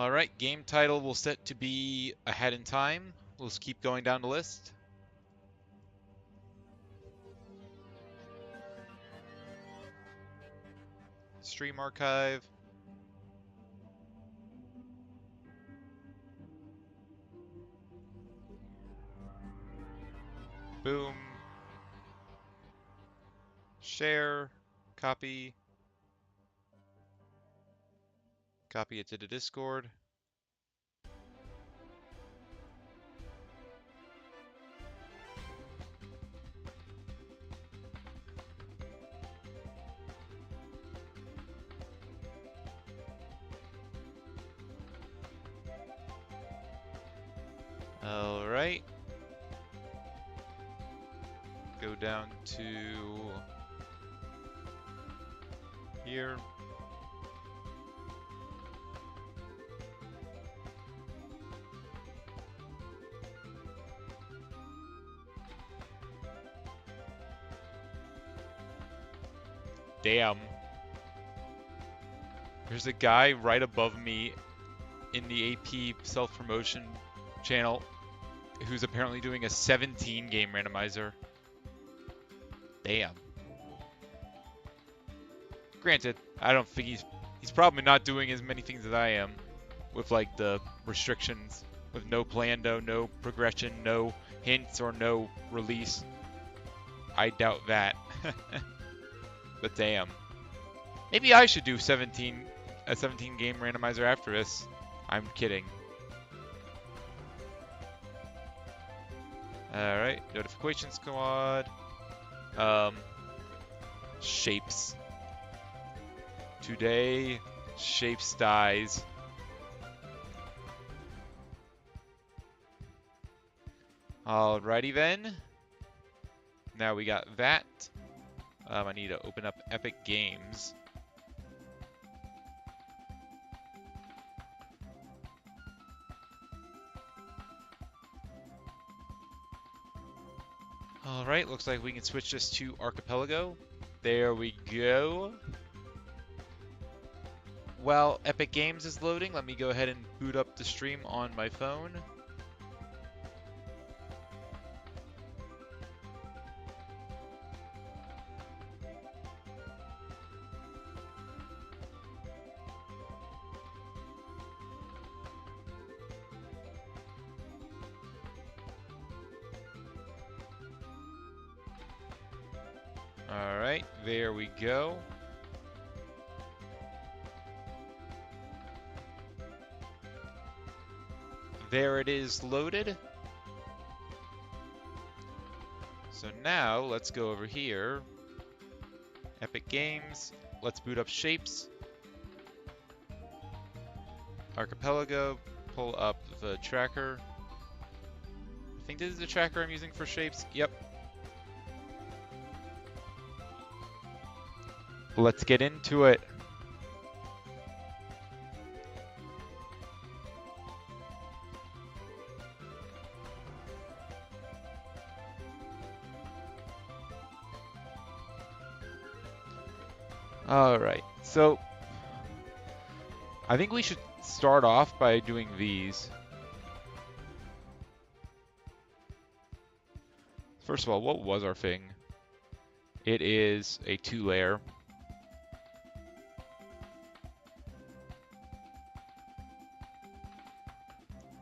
Alright, game title will set to be Ahead in Time. We'll just keep going down the list. Stream archive. Boom. Share. Copy. Copy it to the Discord. Alright. Go down to here. Damn. There's a guy right above me in the AP self-promotion channel who's apparently doing a 17 game randomizer. Damn. Granted, I don't think he's probably not doing as many things as I am with like the restrictions with no plan, no progression, no hints or no release. I doubt that. But damn. Maybe I should do a 17 game randomizer after this. I'm kidding. Alright, notification squad. Shapes. Today, Shapes dies. Alrighty then. Now we got that. I need to open up Epic Games. Alright, looks like we can switch this to Archipelago. There we go. While Epic Games is loading, let me go ahead and boot up the stream on my phone. Alright, there we go. There it is loaded. So now let's go over here. Epic Games. Let's boot up Shapes. Archipelago. Pull up the tracker. I think this is the tracker I'm using for Shapes. Yep. Let's get into it. Alright, so I think we should start off by doing these. First of all, what was our thing? It is a 2-layer.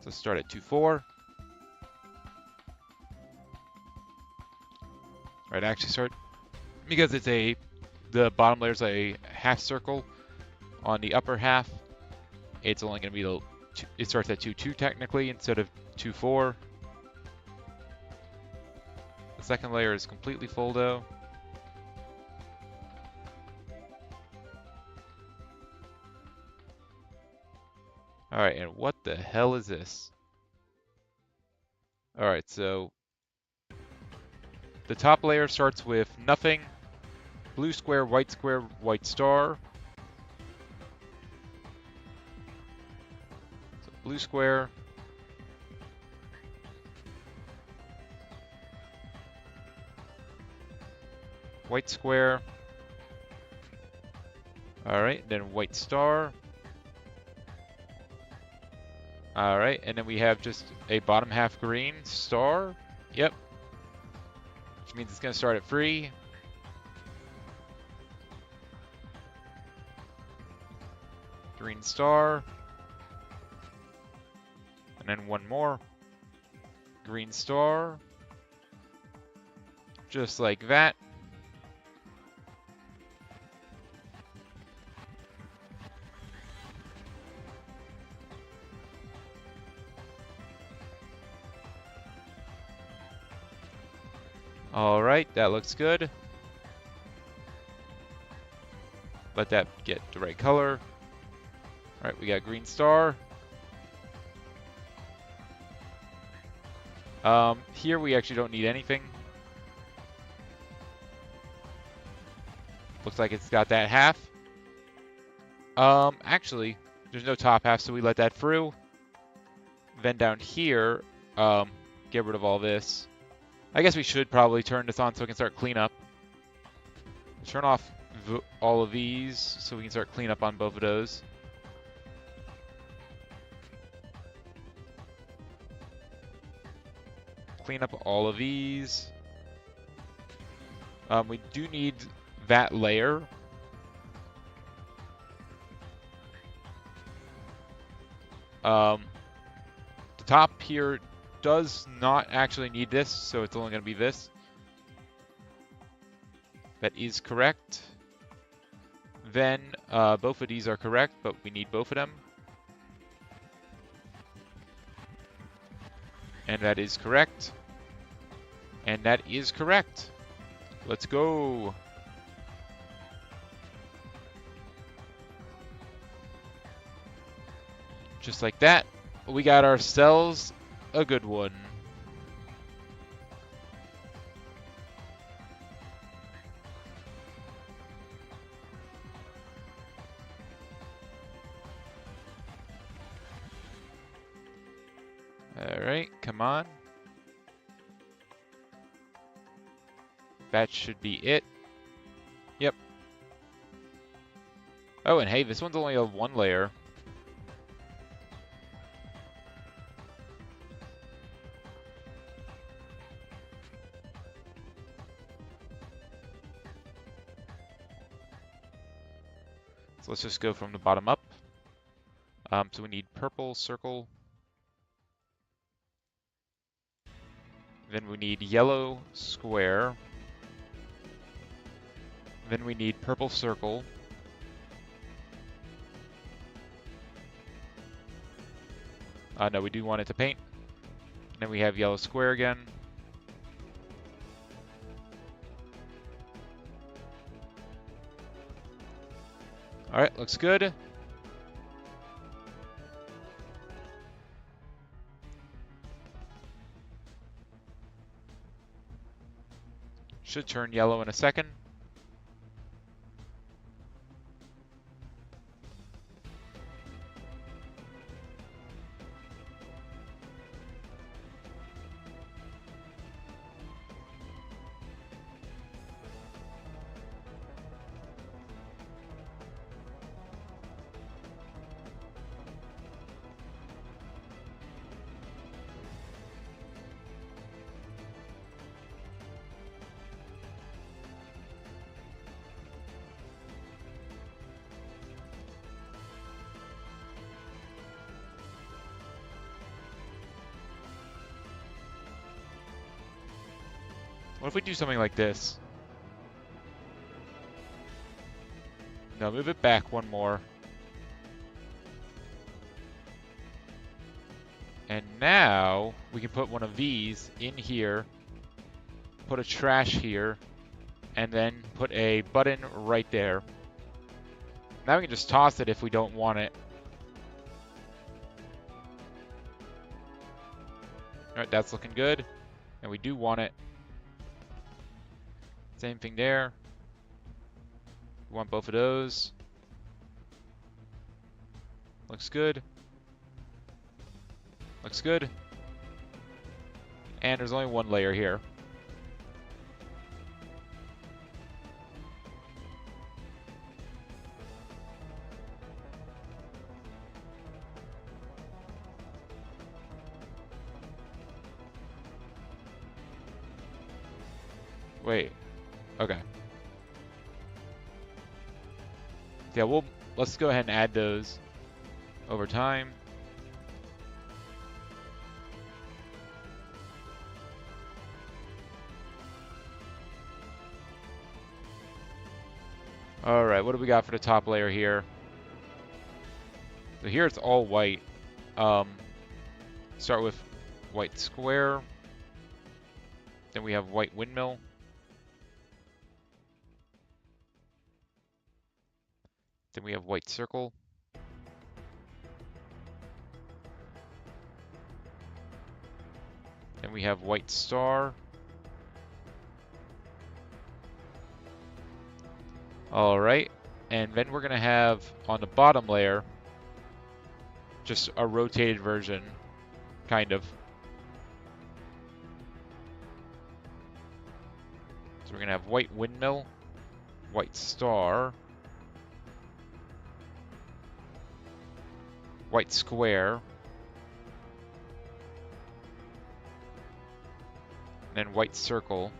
So start at 2-4. Right, actually start because it's the bottom layer is a half circle. On the upper half, it's only going to be it starts at 2-2 technically instead of 2-4. The second layer is completely foldo. Alright, and what the hell is this? Alright, so the top layer starts with nothing, blue square, white star. So blue square. White square. Alright, then white star. Alright, and then we have just a bottom half green star. Yep. Which means it's going to start at free. Green star. And then one more. Green star. Just like that. Alright, that looks good. Let that get the right color. Alright, we got green star. Here we actually don't need anything. Looks like it's got that half. Actually, there's no top half, so we let that through. Then down here, get rid of all this. I guess we should probably turn this on so we can start cleanup. Turn off all of these so we can start cleanup on both of those. Clean up all of these. We do need that layer. The top here does not actually need this, so it's only going to be this. That is correct. Then both of these are correct, but we need both of them. And that is correct. And that is correct. Let's go. Just like that, we got ourselves a good one. Alright, come on. That should be it. Yep. Oh, and hey, this one's only a one layer. So let's just go from the bottom up. So we need purple circle. Then we need yellow square. Then we need purple circle. No, we do want it to paint. And then we have yellow square again. Alright, looks good. Should turn yellow in a second. What if we do something like this? No, move it back one more. And now we can put one of these in here, put a trash here, and then put a button right there. Now we can just toss it if we don't want it. Alright, that's looking good. And we do want it. Same thing there. We want both of those. Looks good. Looks good. And there's only one layer here. Wait. Okay. Yeah, let's go ahead and add those over time. All right, what do we got for the top layer here? So here it's all white. Start with white square. Then we have white windmill. Then we have white circle. Then we have white star. All right, and then we're gonna have on the bottom layer just a rotated version, kind of. So we're gonna have white windmill, white star, white square, and then white circle.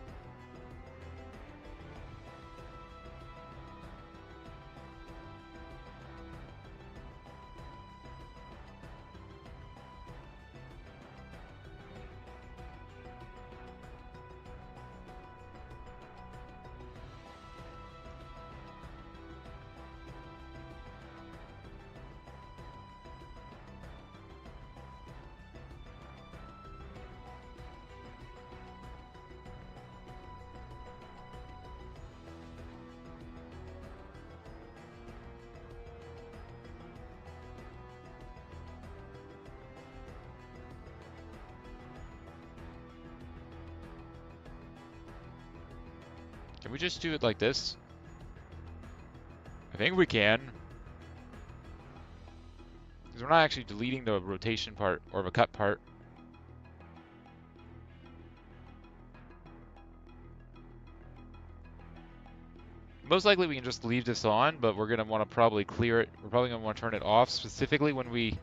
Can we just do it like this? I think we can. Because we're not actually deleting the rotation part or the cut part. Most likely we can just leave this on, but we're going to want to probably clear it. We're probably going to want to turn it off specifically when we...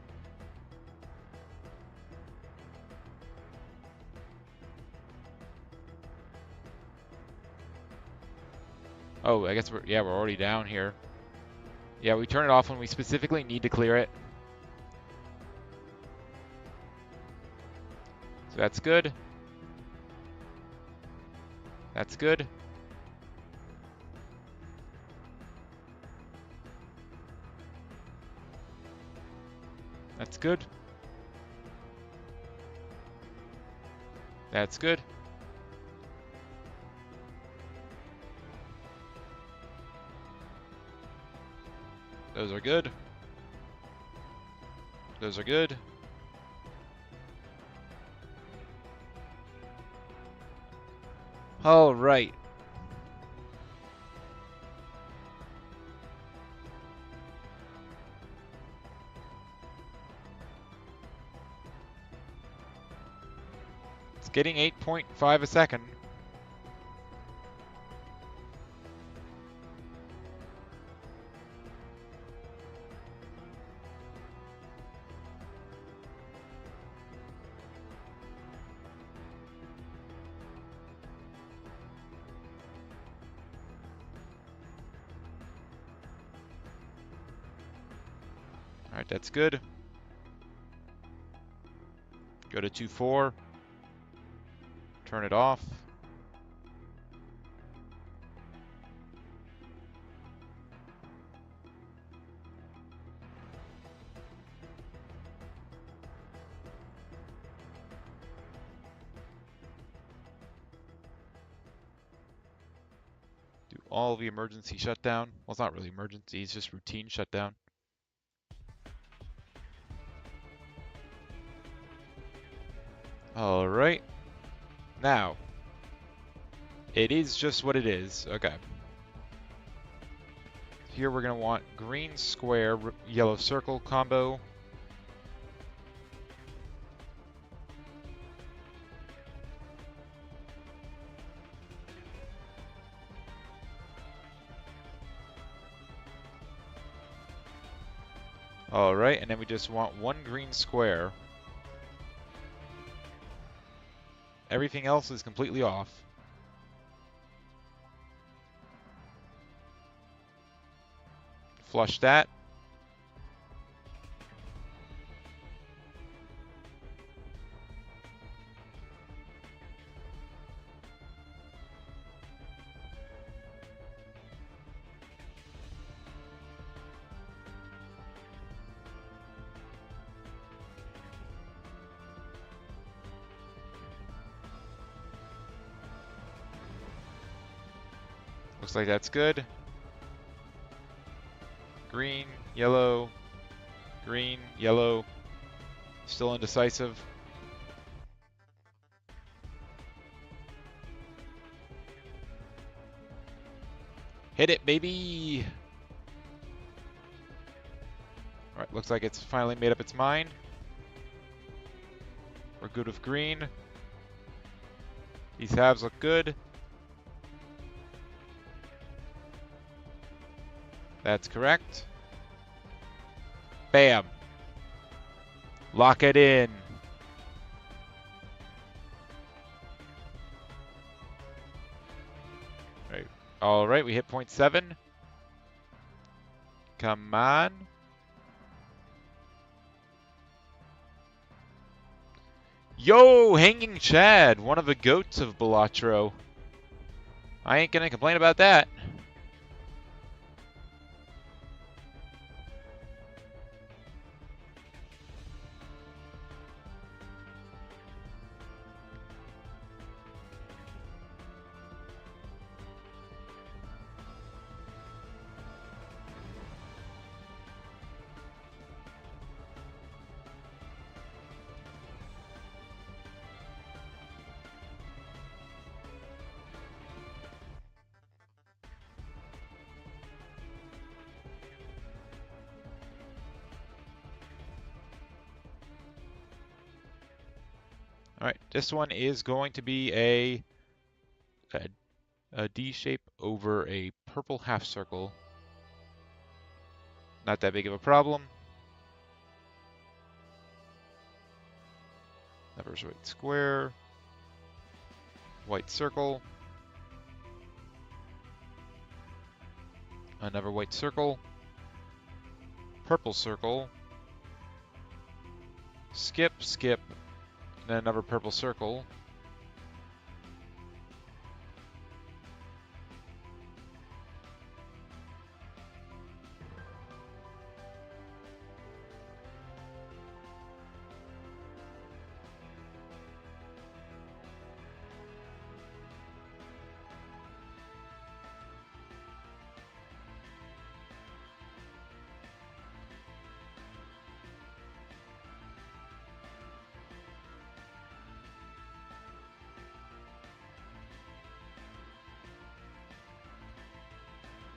Oh, I guess we're already down here. Yeah, we turn it off when we specifically need to clear it. So that's good. That's good. That's good. That's good. Those are good. Those are good. All right. It's getting 8.5 a second. All right, that's good. Go to 2.4. Turn it off. Do all the emergency shutdown. Well, it's not really emergency, it's just routine shutdown. All right. Now, it is just what it is. Okay. Here we're going to want green square, yellow circle combo. All right, and then we just want one green square. Everything else is completely off. Flush that. Looks like that's good. Green, yellow, green, yellow. Still indecisive. Hit it, baby! Alright, looks like it's finally made up its mind. We're good with green. These halves look good. That's correct. Bam! Lock it in. Alright, we hit 0.7. Come on. Yo, Hanging Chad, one of the goats of Balatro. I ain't gonna complain about that. Alright, this one is going to be a D shape over a purple half circle. Not that big of a problem. Another white square. White circle. Another white circle. Purple circle. Skip, skip. Then another purple circle.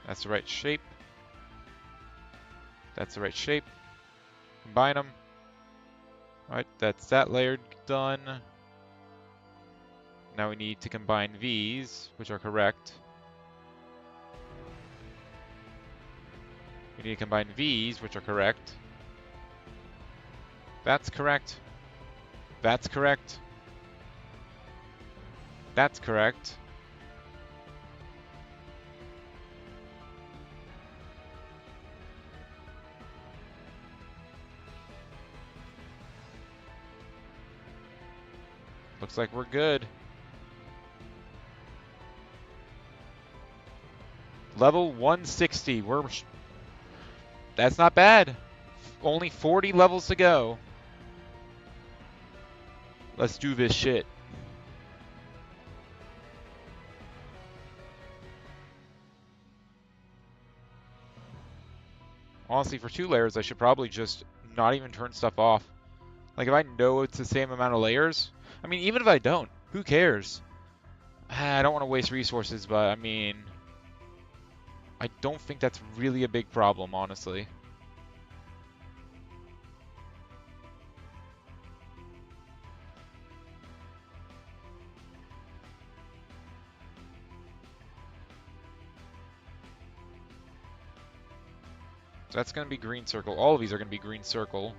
That's the right shape. That's the right shape. Combine them. Alright, that's that layer done. Now we need to combine these, which are correct. We need to combine these, which are correct. That's correct. That's correct. That's correct. Looks like we're good. Level 160. That's not bad. Only 40 levels to go. Let's do this shit. Honestly, for 2 layers, I should probably just not even turn stuff off. Like, if I know it's the same amount of layers, I mean, even if I don't, who cares? I don't want to waste resources, but I mean, I don't think that's really a big problem, honestly. So that's going to be green circle. All of these are going to be green circle.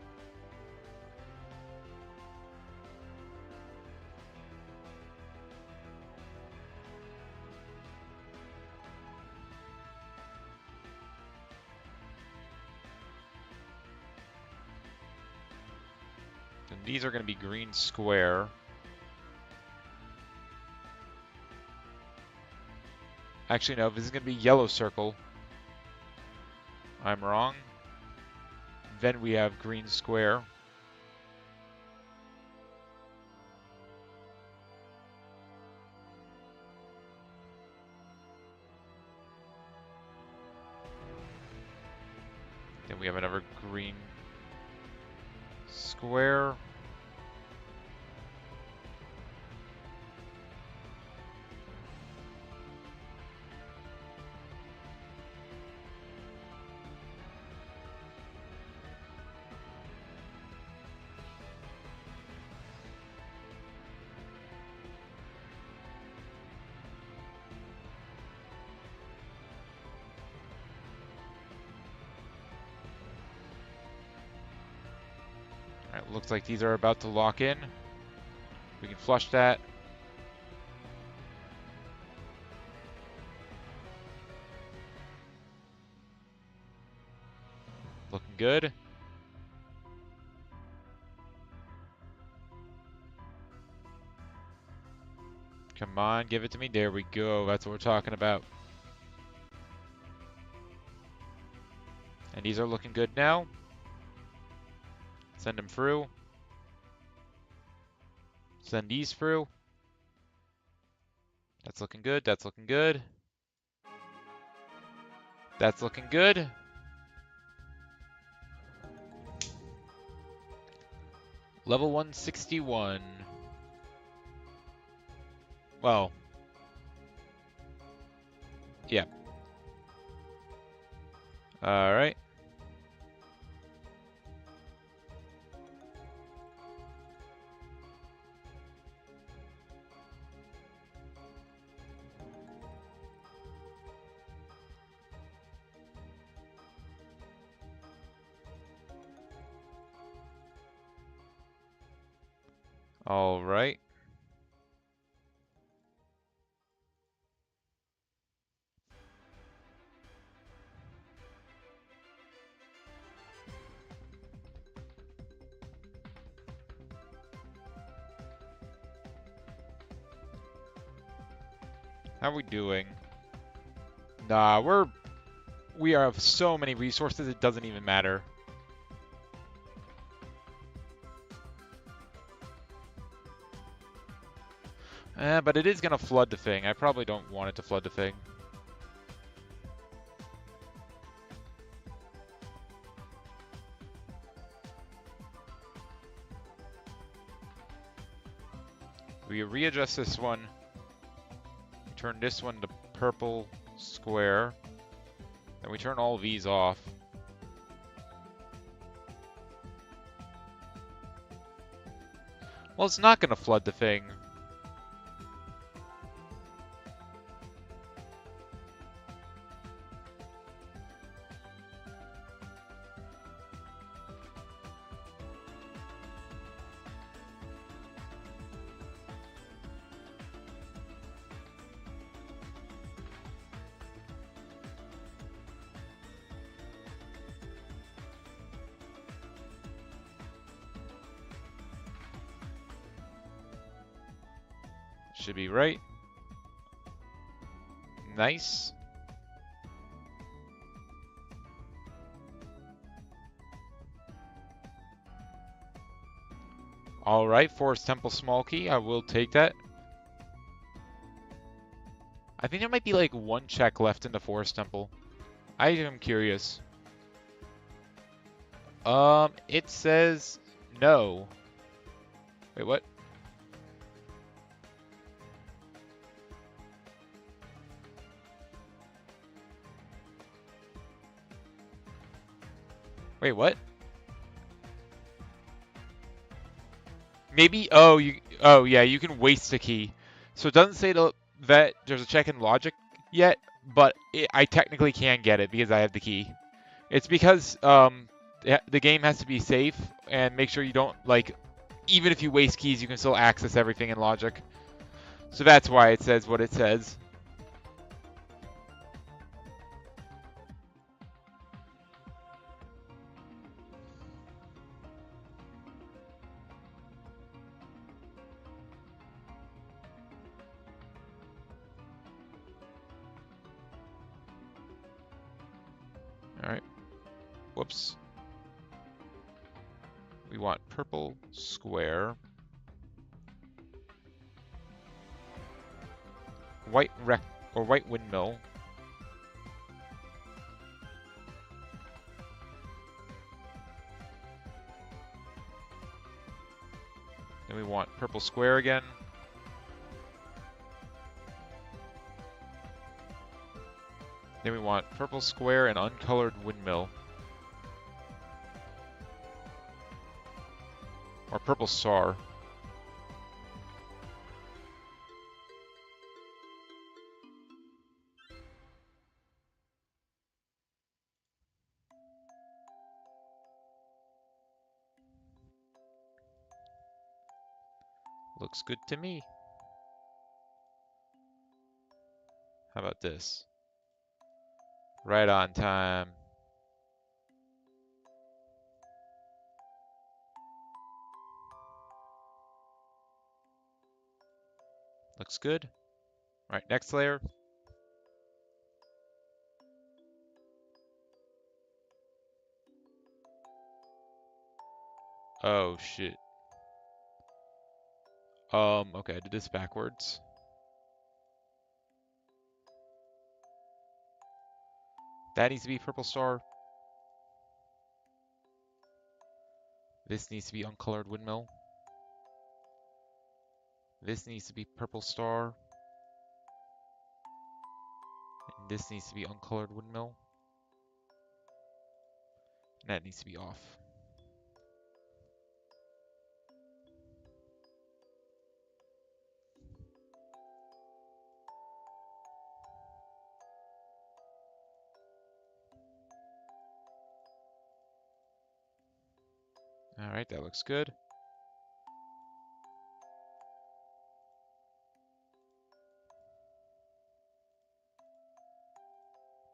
these are going to be green square. Actually, no, this is going to be yellow circle. I'm wrong. Then we have green square. Then we have another green square. Alright, looks like these are about to lock in. We can flush that. Looking good. Come on, give it to me. There we go. That's what we're talking about. And these are looking good now. Send them through. Send these through. That's looking good. That's looking good. That's looking good. Level 161. Well. Yeah. Alright. All right. How are we doing? Nah, we have so many resources it doesn't even matter. But it is gonna flood the thing. I probably don't want it to flood the thing. We readjust this one. We turn this one to purple square. Then we turn all these off. Well, it's not gonna flood the thing. Should be right. Nice. Alright, Forest Temple small key. I will take that. I think there might be like one check left in the Forest Temple. I am curious. It says no. Wait, what? Wait, what? Maybe, oh, yeah, you can waste a key. So it doesn't say that there's a check in logic yet, but I technically can get it because I have the key. It's because the game has to be safe and make sure you don't, like, even if you waste keys, you can still access everything in logic. So that's why it says what it says. Oops. We want purple square. White white windmill. Then we want purple square again. Then we want purple square and uncolored windmill. Or purple star. Looks good to me. How about this? Right on time. Looks good. All right, next layer. Oh, shit. Okay, I did this backwards. That needs to be purple star. This needs to be uncolored windmill. This needs to be purple star. And this needs to be uncolored windmill. And that needs to be off. All right, that looks good.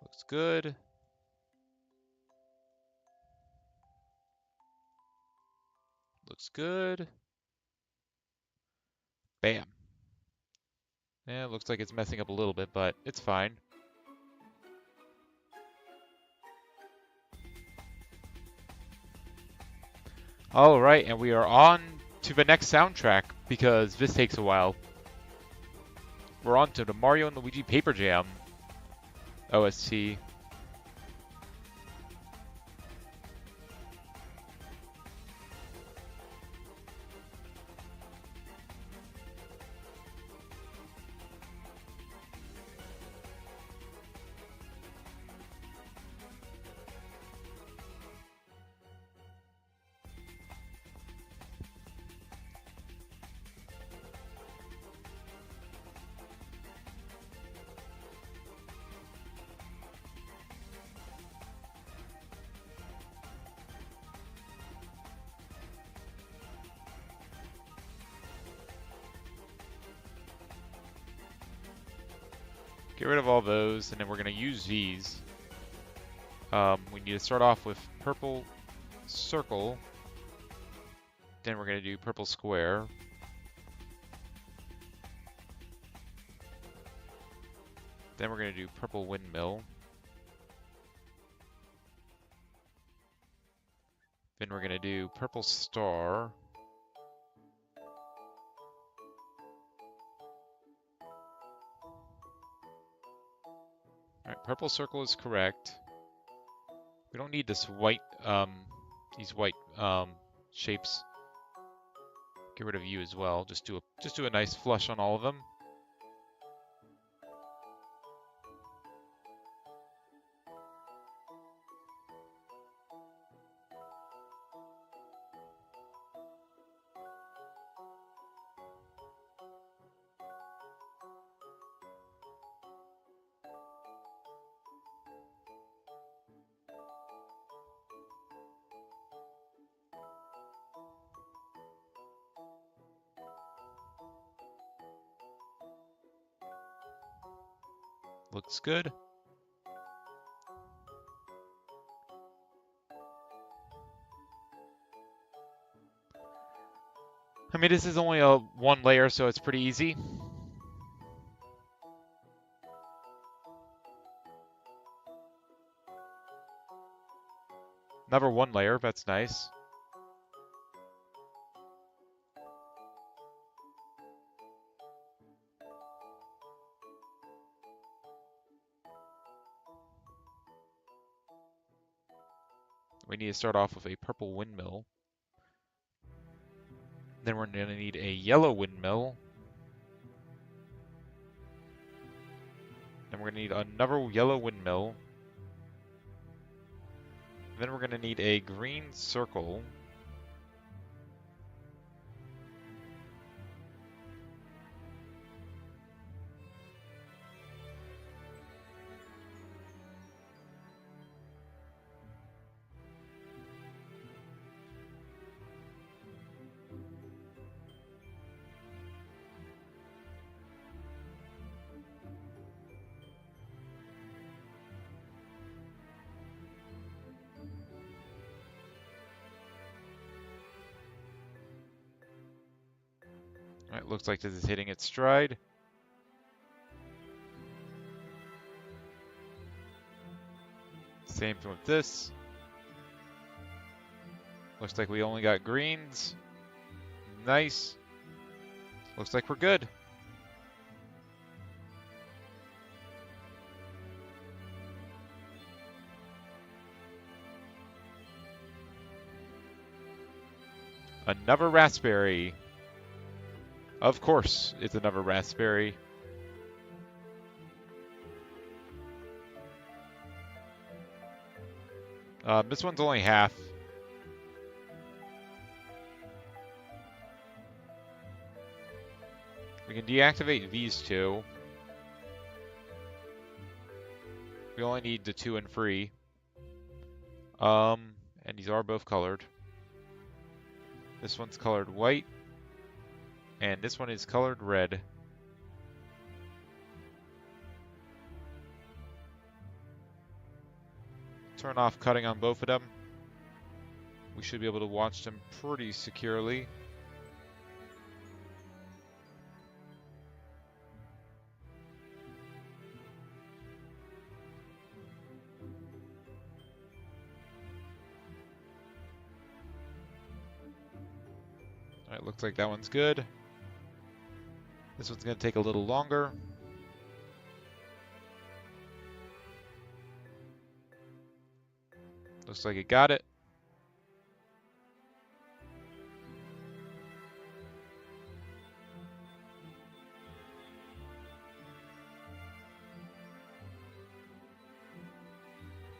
Looks good. Looks good. Bam. Yeah, it looks like it's messing up a little bit, but it's fine. All right, and we are on to the next soundtrack because this takes a while. We're on to the Mario and Luigi Paper Jam OST. Get rid of all those, and then we're going to use these. We need to start off with purple circle. Then we're going to do purple square. Then we're going to do purple windmill. Then we're going to do purple star. Alright, purple circle is correct. We don't need this white, these white shapes. Get rid of you as well. Just do a nice flush on all of them. Looks good. I mean, this is only a one layer, so it's pretty easy. Another one layer, that's nice. We need to start off with a purple windmill. Then we're going to need a yellow windmill. Then we're going to need another yellow windmill. Then we're going to need a green circle. Alright, looks like this is hitting its stride. Same thing with this. Looks like we only got greens. Nice. Looks like we're good. Another raspberry. Of course, it's another raspberry. This one's only half. We can deactivate these two. We only need the 2 and 3. And these are both colored. This one's colored white. And this one is colored red. Turn off cutting on both of them. We should be able to watch them pretty securely. Alright, looks like that one's good. This one's going to take a little longer. Looks like it got it.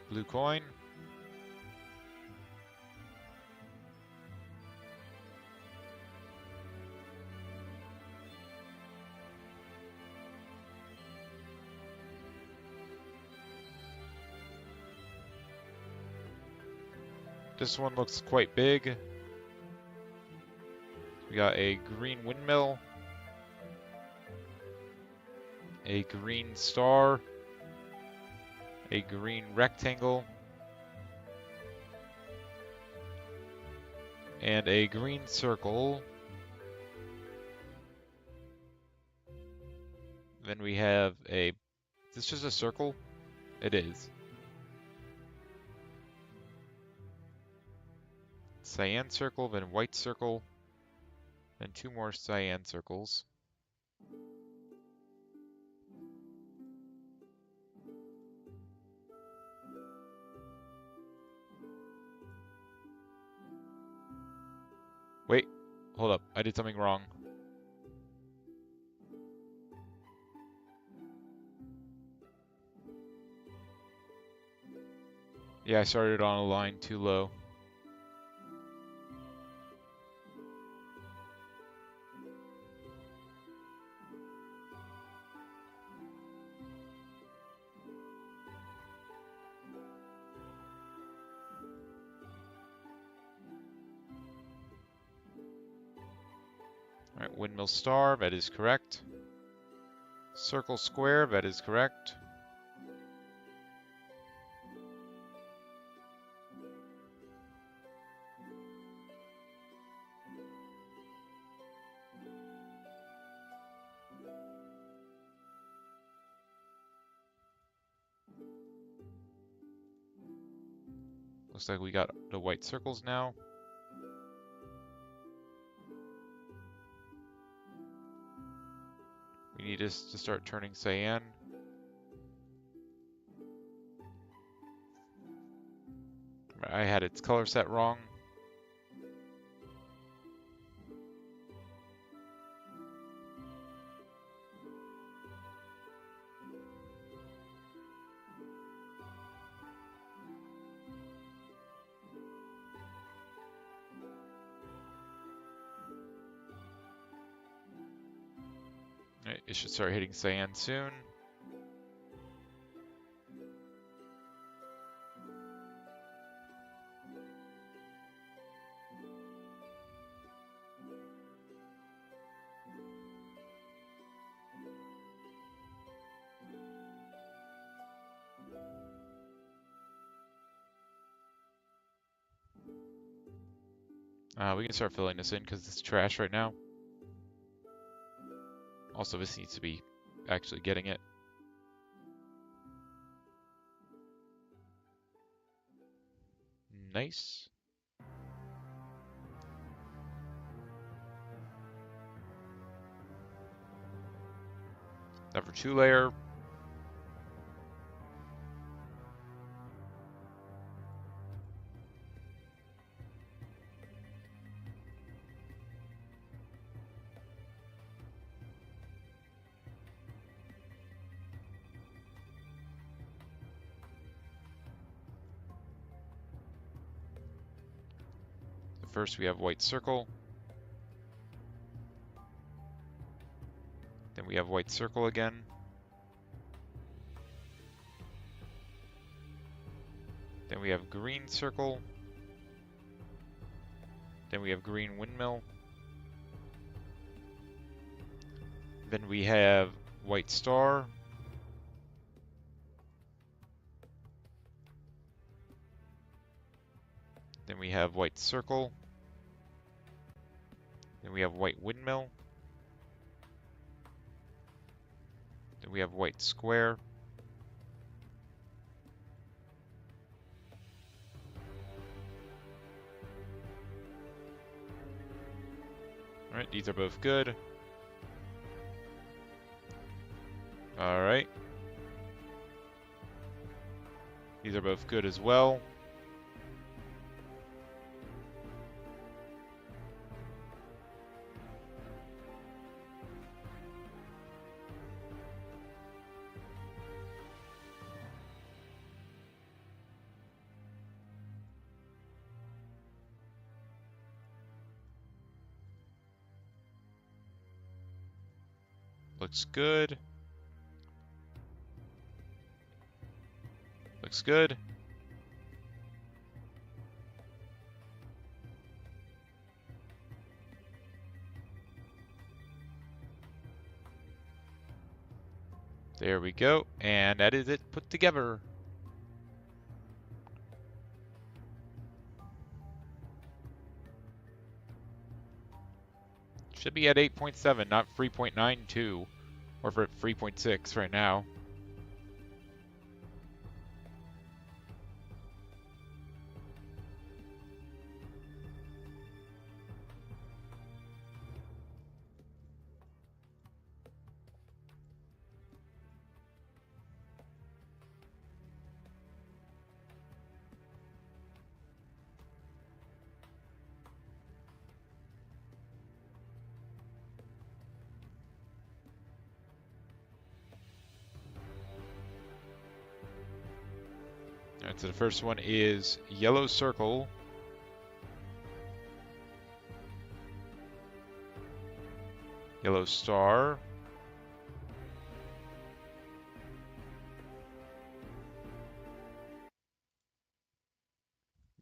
Blue coin. This one looks quite big. We got a green windmill, a green star, a green rectangle, and a green circle. Then we have a... Is this just a circle? It is. Cyan circle, then white circle, then 2 more cyan circles. Wait, hold up, I did something wrong. Yeah, I started on a line too low. Alright, windmill star, that is correct. Circle square, that is correct. Looks like we got the white circles now. We need this to start turning cyan. I had its color set wrong. Right, it should start hitting cyan soon. We can start filling this in because it's trash right now. Also, this needs to be actually getting it. Nice. Number 2 layer. First we have white circle. Then we have white circle again. Then we have green circle. Then we have green windmill. Then we have white star. Then we have white circle. Then we have white windmill. Then we have white square. Alright, these are both good. Alright. These are both good as well. Looks good. Looks good. There we go. And that is it put together. Should be at 8.7, not 3.92, or for 3.6 right now. Alright, so the first one is yellow circle. Yellow star.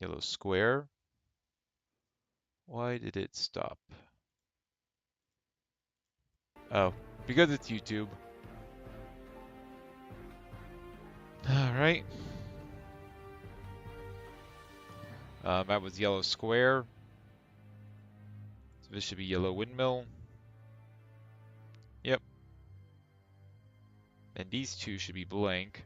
Yellow square. Why did it stop? Oh, because it's YouTube. Alright. That was yellow square. So this should be yellow windmill. Yep. And these two should be blank.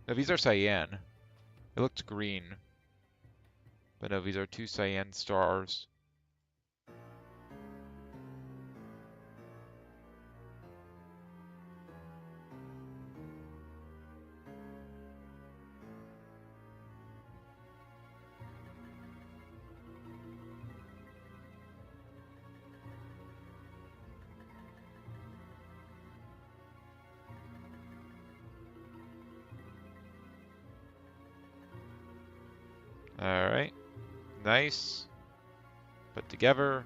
No, these are cyan. It looked green. But no, these are 2 cyan stars. Alright. Nice. Put together.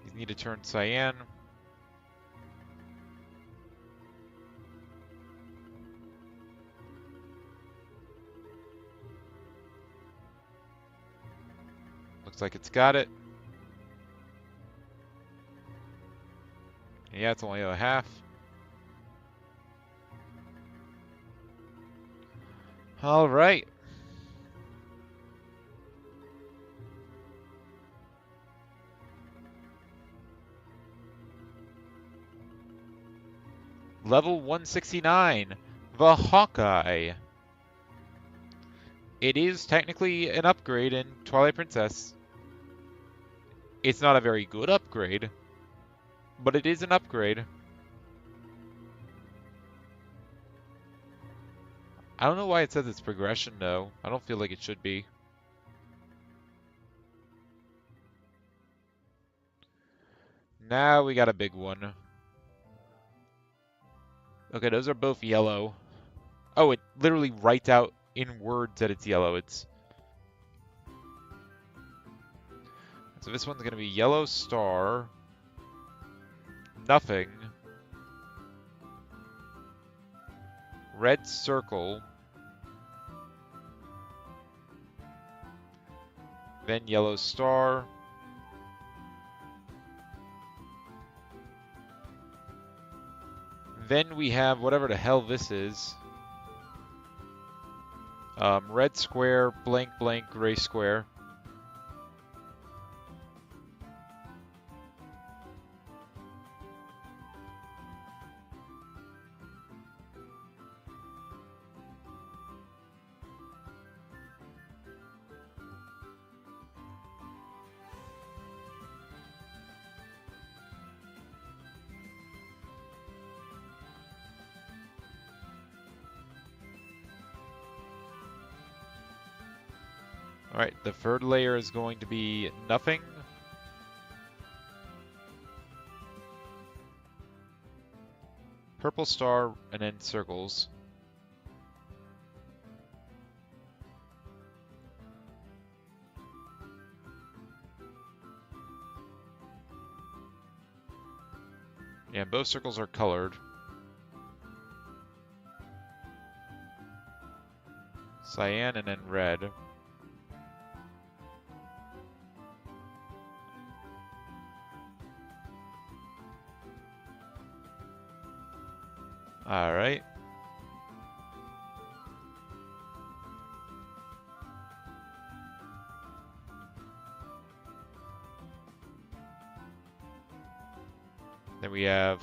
These need to turn cyan. Looks like it's got it. Yeah, it's only a half. All right. Level 169, the Hawkeye. It is technically an upgrade in Twilight Princess. It's not a very good upgrade, but it is an upgrade. I don't know why it says it's progression, though. I don't feel like it should be. Now we got a big one. Okay, those are both yellow. Oh, it literally writes out in words that it's yellow. So this one's going to be yellow star, nothing, red circle, then yellow star, then we have whatever the hell this is. Red square, blank, blank, gray square. Alright, the third layer is going to be nothing. Purple star, and then circles. Yeah, both circles are colored. Cyan and then red. All right. Then we have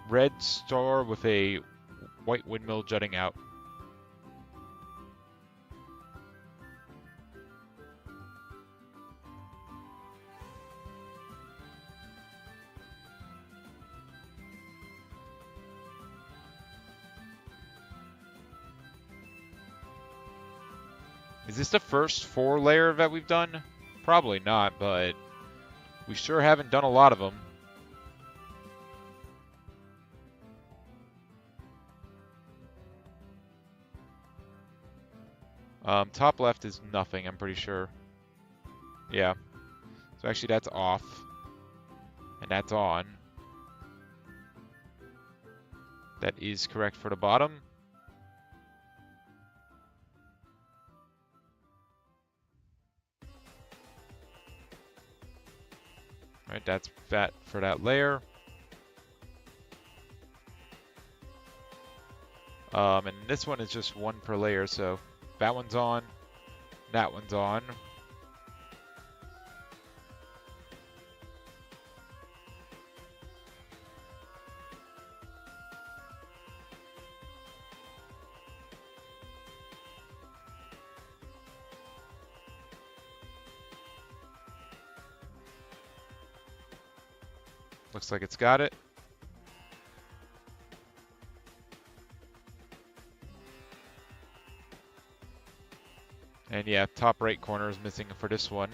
red star with a white windmill jutting out. Is this the first 4 layer that we've done? Probably not, but we sure haven't done a lot of them. Top left is nothing, I'm pretty sure. Yeah. So actually that's off. And that's on. That is correct for the bottom. Alright, that's that for that layer. And this one is just 1 per layer, so that one's on, that one's on. Looks like it's got it. And yeah, top right corner is missing for this one.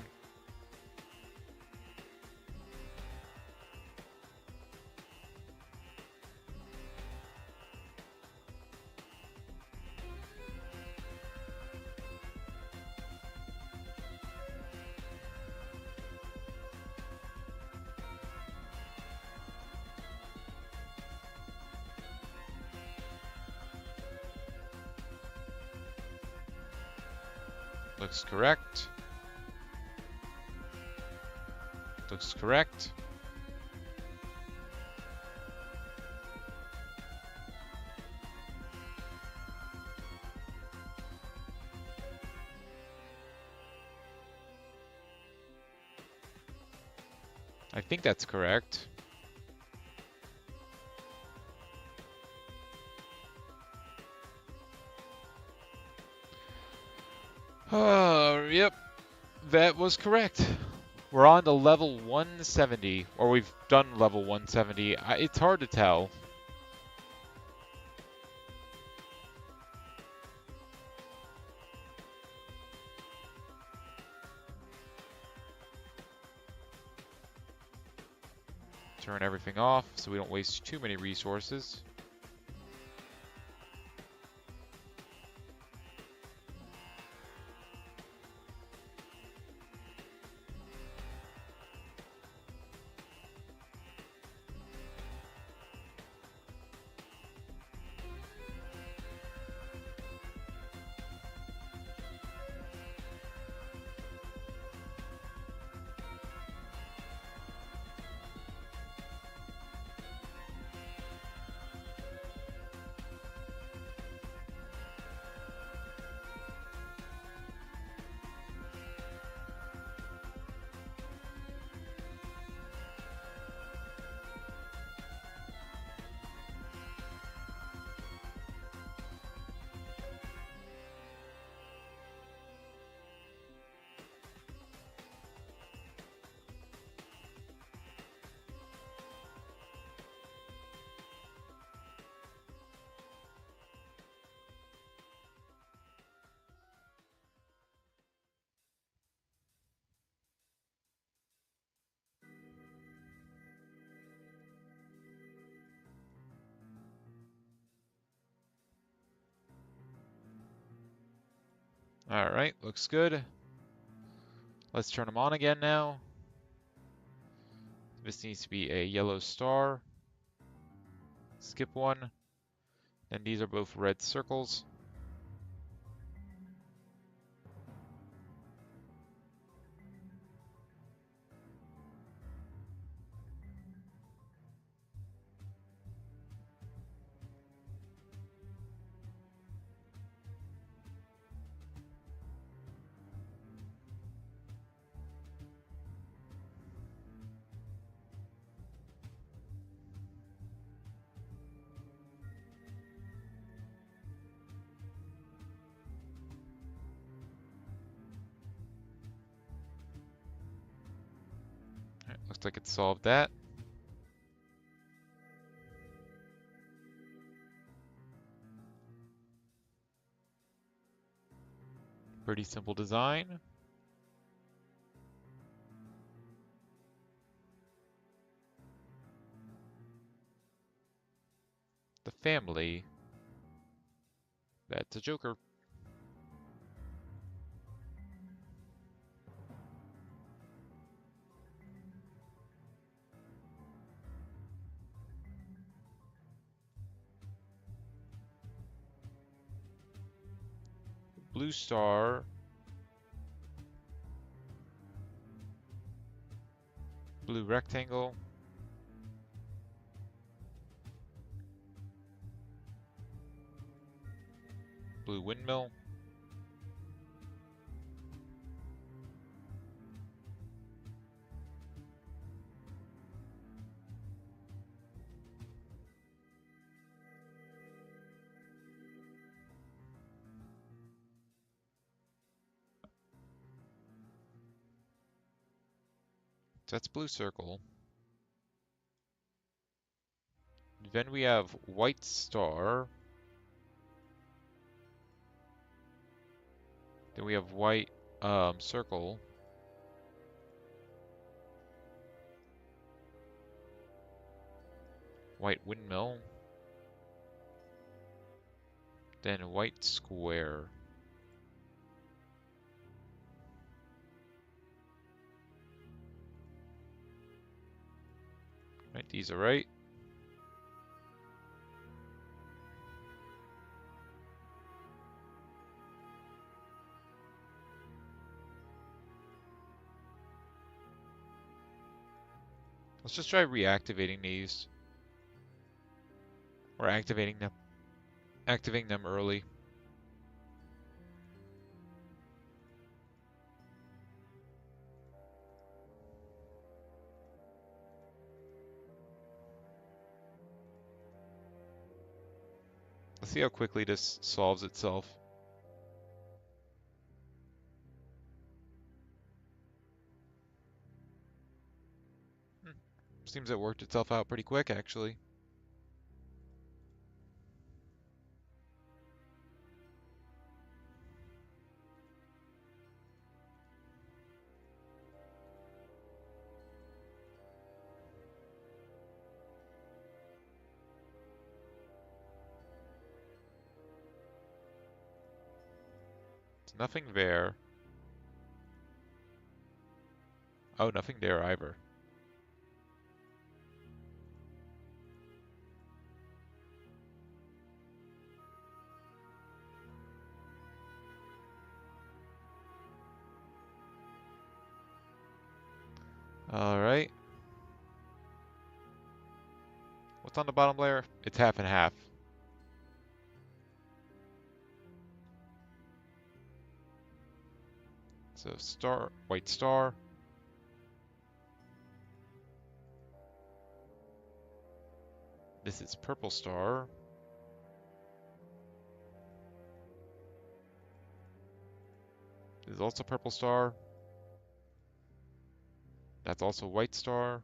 Looks correct. Looks correct. I think that's correct. Oh, yep. That was correct. We're on to level 170, or we've done level 170. It's hard to tell. Turn everything off so we don't waste too many resources. Alright, looks good. Let's turn them on again now. This needs to be a yellow star. Skip one. Then these are both red circles. Alright, looks like it solved that. Pretty simple design. The family. That's a Joker. Blue star. Blue rectangle. Blue windmill. So that's blue circle. Then we have white star. Then we have white circle. White windmill. Then white square. Right, these are right. Let's just try reactivating these. Or activating them. Activating them early. Let's see how quickly this solves itself. Seems it worked itself out pretty quick, actually. There's nothing there. Oh, nothing there either. Alright. What's on the bottom layer? It's half and half. So star, white star. This is purple star. This is also purple star. That's also white star.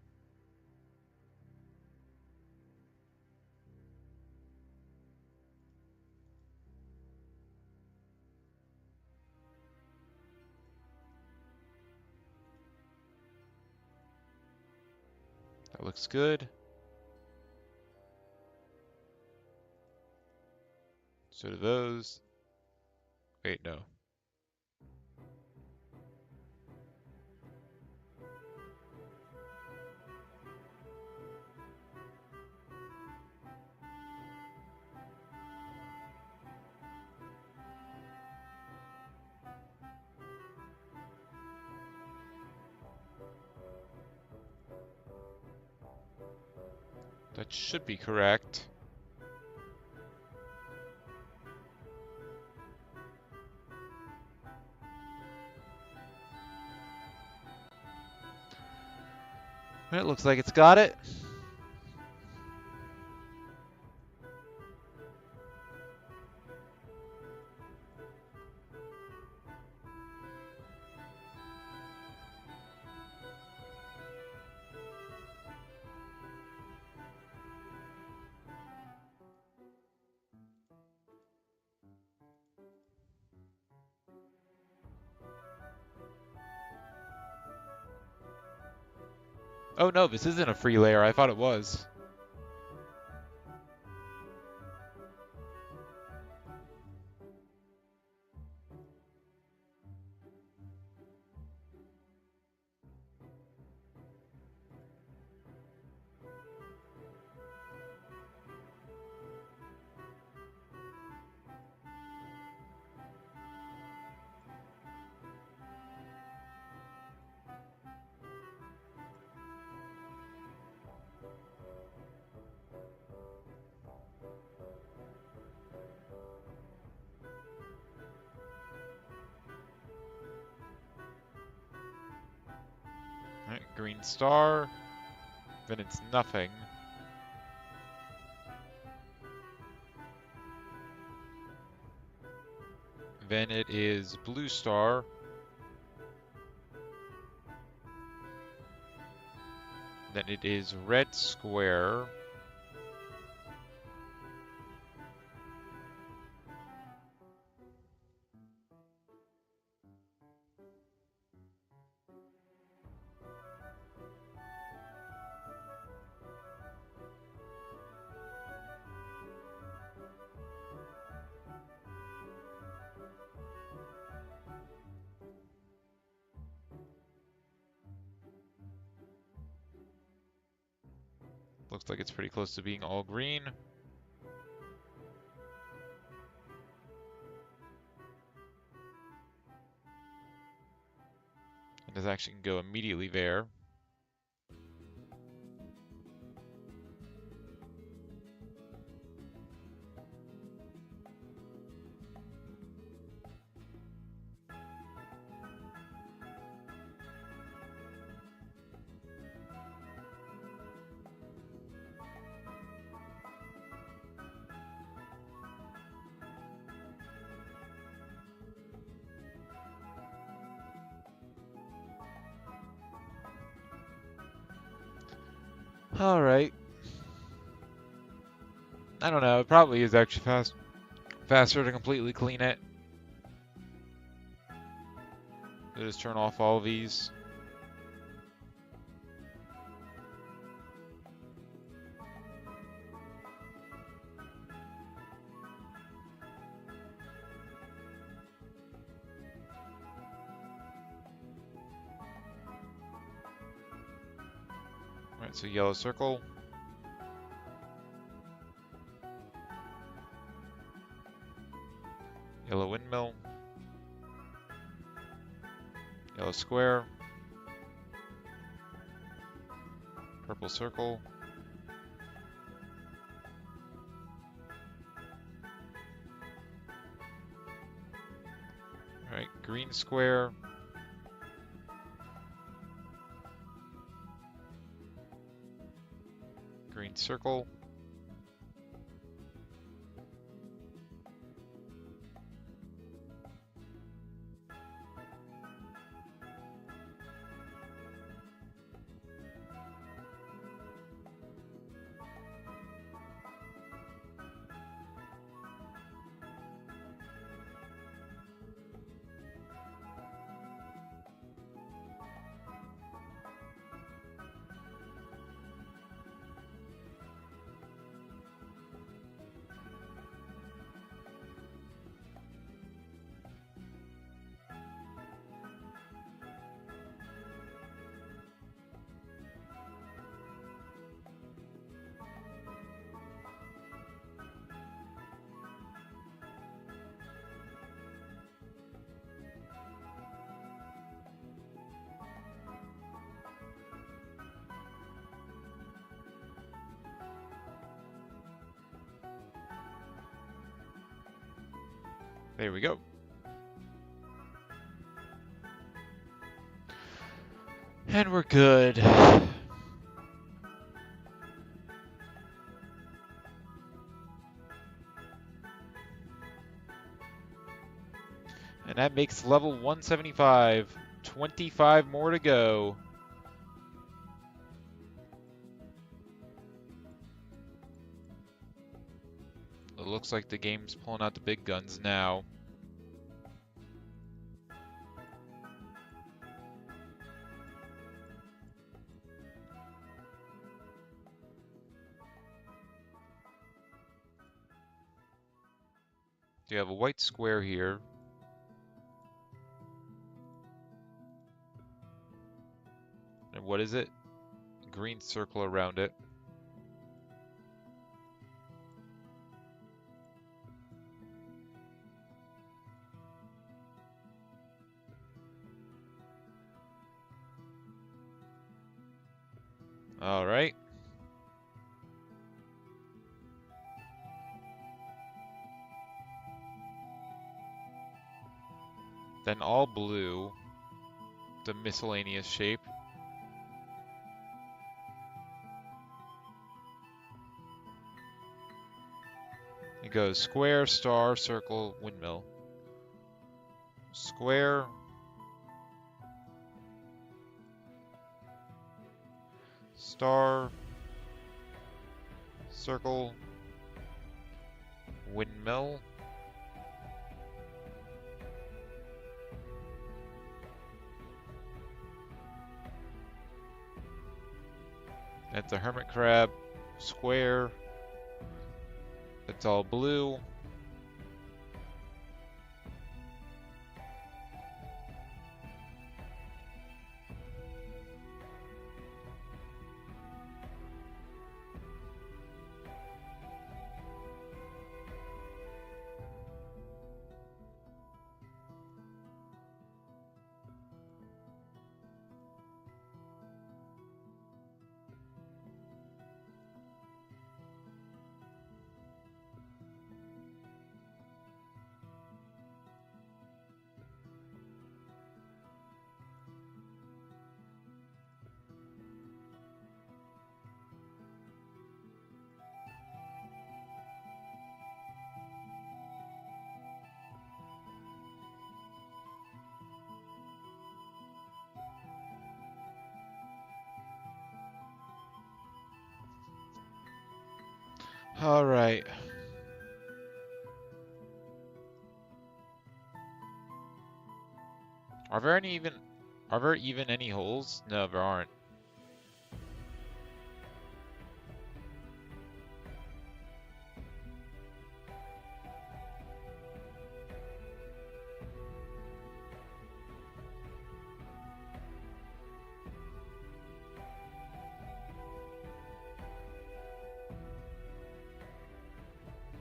That looks good. So do those. Wait, no. That should be correct. It looks like it's got it. Oh no, this isn't a free layer. I thought it was. Alright, green star. Then it's nothing. Then it is blue star. Then it is red square. Looks like it's pretty close to being all green. And this actually can go immediately there. Alright. I don't know, it probably is actually faster to completely clean it. So just turn off all of these. Alright, so yellow circle. Yellow windmill. Yellow square. Purple circle. Alright, green square. Green circle. There we go. And we're good. And that makes level 175. 25 more to go. It looks like the game's pulling out the big guns now. You have a white square here. And what is it? Green circle around it. All right. Then all blue, the miscellaneous shape. It goes square, star, circle, windmill. Square. Star. Circle. Windmill. That's a hermit crab. Square. It's all blue. All right. Are there even any holes? No, there aren't.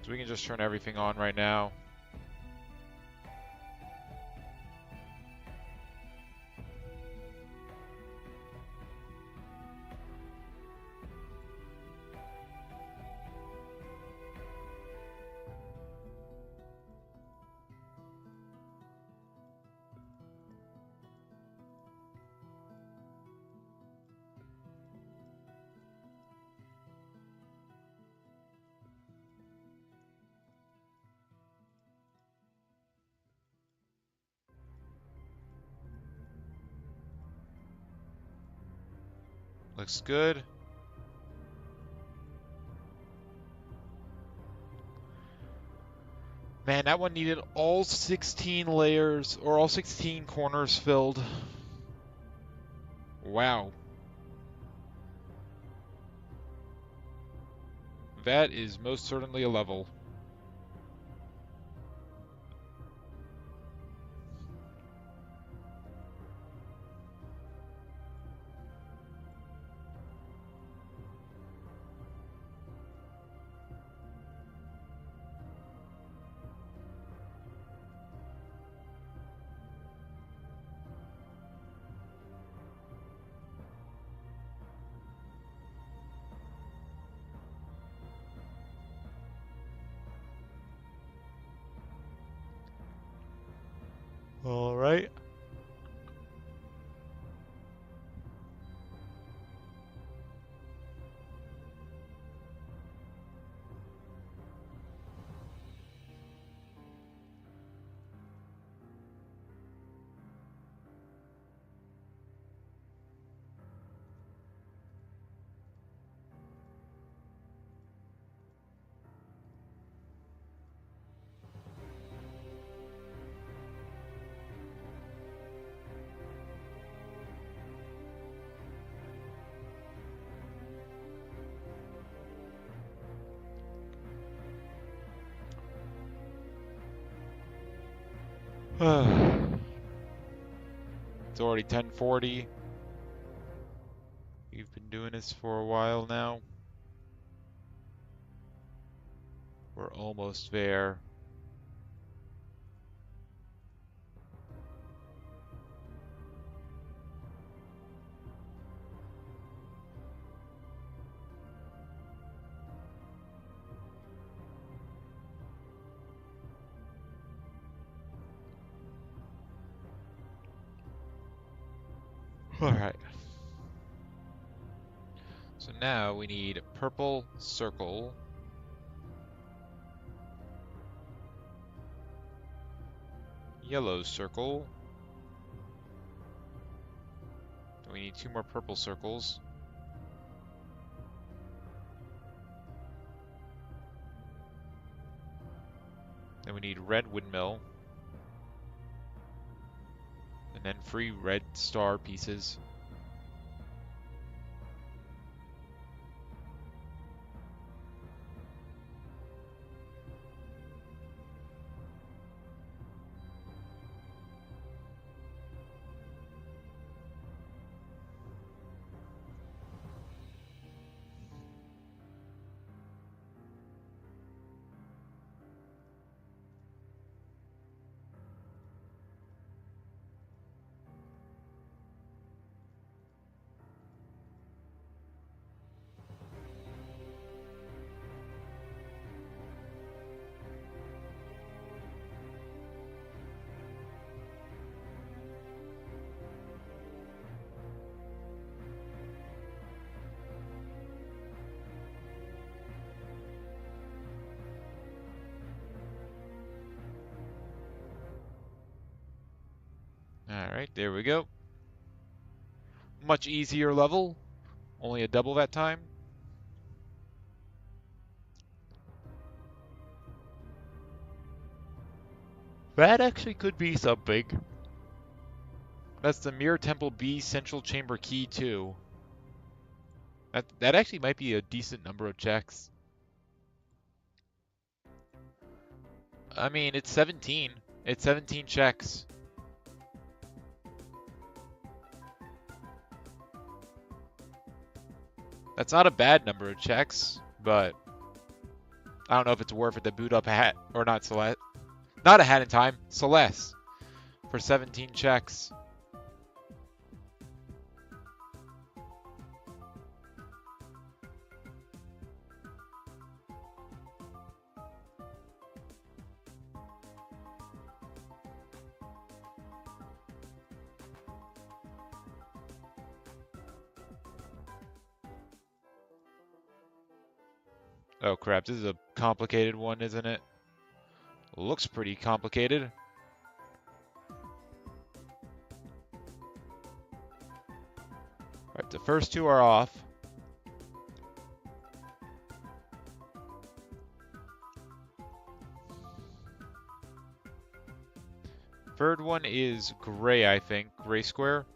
So we can just turn everything on right now. Looks good. Man, that one needed all 16 layers, or all 16 corners filled. Wow. That is most certainly a level. All right. It's already 10:40. We've been doing this for a while now. We're almost there. Alright. So now we need purple circle. Yellow circle. We need 2 more purple circles. Then we need red windmill. And then 3 red star pieces. Alright, there we go. Much easier level. Only a double that time. That actually could be something. That's the Mirror Temple B Central Chamber Key too. That actually might be a decent number of checks. I mean, it's 17. It's 17 checks. That's not a bad number of checks, but I don't know if it's worth it to boot up a hat, or not Celeste. Not a hat in time, Celeste, for 17 checks. Oh crap, this is a complicated one, isn't it? Looks pretty complicated. Alright, the first two are off. Third one is gray, I think. Gray square?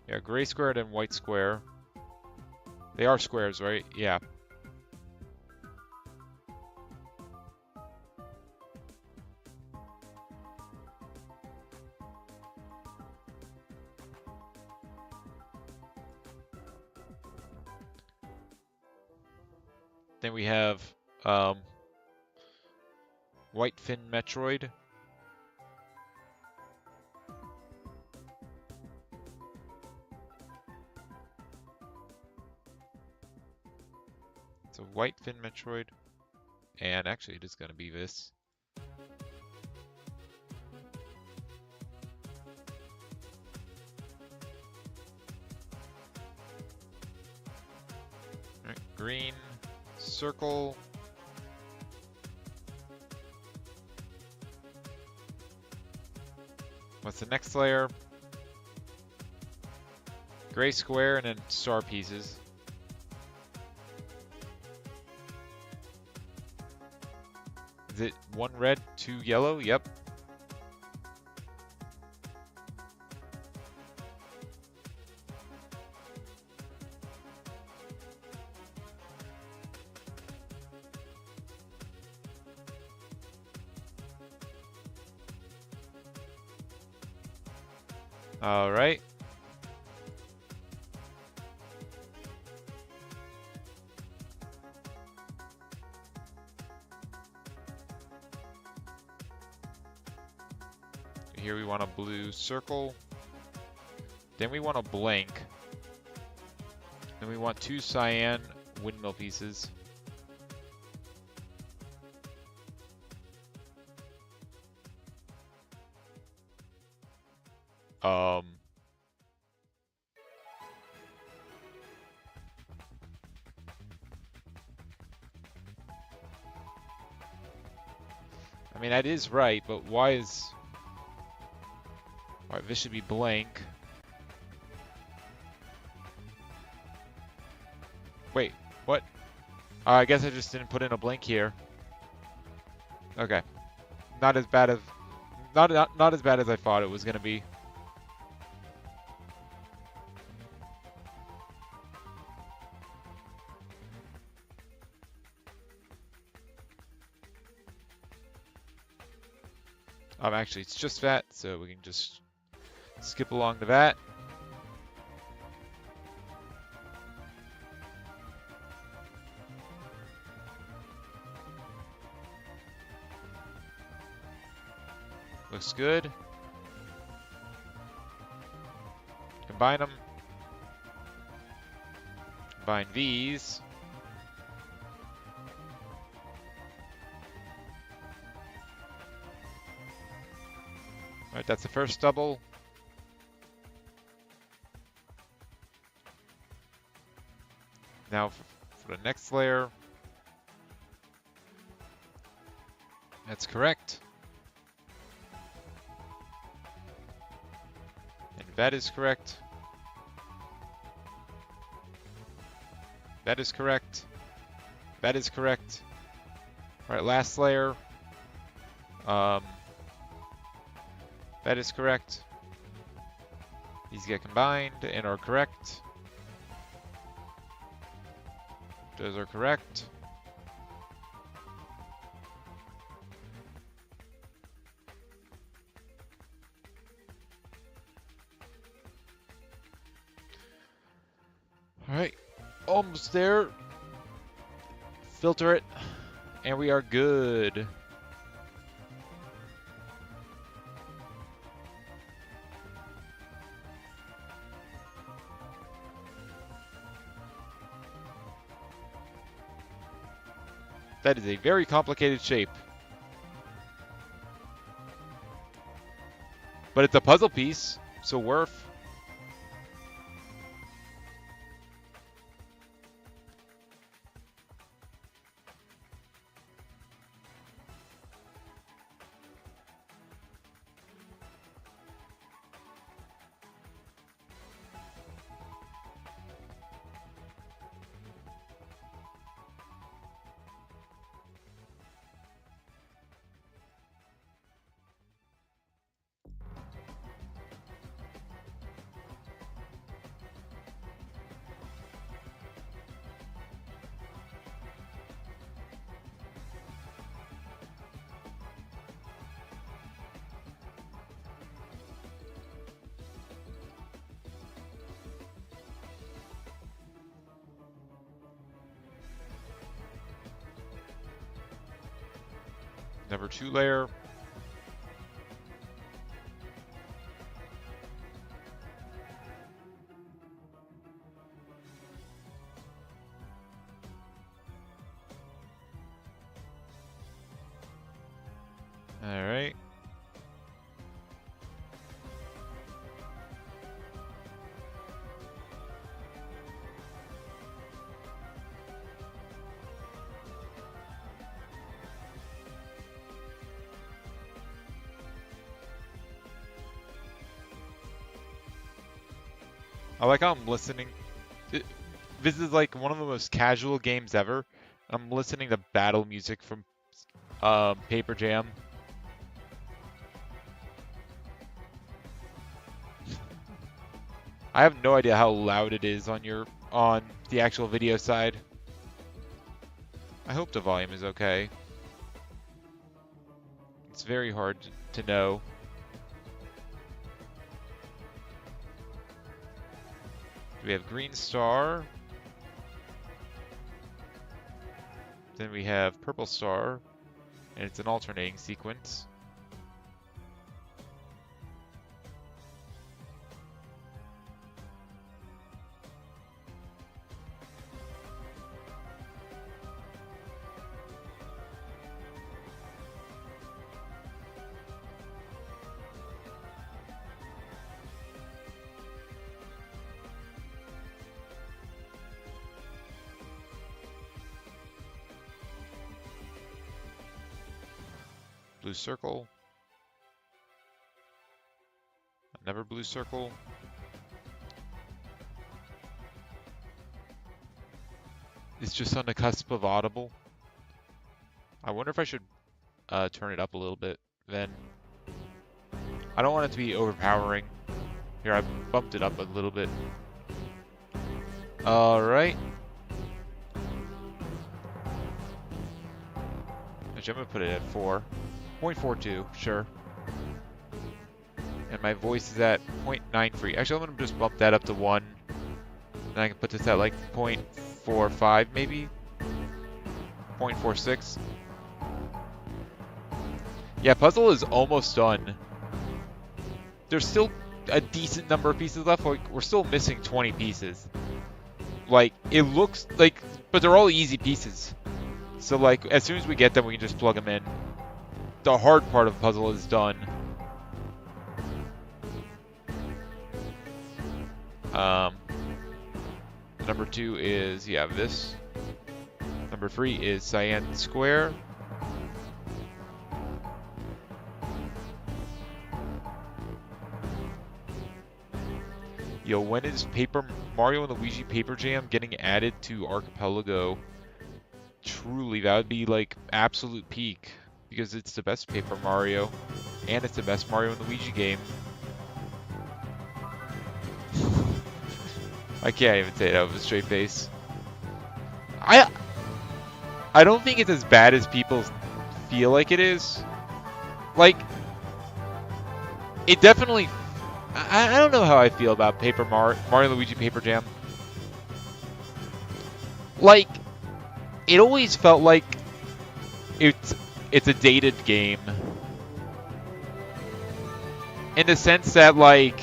Yeah, gray square and white square. They are squares, right? Yeah. Then we have White Fin Metroid. It's a White Fin Metroid. And actually it is going to be this. All right, green circle. What's the next layer? Gray square and then star pieces. Is it one red, two yellow? Yep. All right. Here we want a blue circle. Then we want a blank. Then we want two cyan windmill pieces. I mean, that is right, but why this should be blank. Wait, what? I guess I just didn't put in a blank here. Okay. Not as bad as not as bad as I thought it was gonna be. Actually, it's just that, so we can just skip along to that. Looks good. Combine them. Combine these. Alright, that's the first double. Now for the next layer. That's correct. And that is correct. That is correct. That is correct. Alright, last layer. That is correct. These get combined and are correct. Those are correct. Alright, almost there. Filter it, and we are good. That is a very complicated shape. But it's a puzzle piece, so worth. Number 2 layer. All right. I like how I'm listening. This is like one of the most casual games ever. I'm listening to battle music from Paper Jam. I have no idea how loud it is on the actual video side. I hope the volume is okay. It's very hard to know. We have green star. Then we have purple star, and it's an alternating sequence. Blue circle. Another blue circle. It's just on the cusp of audible. I wonder if I should turn it up a little bit. Then I don't want it to be overpowering. Here, I bumped it up a little bit. All right. Actually, I'm gonna put it at 4.42, sure. And my voice is at 0.93. Actually, I'm gonna just bump that up to 1. Then I can put this at like 0.45 maybe? 0.46. Yeah, puzzle is almost done. There's still a decent number of pieces left. Like, we're still missing 20 pieces. Like, it looks like, but they're all easy pieces. So like, as soon as we get them, we can just plug them in. The hard part of the puzzle is done. Number 2 is, you have this. Number 3 is cyan square. Yo, when is Mario and Luigi Paper Jam getting added to Archipelago? Truly, that would be like absolute peak. because it's the best Paper Mario, and it's the best Mario and Luigi game. I can't even say that with a straight face. I don't think it's as bad as people feel like it is. Like, it definitely... I don't know how I feel about Mario Luigi Paper Jam. Like, it always felt like it's a dated game. In the sense that, like,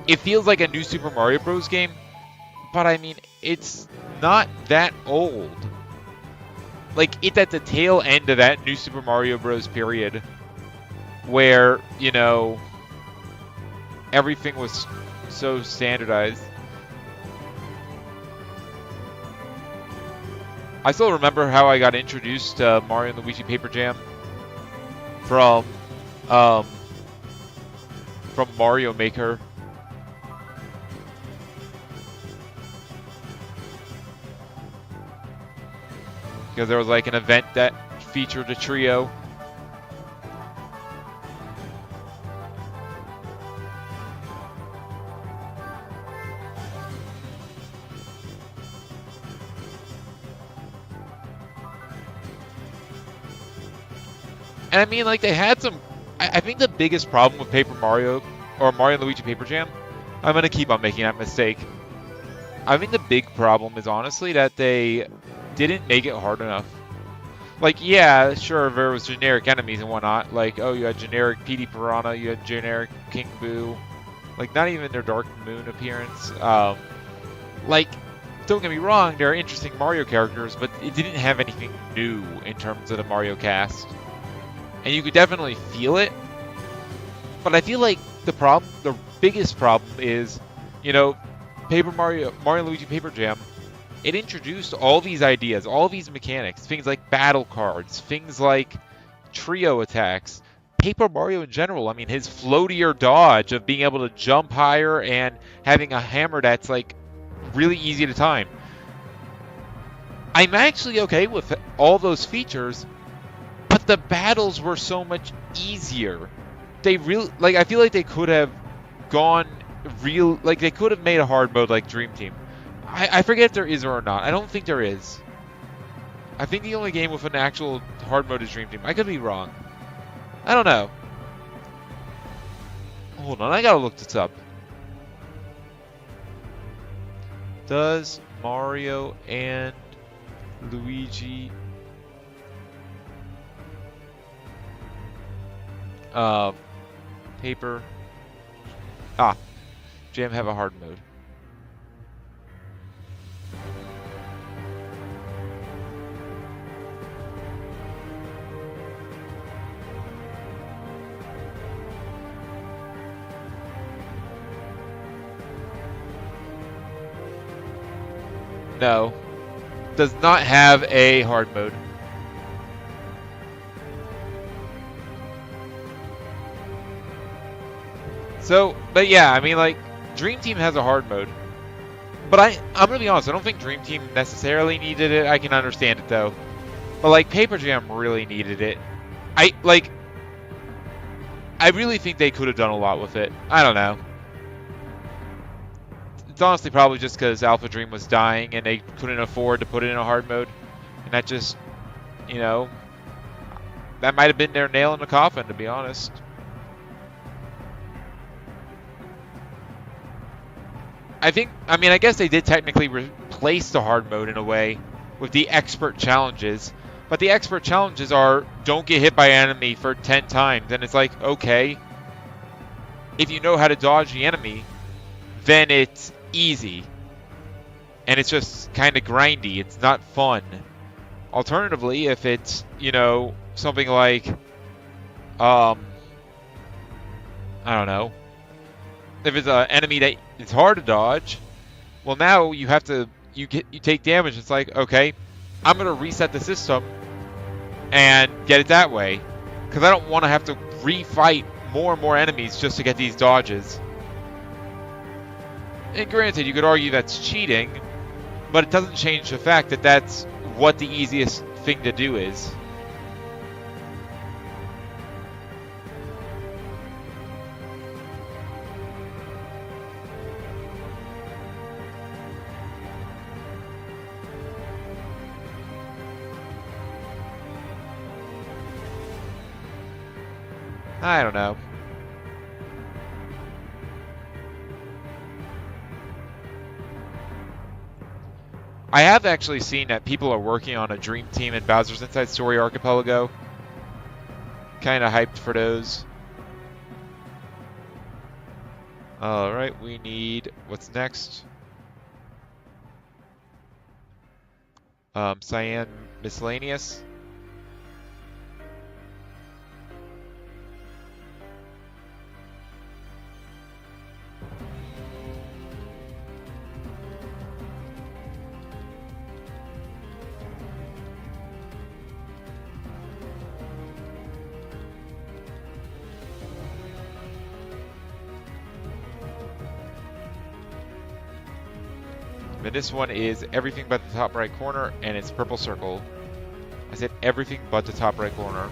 it feels like a new Super Mario Bros. Game, but I mean, it's not that old. Like, it's at the tail end of that new Super Mario Bros. Period, where, you know, everything was so standardized. I still remember how I got introduced to Mario and Luigi Paper Jam from Mario Maker. Because there was like an event that featured a trio. And I mean, like, they had some... I think the biggest problem with Paper Mario, or Mario and Luigi Paper Jam, I'm going to keep on making that mistake. I think the big problem is, honestly, that they didn't make it hard enough. Like, yeah, sure, there was generic enemies and whatnot. Like, oh, you had generic Petey Piranha, you had generic King Boo. Like, not even their Dark Moon appearance. Like, don't get me wrong, there are interesting Mario characters, but it didn't have anything new in terms of the Mario cast. And you could definitely feel it. But I feel like the biggest problem is, you know, Mario and Luigi Paper Jam, it introduced all these ideas, all these mechanics, things like battle cards, things like trio attacks, Paper Mario in general. I mean, his floatier dodge of being able to jump higher and having a hammer that's, like, really easy to time. I'm actually okay with all those features, but the battles were so much easier. They really, like, I feel like they could have gone like, they could have made a hard mode like Dream Team. I forget if there is or not. I don't think there is. I think the only game with an actual hard mode is Dream Team. I could be wrong. I don't know. Hold on, I gotta look this up. Does Mario and Luigi Paper Jam have a hard mode? No. Does not have a hard mode. So, but yeah, I mean, like, Dream Team has a hard mode. But I'm gonna be honest, I don't think Dream Team necessarily needed it. I can understand it, though. But, like, Paper Jam really needed it. I really think they could have done a lot with it. I don't know. It's honestly probably just because Alpha Dream was dying and they couldn't afford to put it in a hard mode. And that just, you know, that might have been their nail in the coffin, to be honest. I guess they did technically replace the hard mode in a way with the expert challenges. But the expert challenges are, don't get hit by an enemy for 10 times. And it's like, okay, if you know how to dodge the enemy, then it's easy. And it's just kind of grindy. It's not fun. Alternatively, if it's, you know, something like, I don't know. If it's an enemy that it's hard to dodge, well, now you have to, you take damage. It's like, okay, I'm going to reset the system and get it that way. Because I don't want to have to refight more and more enemies just to get these dodges. And granted, you could argue that's cheating, but it doesn't change the fact that that's what the easiest thing to do is. I don't know. I have actually seen that people are working on a Dream Team and Bowser's Inside Story Archipelago. Kind of hyped for those. Alright, we need... What's next? Cyan Miscellaneous. And this one is everything but the top right corner, and it's purple circle. I said everything but the top right corner.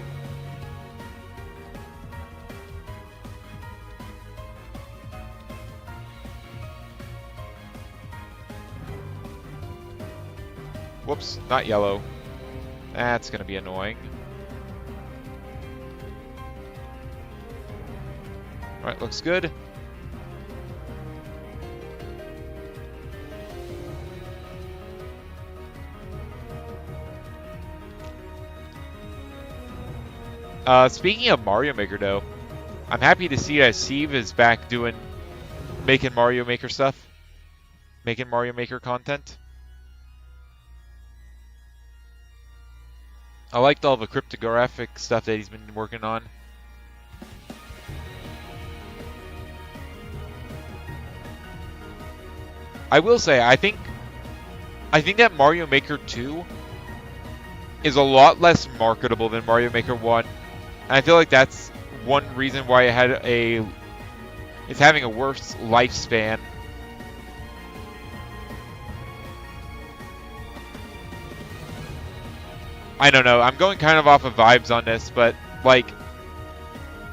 Whoops, not yellow. That's gonna be annoying. Alright, looks good. Speaking of Mario Maker, though, I'm happy to see that Steve is back making Mario Maker stuff, making Mario Maker content. I liked all the cryptographic stuff that he's been working on. I will say, I think that Mario Maker 2 is a lot less marketable than Mario Maker 1. And I feel like that's one reason why it's having a worse lifespan. I don't know. I'm going kind of off of vibes on this, but like,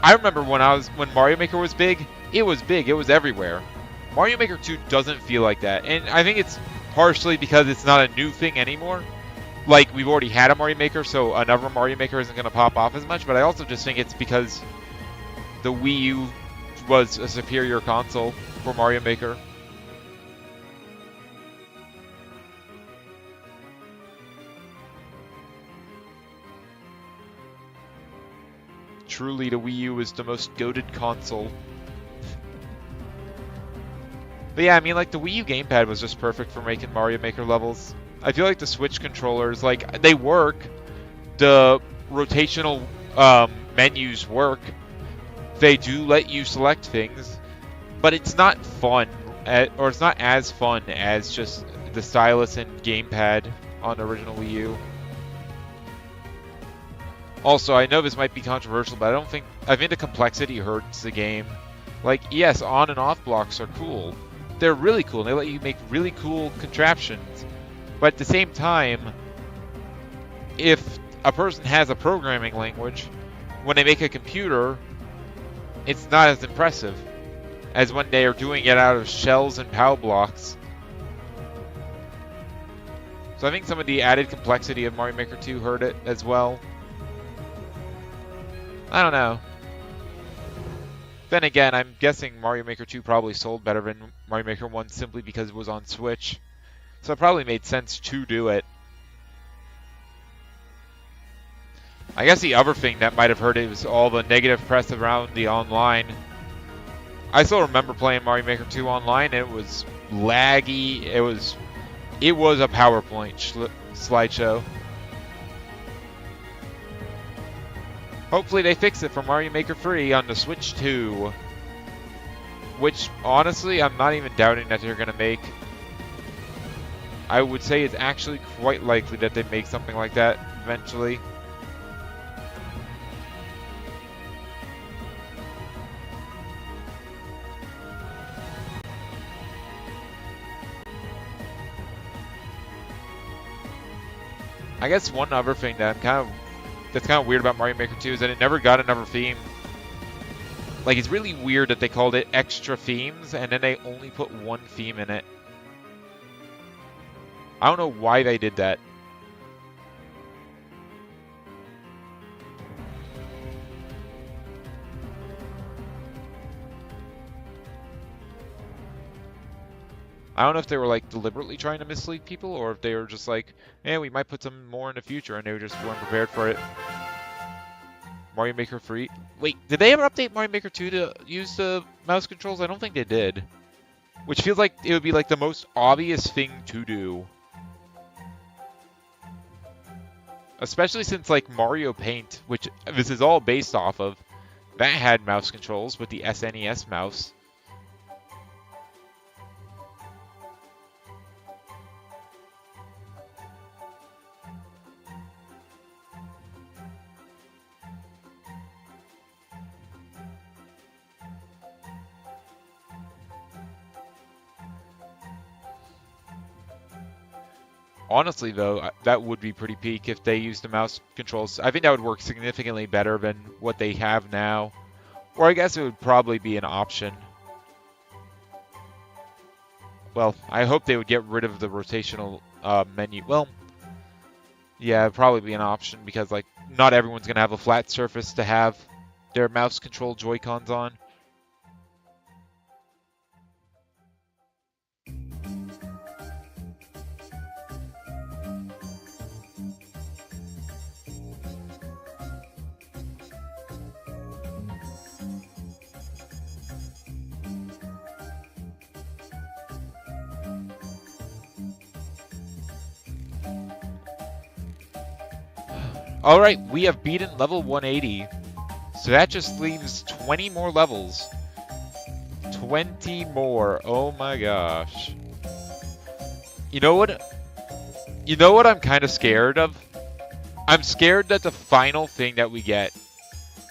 I remember when Mario Maker was big. It was big. It was everywhere. Mario Maker 2 doesn't feel like that, and I think it's partially because it's not a new thing anymore. Like, we've already had a Mario Maker, so another Mario Maker isn't going to pop off as much, but I also just think it's because the Wii U was a superior console for Mario Maker. Truly, the Wii U is the most goated console. But yeah, I mean, like, the Wii U gamepad was just perfect for making Mario Maker levels. I feel like the Switch controllers, like, they work. The rotational menus work. They do let you select things, but it's not fun, or it's not as fun as just the stylus and gamepad on the original Wii U. Also, I know this might be controversial, but I think the complexity hurts the game. Like, yes, on and off blocks are cool. They're really cool, and they let you make really cool contraptions. But at the same time, if a person has a programming language, when they make a computer, it's not as impressive as when they are doing it out of shells and POW blocks. So I think some of the added complexity of Mario Maker 2 hurt it as well. I don't know. Then again, I'm guessing Mario Maker 2 probably sold better than Mario Maker 1 simply because it was on Switch. So it probably made sense to do it. I guess the other thing that might have hurt it was all the negative press around the online. I still remember playing Mario Maker 2 online, and it was laggy. It was a PowerPoint slideshow. Hopefully they fix it for Mario Maker 3 on the Switch 2. Which, honestly, I'm not even doubting that they're going to make. I would say it's actually quite likely that they make something like that eventually. I guess one other thing that's kind of weird about Mario Maker 2 is that it never got another theme. Like, it's really weird that they called it extra themes and then they only put one theme in it. I don't know why they did that. I don't know if they were like deliberately trying to mislead people, or if they were just like, "Eh, we might put some more in the future," and they just weren't prepared for it. Mario Maker free. Wait, did they ever update Mario Maker 2 to use the mouse controls? I don't think they did. Which feels like it would be like the most obvious thing to do. Especially since like Mario Paint, which this is all based off of, that had mouse controls with the SNES mouse. Honestly, though, that would be pretty peak if they used the mouse controls. I think that would work significantly better than what they have now. Or I guess it would probably be an option. Well, I hope they would get rid of the rotational menu. Well, yeah, it'd probably be an option because, like, not everyone's going to have a flat surface to have their mouse control Joy-Cons on. Alright, we have beaten level 180. So that just leaves 20 more levels. 20 more. Oh my gosh. You know what? You know what I'm kind of scared of? I'm scared that the final thing that we get,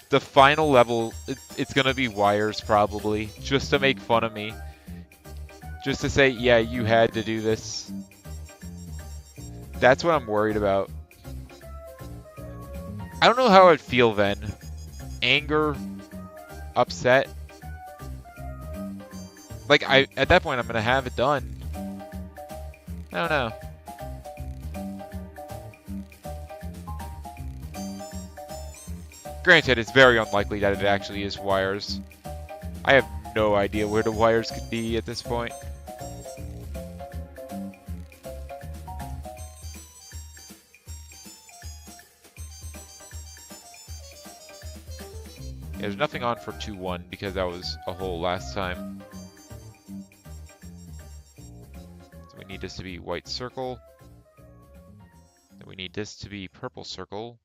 the final level, it's going to be wires probably, just to make fun of me. Just to say, yeah, you had to do this. That's what I'm worried about. I don't know how I'd feel then. Anger, upset. Like, at that point, I'm going to have it done. I don't know. Granted, it's very unlikely that it actually is wires. I have no idea where the wires could be at this point. There's nothing on for 2-1 because that was a hole last time. So we need this to be white circle. Then we need this to be purple circle.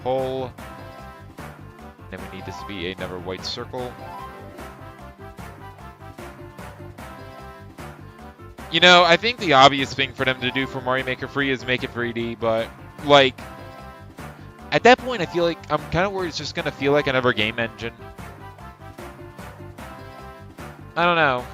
Hole. Then we need this to be another white circle. You know, I think the obvious thing for them to do for Mario Maker Free is make it 3D, but, like, at that point, I feel like I'm kind of worried it's just going to feel like another game engine. I don't know.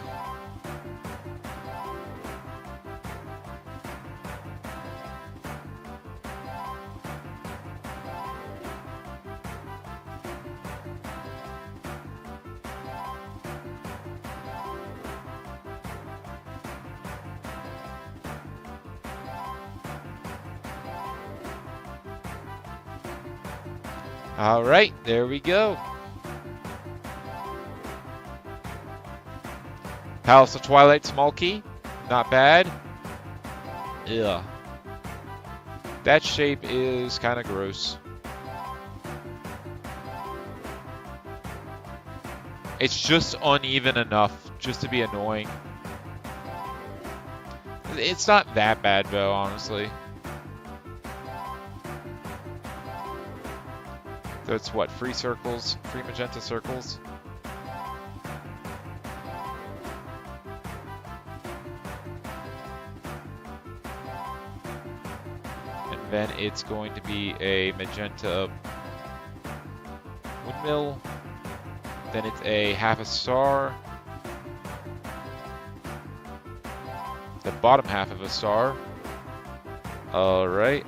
All right, there we go. Palace of Twilight small key, not bad. Ugh. That shape is kind of gross. It's just uneven enough just to be annoying. It's not that bad though, honestly. So it's what, free circles, free magenta circles? And then it's going to be a magenta windmill. Then it's a half a star. The bottom half of a star. Alright.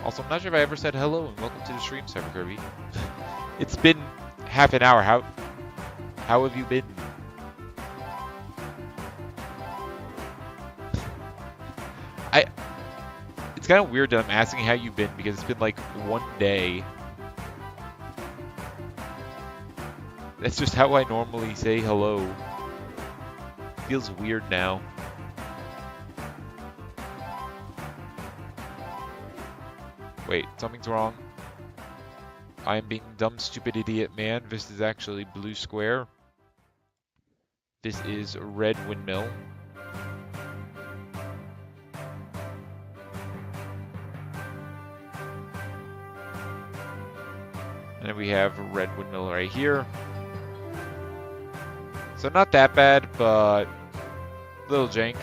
Also, I'm not sure if I ever said hello and welcome to the stream, Cyber Kirby. It's been half an hour. How have you been? It's kind of weird that I'm asking how you've been because it's been like one day. That's just how I normally say hello. Feels weird now. Wait, something's wrong. I am being dumb, stupid idiot man. This is actually blue square. This is red windmill. And then we have a red windmill right here. So not that bad, but a little jank.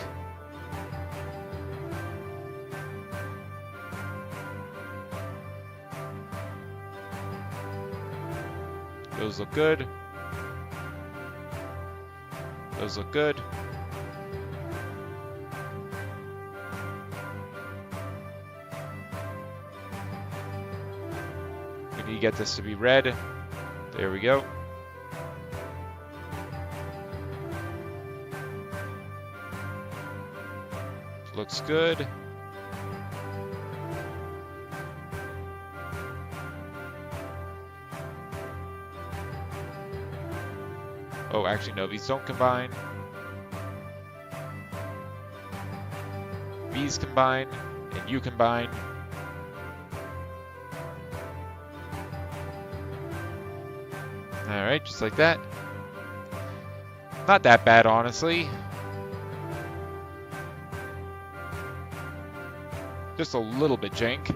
Those look good. Those look good. We need to get this to be red. There we go. Looks good. Oh, actually, no, these don't combine. These combine, and you combine. Alright, just like that. Not that bad, honestly. Just a little bit jank.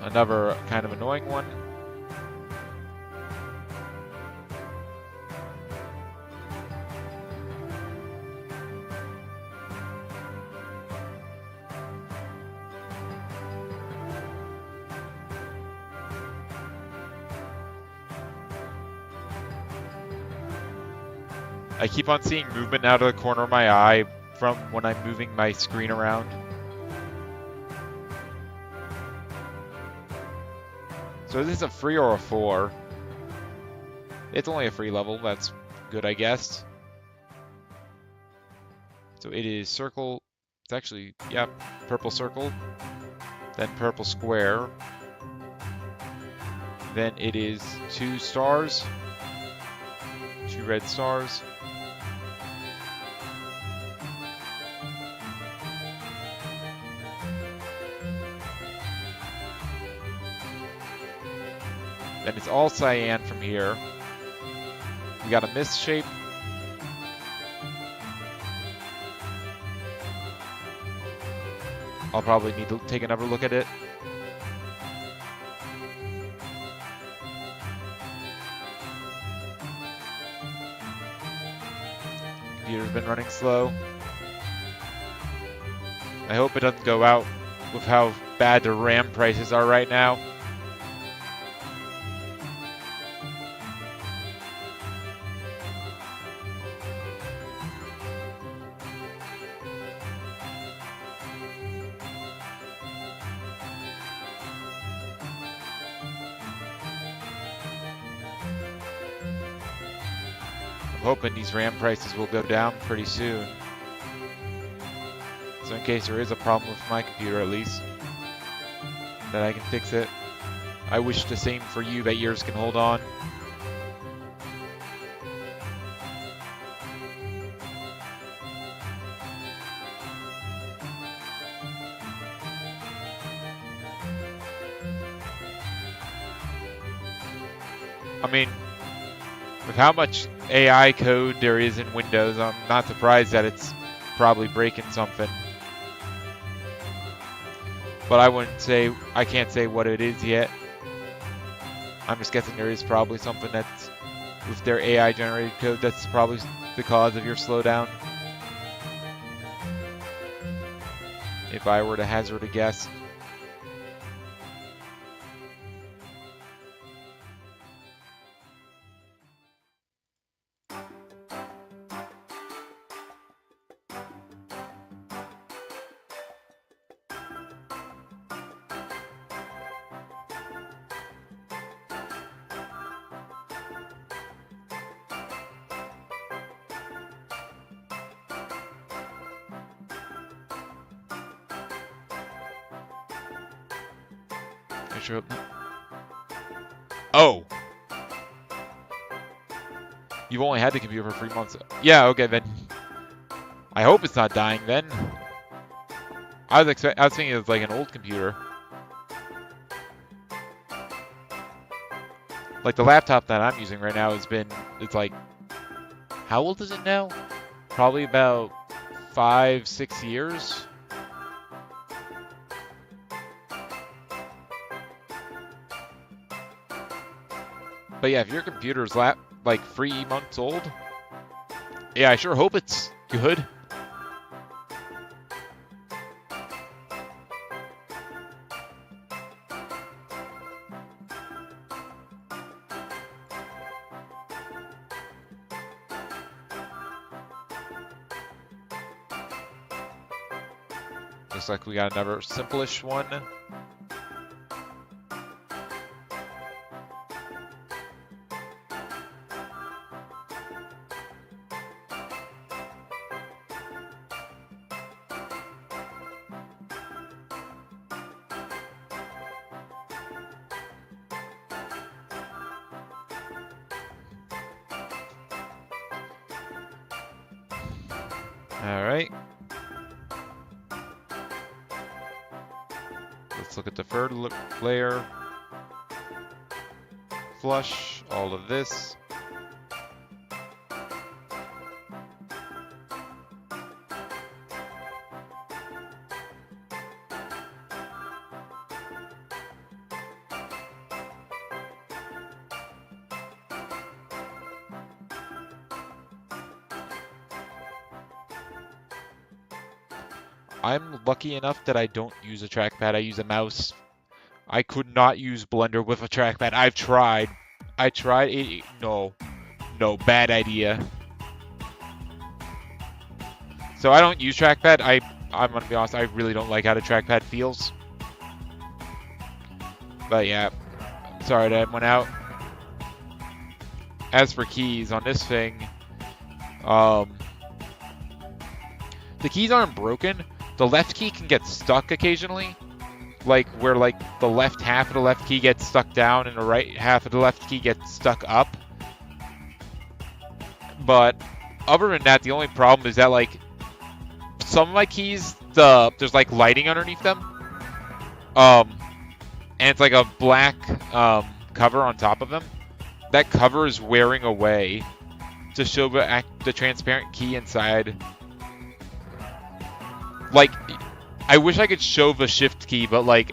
Another kind of annoying one. I keep on seeing movement out of the corner of my eye from when I'm moving my screen around. So is this a 3 or a 4? It's only a 3 level, that's good, I guess. So it is circle, it's actually, yep, purple circle, then purple square, then it is 2 stars, 2 red stars, then it's all cyan from here. We got a mist shape. I'll probably need to take another look at it. Computer's been running slow. I hope it doesn't go out with how bad the RAM prices are right now. Hoping these RAM prices will go down pretty soon. So in case there is a problem with my computer at least, that I can fix it. I wish the same for you, that yours can hold on. I mean, with how much AI code there is in Windows, I'm not surprised that it's probably breaking something. But I can't say what it is yet. I'm just guessing there is probably something that's with their AI generated code that's probably the cause of your slowdown. If I were to hazard a guess. I sure hope not. Oh! You've only had the computer for 3 months. Yeah, okay then. I hope it's not dying then. I was thinking it was like an old computer. Like the laptop that I'm using right now it's like, how old is it now? Probably about 5-6 years. But yeah, if your computer's like 3 months old, yeah, I sure hope it's good. Looks like we got another simple-ish one. Alright. Let's look at the third layer. Flush all of this. I'm lucky enough that I don't use a trackpad, I use a mouse. I could not use Blender with a trackpad. I've tried. I tried. No, bad idea. So I don't use trackpad. I'm gonna be honest, I really don't like how the trackpad feels. But yeah, sorry that went out. As for keys on this thing, the keys aren't broken. The left key can get stuck occasionally, like where like the left half of the left key gets stuck down and the right half of the left key gets stuck up. But other than that, the only problem is that like some of my keys, there's like lighting underneath them, and it's like a black cover on top of them. That cover is wearing away to show the transparent key inside. Like, I wish I could show the shift key, but like,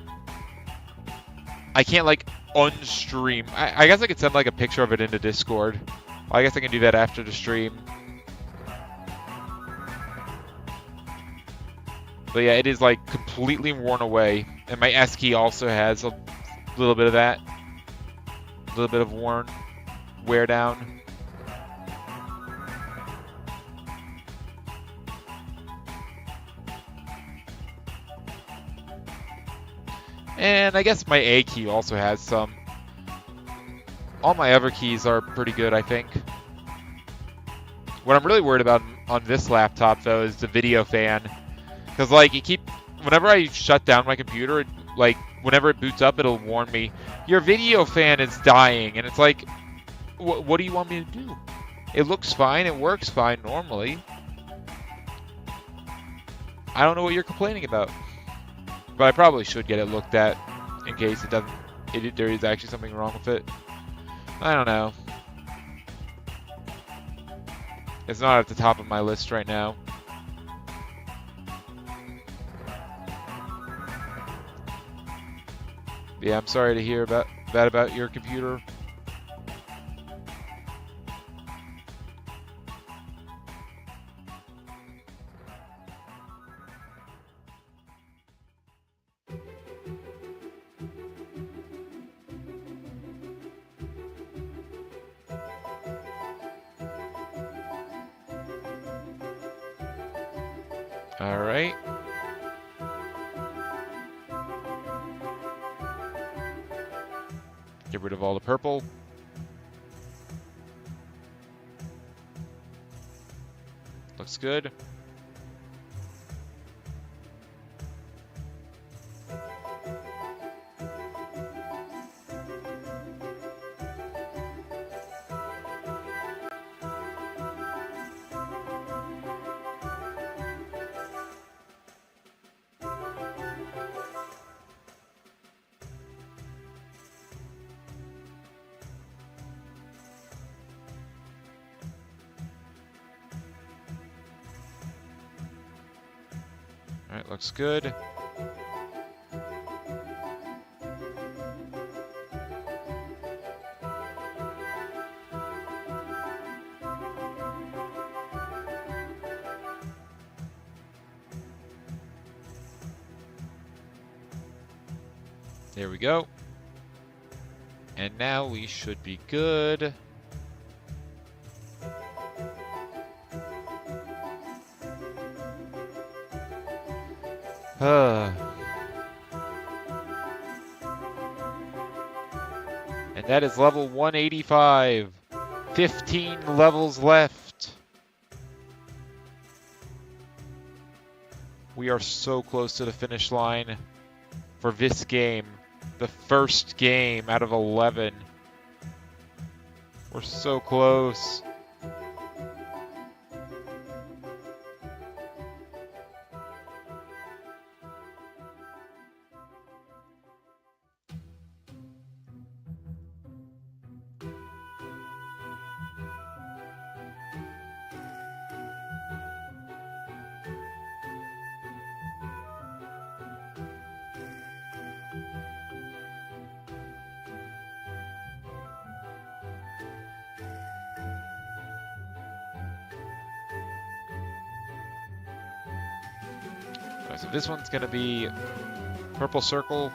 I can't like unstream. I guess I could send like a picture of it into Discord. Well, I guess I can do that after the stream. But yeah, it is like completely worn away. And my S key also has a little bit of that. A little bit of wear down. And I guess my A key also has some. All my other keys are pretty good, I think. What I'm really worried about on this laptop, though, is the video fan. Because, like, whenever I shut down my computer, like, whenever it boots up, it'll warn me, your video fan is dying. And it's like, what do you want me to do? It looks fine, it works fine normally. I don't know what you're complaining about. But I probably should get it looked at in case there is actually something wrong with it. I don't know. It's not at the top of my list right now. But yeah, I'm sorry to hear about that about your computer. All right. Get rid of all the purple. Looks good. Alright, looks good. There we go. And now we should be good. And that is level 185. 15 levels left. We are so close to the finish line for this game. The first game out of 11. We're so close. Alright, so this one's gonna be purple circle.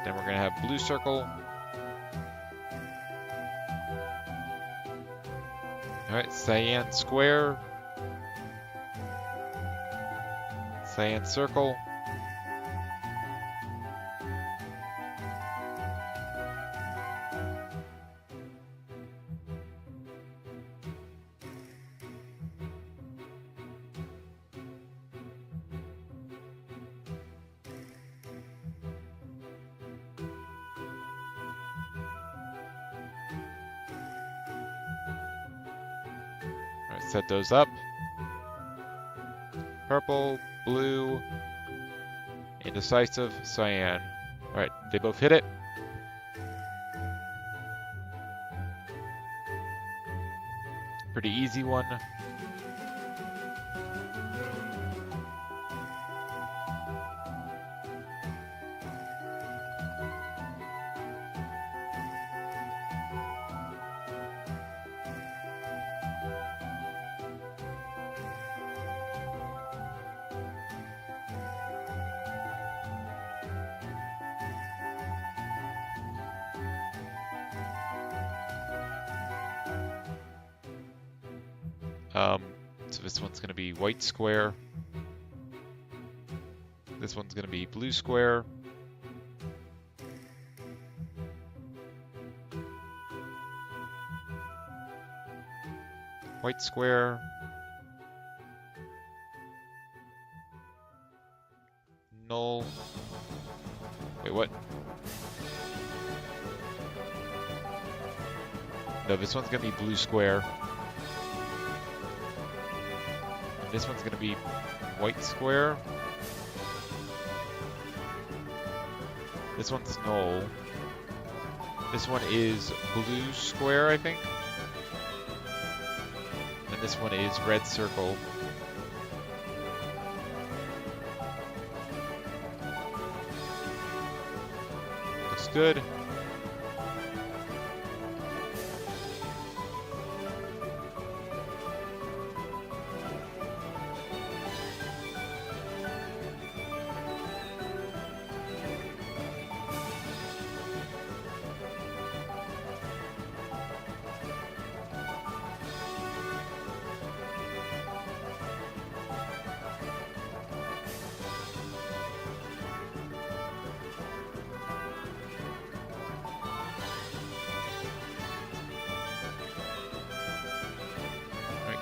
Then we're gonna have blue circle. Alright, cyan square. Cyan circle. Set those up. Purple, blue, indecisive, cyan. Alright, they both hit it. Pretty easy one. So this one's going to be white square. This one's going to be blue square. White square. Null. Wait, what? No, this one's going to be blue square. This one's going to be white square. This one's null. This one is blue square, I think. And this one is red circle. Looks good.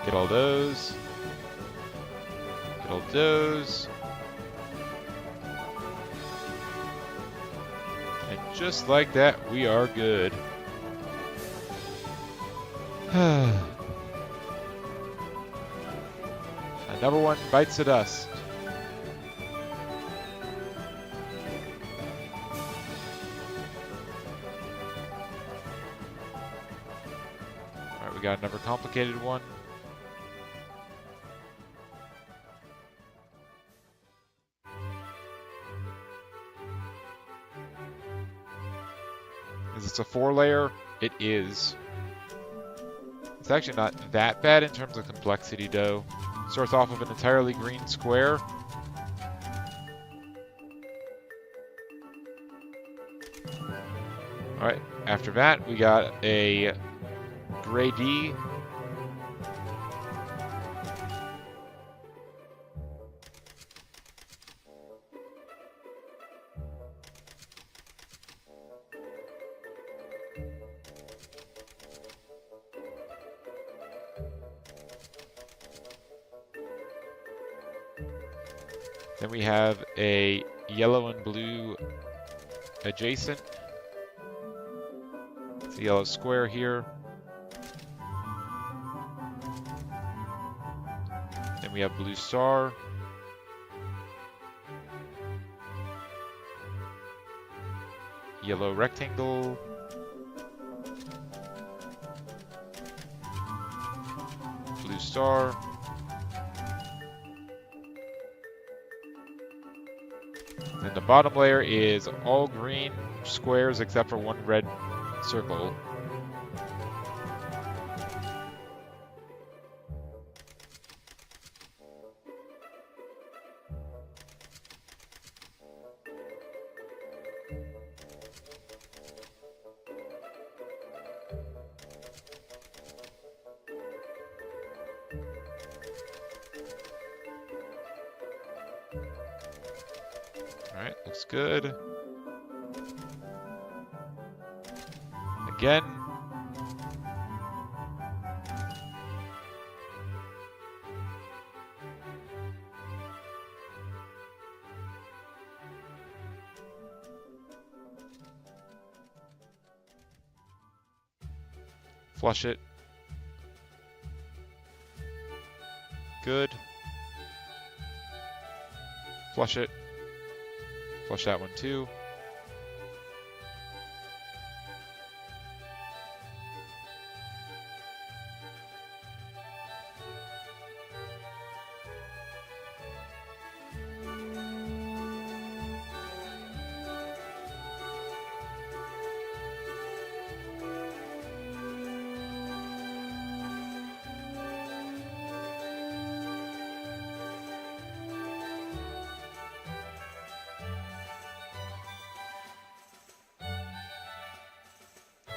Get all those. Get all those. And just like that, we are good. Another one bites the dust. Alright, we got another complicated one. Is this a 4-layer? It is. It's actually not that bad in terms of complexity, though. Starts off with an entirely green square. Alright, after that, we got a gray D. Then we have a yellow and blue adjacent. It's a yellow square here. Then we have blue star. Yellow rectangle. Blue star. Then the bottom layer is all green squares except for one red circle. Alright, looks good. Again. Flush it. Good. Flush it. Flush that one too.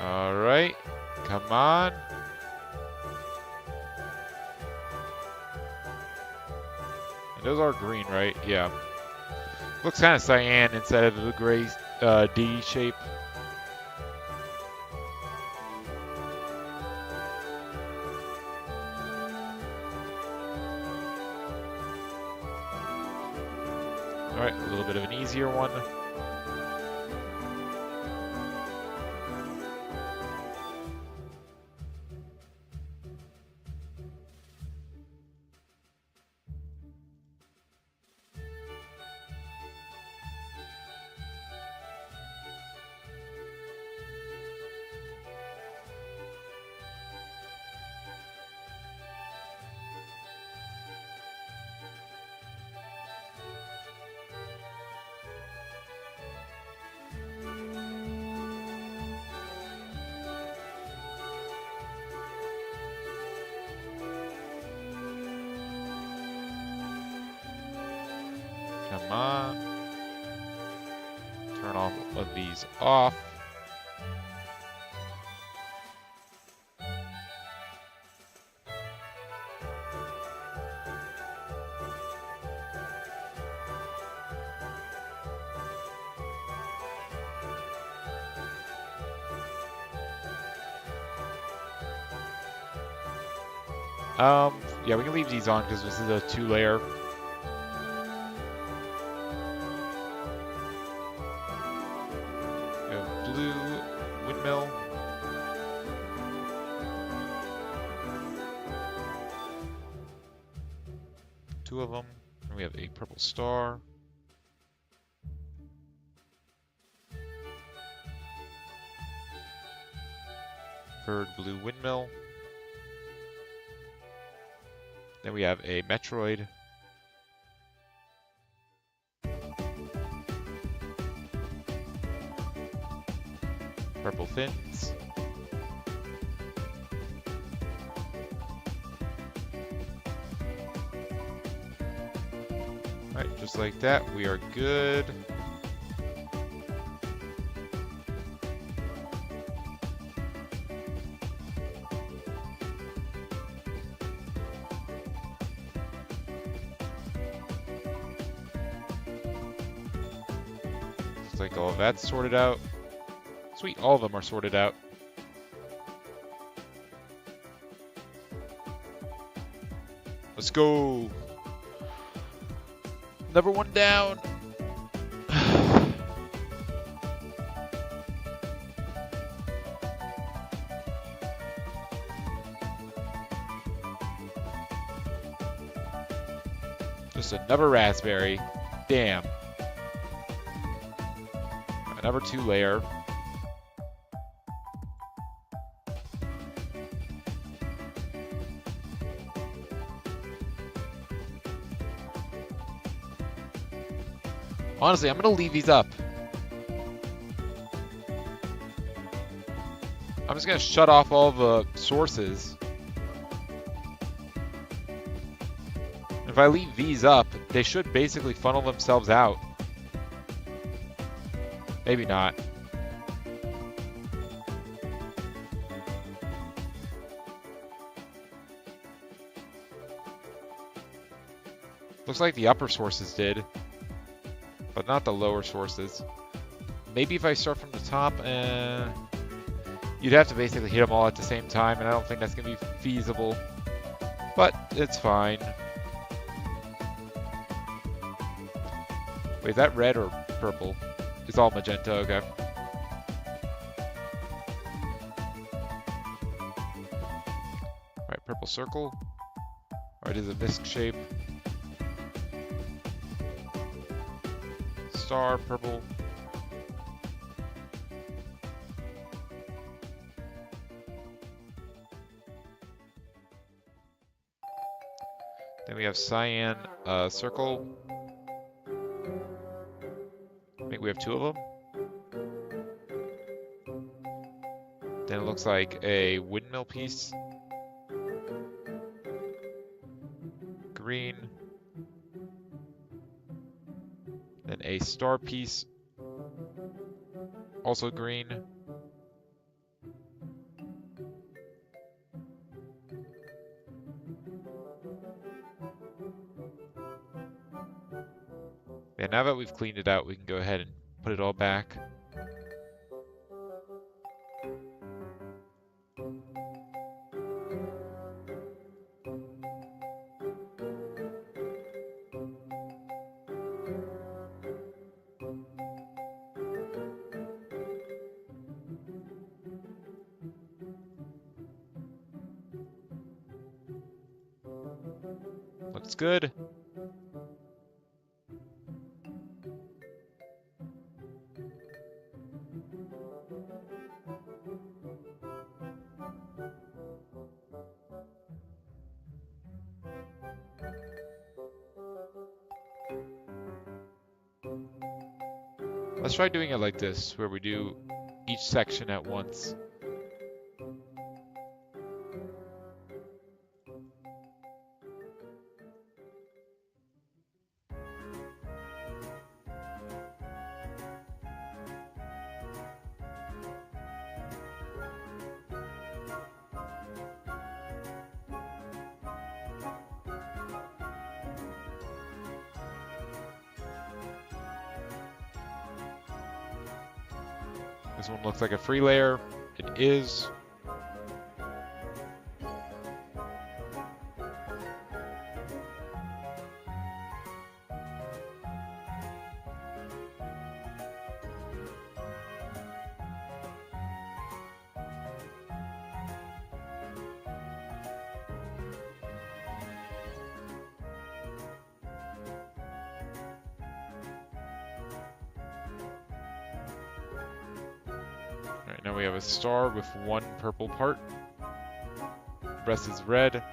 Alright, come on. And those are green, right? Yeah. Looks kind of cyan instead of the gray D shape. Alright, a little bit of an easier one. Come on. Turn all of these off. Yeah, we can leave these on because this is a 2-layer. We have blue windmill. Two of them. And we have a purple star. Third blue windmill. Then we have a Metroid. Purple fins. Alright, just like that, we are good. Looks like all of that's sorted out. Sweet, all of them are sorted out. Let's go. Number one down. Just another raspberry. Damn. Number 2 layer. Honestly, I'm going to leave these up. I'm just going to shut off all the sources. If I leave these up, they should basically funnel themselves out. Maybe not. Looks like the upper sources did, but not the lower sources. Maybe if I start from the top, you'd have to basically hit them all at the same time, and I don't think that's going to be feasible. But it's fine. Wait, is that red or purple? It's all magenta, okay. Alright, purple circle. Alright, is a disc shape. Star, purple. Then we have cyan, circle. I think we have 2 of them. Then it looks like a windmill piece. Green. Then a star piece. Also green. And now that we've cleaned it out, we can go ahead and put it all back. Looks good. Let's try doing it like this, where we do each section at once. This one looks like a free layer. It is. Alright, now we have a star with 1 purple part. The rest is red.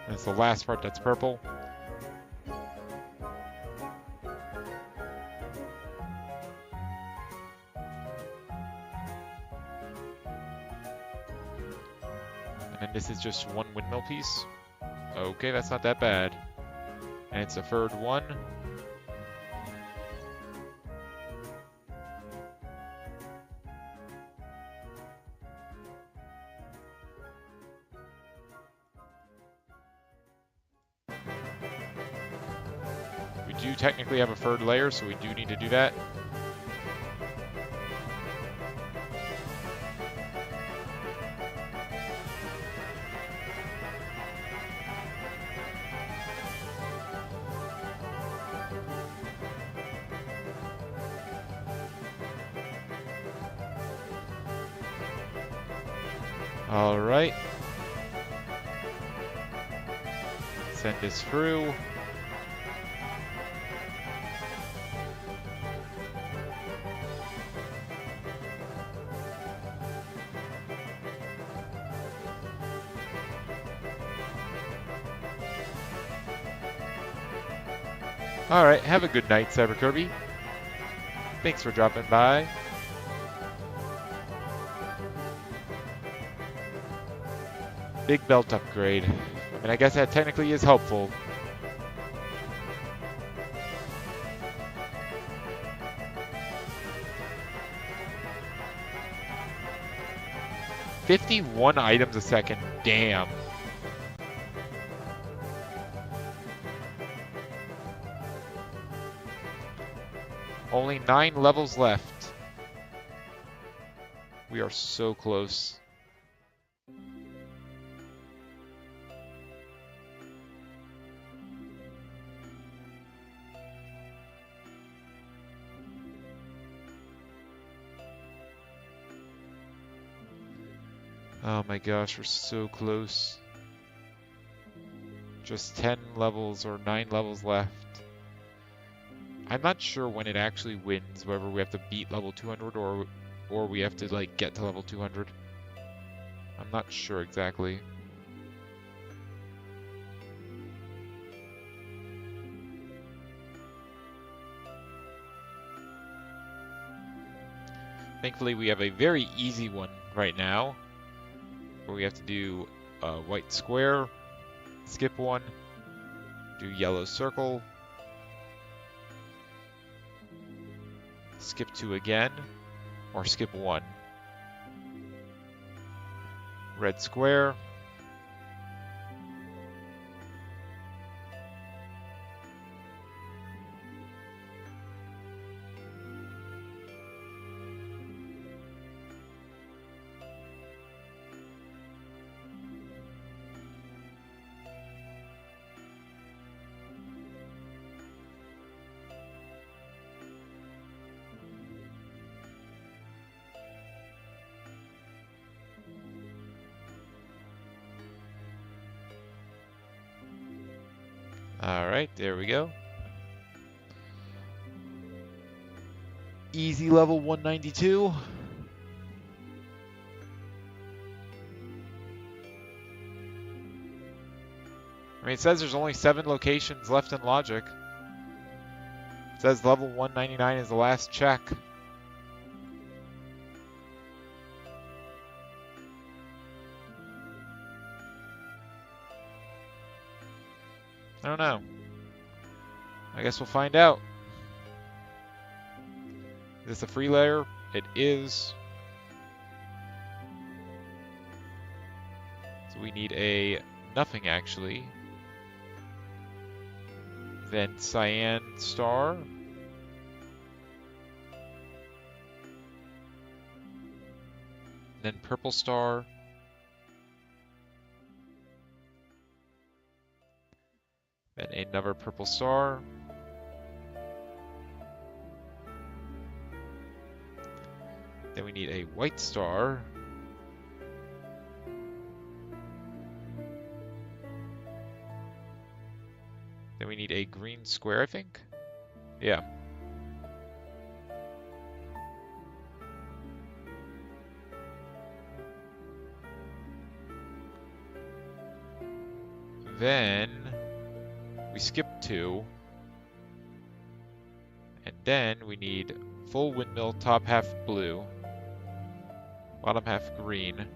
That's the last part that's purple. And then this is just one windmill piece. Okay, that's not that bad. And it's a third one. We do technically have a third layer, so we do need to do that. All right. Send this through. All right, have a good night, Cyber Kirby. Thanks for dropping by. Big belt upgrade. I mean, I guess that technically is helpful. $51 items a second. Damn. Only 9 levels left. We are so close. Oh my gosh, we're so close. Just 10 levels or 9 levels left. I'm not sure when it actually wins, whether we have to beat level 200 or we have to like get to level 200. I'm not sure exactly. Thankfully, we have a very easy one right now, where we have to do a white square, skip one, do yellow circle, skip 2 again, or skip 1. Red square. Alright, there we go. Easy level 192. I mean, it says there's only 7 locations left in Logic. It says level 199 is the last check. I don't know. I guess we'll find out. Is this a free layer? It is. So we need a nothing actually. Then cyan star. Then purple star. Then another purple star. Then we need a white star. Then we need a green square, I think. Yeah. Then we skip 2. And then we need full windmill, top half blue, bottom half green.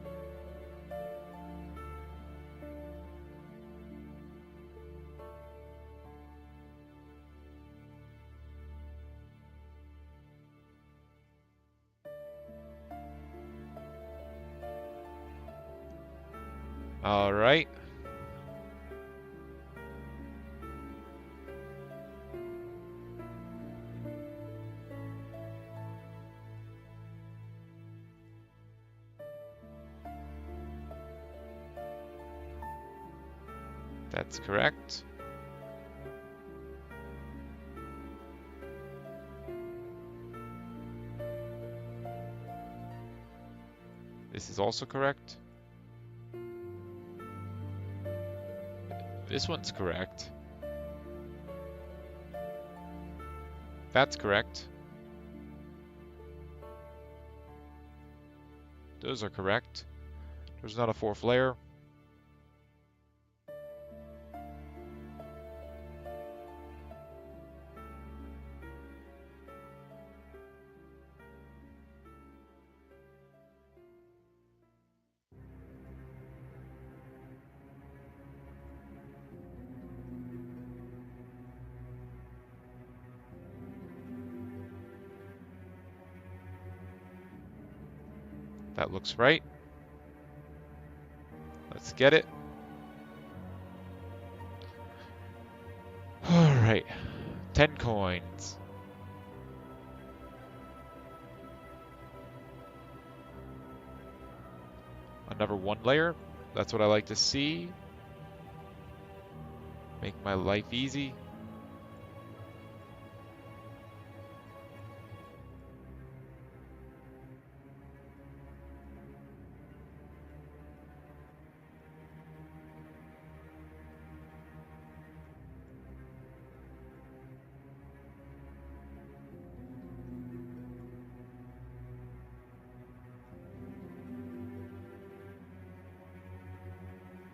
All right. That's correct. This is also correct. This one's correct. That's correct. Those are correct. There's not a 4th layer. That looks right. Let's get it. All right, 10 coins. Another 1 layer. That's what I like to see. Make my life easy.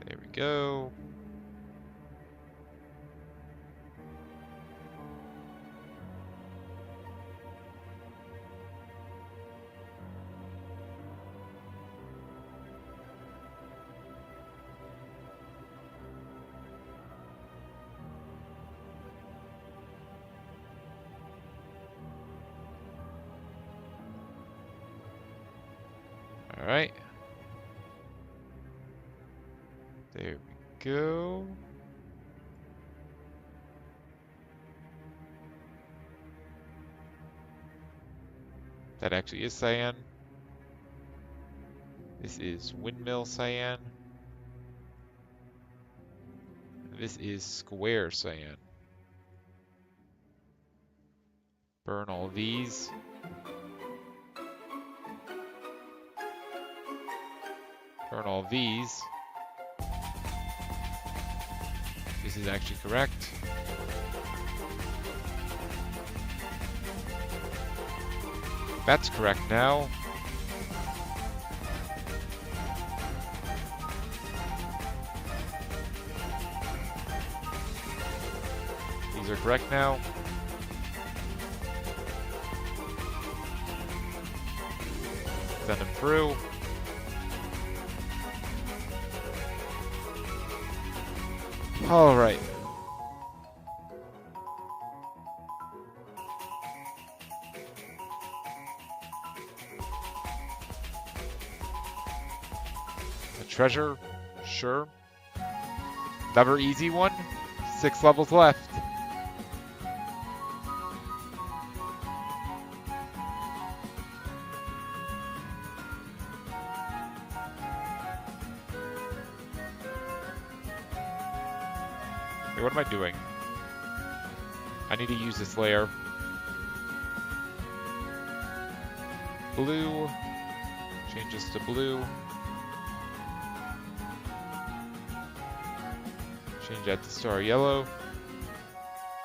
There we go. All right. There we go. That actually is cyan. This is windmill cyan. This is square cyan. Burn all these. Burn all these. This is actually correct. That's correct now. These are correct now. Send them through. All right. A treasure, sure. Another easy one. 6 levels left. Hey, what am I doing? I need to use this layer. Blue. Change this to blue. Change that to star yellow.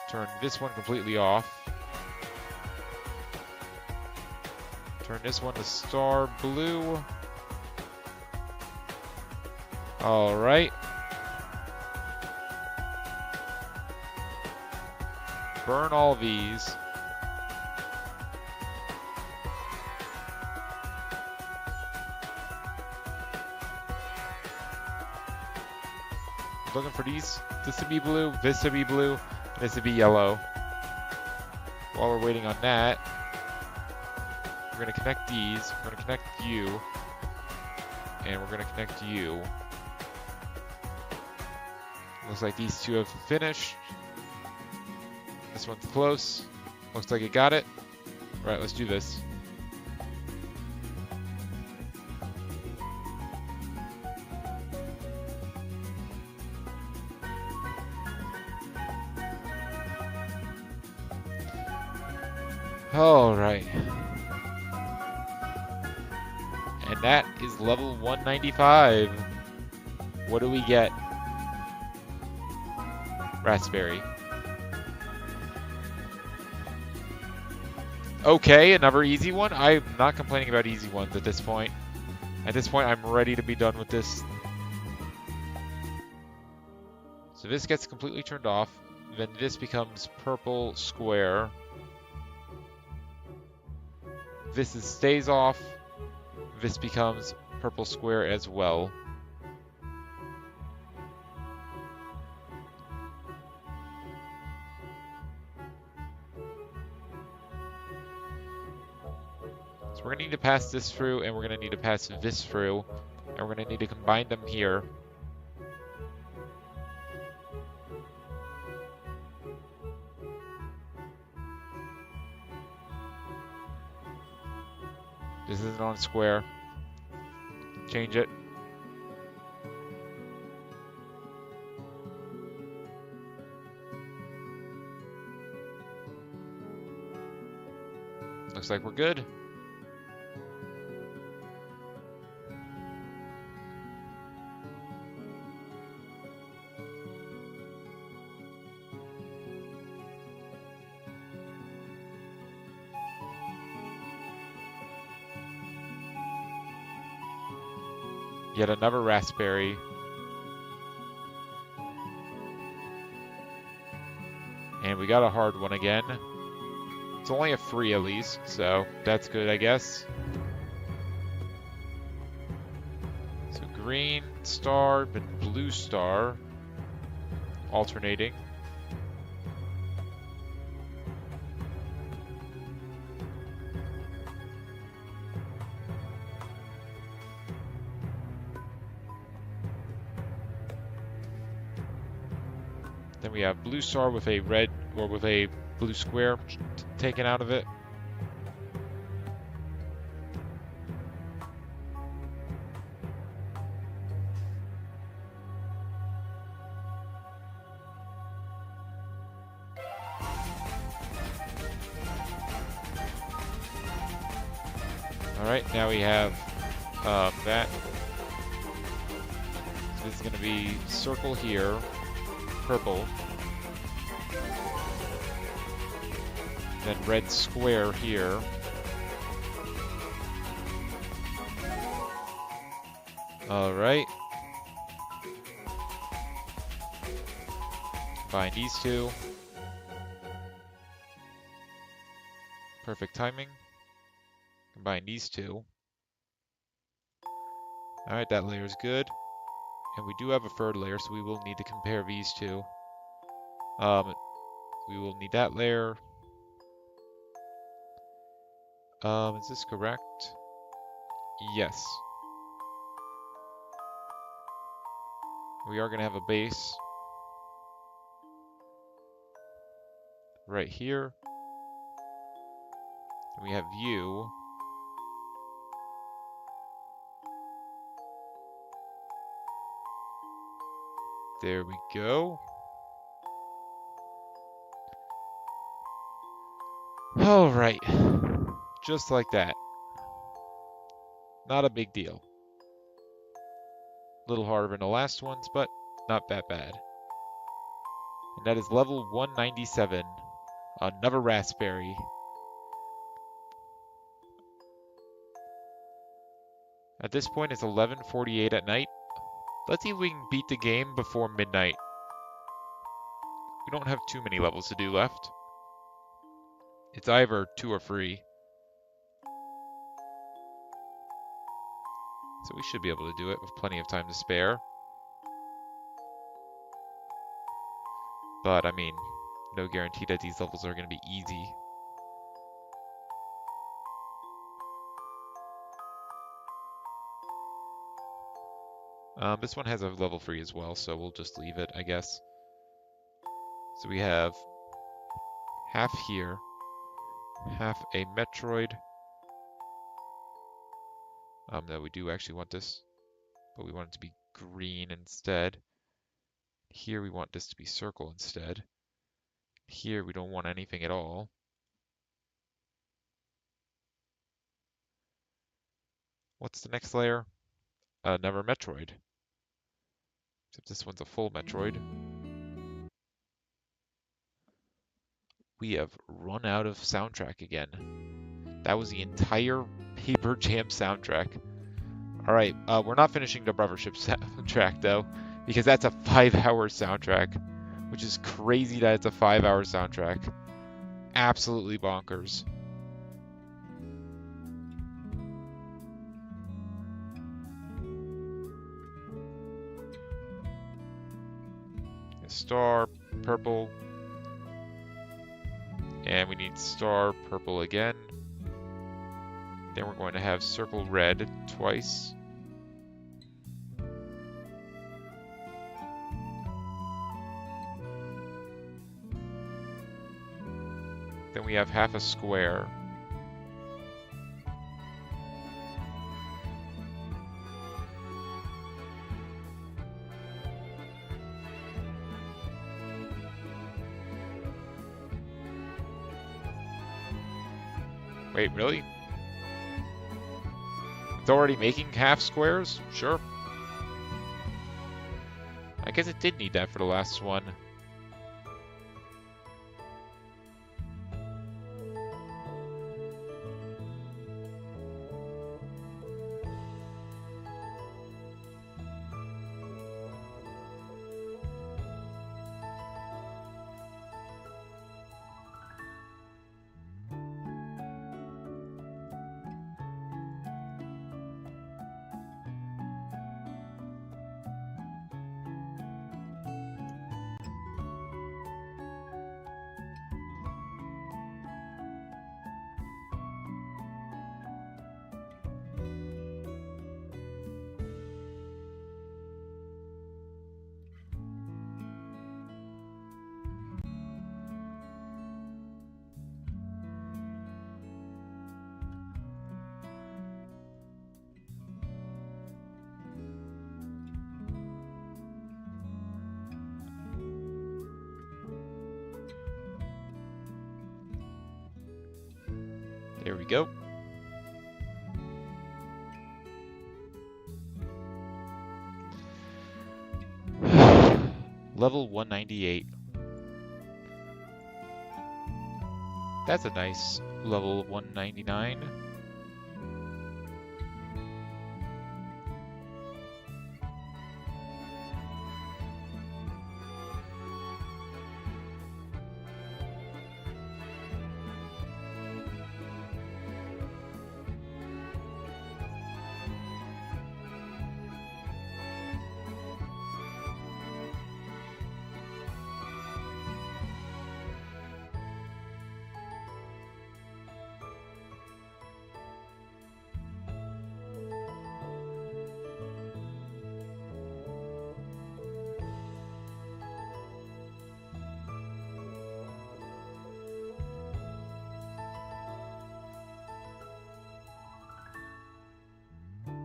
Turn this one completely off. Turn this one to star blue. All right. burn all these. Looking for these, this to be blue, this to be blue, and this to be yellow. While we're waiting on that, we're going to connect these, we're going to connect you, and we're going to connect you. Looks like these two have finished. This one's close. Looks like it got it. All right, let's do this. All right. And that is level 195. What do we get? Raspberry. Okay, another easy one. I'm not complaining about easy ones at this point. At this point, I'm ready to be done with this. So this gets completely turned off. Then this becomes purple square. This stays off. This becomes purple square as well. So we're going to need to pass this through, and we're going to need to pass this through, and we're going to need to combine them here. This isn't on square. Change it. Looks like we're good. Yet another raspberry. And we got a hard one again. It's only a 3 at least, so that's good, I guess. So green star, then blue star. Alternating. Then we have blue star with a red, or with a blue square taken out of it. Alright, now we have that. So this is going to be circle here. Purple, then red square here, all right, combine these two, perfect timing, combine these two, all right, that layer is good. And we do have a third layer, so we will need to compare these two. We will need that layer. Is this correct? Yes. We are going to have a base right here. And we have you. There we go. All right. Just like that. Not a big deal. A little harder than the last ones, but not that bad. And that is level 197. Another raspberry. At this point, it's 11:48 at night. Let's see if we can beat the game before midnight. We don't have too many levels to do left. It's either 2 or free. So we should be able to do it with plenty of time to spare. But, I mean, no guarantee that these levels are going to be easy. This one has a level free as well, so we'll just leave it, I guess. So we have half here, half a Metroid. No, we do actually want this, but we want it to be green instead. Here we want this to be circle instead. Here we don't want anything at all. What's the next layer? Another Metroid. Except this one's a full Metroid. We have run out of soundtrack again. That was the entire Paper Jam soundtrack. Alright, we're not finishing the Brothership soundtrack though, because that's a 5-hour soundtrack, which is crazy that it's a 5-hour soundtrack. Absolutely bonkers. Star purple, and we need star purple again. Then we're going to have circle red twice. Then we have half a square. Wait, really? It's already making half squares? Sure. I guess it did need that for the last one. There we go. Level 198. That's a nice level 199.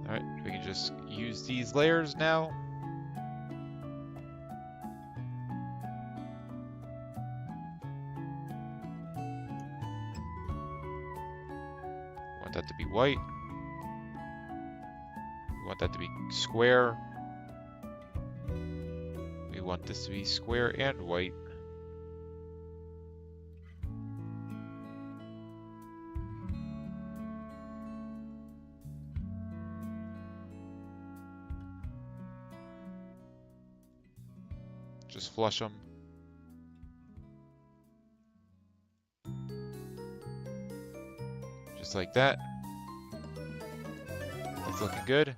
Alright, we can just use these layers now. Want that to be white. We want that to be square. We want this to be square and white. Just flush them. Just like that. That's looking good.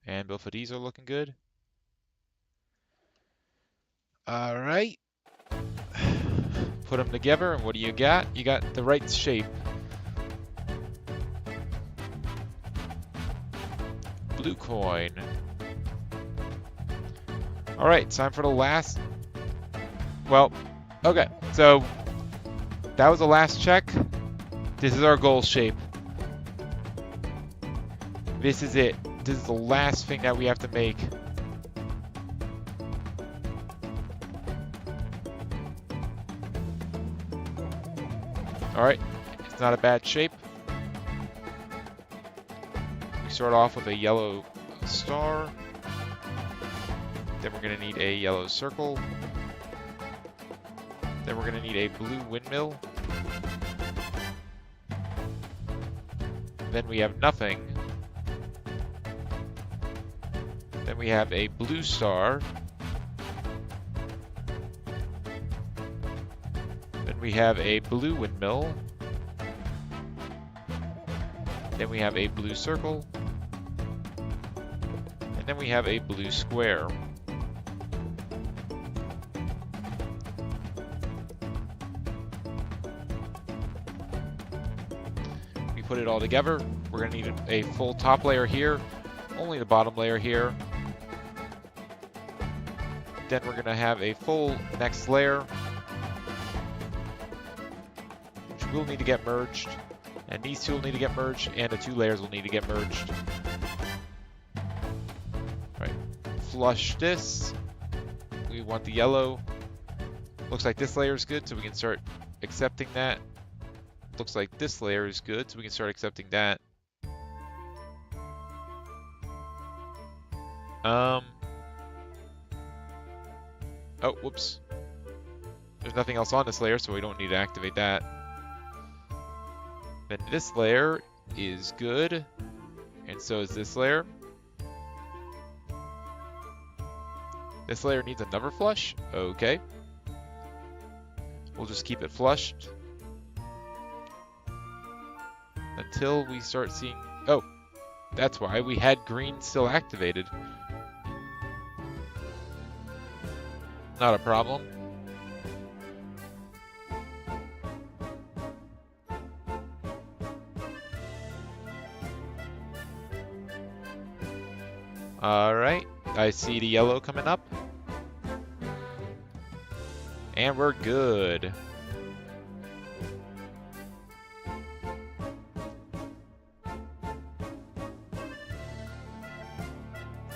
And both of these are looking good. Alright. Put them together, and what do you got? You got the right shape. Blue coin. Alright, time for the last... Well, okay, so that was the last check. This is our goal shape. This is it. This is the last thing that we have to make. Alright, it's not a bad shape. We start off with a yellow star. Then we're going to need a yellow circle. Then we're going to need a blue windmill. Then we have nothing. Then we have a blue star. Then we have a blue windmill. Then we have a blue circle. And then we have a blue square. We put it all together. We're going to need a full top layer here, only the bottom layer here. Then we're going to have a full next layer, which will need to get merged. And these two will need to get merged, and the two layers will need to get merged. Right. Flush this. We want the yellow. Looks like this layer is good, so we can start accepting that. Looks like this layer is good, so we can start accepting that. Oh, whoops. There's nothing else on this layer, so we don't need to activate that. Then this layer is good, and so is this layer. This layer needs another flush. Okay. We'll just keep it flushed until we start seeing... Oh, that's why we had green still activated. Not a problem. Alright, I see the yellow coming up. And we're good.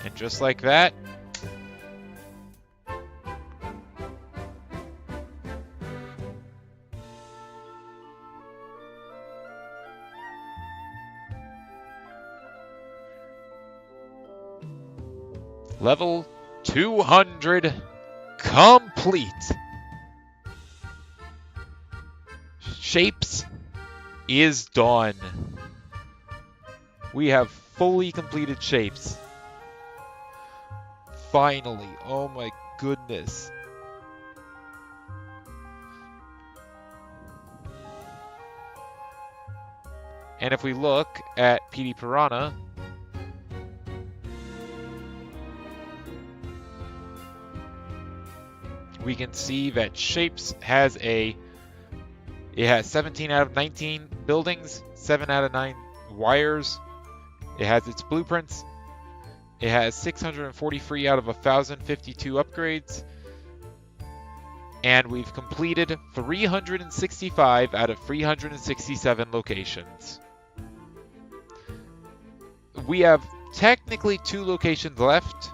And just like that, level 200 complete. Shapes is done. We have fully completed Shapes. Finally. Oh my goodness. And if we look at PD Piranha, we can see that Shapes has it has 17 out of 19 buildings, 7 out of 9 wires. It has its blueprints. It has 643 out of 1,052 upgrades. And we've completed 365 out of 367 locations. We have technically 2 locations left.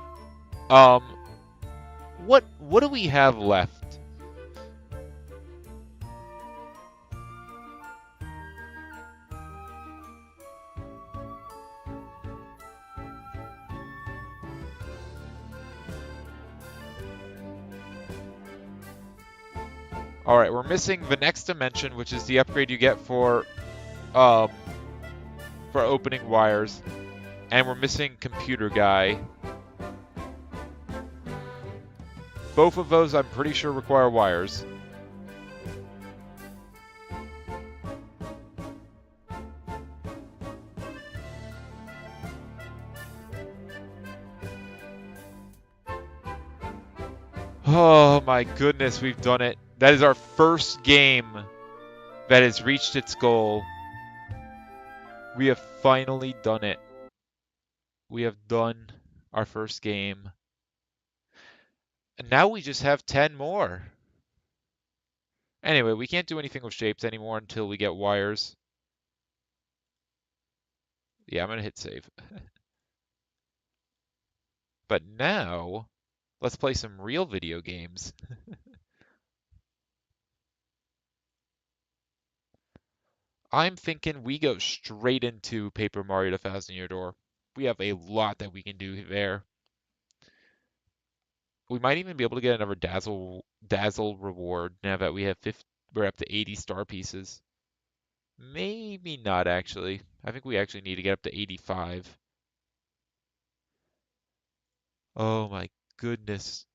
What do we have left? Alright, we're missing the next dimension, which is the upgrade you get for opening wires. And we're missing Computer Guy. Both of those, I'm pretty sure, require wires. Oh my goodness, we've done it. That is our first game that has reached its goal. We have finally done it. We have done our first game. And now we just have 10 more. Anyway, we can't do anything with shapes anymore until we get wires. Yeah, I'm going to hit save. But now, let's play some real video games. I'm thinking we go straight into Paper Mario: The Thousand Year Door. We have a lot that we can do there. We might even be able to get another dazzle reward now that we're up to 80 star pieces. Maybe not actually. I think we actually need to get up to 85. Oh my goodness.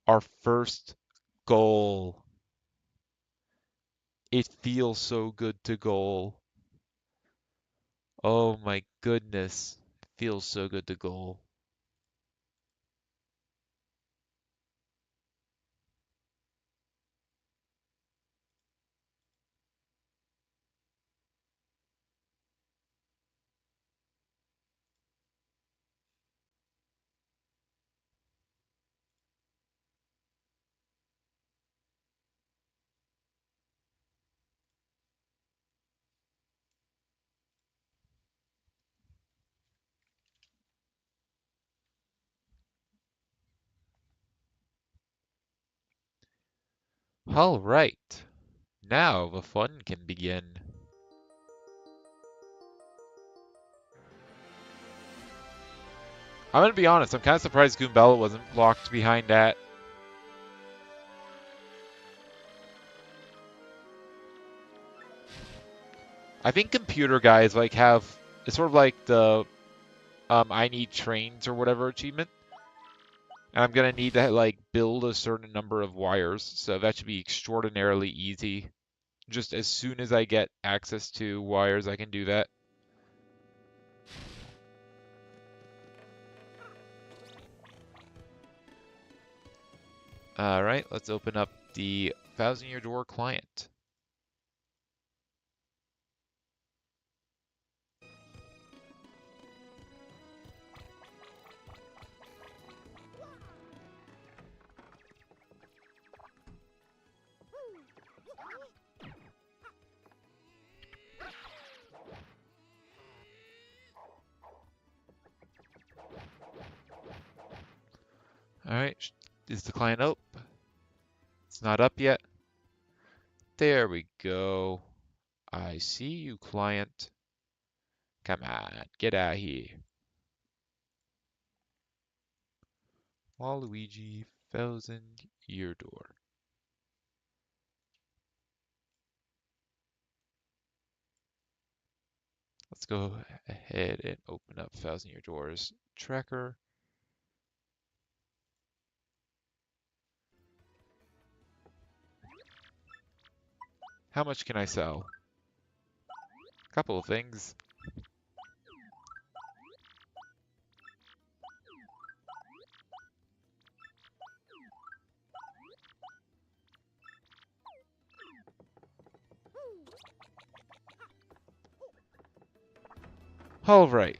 Our first goal. It feels so good to goal. Oh my goodness. It feels so good to goal. All right. Now the fun can begin. I'm gonna be honest, I'm kind of surprised Goombella wasn't locked behind that. I think computer guys like have it's sort of like the I need trains or whatever achievement. And I'm gonna need to like build a certain number of wires, so that should be extraordinarily easy. Just as soon as I get access to wires, I can do that. All right, let's open up the Thousand Year Door client. All right, is the client up? It's not up yet. There we go. I see you, client. Come on, get out here. Waluigi, Thousand Year Door. Let's go ahead and open up Thousand Year Doors tracker. How much can I sell? A couple of things. All right.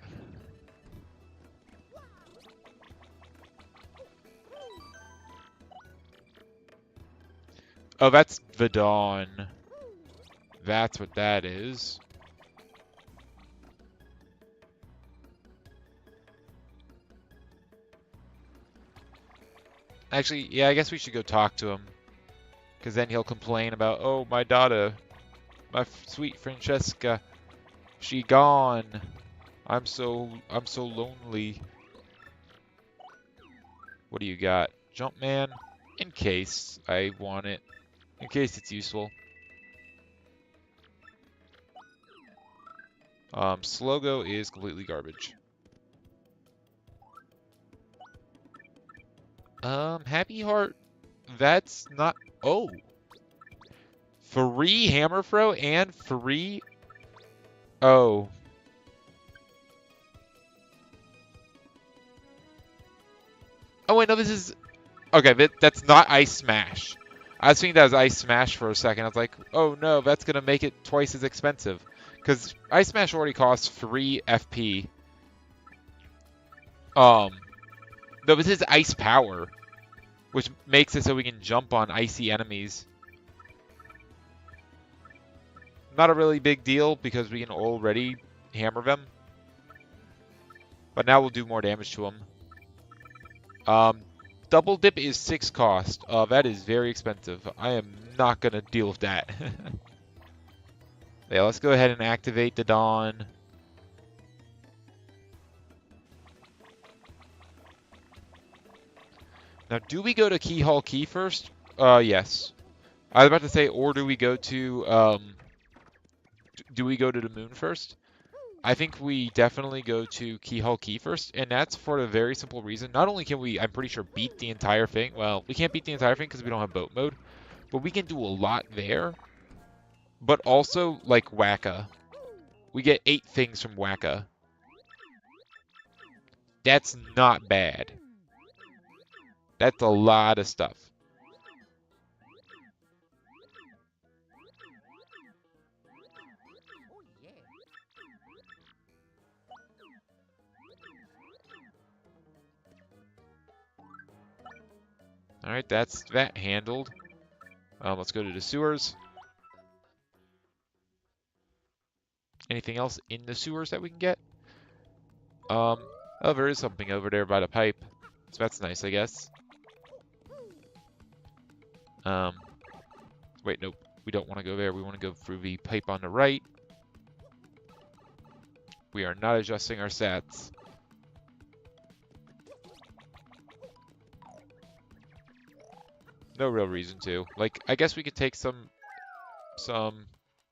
Oh, that's Vidon. That's what that is. Actually, yeah, I guess we should go talk to him. Because then he'll complain about, oh, my daughter, my sweet Francesca, she gone. I'm so lonely. What do you got? Jumpman? In case I want it. In case it's useful. Slogo is completely garbage. Happy Heart, that's not, oh. Free Hammer Throw and free, oh. Oh wait, no, this is... Okay, that's not Ice Smash. I was thinking that was Ice Smash for a second. I was like, oh no, that's gonna make it twice as expensive. Because Ice Smash already costs 3 FP. No, this is Ice Power, which makes it so we can jump on icy enemies. Not a really big deal because we can already hammer them. But now we'll do more damage to them. Double dip is 6 cost. That is very expensive. I am not going to deal with that. Yeah, let's go ahead and activate the Dawn. Now, do we go to Keyhole Key first? Yes. I was about to say, or do we go to, do we go to the moon first? I think we definitely go to Keyhole Key first, and that's for a very simple reason. Not only can we, I'm pretty sure, beat the entire thing. Well, we can't beat the entire thing because we don't have boat mode, but we can do a lot there. But also, like, Wacka. We get 8 things from Wacka. That's not bad. That's a lot of stuff. Alright, that's that handled. Let's go to the sewers. Anything else in the sewers that we can get? Oh, there is something over there by the pipe. So that's nice, I guess. Wait, nope. We don't want to go there. We want to go through the pipe on the right. We are not adjusting our stats. No real reason to. Like, I guess we could take some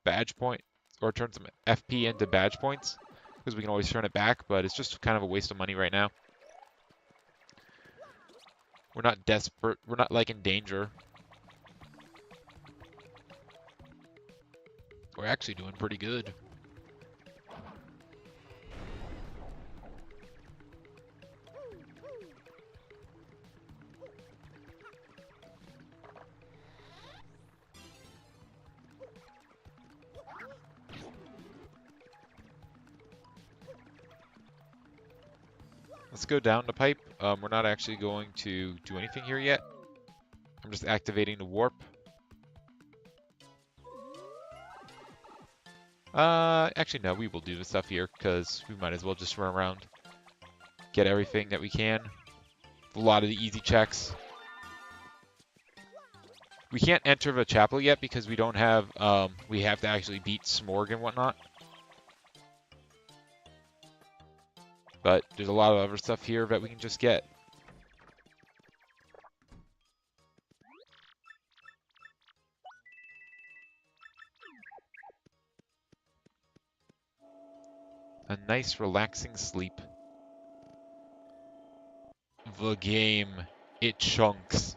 badge point, or turn some FP into badge points, because we can always turn it back, but it's just kind of a waste of money right now. We're not desperate. We're not, like, in danger. We're actually doing pretty good. Let's go down the pipe. We're not actually going to do anything here yet. I'm just activating the warp. Actually, no, we will do the stuff here, because we might as well just run around. Get everything that we can. A lot of the easy checks. We can't enter the chapel yet, because we don't have, we have to actually beat Smorg and whatnot. But there's a lot of other stuff here that we can just get. A nice relaxing sleep. The game, it chunks.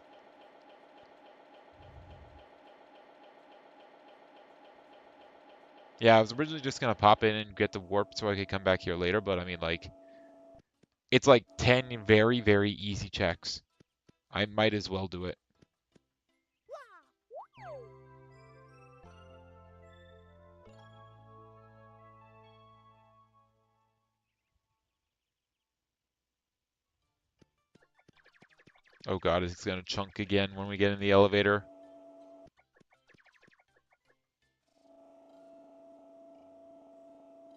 Yeah, I was originally just gonna pop in and get the warp so I could come back here later, but I mean, like, it's like 10 very, very easy checks. I might as well do it. Oh god, it's gonna chunk again when we get in the elevator.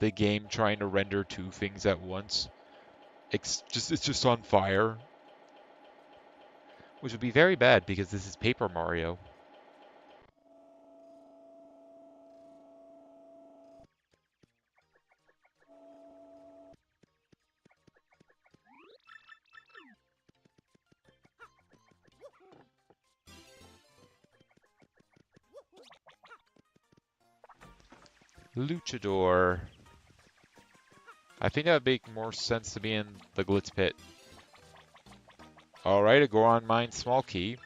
The game trying to render 2 things at once. It's just on fire. Which would be very bad because this is Paper Mario. Luchador. I think that would make more sense to be in the Glitz Pit. Alright, a Goron Mine small key.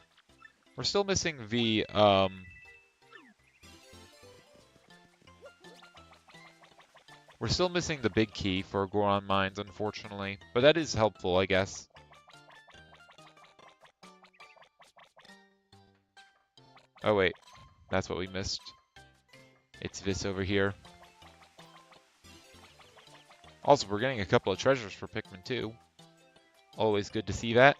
We're still missing the, we're still missing the big key for Goron Mines, unfortunately. But that is helpful, I guess. Oh wait, that's what we missed. It's this over here. Also, we're getting a couple of treasures for Pikmin too. Always good to see that.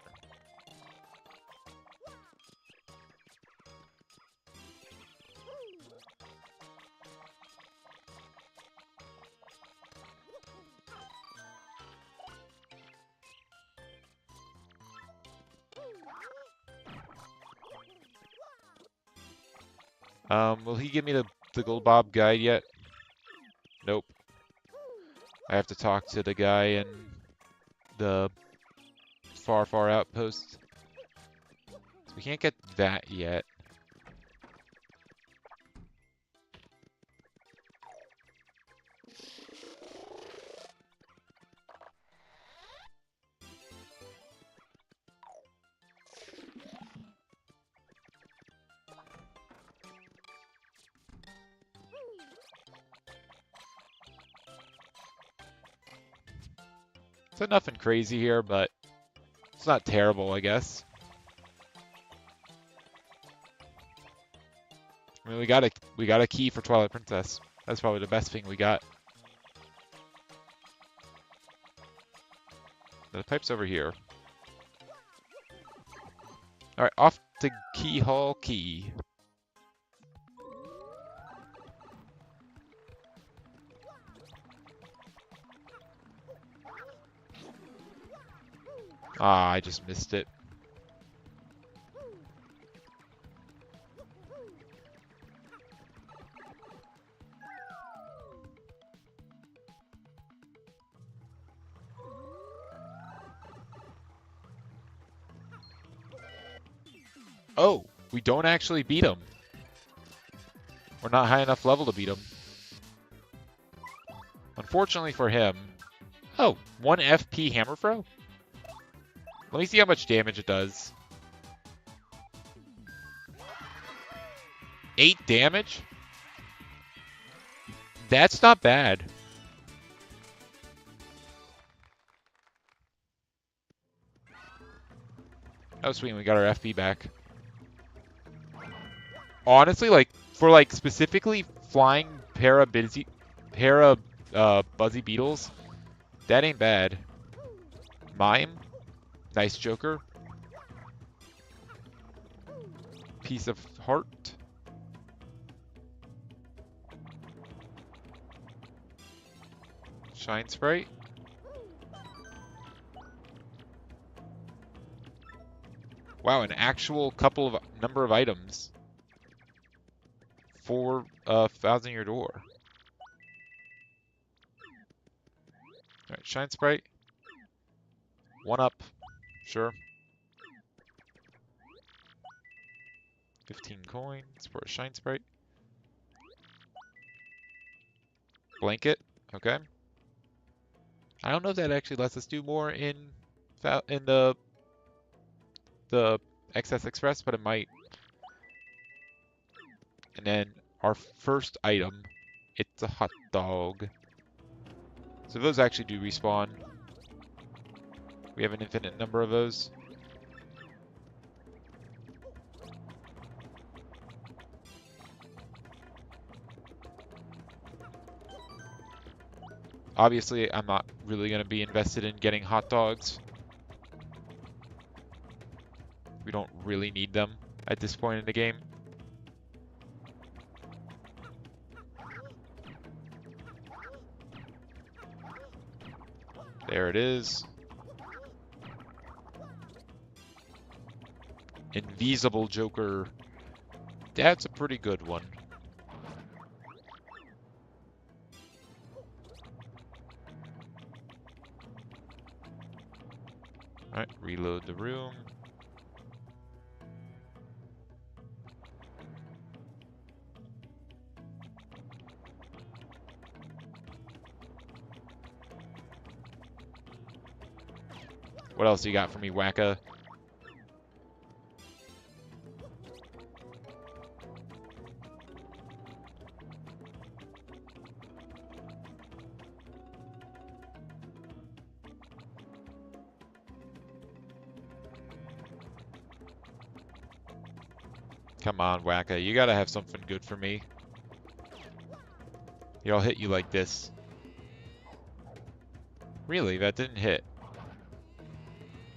Will he give me the Gold Bob guide yet? Nope. I have to talk to the guy in the far outpost. So we can't get that yet. So nothing crazy here, but it's not terrible, I guess. I mean, we got a key for Twilight Princess. That's probably the best thing we got. The pipe's over here. All right, off to Keyhole Key. Ah, I just missed it. Oh, we don't actually beat him. We're not high enough level to beat him. Unfortunately for him. Oh, 1 FP hammer throw? Let me see how much damage it does. 8 damage? That's not bad. Oh, sweet, we got our FP back. Honestly, like, for, like, specifically flying buzzy beetles, that ain't bad. Mime? Nice Joker. Piece of heart. Shine Sprite. Wow, an actual number of items for a 1,000-year door. Alright, Shine Sprite. 1 up. Sure. 15 coins for a Shine Sprite. Blanket. Okay. I don't know if that actually lets us do more in the XS Express, but it might. And then our first item, it's a hot dog. So those actually do respawn. We have an infinite number of those. Obviously, I'm not really going to be invested in getting hot dogs. We don't really need them at this point in the game. There it is. Invisible Joker. That's a pretty good one. Alright, reload the room. What else you got for me, Wacka? Come on, Wacka. You gotta have something good for me. Here, I'll hit you like this. Really? That didn't hit.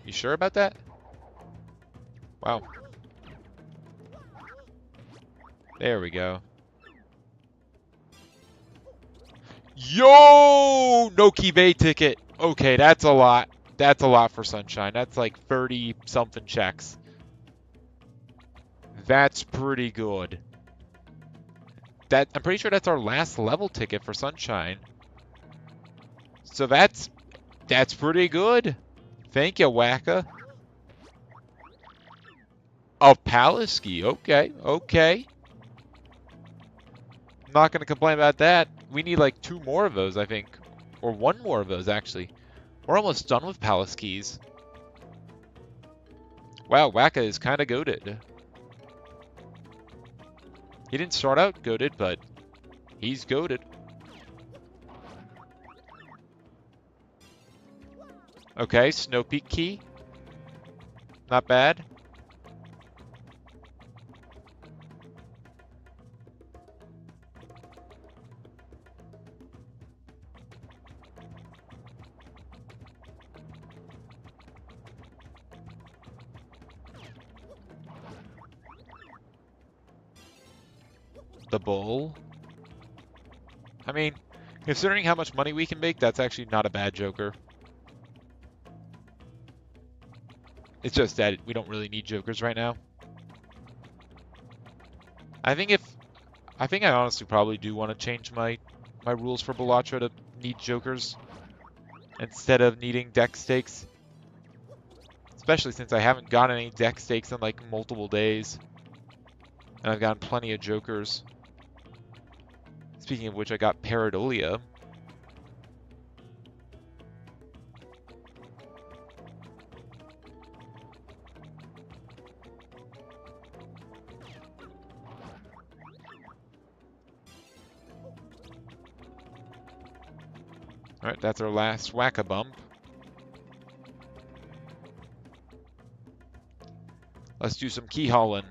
You sure about that? Wow. There we go. Yo! No key bay ticket. Okay, that's a lot. That's a lot for Sunshine. That's like 30 something checks. That's pretty good. I'm pretty sure that's our last level ticket for Sunshine. So that's pretty good. Thank you, Wacka. Oh, Palace Key. Okay, okay. Not gonna complain about that. We need like 2 more of those, I think. Or 1 more of those, actually. We're almost done with Palace Keys. Wow, Wacka is kind of goated. He didn't start out goated, but he's goated. Okay, Snow Peak Key. Not bad. The bull. I mean, considering how much money we can make, that's actually not a bad Joker. It's just that we don't really need Jokers right now. I think I honestly probably do want to change my rules for Balatro to need Jokers instead of needing deck stakes. Especially since I haven't gotten any deck stakes in like multiple days. And I've gotten plenty of Jokers. Speaking of which, I got Pareidolia. Alright, that's our last Whack-a-Bump. Let's do some key hauling.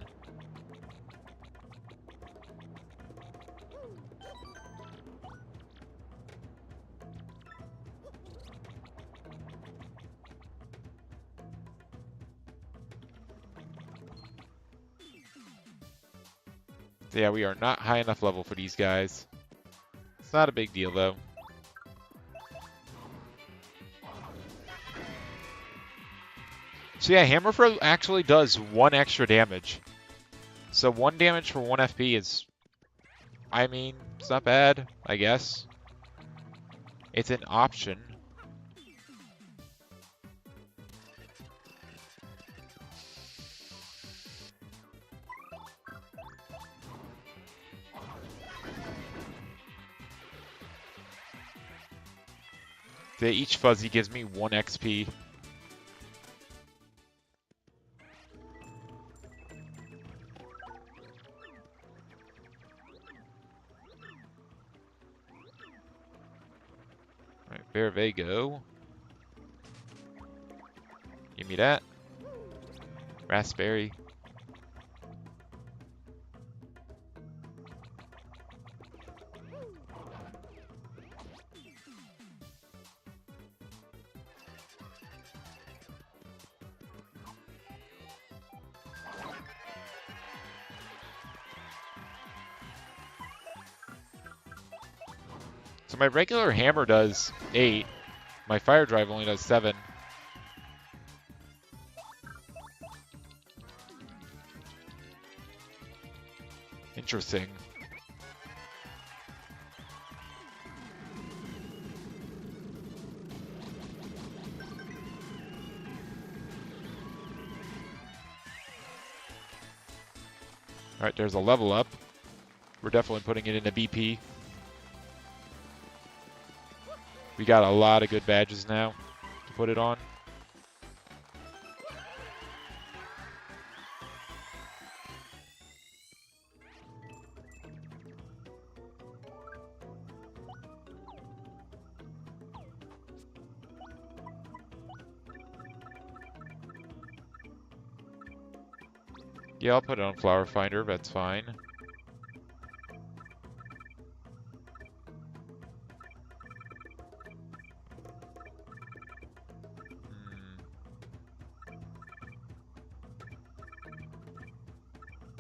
So yeah, we are not high enough level for these guys. It's not a big deal though. So yeah, Hammer Throw actually does 1 extra damage. So 1 damage for 1 FP is, I mean, it's not bad, I guess. It's an option. Each fuzzy gives me 1 XP. Alright, Vervago. Give me that. Raspberry. So my regular hammer does 8. My fire drive only does 7. Interesting. Alright, there's a level up. We're definitely putting it in a BP. We got a lot of good badges now to put it on. Yeah, I'll put it on Flower Finder. That's fine.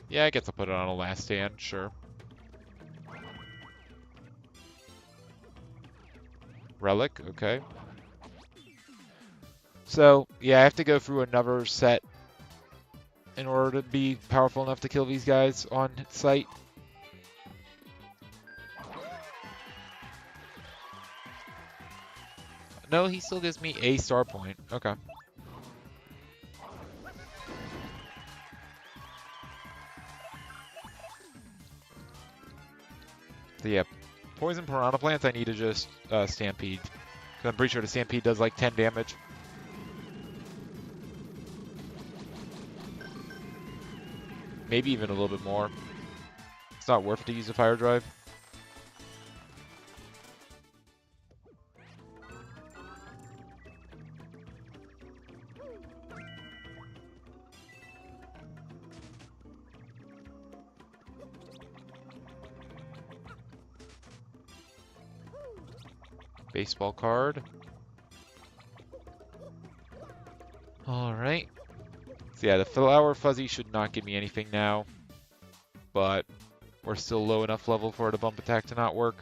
Yeah, I guess I'll put it on a last stand, sure. Relic, okay. So, yeah, I have to go through another set in order to be powerful enough to kill these guys on site. No, he still gives me a star point. Okay. So yeah, poison piranha plants I need to just stampede. 'Cause I'm pretty sure the stampede does like 10 damage. Maybe even a little bit more. It's not worth it to use a fire drive. Baseball card. Alright. So yeah, the flower fuzzy should not give me anything now. But we're still low enough level for the bump attack to not work.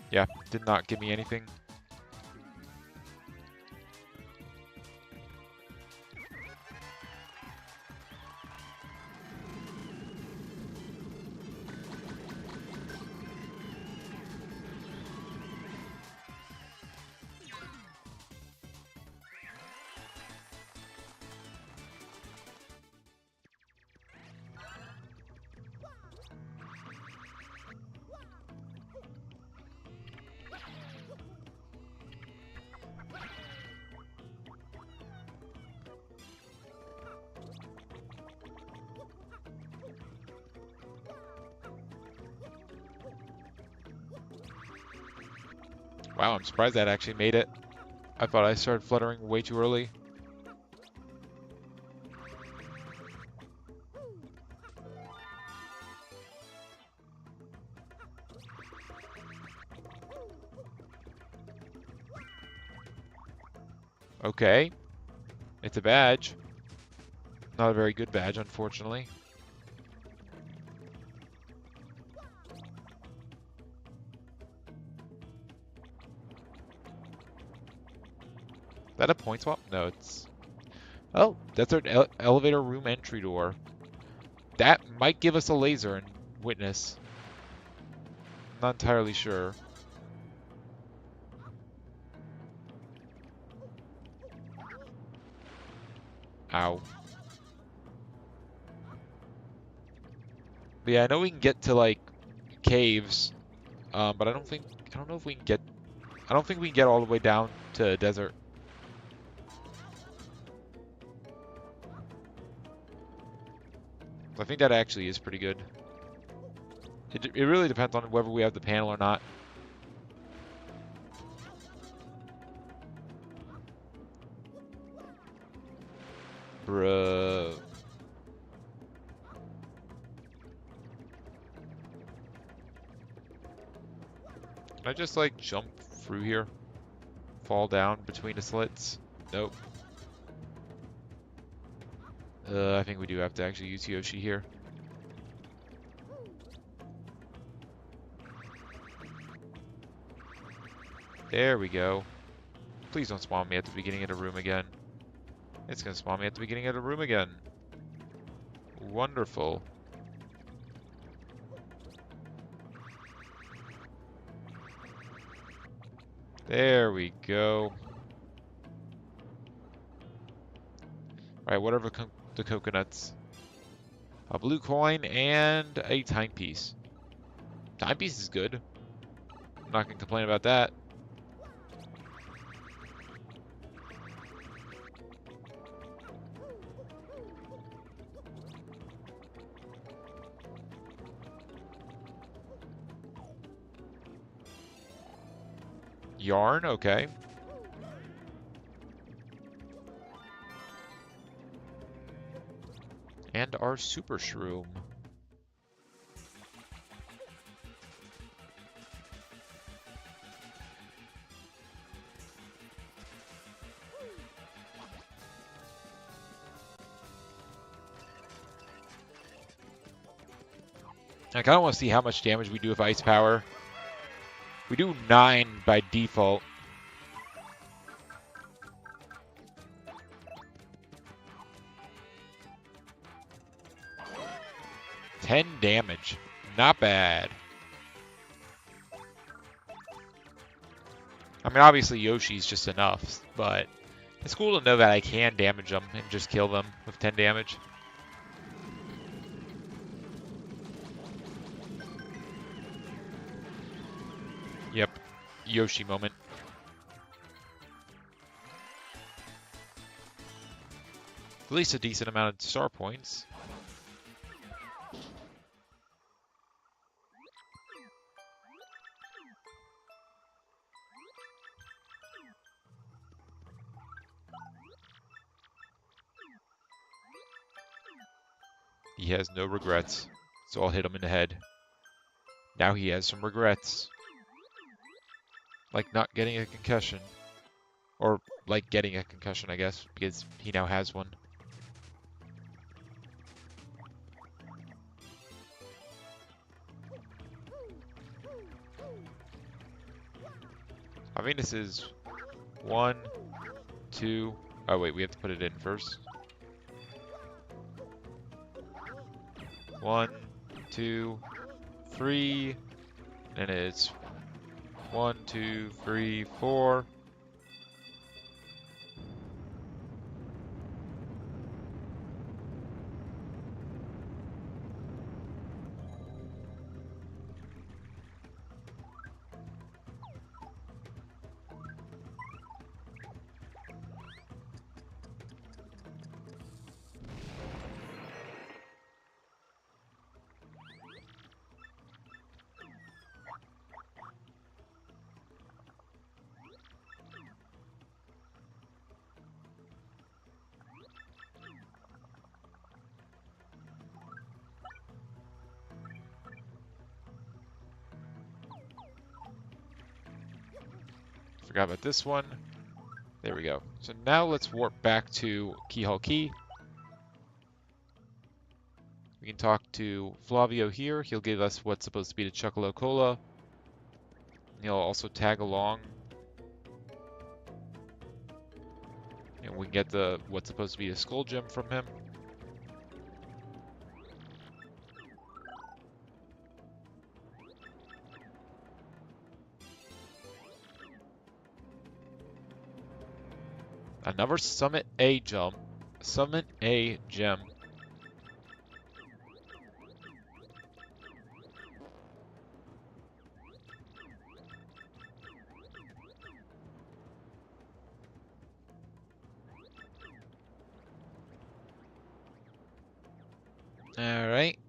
Yeah, did not give me anything. Wow, I'm surprised that actually made it. I thought I started fluttering way too early. Okay. It's a badge. Not a very good badge, unfortunately. Is that a point swap? No, it's... Oh, that's our elevator room entry door. That might give us a laser and witness. Not entirely sure. Ow. But yeah, I know we can get to like caves, but I don't know if we can get. I don't think we can get all the way down to desert. I think that actually is pretty good. It really depends on whether we have the panel or not. Bruh. Can I just like jump through here? Fall down between the slits? Nope. I think we do have to actually use Yoshi here. There we go. Please don't spawn me at the beginning of the room again. It's gonna spawn me at the beginning of the room again. Wonderful. There we go. Alright, whatever the coconuts. A blue coin and a timepiece. Timepiece is good. I'm not gonna complain about that. Yarn, okay. And our Super Shroom. I kind of want to see how much damage we do with Ice Power. We do 9 by default. $10 damage. Not bad. I mean, obviously Yoshi's just enough, but it's cool to know that I can damage them and just kill them with 10 damage. Yep. Yoshi moment. At least a decent amount of star points. He has no regrets, so I'll hit him in the head. Now he has some regrets. Like not getting a concussion. Or like getting a concussion, I guess, because he now has one. I mean, this is 1, 2... Oh wait, we have to put it in first. 1, 2, 3, and it's 1, 2, 3, 4. Forgot about this one. There we go. So now let's warp back to Keyhole Key. We can talk to Flavio here. He'll give us what's supposed to be the Chocolate Cola. He'll also tag along. And we can get the what's supposed to be the Skull Gem from him. Another Summit A jump. Summit A gem. Alright.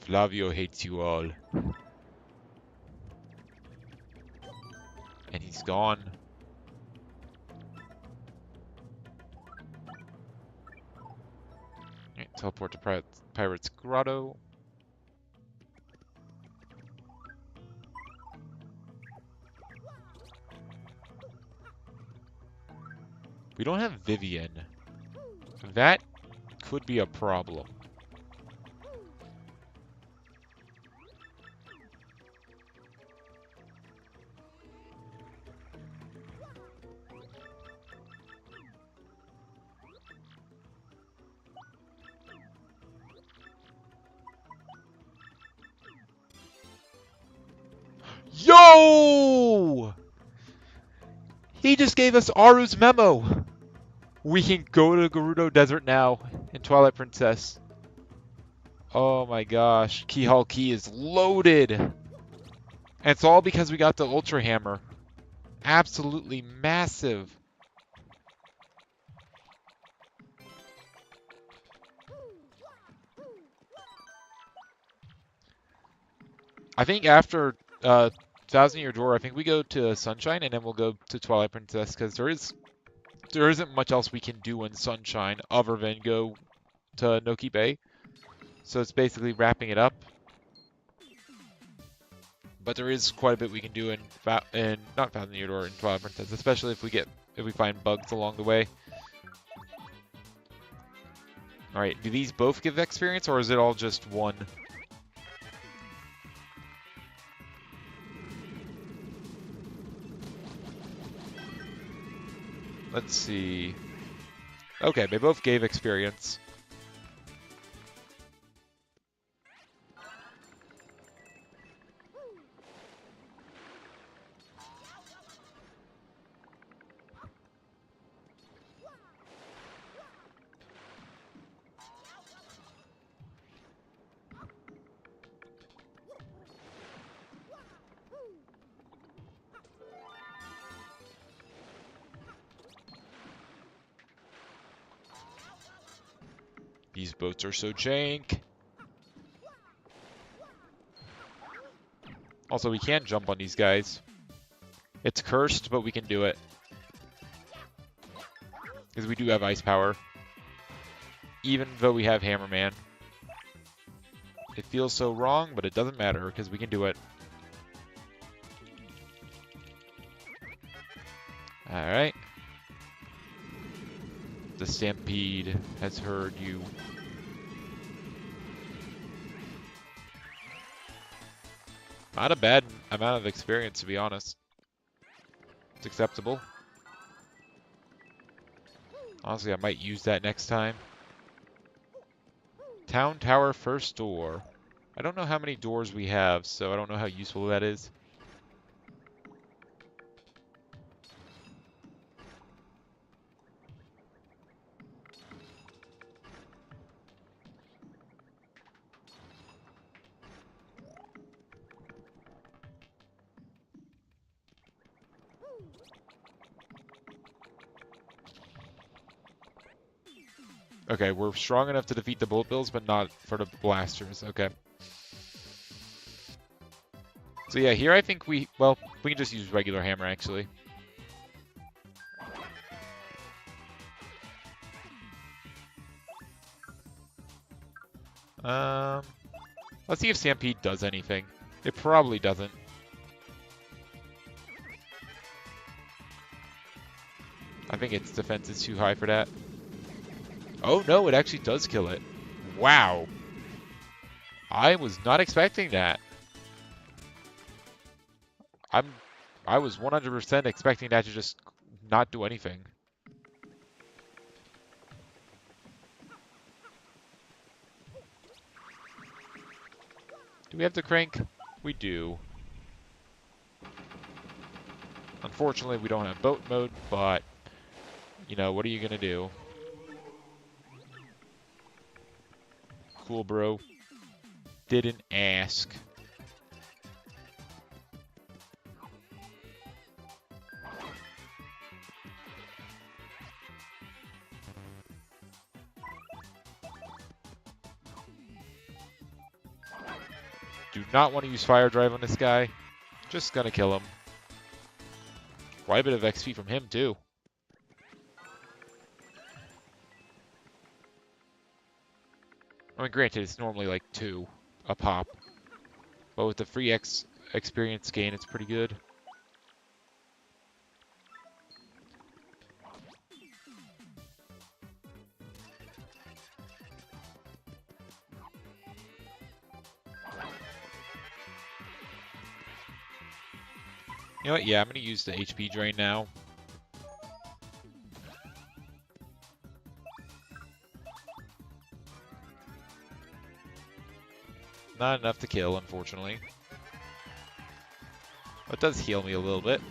Flavio hates you all. And he's gone. Right, teleport to Pirate's Grotto. We don't have Vivian. That could be a problem. Yo! He just gave us Aru's memo. We can go to Gerudo Desert now in Twilight Princess. Oh my gosh. Keyhole Key is loaded. And it's all because we got the Ultra Hammer. Absolutely massive. I think after Thousand Year Door, I think we go to Sunshine and then we'll go to Twilight Princess because there is there isn't much else we can do in Sunshine other than go to Noki Bay. So it's basically wrapping it up. But there is quite a bit we can do in not Thousand Year Door, in Twilight Princess, especially if we find bugs along the way. All right, do these both give experience, or is it all just one? Let's see. Okay, they both gave experience. These boats are so jank. Also, we can jump on these guys. It's cursed, but we can do it. Because we do have ice power. Even though we have Hammerman. It feels so wrong, but it doesn't matter, because we can do it. Alright. The Stampede has heard you. Not a bad amount of experience, to be honest. It's acceptable. Honestly, I might use that next time. Town Tower first door. I don't know how many doors we have, so I don't know how useful that is. Okay, we're strong enough to defeat the bullet bills, but not for the blasters. Okay. So yeah, here I think we can just use regular hammer, actually. Let's see if Stampede does anything. It probably doesn't. I think its defense is too high for that. Oh no, it actually does kill it. Wow. I was not expecting that. I was 100% expecting that to just not do anything. Do we have to crank? We do. Unfortunately, we don't have boat mode, but you know, what are you gonna do? Cool, bro. Didn't ask. Do not want to use fire drive on this guy. Just gonna kill him. Quite a bit of XP from him, too. I mean, granted, it's normally like 2 a pop. But with the free experience gain, it's pretty good. You know what? Yeah, I'm going to use the HP drain now. Not enough to kill, unfortunately. But it does heal me a little bit.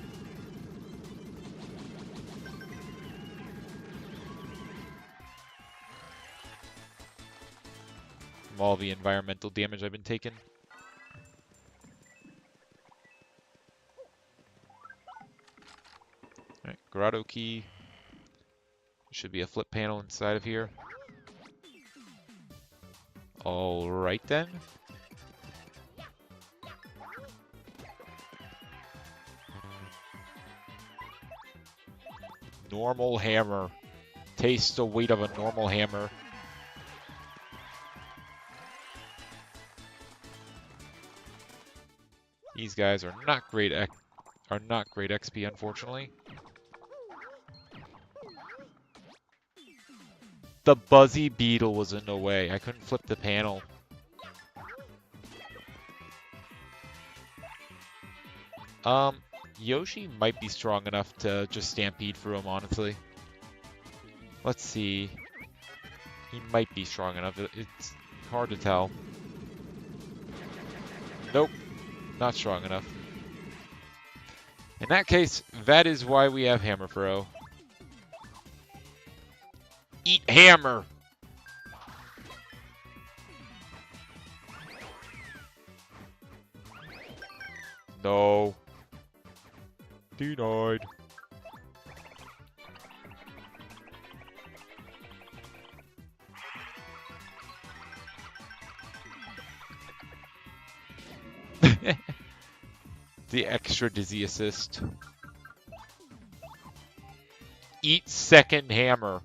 From all the environmental damage I've been taking. Alright, grotto key. Should be a flip panel inside of here. Alright then. normal hammer. Taste the weight of a normal hammer. These guys are not great XP, unfortunately. The Buzzy Beetle was in the way. I couldn't flip the panel. Yoshi might be strong enough to just stampede through him, honestly. Let's see. He might be strong enough. It's hard to tell. Nope. Not strong enough. In that case, that is why we have Hammer Throw. Eat hammer! No. Denied. The extra dizzy assist. Eat second hammer.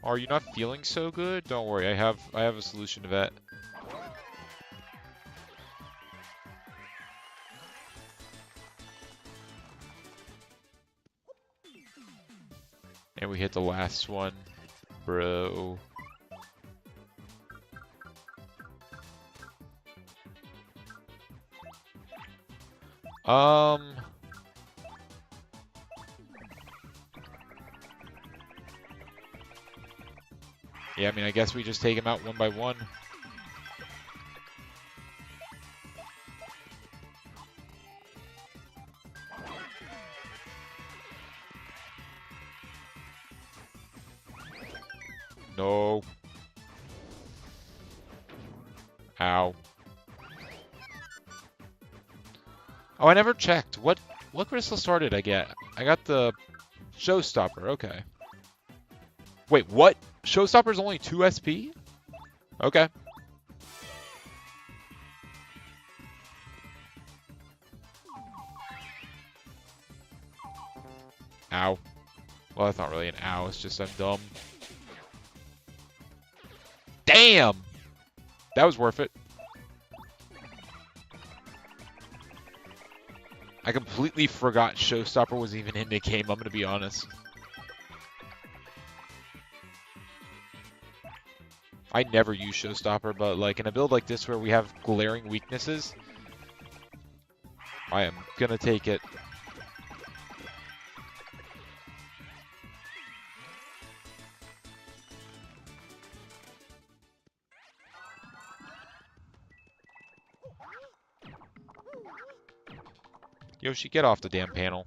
Are you not feeling so good? Don't worry, I have a solution to that. And we hit the last one, bro. Yeah, I mean, I guess we just take him out one by one. No. Ow. Oh, I never checked. What crystal star did I get? I got the Showstopper, okay. Wait, what? Showstopper's only 2 SP? Okay. Ow. Well, that's not really an ow, it's just I'm dumb. Damn! That was worth it. I completely forgot Showstopper was even in the game, I'm gonna be honest. I never use Showstopper, but like in a build like this where we have glaring weaknesses, I am gonna take it. Yoshi, get off the damn panel.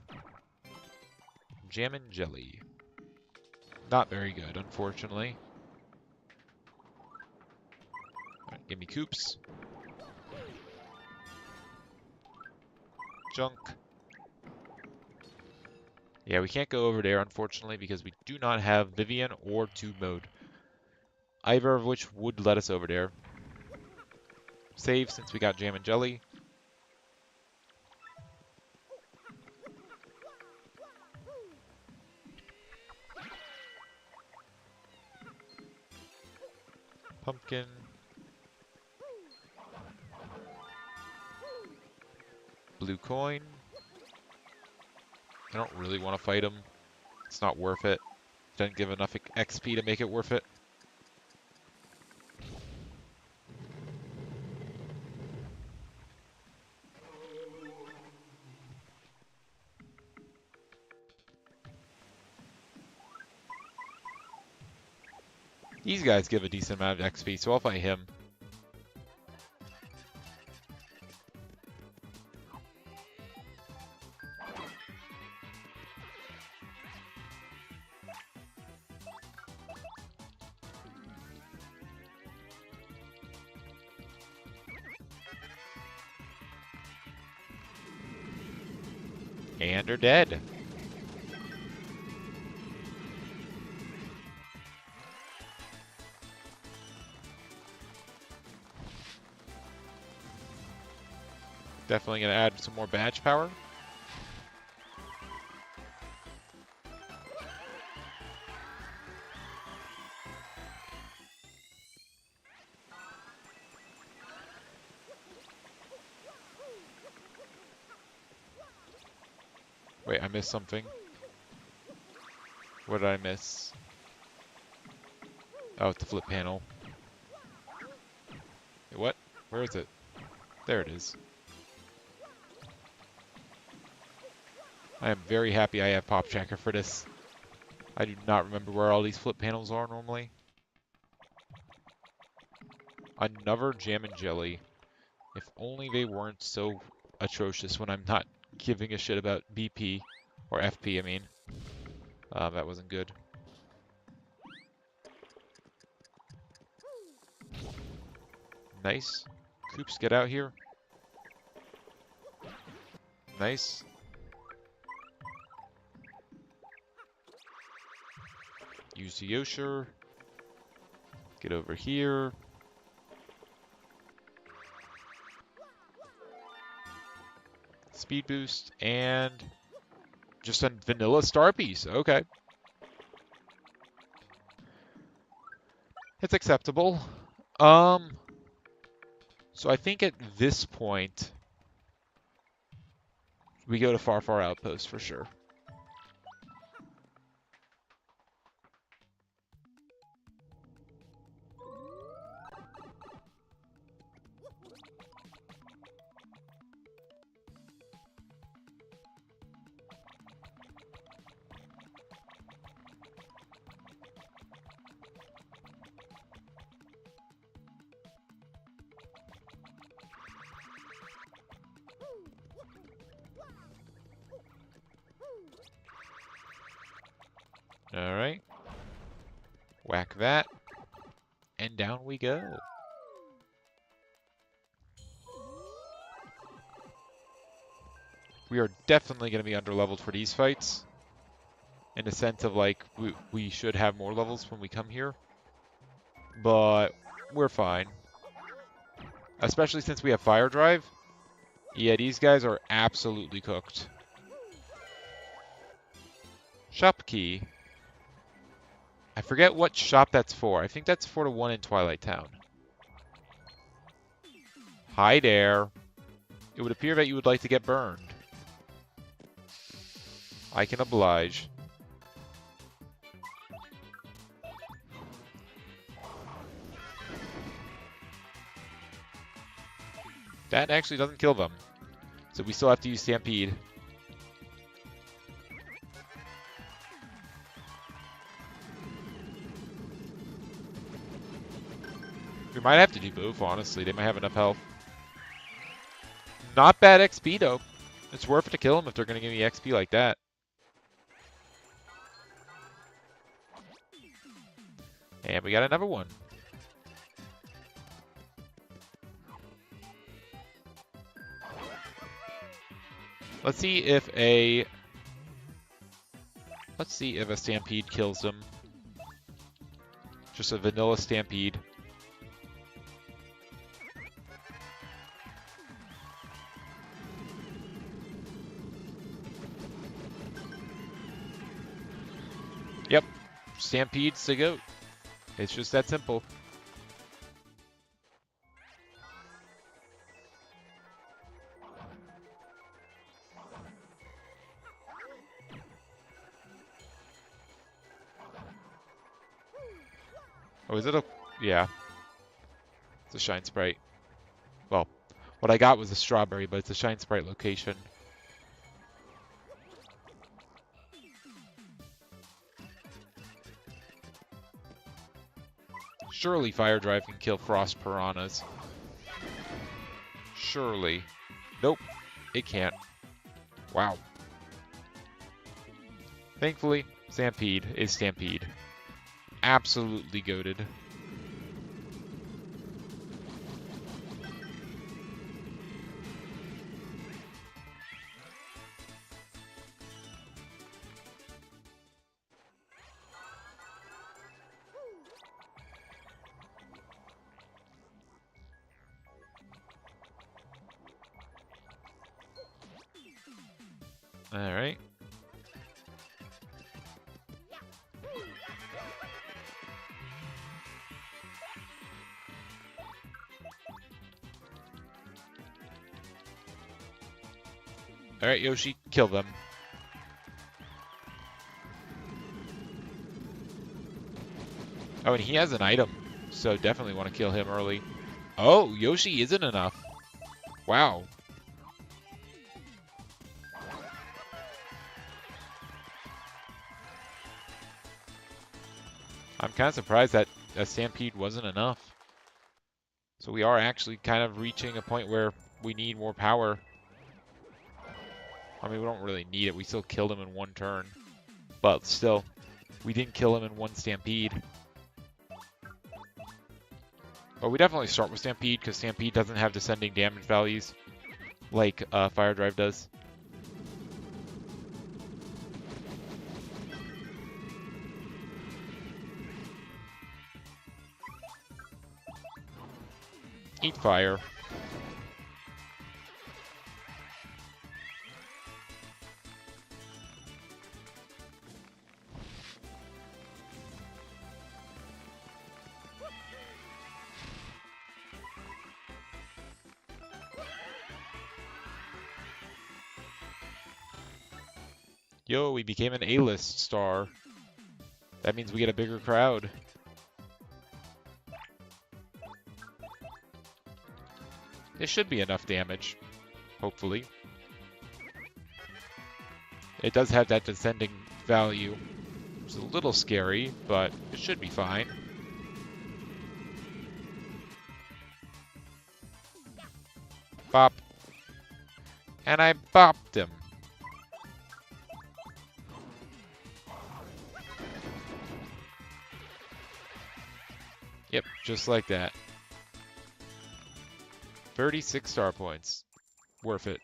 Jam and jelly. Not very good, unfortunately. Alright, give me Coops. Junk. Yeah, we can't go over there, unfortunately, because we do not have Vivian or Tube Mode. Either of which would let us over there. Save since we got Jam and Jelly. Pumpkin. Blue coin. I don't really want to fight him. It's not worth it. Doesn't give enough XP to make it worth it. These guys give a decent amount of XP, so I'll fight him. And they're dead. Definitely going to add some more badge power. Wait, I missed something. What did I miss? Oh, it's the flip panel. Wait, what? Where is it? There it is. I am very happy I have Pop Tracker for this. I do not remember where all these flip panels are normally. Another jam and jelly. If only they weren't so atrocious when I'm not giving a shit about BP. Or FP, I mean. That wasn't good. Nice. Coops, get out here. Nice. Use the Yosher. Get over here. Speed boost and just a vanilla star piece. Okay. It's acceptable. So I think at this point we go to Far Far Outpost for sure. Alright. Whack that. And down we go. We are definitely going to be underleveled for these fights. In the sense of, like, we should have more levels when we come here. But we're fine. Especially since we have Fire Drive. Yeah, these guys are absolutely cooked. Shop key. I forget what shop that's for. I think that's for the one in Twilight Town. Hi there. It would appear that you would like to get burned. I can oblige. That actually doesn't kill them. So we still have to use Stampede. We might have to do both, honestly. They might have enough health. Not bad XP, though. It's worth it to kill them if they're going to give me XP like that. And we got another one. Let's see if a Stampede kills them. Just a vanilla Stampede. Yep, Stampede's the goat. It's just that simple. Oh, is it a... Yeah. It's a Shine Sprite. Well, what I got was a strawberry, but it's a Shine Sprite location. Surely Fire Drive can kill Frost Piranhas. Surely. Nope, it can't. Wow. Thankfully, Stampede is Stampede. Absolutely goated. Alright. Alright, Yoshi, kill them. Oh, and he has an item, so definitely want to kill him early. Oh, Yoshi isn't enough. Wow. I'm kind of surprised that a Stampede wasn't enough. So we are actually kind of reaching a point where we need more power. I mean, we don't really need it. We still killed him in one turn. But still, we didn't kill him in one Stampede. But we definitely start with Stampede, because Stampede doesn't have descending damage values like Fire Drive does. Eat fire. Yo, we became an A-list star. That means we get a bigger crowd. This should be enough damage, hopefully. It does have that descending value. It's a little scary, but it should be fine. Bop. And I bopped him. Yep, just like that. 36 star points. Worth it.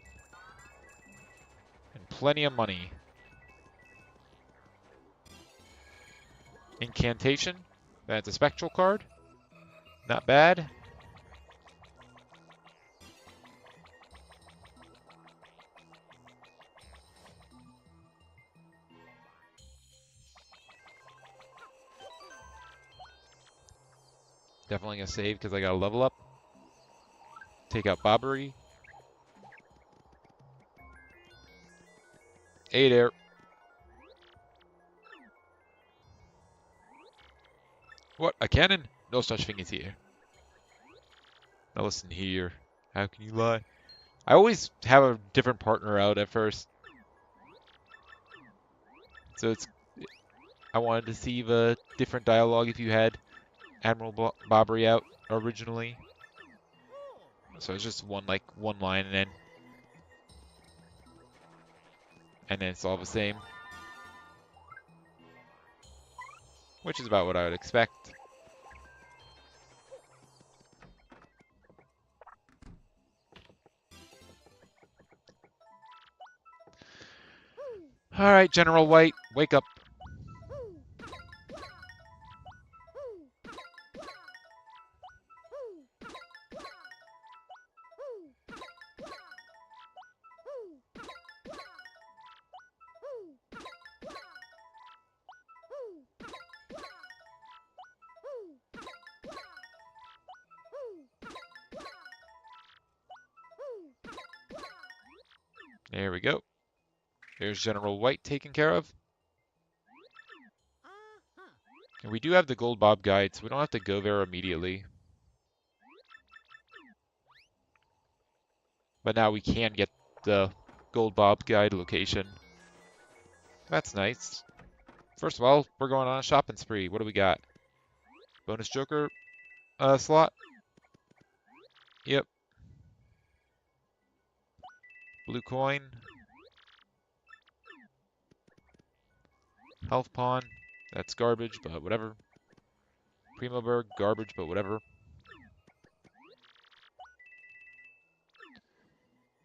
And plenty of money. Incantation. That's a spectral card. Not bad. Definitely gonna save because I gotta level up. Take out Bobbery. Hey there. What? A cannon? No such thing as here. Now listen here. How can you lie? I always have a different partner out at first. So it's... I wanted to see the different dialogue if you had Admiral Bobbery out originally. So it's just one line and then it's all the same. Which is about what I would expect. Alright, General White, wake up. There we go. There's General White taken care of. And we do have the Gold Bob Guide, so we don't have to go there immediately. But now we can get the Gold Bob Guide location. That's nice. First of all, we're going on a shopping spree. What do we got? Bonus Joker slot? Yep. Blue coin. Health pawn. That's garbage, but whatever. Primo Berg, garbage, but whatever.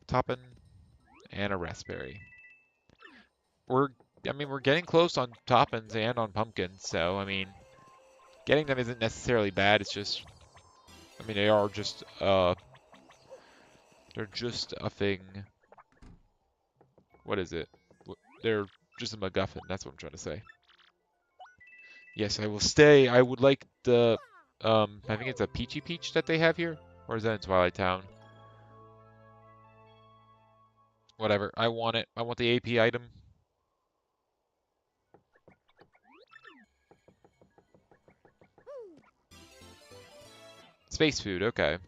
Toppin. And a raspberry. We're getting close on Toppins and on pumpkins, so, I mean, getting them isn't necessarily bad. It's just, I mean, they are just, they're just a thing. What is it? They're just a MacGuffin. That's what I'm trying to say. Yes, I will stay. I would like the, I think it's a Peachy Peach that they have here, or is that in Twilight Town? Whatever. I want it. I want the AP item. Space food. Okay.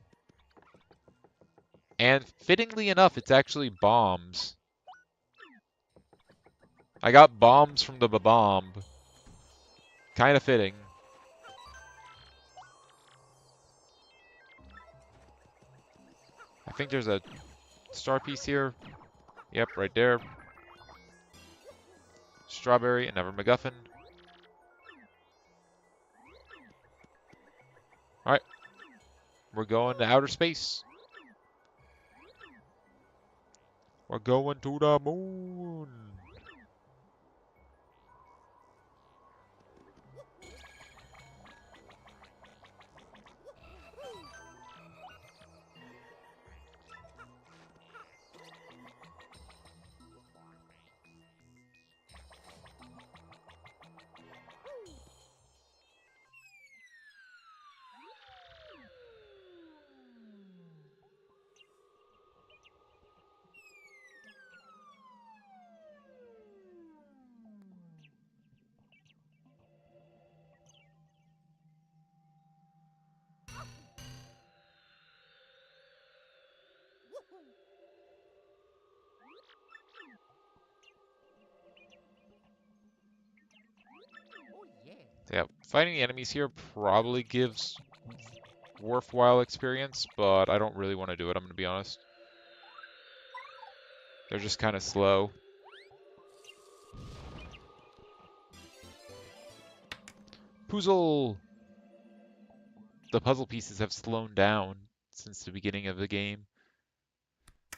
And fittingly enough, it's actually bombs. I got bombs from the bomb. Kind of fitting. I think there's a star piece here. Yep, right there. Strawberry, another MacGuffin. Alright. We're going to outer space. We're going to the moon. Yeah, fighting the enemies here probably gives worthwhile experience, but I don't really want to do it, I'm going to be honest. They're just kind of slow. Puzzle! The puzzle pieces have slowed down since the beginning of the game.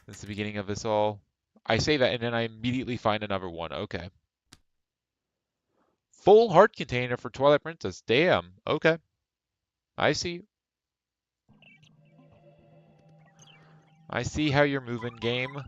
Since the beginning of this all. I say that and then I immediately find another one. Okay. Full heart container for Twilight Princess. Damn. Okay. I see. I see how you're moving, game.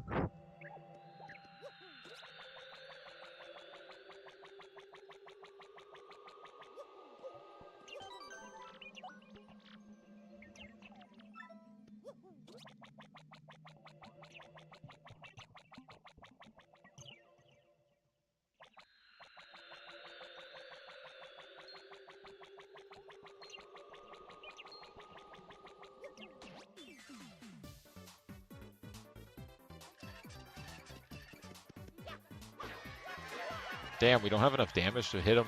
Damn, we don't have enough damage to hit him.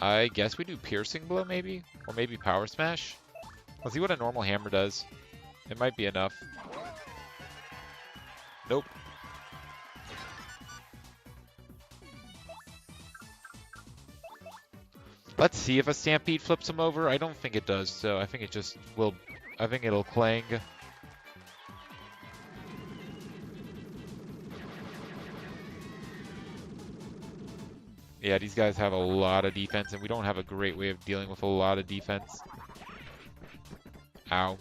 I guess we do Piercing Blow, maybe? Or maybe Power Smash? Let's see what a normal hammer does. It might be enough. Nope. Let's see if a Stampede flips him over. I don't think it does, so I think it just will... I think it'll clang. Yeah, these guys have a lot of defense, and we don't have a great way of dealing with a lot of defense. Ow.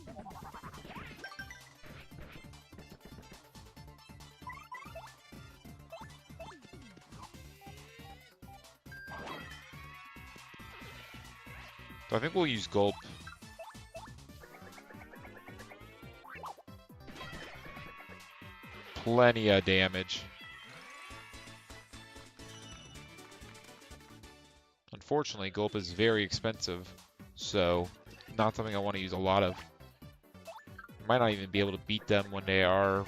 So I think we'll use Gulp. Plenty of damage. Unfortunately, Gulp is very expensive, so not something I want to use a lot of. Might not even be able to beat them when they are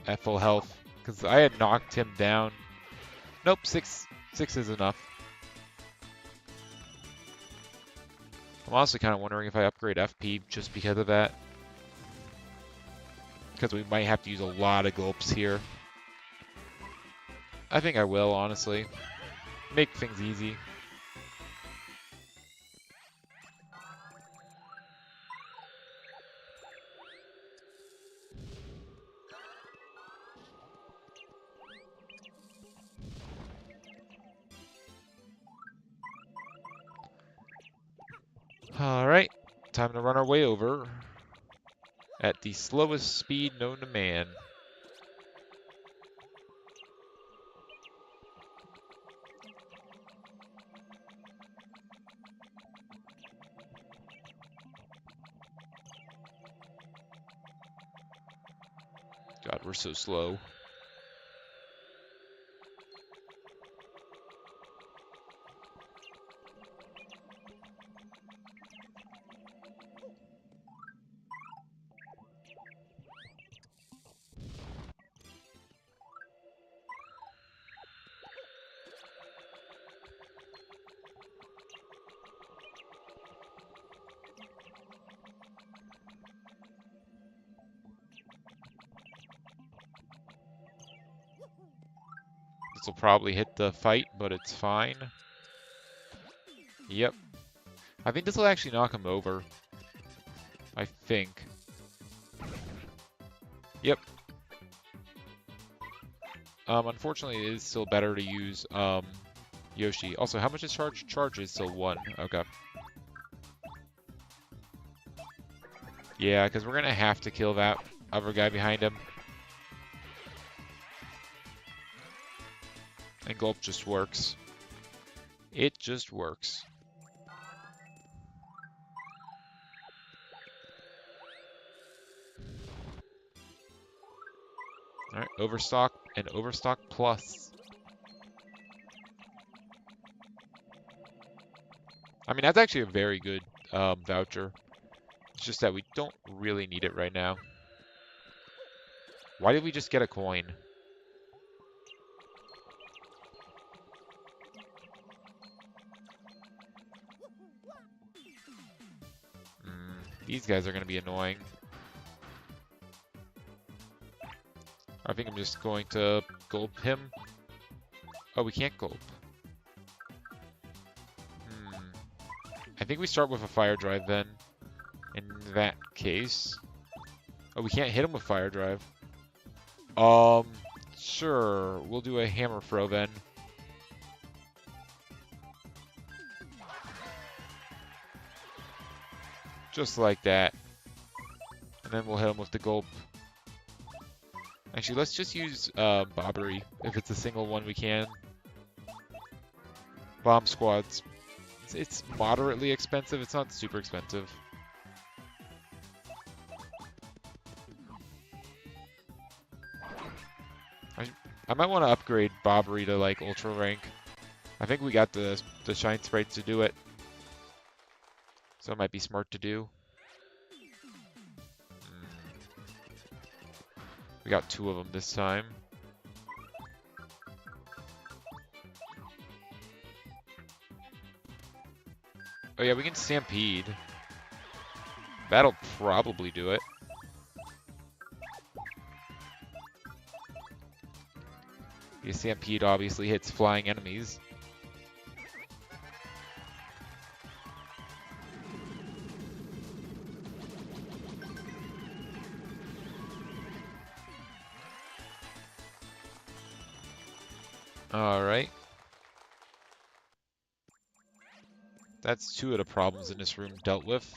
at full health, because I had knocked him down. Nope, 6 is enough. I'm also kind of wondering if I upgrade FP just because of that. Because we might have to use a lot of Gulps here. I think I will, honestly. Make things easy. Alright, time to run our way over at the slowest speed known to man. God, we're so slow. This will probably hit the fight, but it's fine. Yep. I think this will actually knock him over. I think. Yep. Unfortunately, it is still better to use Yoshi. Also, how much is charge? Charge is still 1. Okay. Yeah, because we're going to have to kill that other guy behind him. And Gulp just works. It just works. Alright, Overstock and Overstock Plus. I mean, that's actually a very good voucher. It's just that we don't really need it right now. Why did we just get a coin? These guys are going to be annoying. I think I'm just going to gulp him. Oh, we can't gulp. I think we start with a fire drive then. In that case. Oh, we can't hit him with fire drive. Sure. We'll do a hammer throw then. Just like that. And then we'll hit him with the gulp. Actually, let's just use Bobbery if it's a single one we can. Bomb squads. It's moderately expensive. It's not super expensive. I might want to upgrade Bobbery to like ultra rank. I think we got the shine sprites to do it. So it might be smart to do. We got 2 of them this time. Oh yeah, we can Stampede. That'll probably do it. The Stampede obviously hits flying enemies. Alright. That's 2 of the problems in this room dealt with.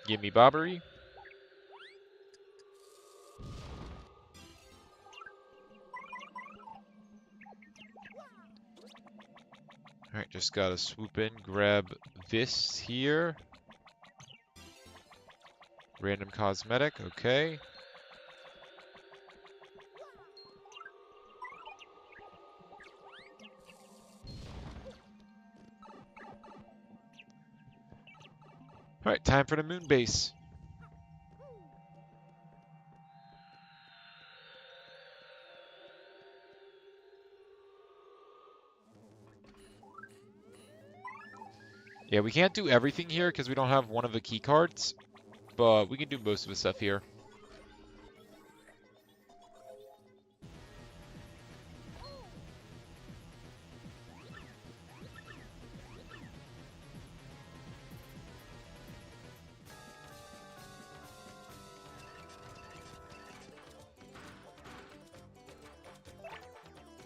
Give me Bobbery. Alright, just gotta swoop in, grab this here. Random cosmetic, okay. Alright, time for the moon base. Yeah, we can't do everything here because we don't have one of the key cards, but we can do most of the stuff here.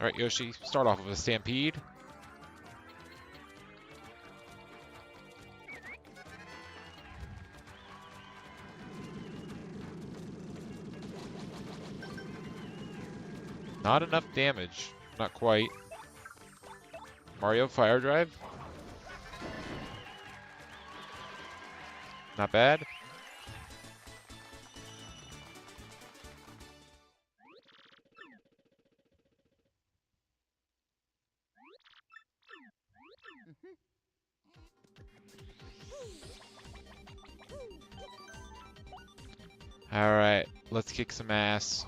Alright, Yoshi, start off with a stampede. Not enough damage. Not quite. Mario Fire Drive. Not bad. Alright, let's kick some ass.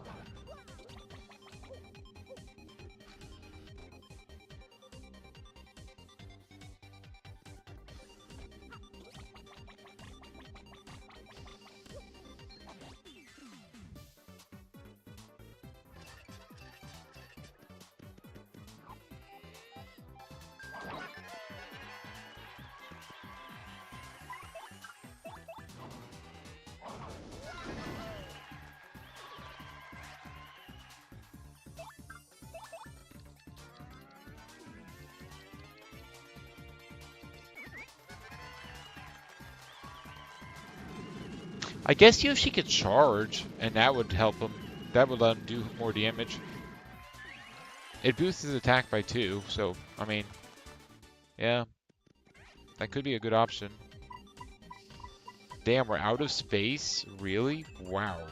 I guess Yoshi could charge, and that would help him. That would let him do more damage. It boosts his attack by 2, so, I mean, yeah. That could be a good option. Damn, we're out of space? Really? Wow.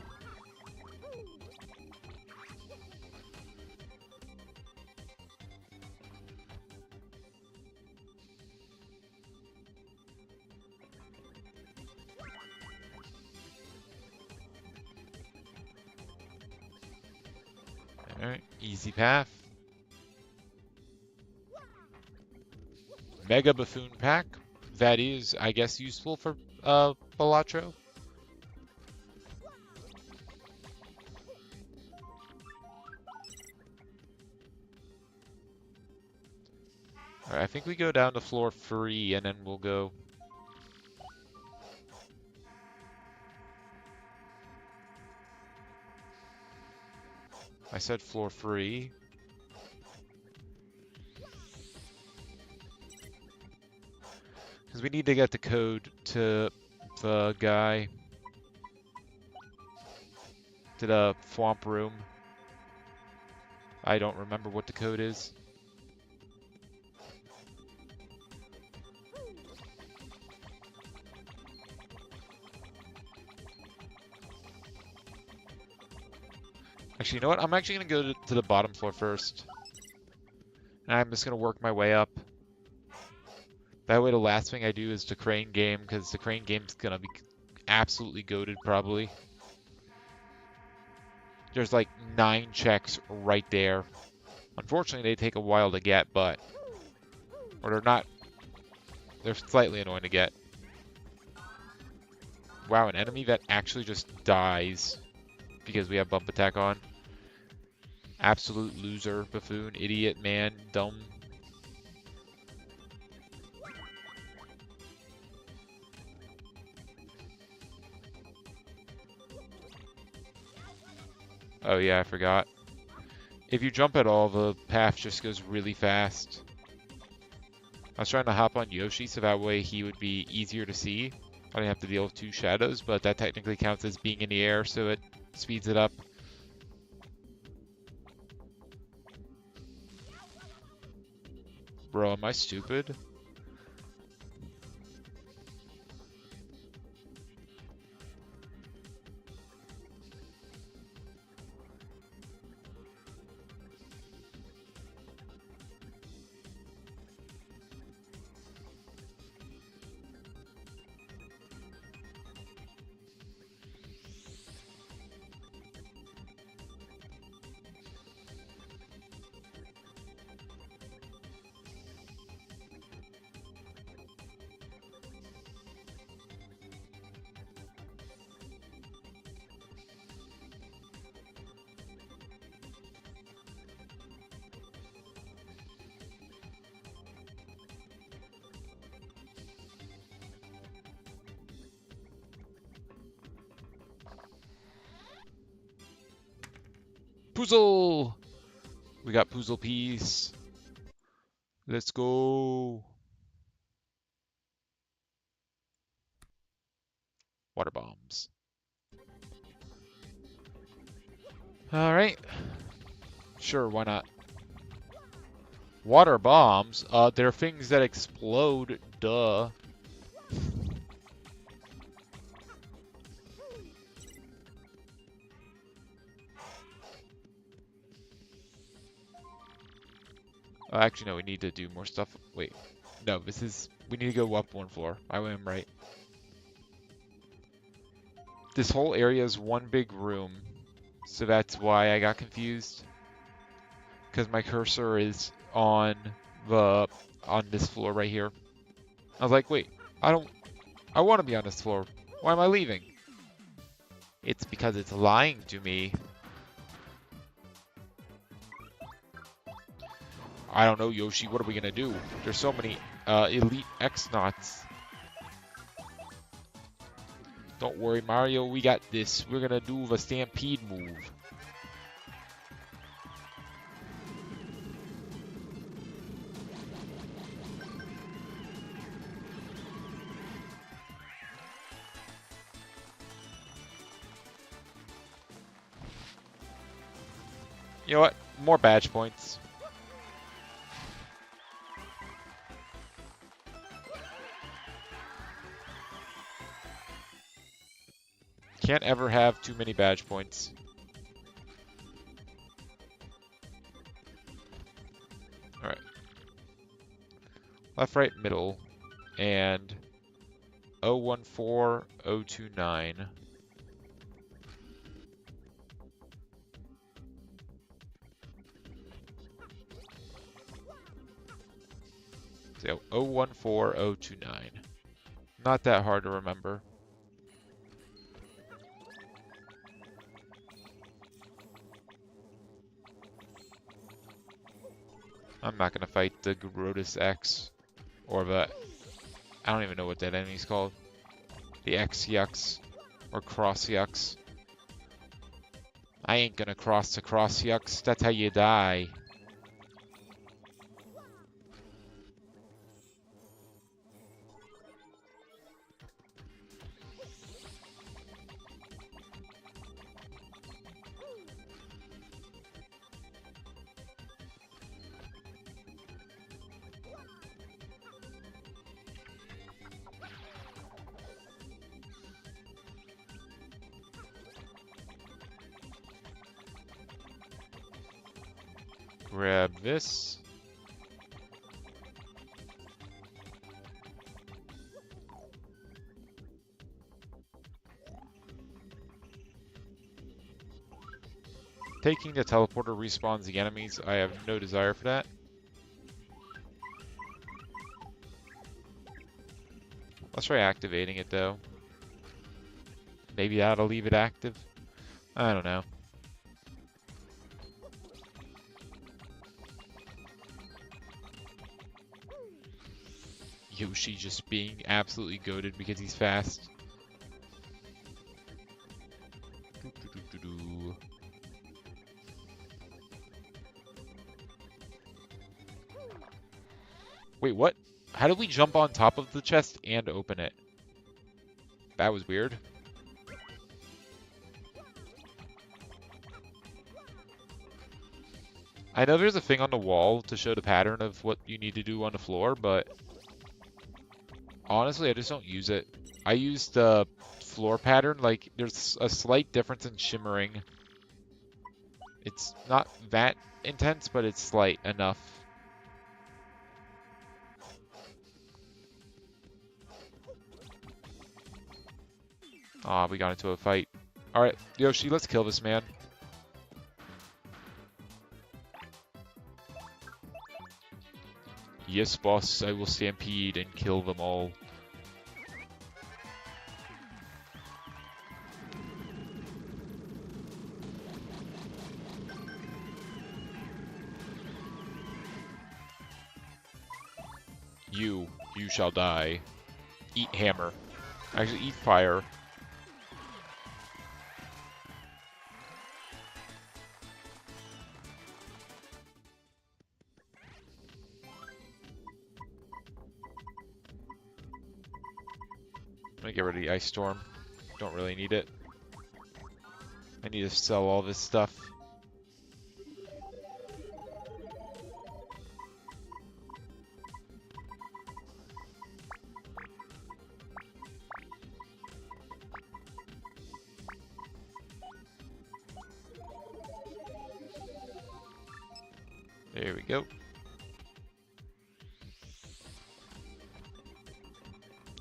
Alright, easy path. Mega Buffoon Pack. That is, I guess, useful for Balatro. Alright, I think we go down to floor 3 and then we'll go. I said floor 3. Because we need to get the code to the guy. To the Swamp Room. I don't remember what the code is. Actually, you know what? I'm actually going to go to the bottom floor first. And I'm just going to work my way up. That way the last thing I do is the crane game, because the crane game's going to be absolutely goated probably. There's like 9 checks right there. Unfortunately, they take a while to get, but... Or they're not... They're slightly annoying to get. Wow, an enemy that actually just dies because we have bump attack on. Absolute loser, buffoon, idiot, man, dumb. Oh yeah, I forgot. If you jump at all, the path just goes really fast. I was trying to hop on Yoshi so that way he would be easier to see. I didn't have to deal with 2 shadows, but that technically counts as being in the air, so it speeds it up. Bro, am I stupid? Puzzle! We got Puzzle Piece. Let's go. Water bombs. Alright. Sure, why not? Water bombs? They're things that explode, duh. Oh, actually, no, we need to do more stuff. Wait. No, we need to go up one floor. I am right. This whole area is one big room. So that's why I got confused. Because my cursor is on this floor right here. I was like, wait, I want to be on this floor. Why am I leaving? It's because it's lying to me. I don't know, Yoshi. What are we gonna do? There's so many elite X-Nauts. Don't worry, Mario. We got this. We're gonna do the stampede move. You know what? More badge points. Can't ever have too many badge points. Alright. Left, right, middle. And 014029. So 014029. Not that hard to remember. I'm not gonna fight the Grotus X or the I don't even know what that enemy's called. The X-Yux or Cross-Yux. I ain't gonna cross the Cross-Yux. That's how you die. Grab this. Taking the teleporter respawns the enemies. I have no desire for that. Let's try activating it though. Maybe that'll leave it active. I don't know. Yoshi just being absolutely goated because he's fast. Wait, what? How did we jump on top of the chest and open it? That was weird. I know there's a thing on the wall to show the pattern of what you need to do on the floor, but honestly, I just don't use it. I use the floor pattern. Like, there's a slight difference in shimmering. It's not that intense, but it's slight enough. Aw, we got into a fight. Alright, Yoshi, let's kill this man. Yes, boss, I will stampede and kill them all. You shall die. Eat hammer. Actually, eat fire. I'm gonna get rid of the Ice Storm. Don't really need it. I need to sell all this stuff. There we go.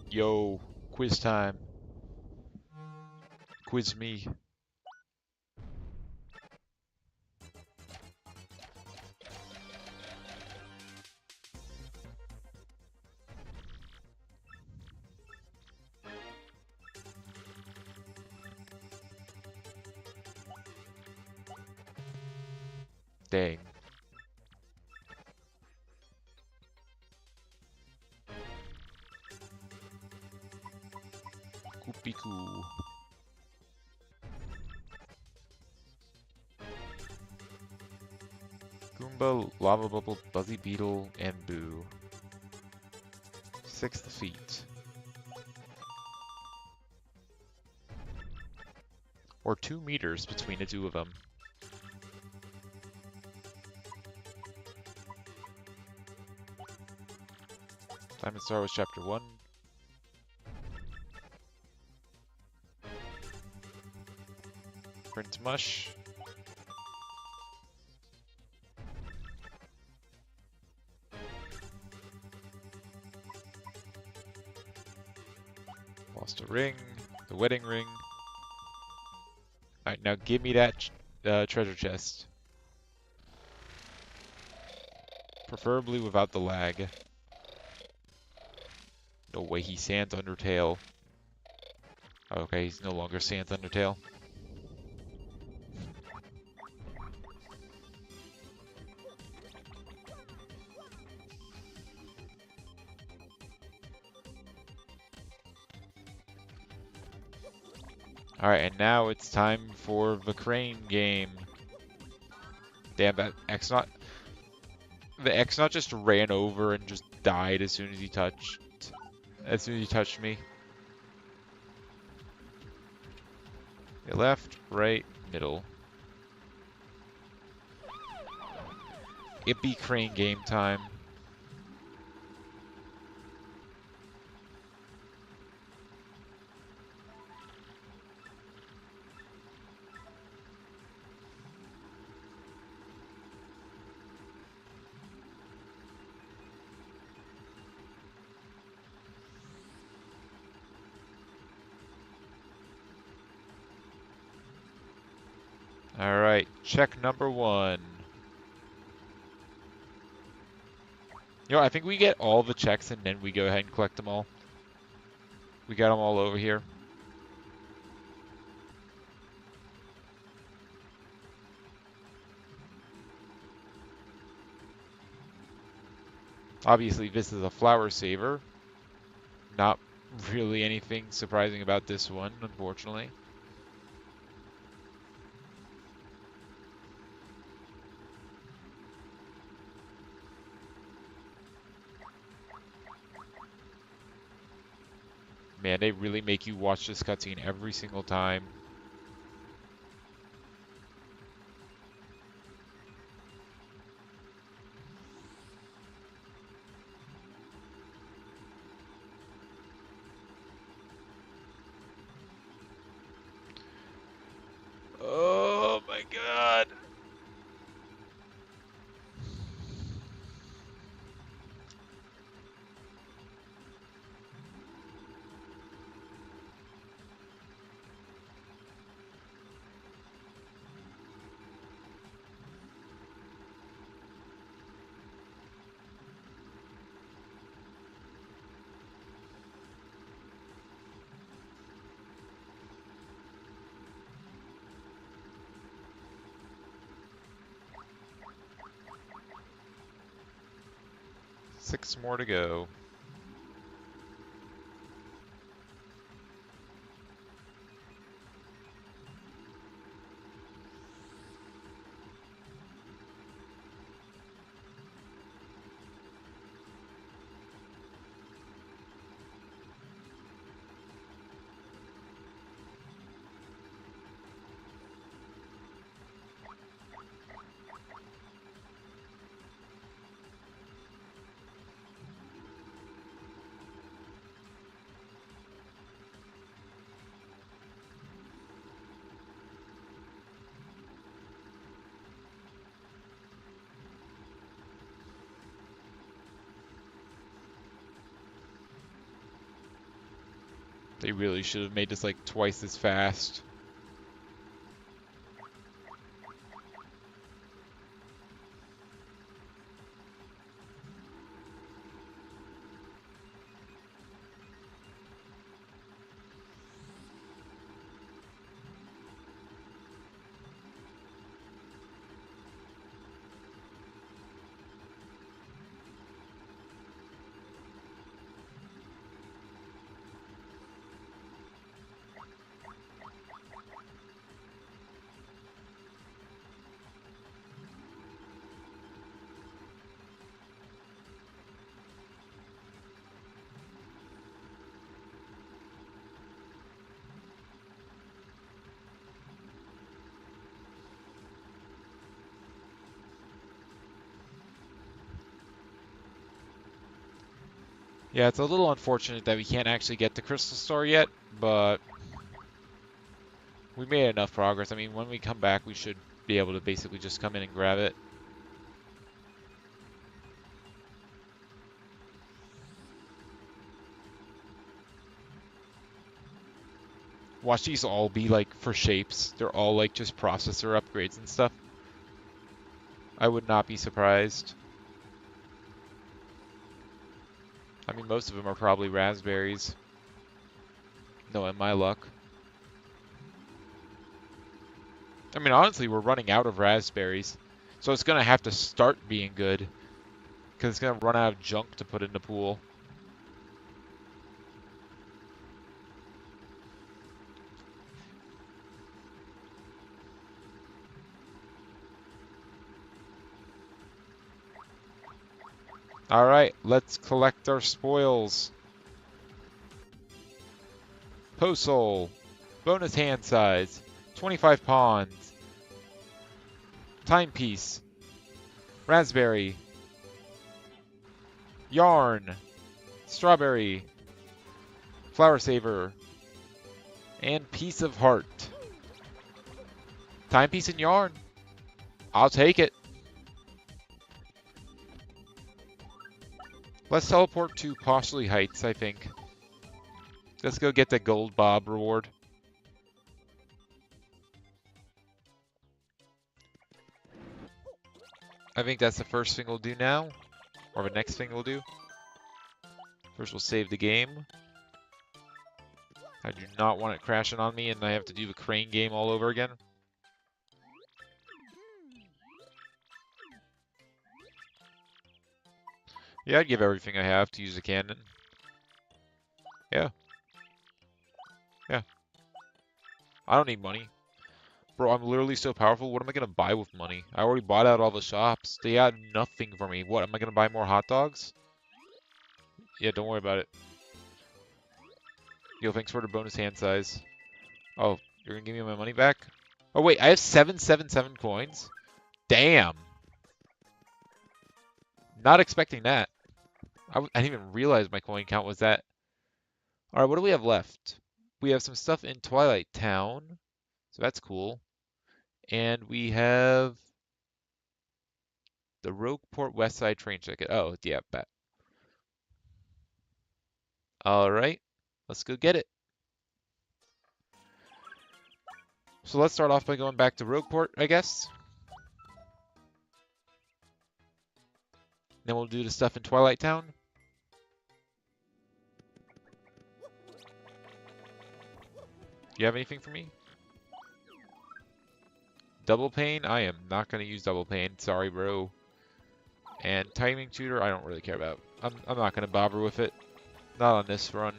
Yo, quiz time. Quiz me. Dang. Koopy-coo. Goomba, Lava Bubble, Buzzy Beetle, and Boo. 6 defeat. Or 2 meters between the two of them. Time to start with chapter 1. Print mush. Lost a ring. The wedding ring. Alright, now give me that treasure chest. Preferably without the lag. No way he's Sans Undertale. Okay, he's no longer Sans Undertale. Alright, and now it's time for the crane game. Damn, that X-Naut... The X-Naut just ran over and just died as soon as he touched... As soon as he touched me. Left, right, middle. It be crane game time. Alright, check number 1. You know, I think we get all the checks and then we go ahead and collect them all. We got them all over here. Obviously, this is a flower saver. Not really anything surprising about this one, unfortunately. Man, they really make you watch this cutscene every single time. Oh my god! Six more to go. They really should have made this like twice as fast. Yeah, it's a little unfortunate that we can't actually get the Crystal Star yet, but we made enough progress. I mean, when we come back, we should be able to basically just come in and grab it. Watch these all be like for shapes. They're all like just processor upgrades and stuff. I would not be surprised. I mean, most of them are probably raspberries. No, in my luck. I mean, honestly, we're running out of raspberries. So it's going to have to start being good. Because it's going to run out of junk to put in the pool. Alright, let's collect our spoils. Posol. Bonus hand size. 25 pawns. Timepiece. Raspberry. Yarn. Strawberry. Flower saver. And piece of heart. Timepiece and yarn. I'll take it. Let's teleport to Poshley Heights, I think. Let's go get the gold bob reward. I think that's the first thing we'll do now. Or the next thing we'll do. First we'll save the game. I do not want it crashing on me and I have to do the crane game all over again. Yeah, I'd give everything I have to use a cannon. Yeah. Yeah. I don't need money. Bro, I'm literally so powerful. What am I going to buy with money? I already bought out all the shops. They got nothing for me. What, am I going to buy more hot dogs? Yeah, don't worry about it. Yo, thanks for the bonus hand size. Oh, you're going to give me my money back? Oh, wait, I have 777 coins? Damn. Not expecting that. I didn't even realize my coin count was that. Alright, what do we have left? We have some stuff in Twilight Town. So that's cool. And we have the Rogueport West Side train ticket. Oh, yeah, bet. Alright, let's go get it. So let's start off by going back to Rogueport, I guess. Then we'll do the stuff in Twilight Town. Do you have anything for me? Double pane? I am not going to use double pane. Sorry, bro. And timing tutor, I don't really care about. I'm not going to bother with it. Not on this run.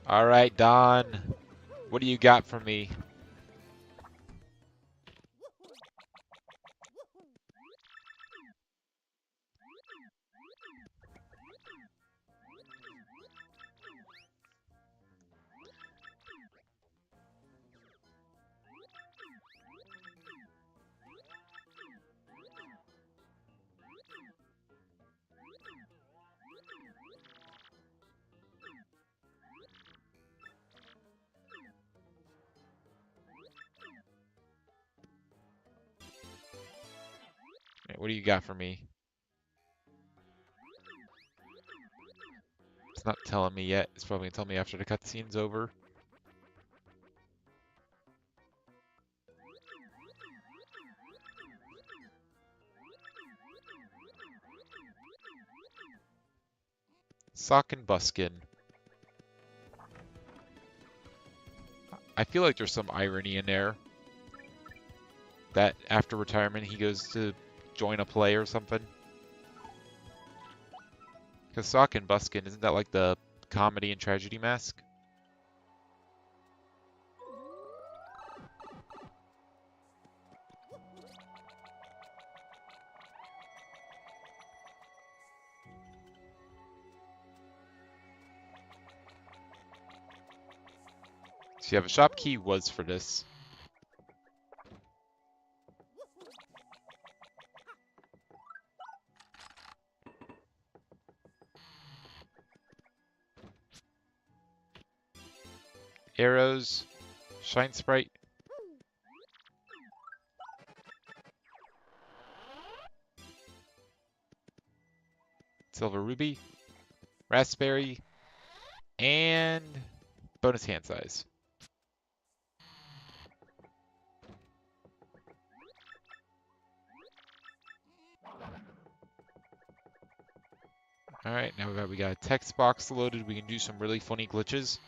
All right, Don. What do you got for me? What do you got for me? It's not telling me yet. It's probably gonna tell me after the cutscene's over. Sock and Buskin. I feel like there's some irony in there. That after retirement he goes to join a play or something. Because Sock and Buskin, isn't that like the comedy and tragedy mask? So yeah, the shop key was for this. Arrows, Shine Sprite. Silver Ruby, Raspberry, and bonus hand size. Alright, now we got a text box loaded. We can do some really funny glitches.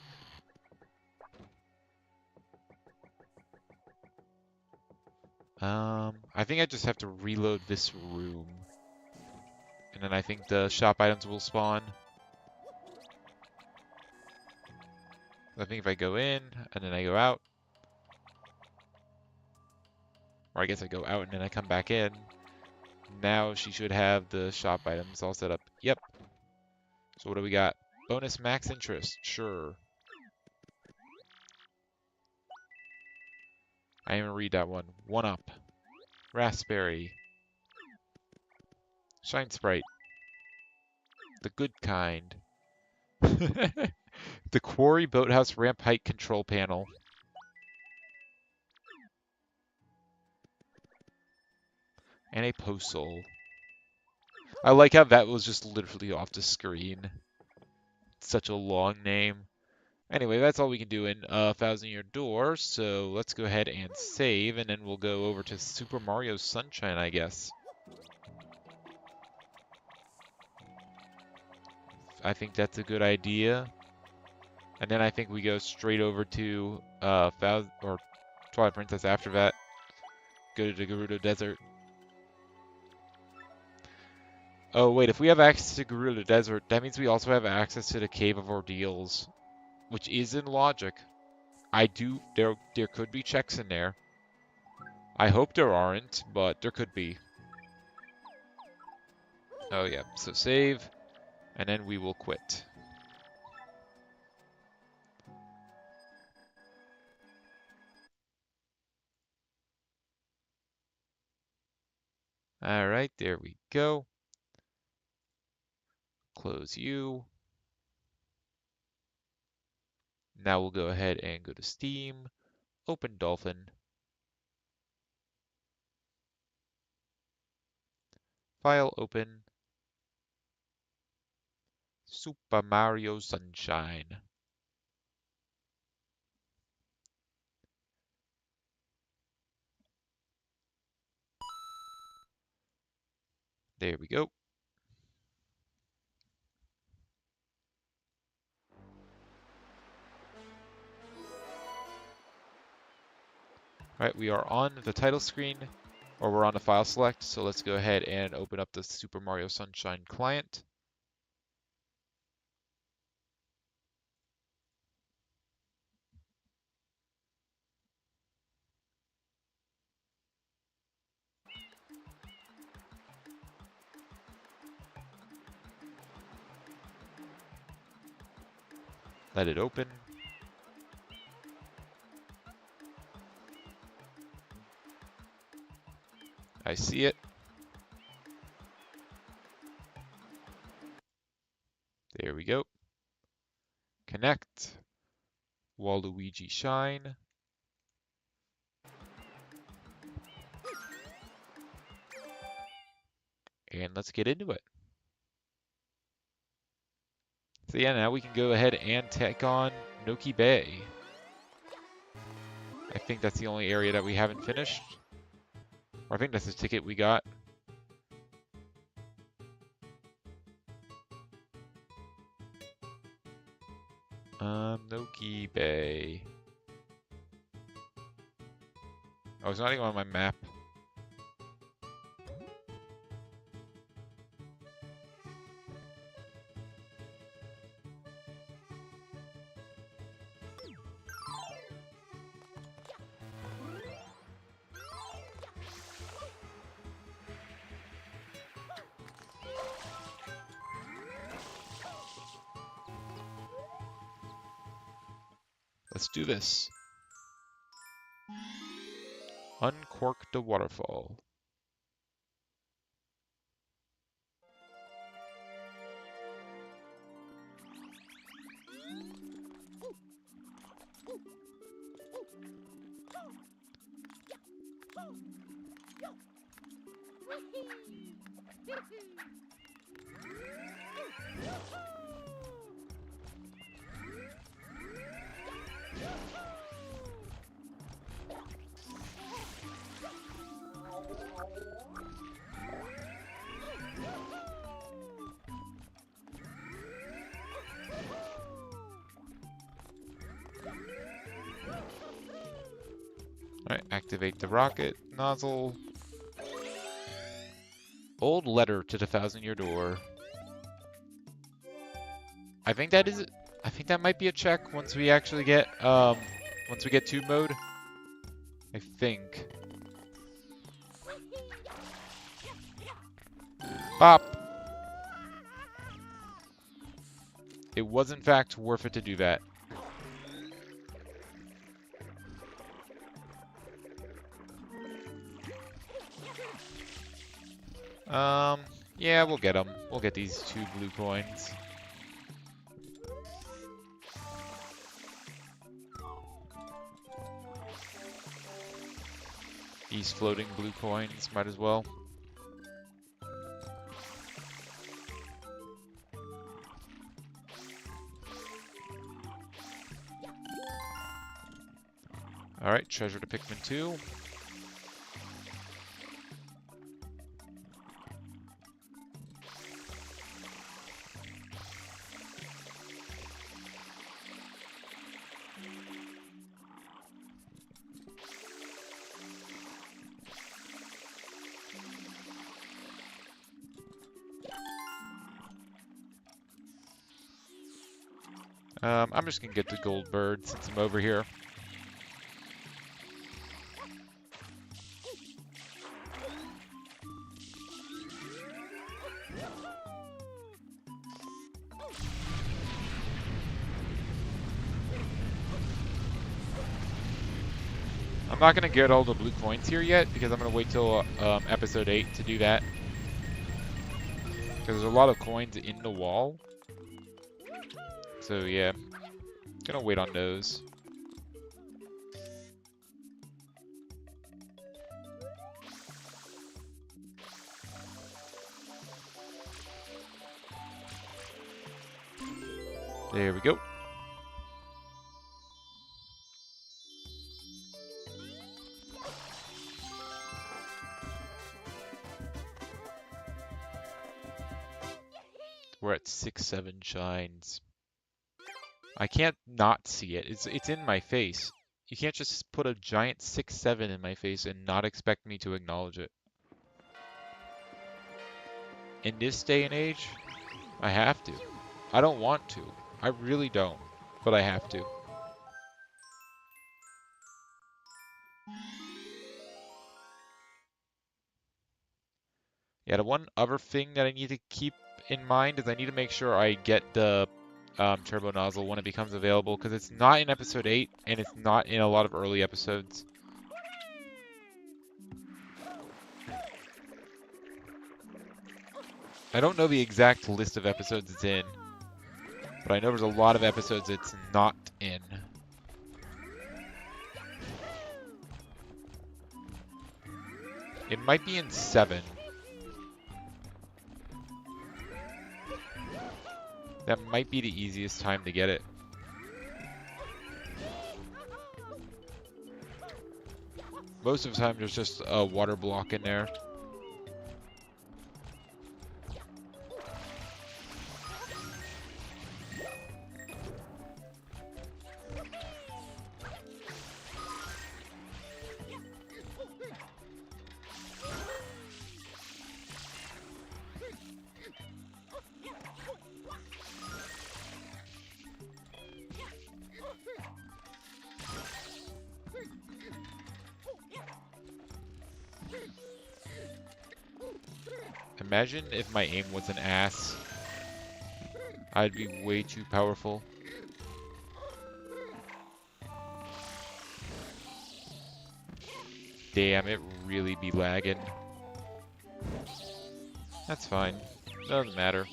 I think I just have to reload this room. And then I think the shop items will spawn. I think if I go in, and then I go out. Or I guess I go out and then I come back in. Now she should have the shop items all set up. Yep. So what do we got? Bonus max interest. Sure. I didn't even read that one. 1-up. Raspberry. Shine Sprite. The good kind. The Quarry Boathouse Ramp Height Control Panel. And a Postal. I like how that was just literally off the screen. Such a long name. Anyway, that's all we can do in 1,000 Year Door, so let's go ahead and save, and then we'll go over to Super Mario Sunshine, I guess. I think that's a good idea. And then I think we go straight over to Twilight Princess after that. Go to the Gerudo Desert. Oh wait, if we have access to Gerudo Desert, that means we also have access to the Cave of Ordeals, which is in logic. There could be checks in there. I hope there aren't, but there could be. Oh yeah, so save, and then we will quit. Alright, there we go. Close you. Now we'll go ahead and go to Steam, open Dolphin. File open. Super Mario Sunshine. There we go. All right, we are on the title screen, or we're on the file select, so let's go ahead and open up the Super Mario Sunshine client. Let it open. I see it. There we go. Connect. Waluigi Shine. And let's get into it. So yeah, now we can go ahead and take on Noki Bay. I think that's the only area that we haven't finished. Or I think that's the ticket we got. Noki Bay. Oh, it's not even on my map. Let's do this. Uncork the waterfall. Alright, activate the rocket nozzle. Old letter to the 1,000-year door. I think that is. I think that might be a check once we actually get once we get tube mode. I think. Bop. It was in fact worth it to do that. Yeah, we'll get them. We'll get these 2 blue coins. These floating blue coins, might as well. Alright, treasure to Pikmin 2. I'm just gonna get the gold bird since I'm over here. I'm not gonna get all the blue coins here yet because I'm gonna wait till episode 8 to do that. Because there's a lot of coins in the wall. So yeah, gonna wait on those. There we go. We're at 6-7 shines. I can't not see it. It's in my face. You can't just put a giant 6-7 in my face and not expect me to acknowledge it. In this day and age, I have to. I don't want to. I really don't. But I have to. Yeah, the one other thing that I need to keep in mind is I need to make sure I get the turbo nozzle when it becomes available, because it's not in episode 8 and it's not in a lot of early episodes. I don't know the exact list of episodes it's in, but I know there's a lot of episodes it's not in. It might be in 7. That might be the easiest time to get it. Most of the time there's just a water block in there. Imagine if my aim was an ass. I'd be way too powerful. Damn, it really be lagging. That's fine. Doesn't matter.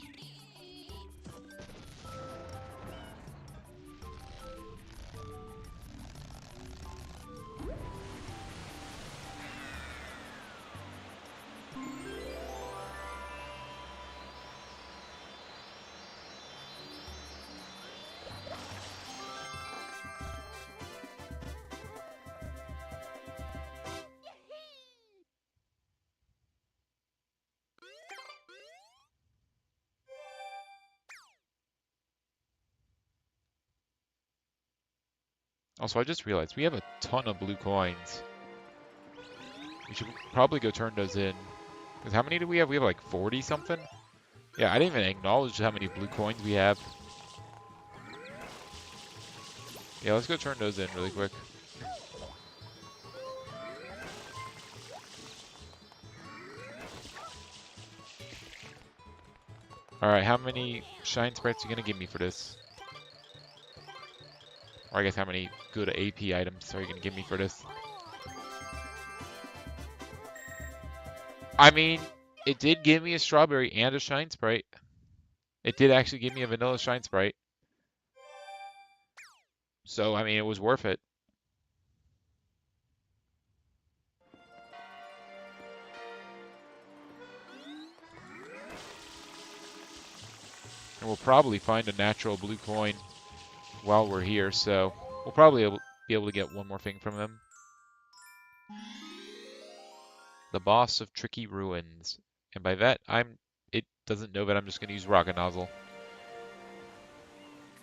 Also, I just realized we have a ton of blue coins. We should probably go turn those in. Because how many do we have? We have like 40 something? Yeah, I didn't even acknowledge how many blue coins we have. Yeah, let's go turn those in really quick. Alright, how many shine sprites are you going to give me for this? Or I guess how many good AP items are you going to give me for this? I mean, it did give me a strawberry and a shine sprite. It did actually give me a vanilla shine sprite. So, I mean, it was worth it. And we'll probably find a natural blue coin while we're here, so we'll probably be able to get one more thing from them. The boss of Tricky Ruins. And by that, it doesn't know that I'm just going to use Rocket Nozzle.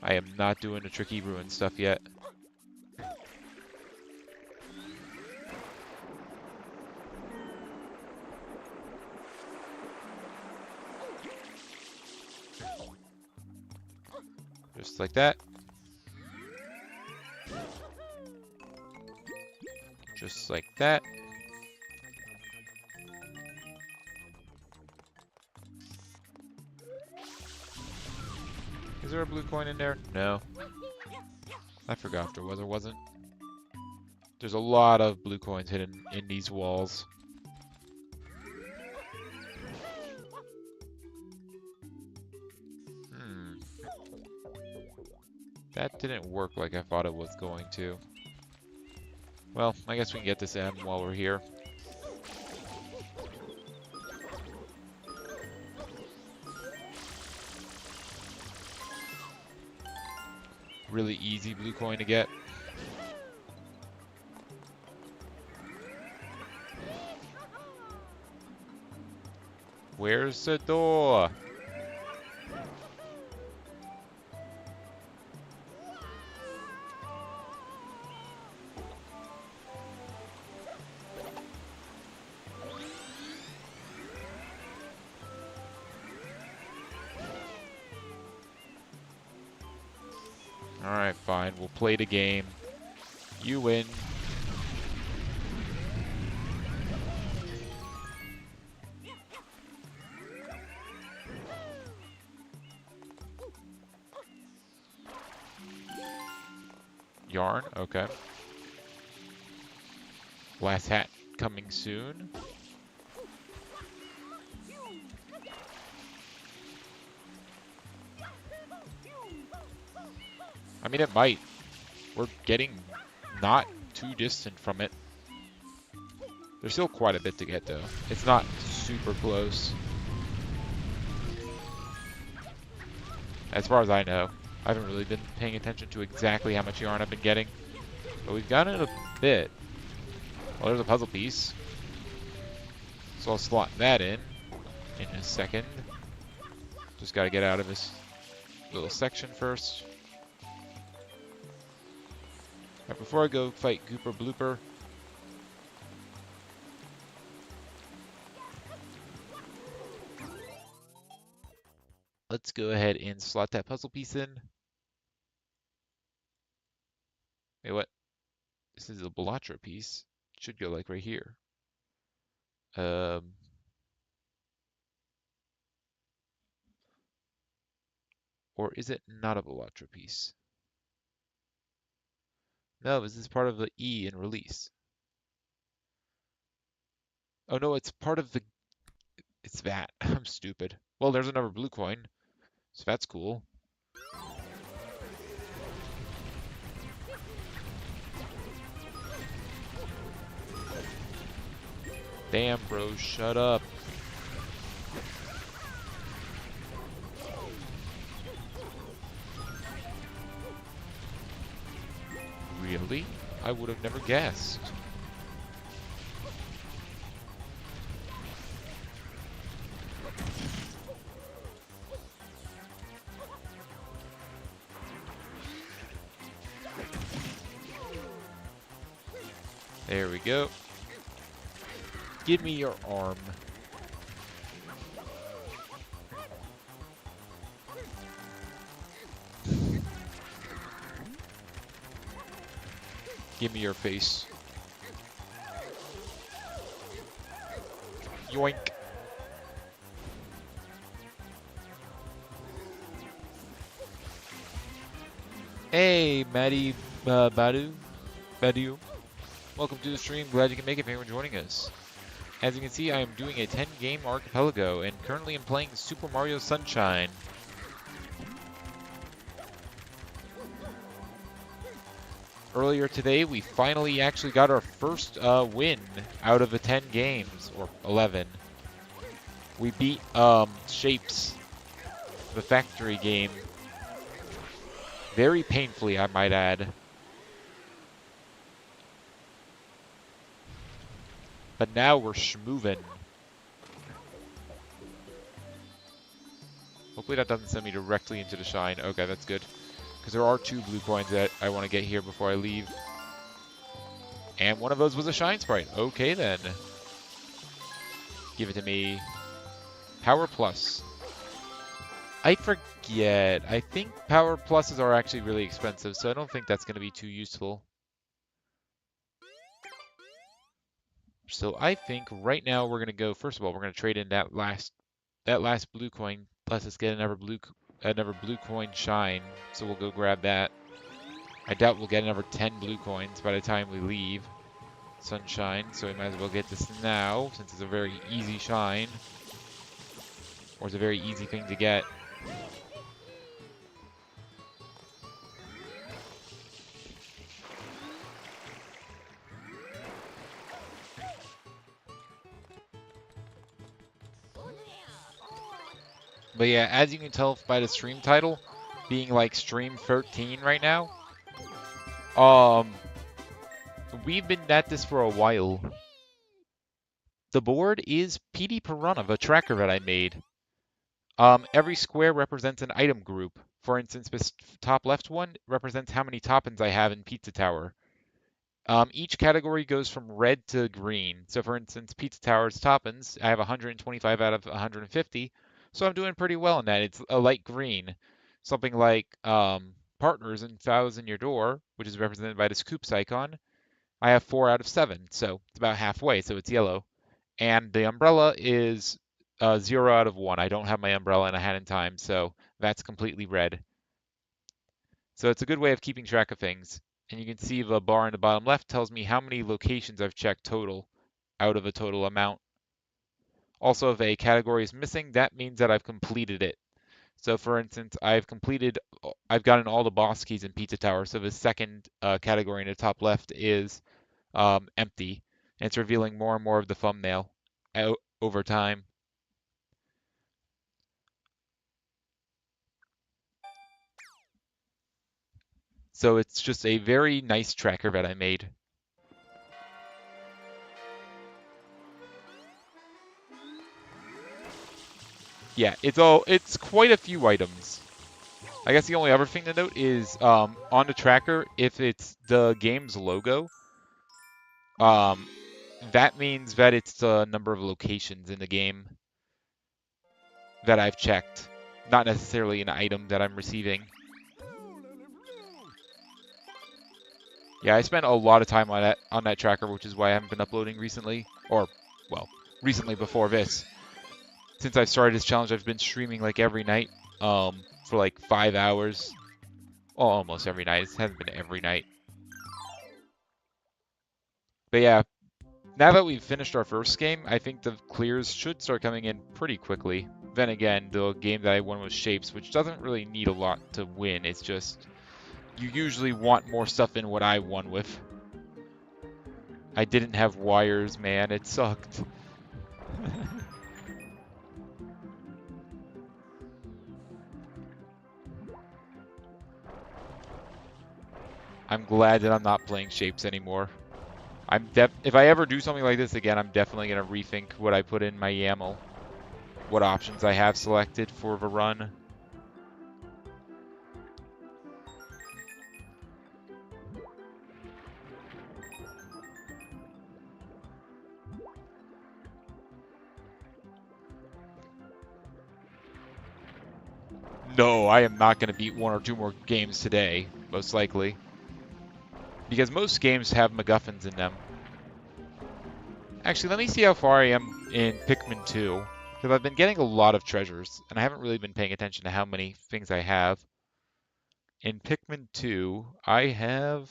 I am not doing the Tricky Ruin stuff yet. Just like that. Just like that. Is there a blue coin in there? No. I forgot if there was or wasn't. There's a lot of blue coins hidden in these walls. That didn't work like I thought it was going to. Well, I guess we can get this M while we're here. Really easy blue coin to get. Where's the door? Alright, fine. We'll play the game. You win. Yarn, okay. Last hat coming soon. I mean, it might. We're getting not too distant from it. There's still quite a bit to get, though. It's not super close. as far as I know. I haven't really been paying attention to exactly how much yarn I've been getting, but we've gotten it a bit. Well, there's a puzzle piece, so I'll slot that in a second. Just got to get out of this little section first. Right, before I go fight Gooper Blooper, let's go ahead and slot that puzzle piece in. Wait, what? This is a Balatro piece. It should go like right here. Or is it not a Balatro piece? No, this is part of the E in release. Oh no, it's part of the... It's that. I'm stupid. Well, there's another blue coin, so that's cool. Damn, bro, shut up. Really? I would have never guessed. There we go. Give me your arm. Give me your face. Yoink. Hey, Maddie Badu. Welcome to the stream. Glad you can make it. Thanks for joining us. As you can see, I am doing a 10-game archipelago, and currently I'm playing Super Mario Sunshine. Earlier today, we finally actually got our first win out of the 10 games, or 11. We beat Shapez, the factory game, very painfully, I might add. But now we're schmoovin'. Hopefully that doesn't send me directly into the shine. Okay, that's good. Because there are 2 blue coins that I want to get here before I leave. And one of those was a shine sprite. Okay, then. Give it to me. Power Plus. I forget. I think Power Pluses are actually really expensive, so I don't think that's going to be too useful. So I think right now we're going to go, first of all, we're going to trade in that last blue coin. Plus let's get another blue coin shine. So we'll go grab that. I doubt we'll get another 10 blue coins by the time we leave Sunshine. So we might as well get this now, since it's a very easy shine. Or it's a very easy thing to get. But yeah, as you can tell by the stream title, being like stream 13 right now, we've been at this for a while. The board is PD Piranha, the tracker that I made. Every square represents an item group. For instance, this top left one represents how many Toppins I have in Pizza Tower. Each category goes from red to green. So for instance, Pizza Tower's Toppins, I have 125 out of 150. So I'm doing pretty well in that. It's a light green. Something like Partners in Thousand Year Door, which is represented by this Coops icon, I have 4 out of 7. So it's about halfway, so it's yellow. And the umbrella is 0 out of 1. I don't have my umbrella in a hand in time, so that's completely red. So it's a good way of keeping track of things. And you can see the bar in the bottom left tells me how many locations I've checked total out of a total amount. Also, if a category is missing, that means that I've completed it. So for instance, I've gotten all the boss keys in Pizza Tower. So the second category in the top left is empty. And it's revealing more and more of the thumbnail over time. So it's just a very nice tracker that I made. Yeah, it's quite a few items. I guess the only other thing to note is on the tracker, if it's the game's logo, um, that means that it's the number of locations in the game that I've checked, not necessarily an item that I'm receiving. Yeah, I spent a lot of time on that tracker, which is why I haven't been uploading recently, or well, recently before this. Since I started this challenge, I've been streaming like every night, for like 5 hours. Well, almost every night. It hasn't been every night. But yeah, now that we've finished our first game, I think the clears should start coming in pretty quickly. Then again, the game that I won was Shapes, which doesn't really need a lot to win. It's just, you usually want more stuff in what I won with. I didn't have wires, man. It sucked. I'm glad that I'm not playing Shapes anymore. If I ever do something like this again, I'm definitely going to rethink what I put in my YAML. What options I have selected for the run. No, I am not going to beat 1 or 2 more games today, most likely. Because most games have MacGuffins in them. Actually, let me see how far I am in Pikmin 2. Because I've been getting a lot of treasures, and I haven't really been paying attention to how many things I have. In Pikmin 2, I have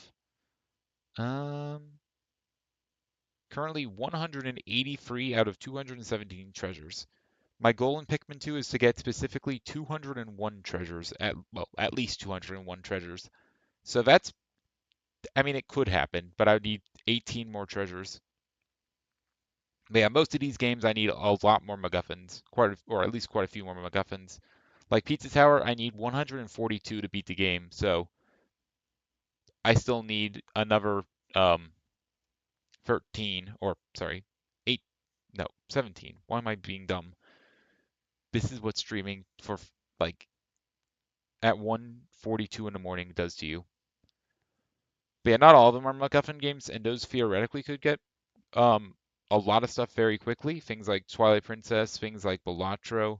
currently 183 out of 217 treasures. My goal in Pikmin 2 is to get specifically 201 treasures, at least 201 treasures. So that's, I mean, it could happen, but I would need 18 more treasures. But yeah, most of these games I need a lot more MacGuffins, or at least quite a few more MacGuffins. Like Pizza Tower, I need 142 to beat the game, so I still need another 13, or sorry, 8, no, 17. Why am I being dumb? This is what streaming for like at 1:42 in the morning does to you. But yeah, not all of them are MacGuffin games, and those theoretically could get um, a lot of stuff very quickly. Things like Twilight Princess, things like Balatro,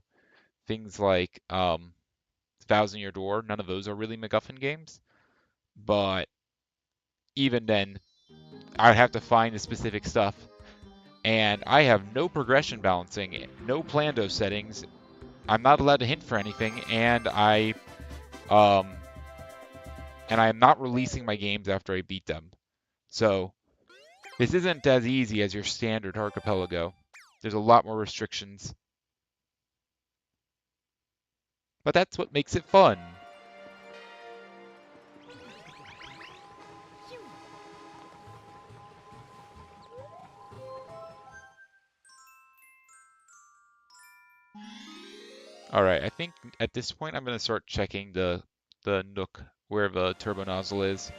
things like Thousand Year Door. None of those are really MacGuffin games. But even then, I'd have to find the specific stuff. And I have no progression balancing, no Plando settings. I'm not allowed to hint for anything, and I am not releasing my games after I beat them. So this isn't as easy as your standard archipelago. There's a lot more restrictions. But that's what makes it fun. Alright, I think at this point I'm going to start checking the nook where the turbo nozzle is.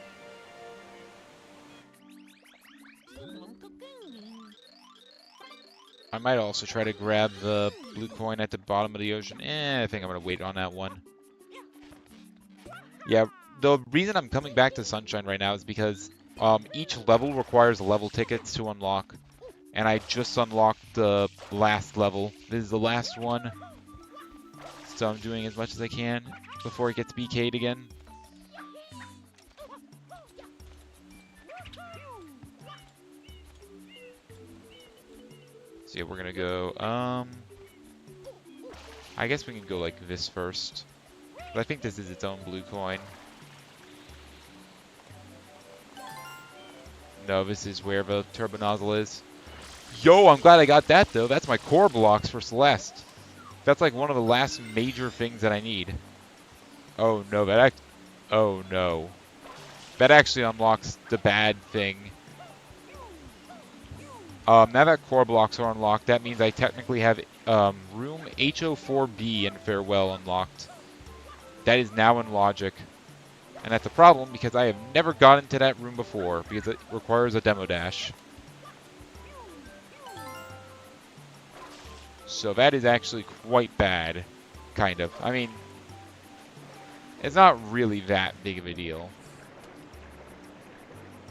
I might also try to grab the blue coin at the bottom of the ocean. I think I'm going to wait on that one. Yeah, the reason I'm coming back to Sunshine right now is because each level requires level tickets to unlock. And I just unlocked the last level. This is the last one. So I'm doing as much as I can before it gets BK'd again. So yeah, we're gonna go, I guess we can go like this first. But I think this is its own blue coin. No, this is where the turbo nozzle is. Yo, I'm glad I got that though. That's my core blocks for Celeste. That's like one of the last major things that I need. Oh no, oh no. That actually unlocks the bad thing. Now that core blocks are unlocked, that means I technically have room HO4B in Farewell unlocked. That is now in Logic. And that's a problem because I have never gotten to that room before because it requires a demo dash. So that is actually quite bad, kind of. I mean, it's not really that big of a deal.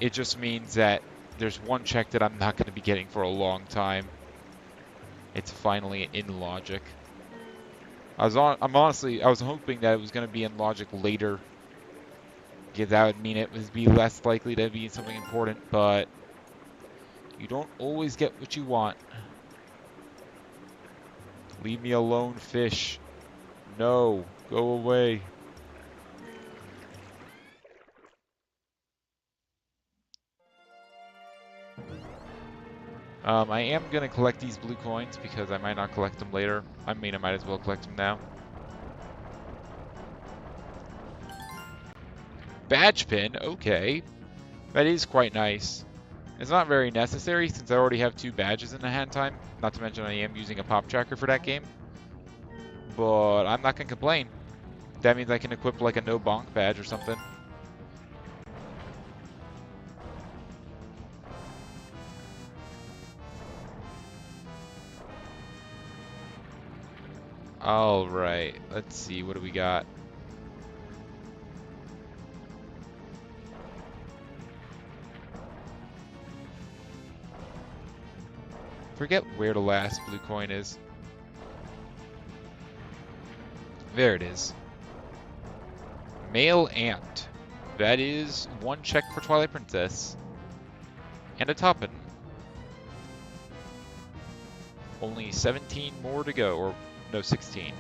It just means that there's one check that I'm not going to be getting for a long time. It's finally in logic. I was hoping that it was going to be in logic later, because that would mean it would be less likely to be something important, but you don't always get what you want. Leave me alone, fish. No, go away. I am going to collect these blue coins because I might not collect them later. I mean, I might as well collect them now. Badge pin, okay. That is quite nice. It's not very necessary since I already have 2 badges in the hand time. Not to mention I am using a pop tracker for that game. But I'm not going to complain. That means I can equip like a no bonk badge or something. Alright, let's see, what do we got? Forget where the last blue coin is. There it is. Male ant. That is 1 check for Twilight Princess. And a Toppin. Only 17 more to go, or no, 16.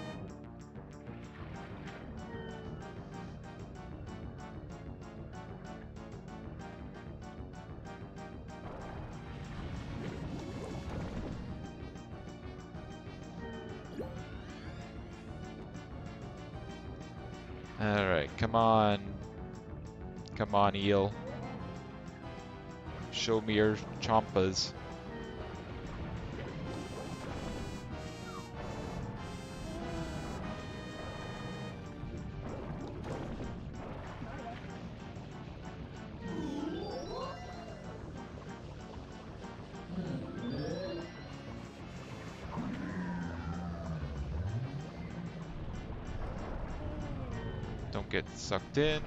Alright, come on. Come on, eel. Show me your chompas. Don't get sucked in.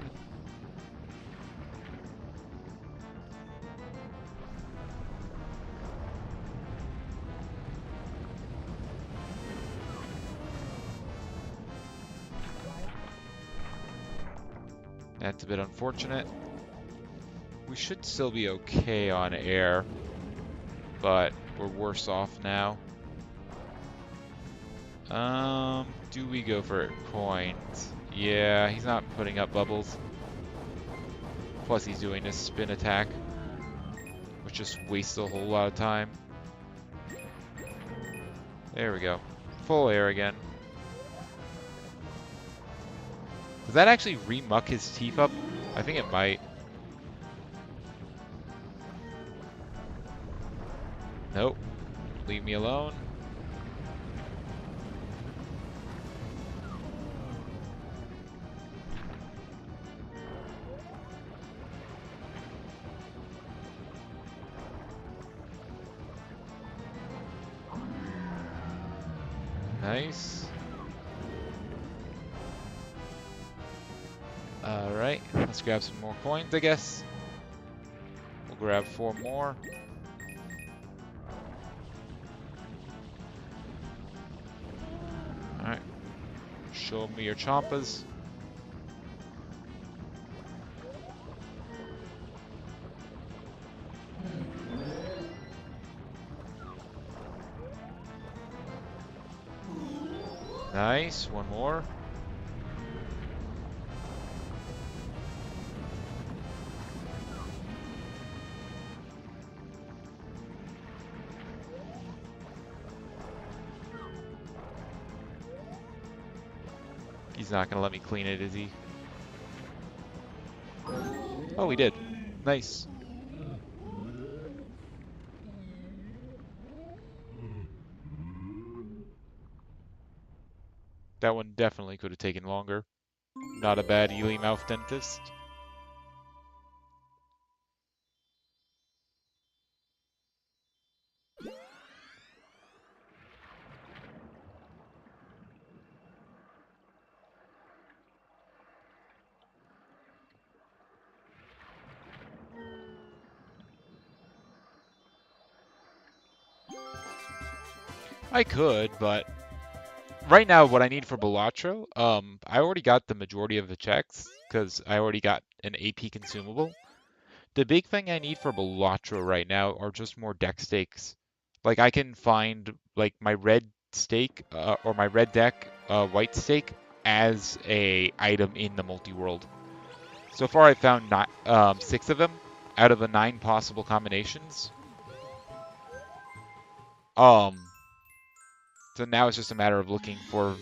That's a bit unfortunate. We should still be okay on air, but we're worse off now. Do we go for coins? Yeah, he's not putting up bubbles. Plus he's doing this spin attack, which just wastes a whole lot of time. There we go. Full air again. Does that actually re-muck his teeth up? I think it might. Nope. Leave me alone. Nice. Alright, let's grab some more coins, I guess. We'll grab 4 more. Alright. Show me your chompas. Nice, 1 more. He's not gonna let me clean it, is he? Oh, he did. Nice. That one definitely could have taken longer. Not a bad Ely mouth dentist. I could, but right now what I need for Balatro, I already got the majority of the checks because I already got an AP consumable. The big thing I need for Balatro right now are just more deck stakes. Like I can find like my red stake or my red deck white stake as a item in the multi-world. So far I've found 6 of them out of the 9 possible combinations. Um, so now it's just a matter of looking for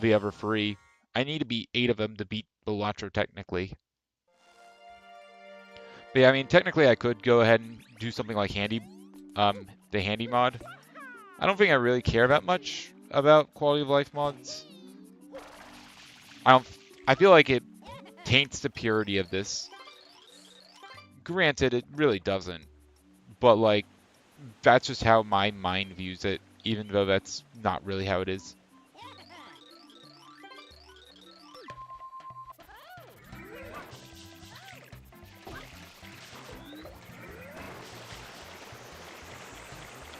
the other 3. I need to beat 8 of them to beat Balatro technically. But yeah, I mean technically I could go ahead and do something like the handy mod. I don't think I really care that much about quality of life mods. I feel like it taints the purity of this. Granted, it really doesn't. But like that's just how my mind views it, even though that's not really how it is.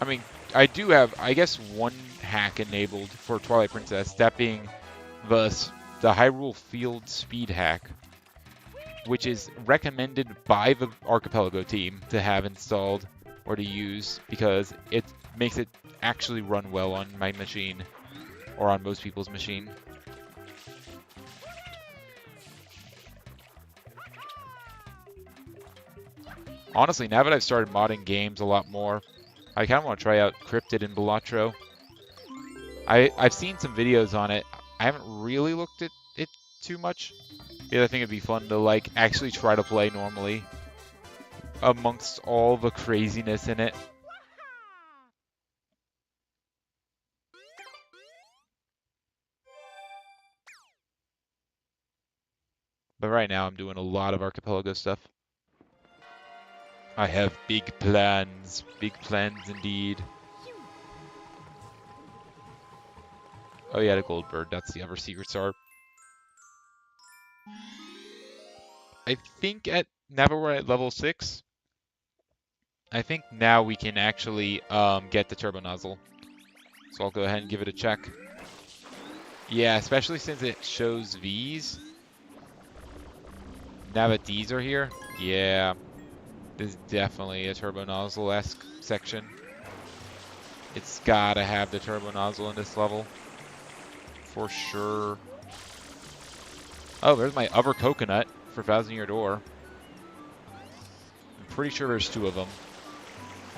I mean, I do have, I guess, one hack enabled for Twilight Princess, that being the Hyrule Field Speed hack, which is recommended by the Archipelago team to have installed or to use because it makes it actually run well on my machine, or on most people's machine. Honestly, now that I've started modding games a lot more, I kind of want to try out Cryptid and Balatro. I've seen some videos on it. I haven't really looked at it too much. Yeah, I think it'd be fun to like actually try to play normally amongst all the craziness in it. But right now I'm doing a lot of Archipelago stuff. I have big plans indeed. Oh yeah, the gold bird, that's the other secret star. I think now that we're at level 6, I think now we can actually get the turbo nozzle. So I'll go ahead and give it a check. Yeah, especially since it shows V's. Now that D's are here, yeah, this is definitely a turbo nozzle-esque section. It's gotta have the turbo nozzle in this level. For sure. Oh, there's my other coconut for Thousand Year Door. I'm pretty sure there's 2 of them.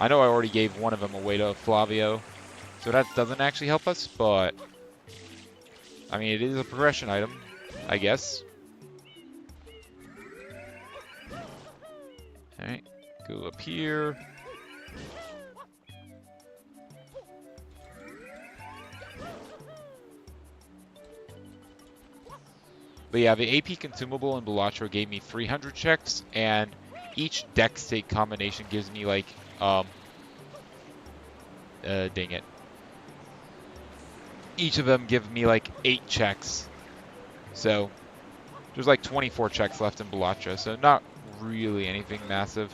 I know I already gave one of them away to Flavio, so that doesn't actually help us, but I mean, it is a progression item, I guess. Alright, go up here. But yeah, the AP consumable in Balatro gave me 300 checks, and each deck stake combination gives me like, dang it. Each of them give me like 8 checks. So, there's like 24 checks left in Balatro, so not really anything massive.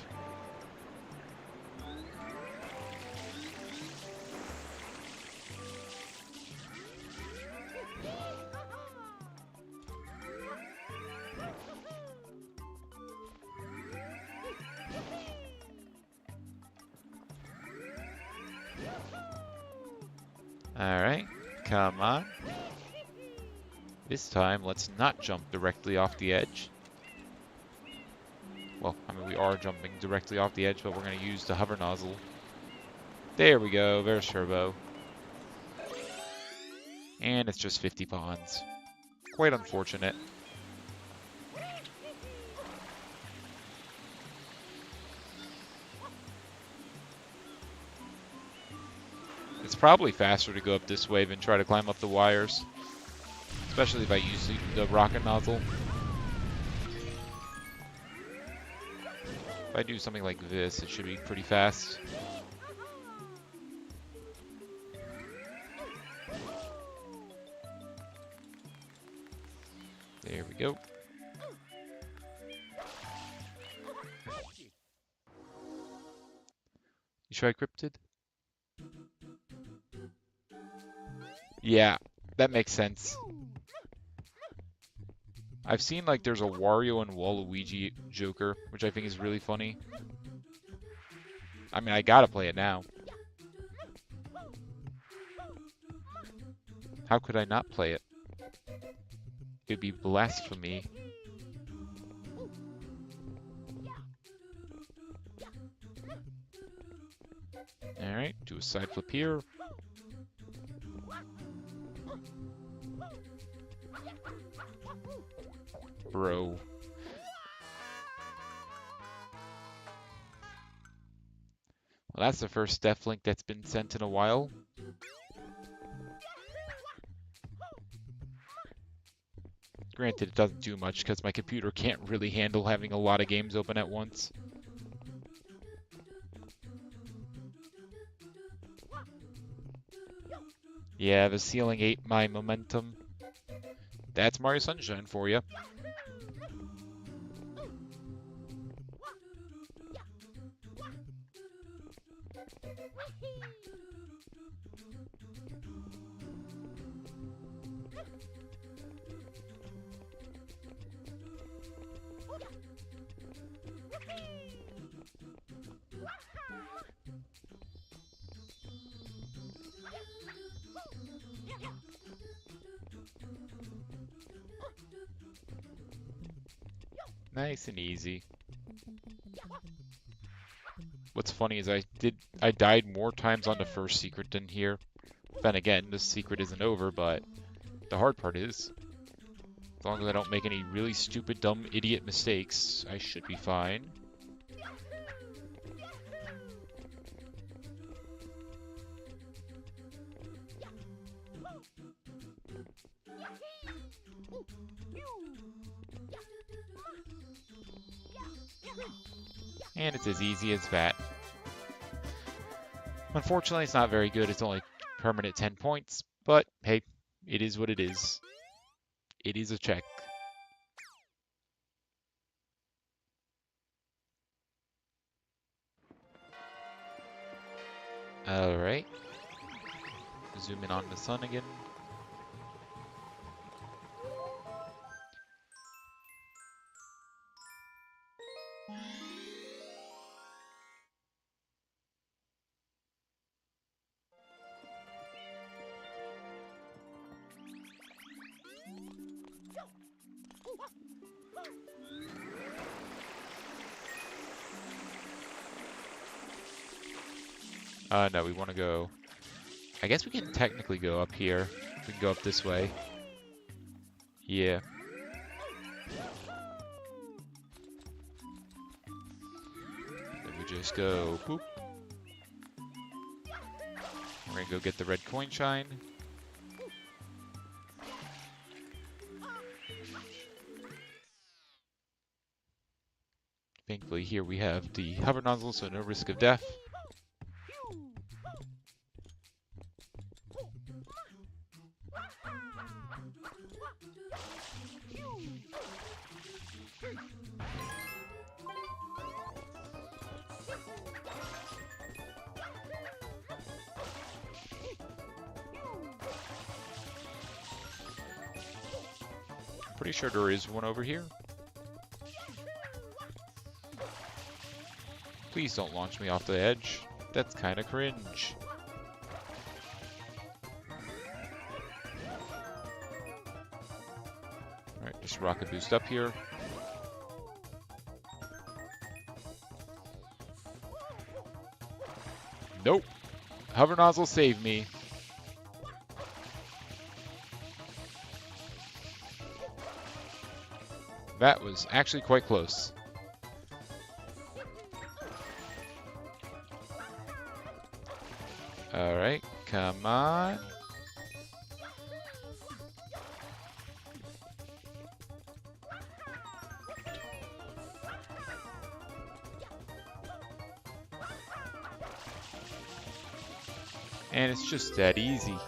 Alright, come on. This time, let's not jump directly off the edge. Well, I mean, we are jumping directly off the edge, but we're going to use the hover nozzle. There we go, there's turbo. And it's just 50 pawns. Quite unfortunate. It's probably faster to go up this way than try to climb up the wires. Especially if I use the rocket nozzle. If I do something like this, it should be pretty fast. There we go. You try Cryptid? Yeah, that makes sense. I've seen like there's a Wario and Waluigi Joker, which I think is really funny. I mean, I gotta play it now. How could I not play it? It'd be blasphemy. Alright, do a side flip here. Bro. Well, that's the first Death Link that's been sent in a while. Granted, it doesn't do much because my computer can't really handle having a lot of games open at once. Yeah, the ceiling ate my momentum. That's Mario Sunshine for you. Nice and easy. What's funny is I died more times on the first secret than here. Then again, this secret isn't over, but the hard part is. As long as I don't make any really stupid, dumb, idiot mistakes, I should be fine. And it's as easy as that. Unfortunately, it's not very good. It's only permanent 10 points. But, hey, it is what it is. It is a check. Alright. Zoom in on the sun again. No, we want to go... I guess we can technically go up here. We can go up this way. Yeah. Then we just go... Boop. We're gonna go get the red coin shine. Thankfully here we have the hover nozzle, so no risk of death. Pretty sure there is one over here. Please don't launch me off the edge. That's kind of cringe. Alright, just rocket boost up here. Nope. Hover nozzle saved me. That was actually quite close. Alright, come on. And it's just that easy.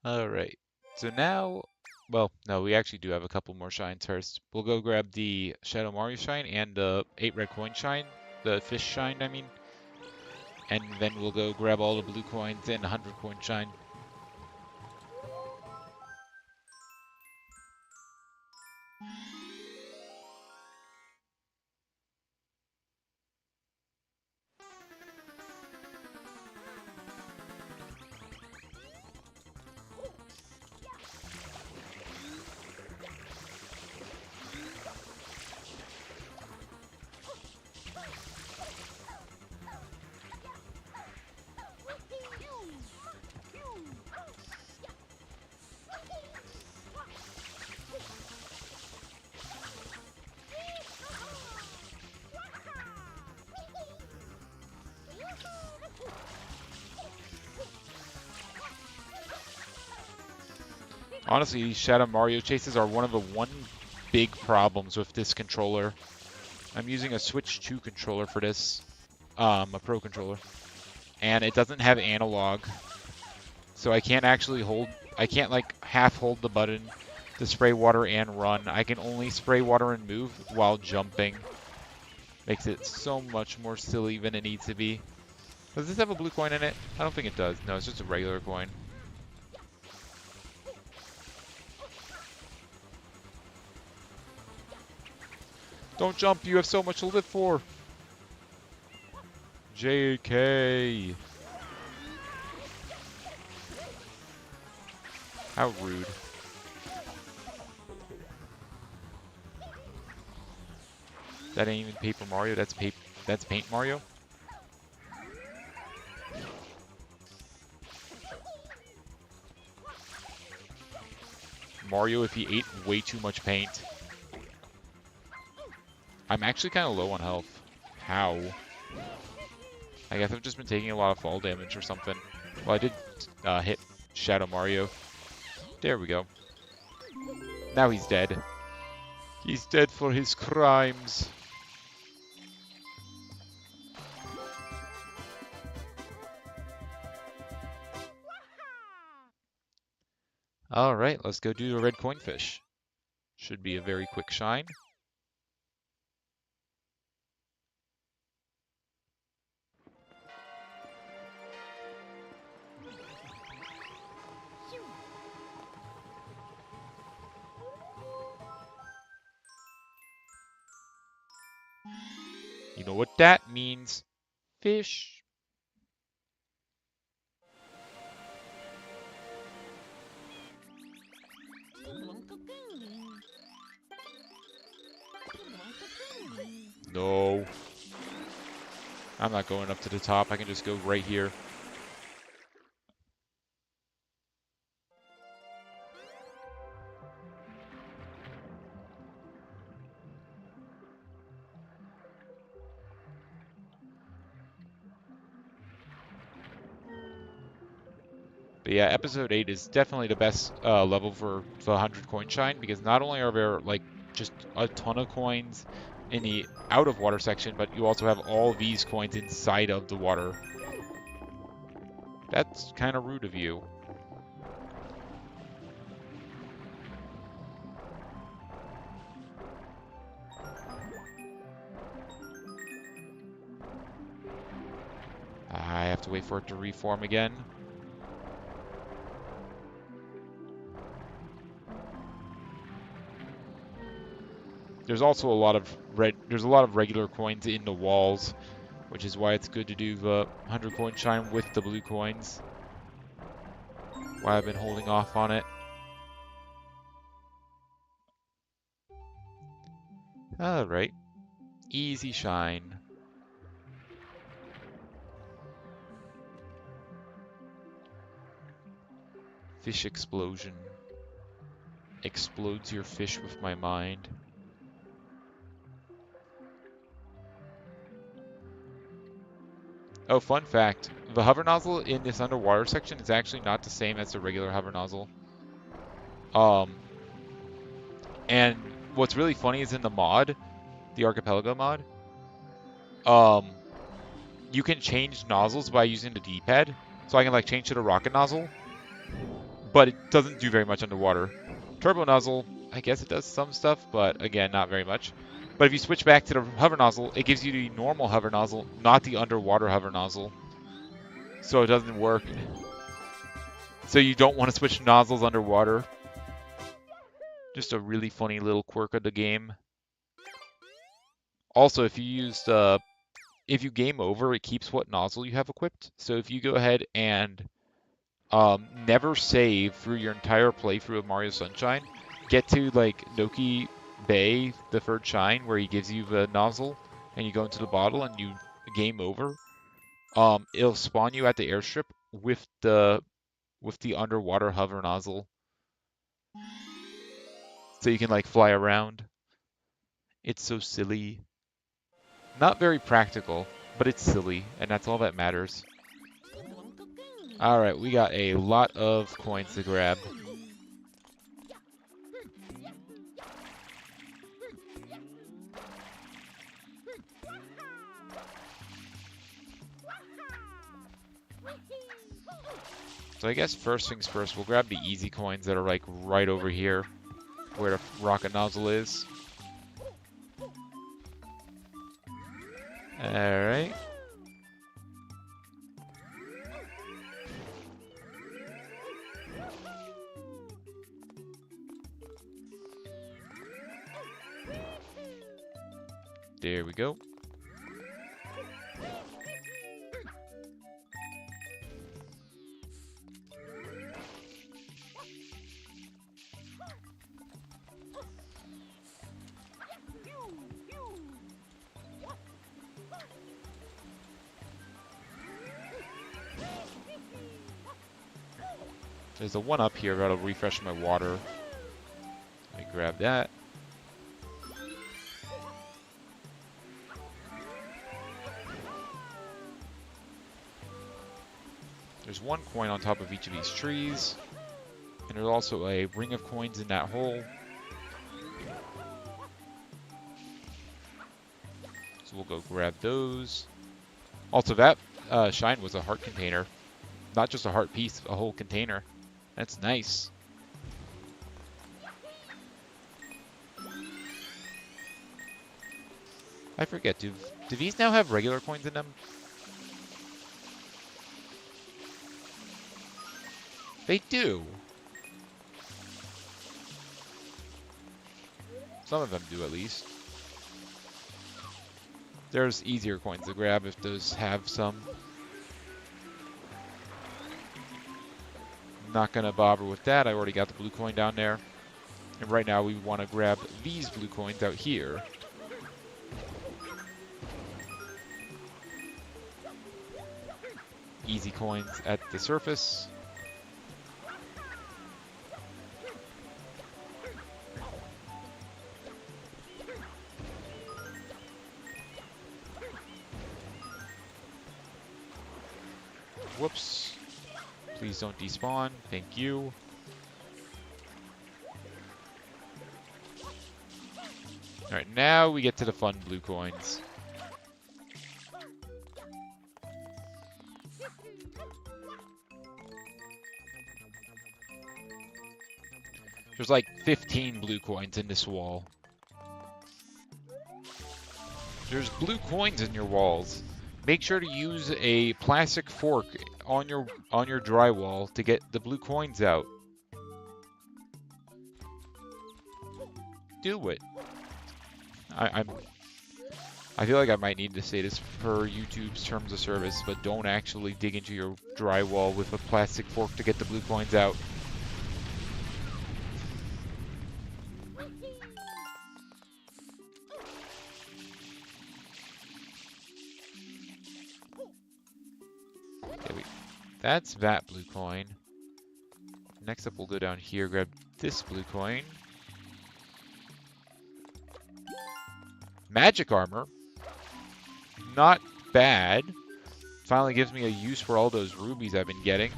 Alright. So now, well, no, we actually do have a couple more shines first. We'll go grab the Shadow Mario shine and the 8 red coin shine. The fish shine, I mean. And then we'll go grab all the blue coins and 100 coin shine. Honestly, these Shadow Mario chases are one of the big problems with this controller. I'm using a Switch 2 controller for this, a Pro controller, and it doesn't have analog, so I can't actually I can't like half hold the button to spray water and run. I can only spray water and move while jumping. Makes it so much more silly than it needs to be. Does this have a blue coin in it? I don't think it does. No, it's just a regular coin. Don't jump, you have so much to live for. JK. How rude. That ain't even Paper Mario, that's Paint Mario. Mario if he ate way too much paint. I'm actually kind of low on health. How? I guess I've just been taking a lot of fall damage or something. Well, I did hit Shadow Mario. There we go. Now he's dead. He's dead for his crimes. Alright, let's go do a red coin fish. Should be a very quick shine. You know what that means? Fish. No. I'm not going up to the top. I can just go right here. But yeah, episode 8 is definitely the best level for the 100 coin shine, because not only are there like just a ton of coins in the out of water section, but you also have all these coins inside of the water. That's kind of rude of you. I have to wait for it to reform again. There's also a lot of regular coins in the walls, which is why it's good to do the 100 coin shine with the blue coins. Why I've been holding off on it. Alright. Easy shine. Fish explosion. Explodes your fish with my mind. Oh, fun fact. The hover nozzle in this underwater section is actually not the same as the regular hover nozzle. And what's really funny is in the mod, the Archipelago mod, you can change nozzles by using the D-pad. So I can like change to the rocket nozzle. but it doesn't do very much underwater. Turbo nozzle, I guess it does some stuff, but again, not very much. But if you switch back to the hover nozzle, it gives you the normal hover nozzle, not the underwater hover nozzle. So it doesn't work. So you don't want to switch nozzles underwater. Just a really funny little quirk of the game. Also, if you game over, it keeps what nozzle you have equipped. So if you go ahead and never save through your entire playthrough of Mario Sunshine, get to like Noki Bay, the third shine, where he gives you the nozzle, and you go into the bottle and you game over, it'll spawn you at the airstrip with the underwater hover nozzle, so you can like fly around. It's so silly. Not very practical, but it's silly, and that's all that matters. Alright, we got a lot of coins to grab. So I guess first things first, we'll grab the easy coins that are like right over here, where the rocket nozzle is. Alright. There we go. There's a one up here that'll refresh my water. Let me grab that. There's one coin on top of each of these trees. And there's also a ring of coins in that hole. So we'll go grab those. Also, that shine was a heart container. Not just a heart piece, a whole container. That's nice. I forget, do these now have regular coins in them? They do. Some of them do, at least. There's easier coins to grab if those have some. Not gonna bother with that. I already got the blue coin down there. And right now we want to grab these blue coins out here. Easy coins at the surface. Whoops. Please don't despawn. Thank you. Alright, now we get to the fun blue coins. There's like 15 blue coins in this wall. There's blue coins in your walls. Make sure to use a plastic fork on your drywall to get the blue coins out. Do it. I feel like I might need to say this per YouTube's terms of service, but don't actually dig into your drywall with a plastic fork to get the blue coins out. That's that blue coin. Next up, we'll go down here, grab this blue coin. Magic armor. Not bad. Finally gives me a use for all those rubies I've been getting.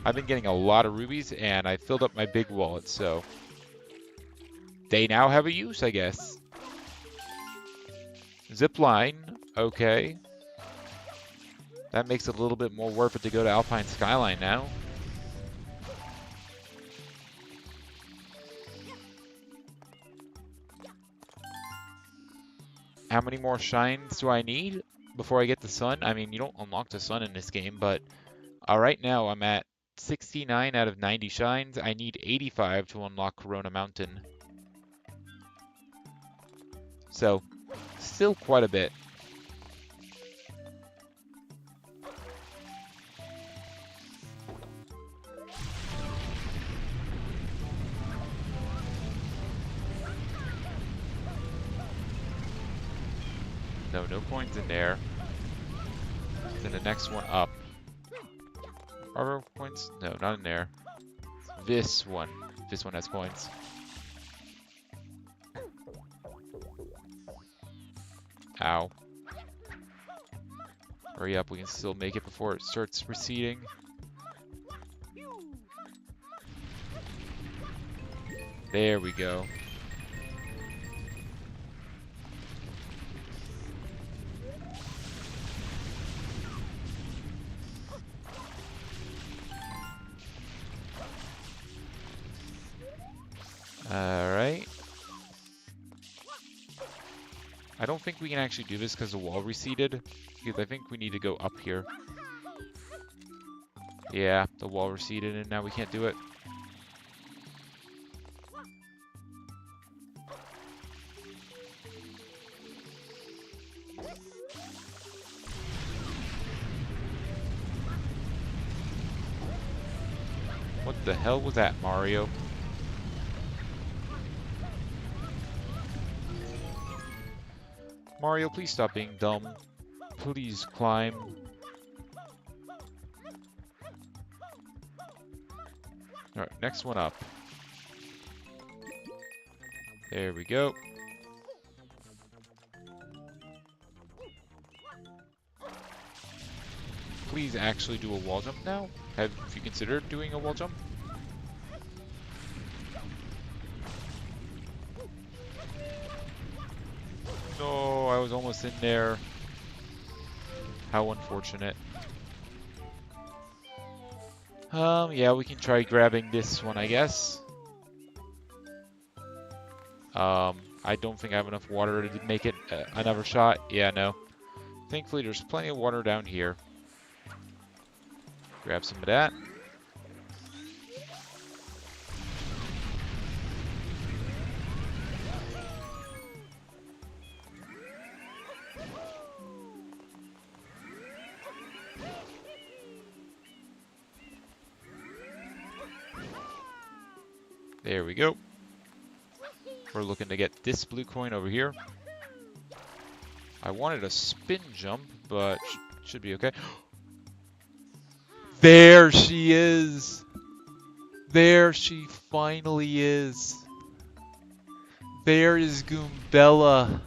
I've been getting a lot of rubies, and I filled up my big wallet, so they now have a use, I guess. Zip line. Okay. That makes it a little bit more worth it to go to Alpine Skyline now. How many more shines do I need before I get the sun? I mean, you don't unlock the sun in this game, but right now I'm at 69 out of 90 shines. I need 85 to unlock Corona Mountain. So, still quite a bit. No, no coins in there. Then the next one up. Are there coins? No, not in there. This one. This one has coins. Ow. Hurry up, we can still make it before it starts receding. There we go. Alright. I don't think we can actually do this because the wall receded. Because I think we need to go up here. Yeah, the wall receded and now we can't do it. What the hell was that, Mario? Mario, please stop being dumb. Please climb. Alright, next one up. There we go. Please actually do a wall jump now. Have you considered doing a wall jump? No, I was almost in there. How unfortunate. Yeah, we can try grabbing this one, I guess. I don't think I have enough water to make it another shot. Yeah, no. Thankfully, there's plenty of water down here. Grab some of that. There we go. We're looking to get this blue coin over here. I wanted a spin jump, but should be okay. There she is! There she finally is. There is Goombella.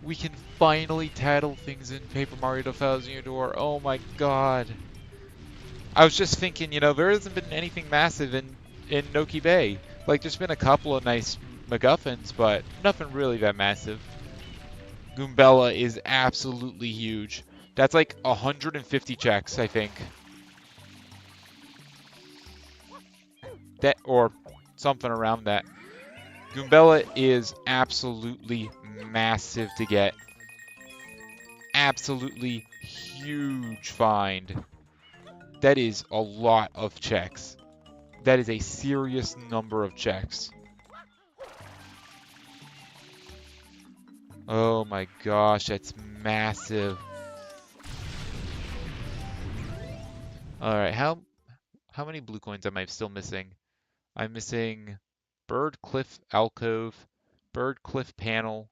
We can finally tattle things in Paper Mario 2000 Year Door. Oh my god. I was just thinking, you know, there hasn't been anything massive in Noki Bay. Like, there's been a couple of nice MacGuffins, but nothing really that massive. Goombella is absolutely huge. That's like 150 checks, I think. That, or something around that. Goombella is absolutely massive to get. Absolutely huge find. That is a lot of checks. That is a serious number of checks. Oh my gosh, that's massive. Alright, how many blue coins am I still missing? I'm missing Bird Cliff Alcove, Bird Cliff Panel,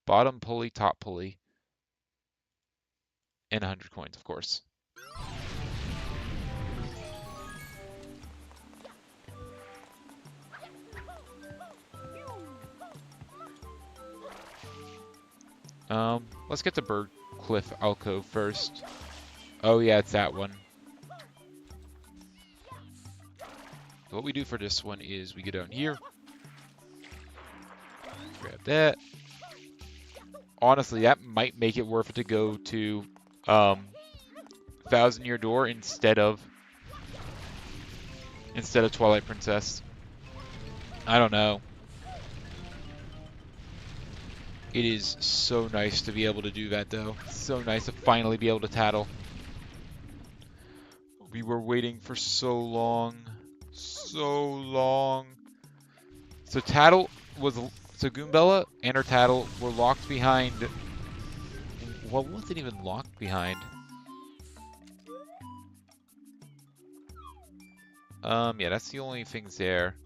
Bottom Pulley, Top Pulley, and 100 coins, of course. Let's get to Bird Cliff Alcove first. Oh yeah, it's that one. So what we do for this one is we go down here. Grab that. Honestly, that might make it worth it to go to Thousand Year Door instead of Twilight Princess. I don't know. It is so nice to be able to do that, though. So nice to finally be able to tattle. We were waiting for so long. So long. So Tattle was... So Goombella and her Tattle were locked behind... What was it even locked behind? Yeah, that's the only things there.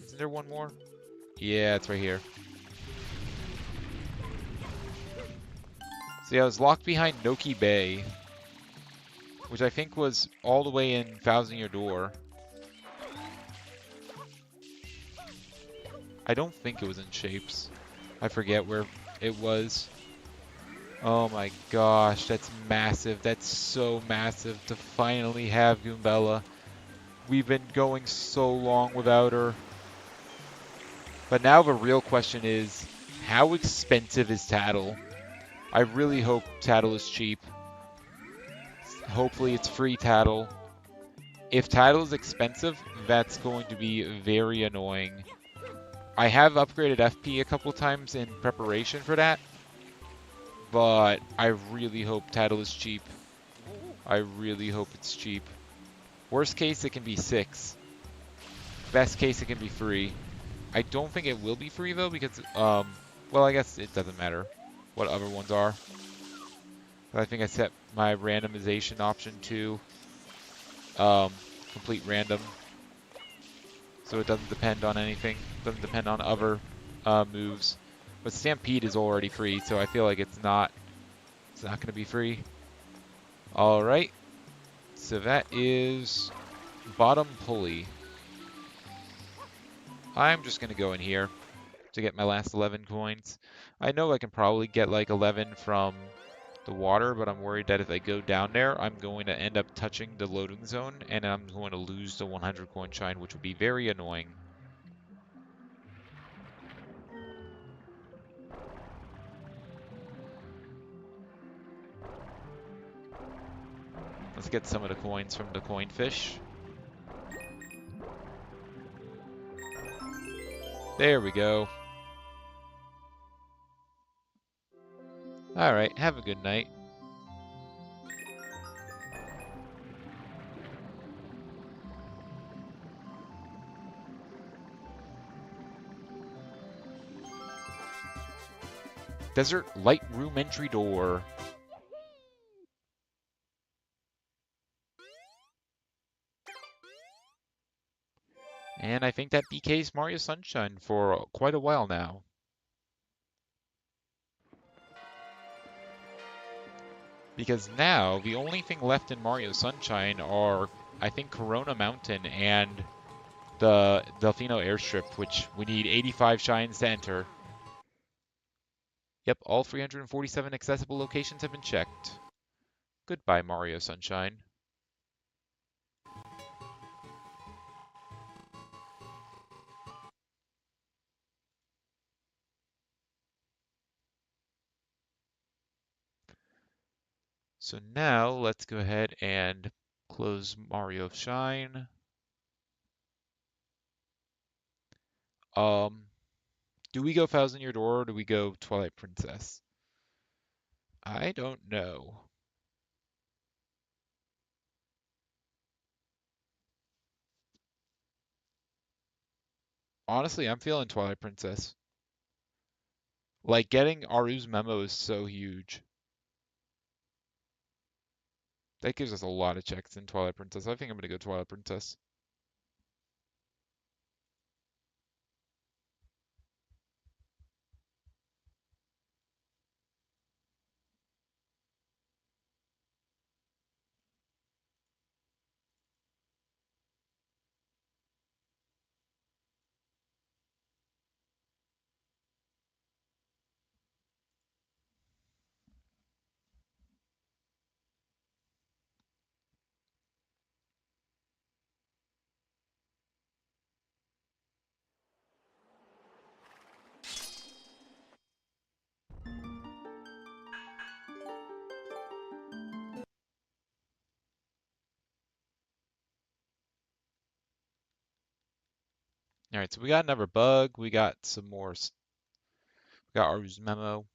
Isn't there one more? Yeah, it's right here. So yeah, I was locked behind Noki Bay, which I think was all the way in Thousand Year Door. I don't think it was in Shapes. I forget where it was. Oh my gosh, that's massive. That's so massive to finally have Goombella. We've been going so long without her. But now the real question is, how expensive is Tattle? I really hope Tattle is cheap. Hopefully it's free Tattle. If Tattle is expensive, that's going to be very annoying. I have upgraded FP a couple times in preparation for that, but I really hope Tattle is cheap. I really hope it's cheap. Worst case, it can be 6. Best case, it can be free. I don't think it will be free, though, because, well, I guess it doesn't matter what other ones are. But I think I set my randomization option to complete random. So it doesn't depend on anything. Doesn't depend on other moves. But Stampede is already free, so I feel like it's not going to be free. All right. So that is bottom pulley. I'm just going to go in here to get my last 11 coins. I know I can probably get like 11 from the water, but I'm worried that if I go down there, I'm going to end up touching the loading zone, and I'm going to lose the 100 coin shine, which would be very annoying. Let's get some of the coins from the coin fish. There we go. Alright, have a good night. Desert Light Room entry door. And I think that BK's Mario Sunshine for quite a while now. Because now, the only thing left in Mario Sunshine are, I think, Corona Mountain and the Delfino Airstrip, which we need 85 shines to enter. Yep, all 347 accessible locations have been checked. Goodbye, Mario Sunshine. So now, let's go ahead and close Mario Shine. Do we go Thousand Year Door or do we go Twilight Princess? I don't know. Honestly, I'm feeling Twilight Princess. Like, getting Aru's memo is so huge. That gives us a lot of checks in Twilight Princess. I think I'm going to go Twilight Princess. Alright, so we got another bug. We got some more. We got Aru's memo.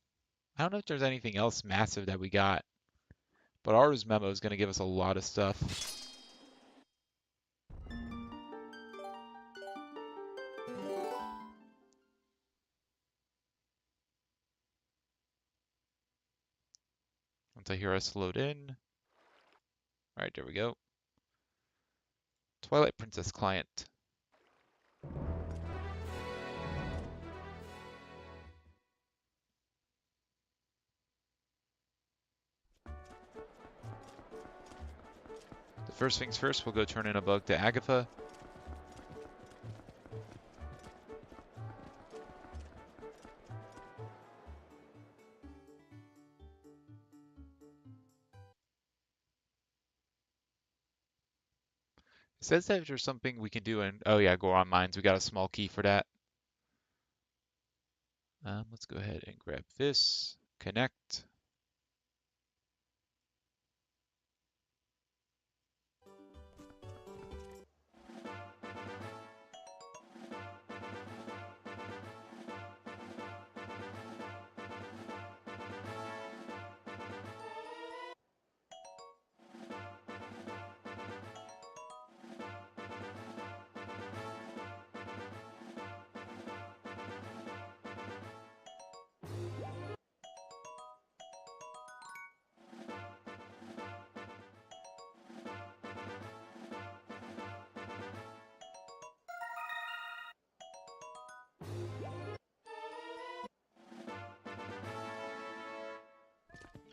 I don't know if there's anything else massive that we got, but Aru's memo is going to give us a lot of stuff. Once I hear us load in. Alright, there we go. Twilight Princess client. The first things first, we'll go turn in a bug to Agatha. It says that there's something we can do in, oh yeah, Goron Mines. We got a small key for that. Let's go ahead and grab this, connect.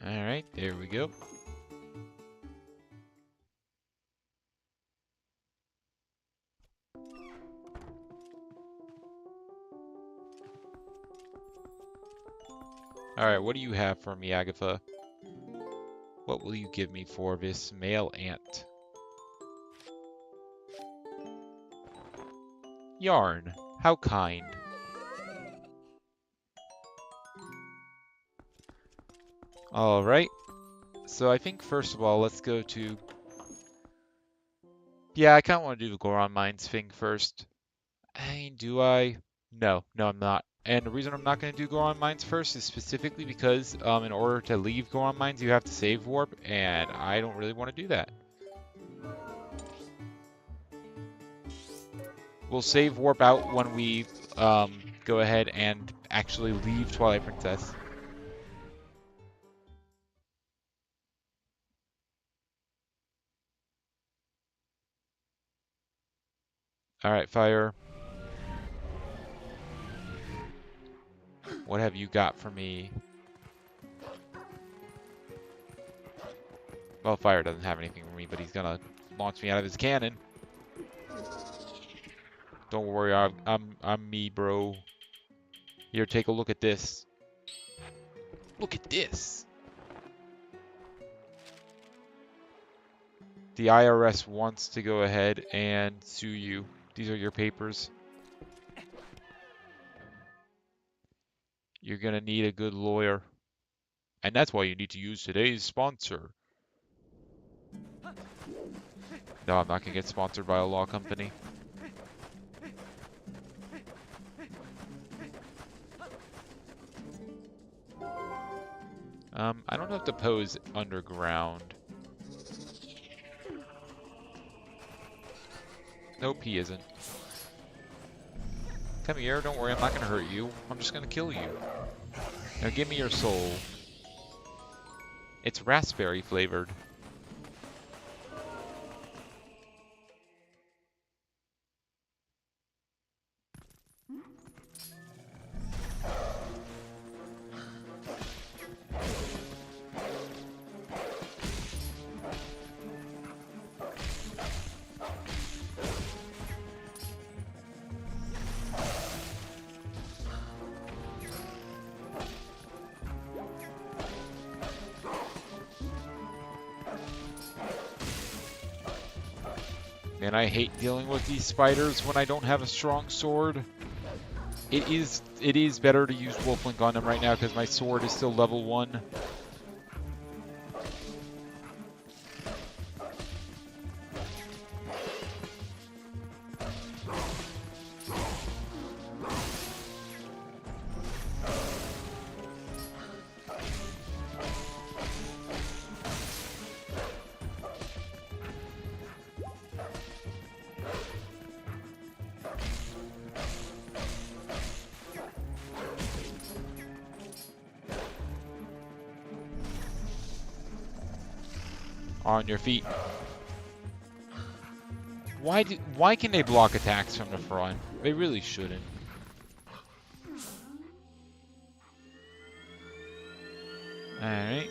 All right, there we go. All right, what do you have for me, Agatha? What will you give me for this male ant? Yarn. How kind. All right. So I think first of all, let's go to... Yeah, I kind of want to do the Goron Mines thing first. I mean, do I? No, I'm not. And the reason I'm not going to do Goron Mines first is specifically because in order to leave Goron Mines, you have to save warp, and I don't really want to do that. We'll save warp out when we go ahead and actually leave Twilight Princess. Alright, fire. What have you got for me? Well, fire doesn't have anything for me, but he's gonna launch me out of his cannon. Don't worry, I'm me, bro. Here, take a look at this. Look at this. The IRS wants to go ahead and sue you. These are your papers. You're gonna need a good lawyer. And that's why you need to use today's sponsor. No, I'm not gonna get sponsored by a law company. I don't have to pose underground. Nope, he isn't. Come here, don't worry, I'm not gonna hurt you. I'm just gonna kill you. Now give me your soul. It's raspberry flavored. Man, I hate dealing with these spiders when I don't have a strong sword. It is better to use Wolflink on them right now because my sword is still level 1. On your feet. Why can they block attacks from the front? They really shouldn't. Alright.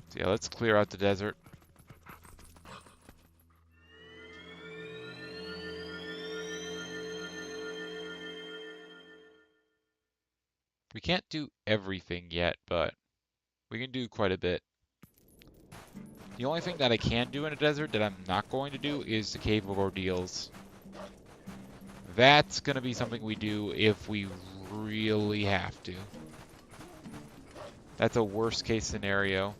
So yeah, let's clear out the desert. We can't do everything yet, but we can do quite a bit. The only thing that I can do in a desert that I'm not going to do is the Cave of Ordeals. That's going to be something we do if we really have to. That's a worst case scenario.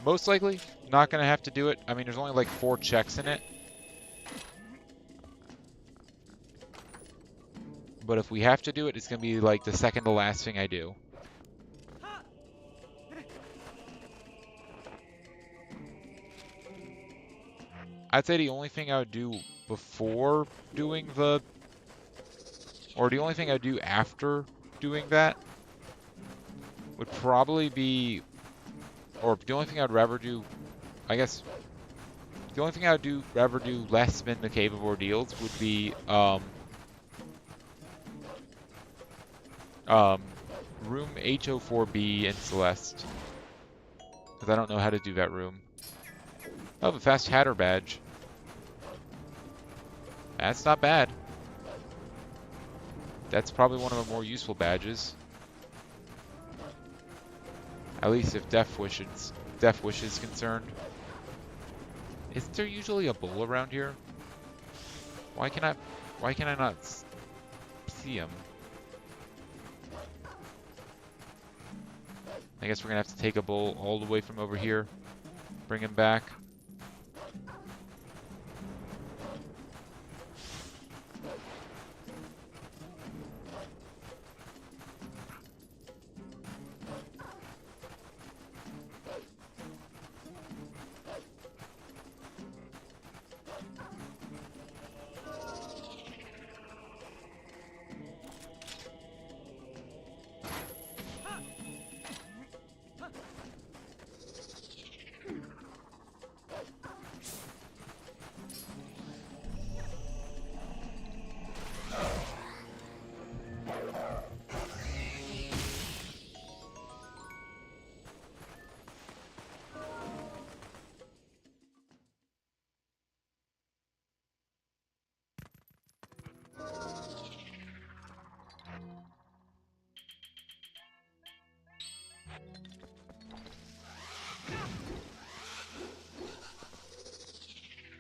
Most likely, not going to have to do it. I mean, there's only like 4 checks in it. But if we have to do it, it's going to be like the second to last thing I do. I'd say the only thing I would do before doing the... Or the only thing I would do after doing that would probably be... Or the only thing I'd rather do... I guess... The only thing I would rather do less than the Cave of Ordeals would be... room H04B in Celeste. Because I don't know how to do that room. Oh, the Fast Hatter badge. That's not bad. That's probably one of the more useful badges. At least if Death Wish is concerned. Isn't there usually a bull around here? Why can I not see him? I guess we're gonna have to take a bull all the way from over here. Bring him back.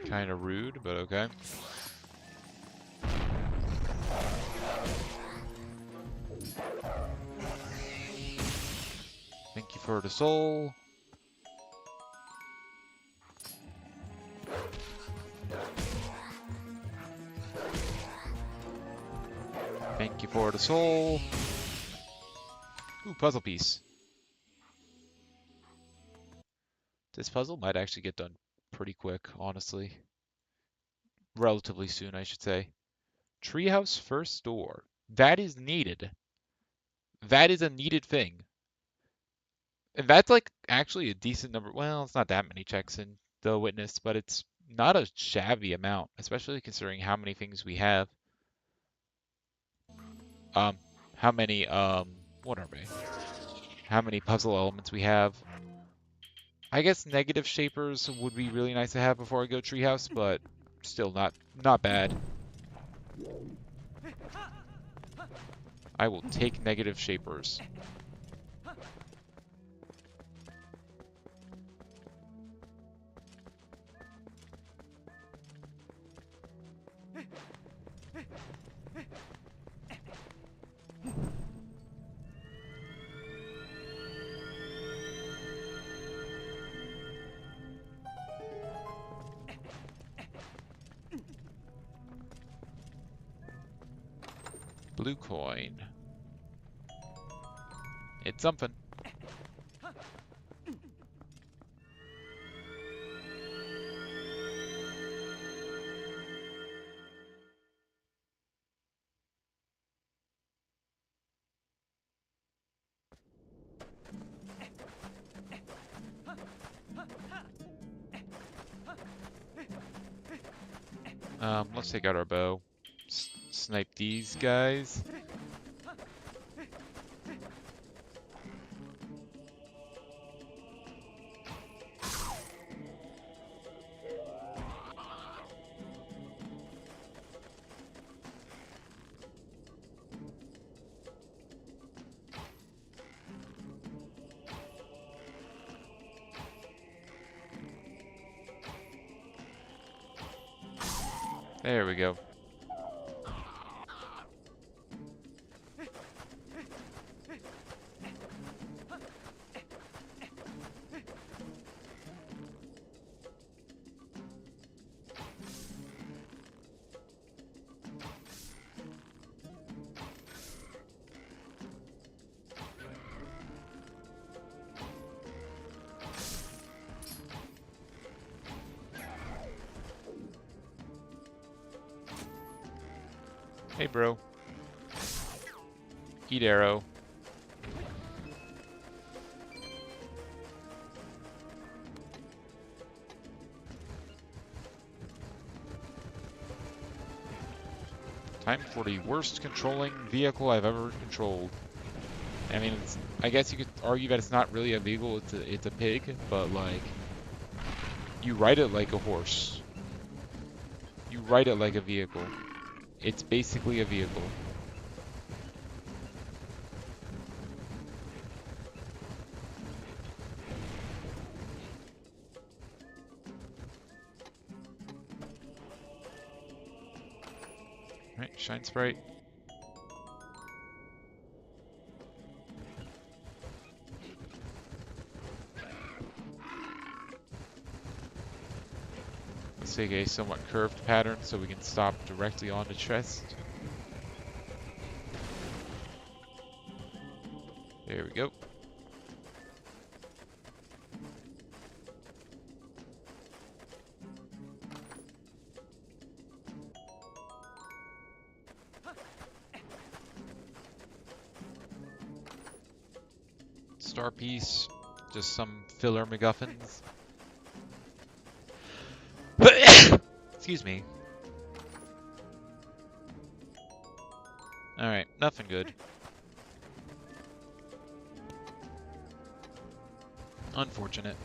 Kind of rude, but okay. Thank you for the soul. Thank you for the soul. Ooh, puzzle piece. This puzzle might actually get done pretty quick, honestly. Relatively soon, I should say. Treehouse first door. That is needed. That is a needed thing. And that's like actually a decent number. Well, it's not that many checks in the witness, but it's not a shabby amount, especially considering how many things we have. How many, what are they? How many puzzle elements we have. I guess negative shapers would be really nice to have before I go treehouse, but still not bad. I will take negative shapers. Blue coin. It's something. Let's take out our bow. Snipe these guys. There we go. Hey, bro. Eat arrow. Time for the worst controlling vehicle I've ever controlled. I mean, I guess you could argue that it's not really a vehicle, it's a pig, but like, you ride it like a horse. You ride it like a vehicle. It's basically a vehicle. Alright, shine sprite. Let's take a somewhat curved pattern so we can stop directly on the chest. There we go. Star piece, just some filler MacGuffins. Excuse me. Alright, nothing good. Unfortunate.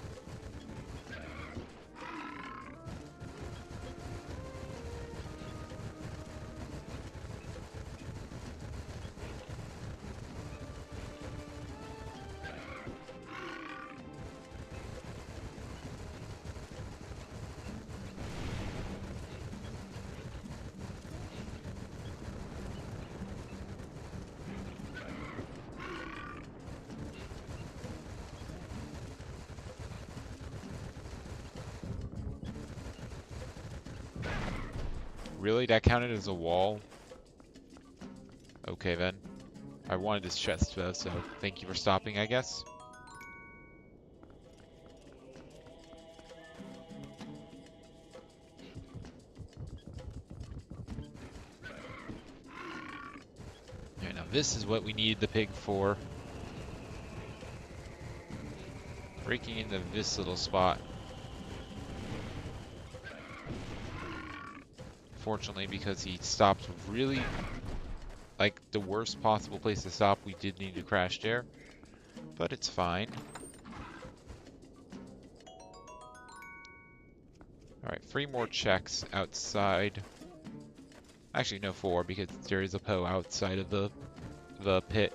Really? That counted as a wall? Okay then. I wanted this chest though, so thank you for stopping, I guess. Yeah, now this is what we need the pig for. Breaking into this little spot. Fortunately, because he stopped really, like, the worst possible place to stop, we did need to crash there. But it's fine. Alright, 3 more checks outside. Actually, no, 4, because there is a Poe outside of the pit.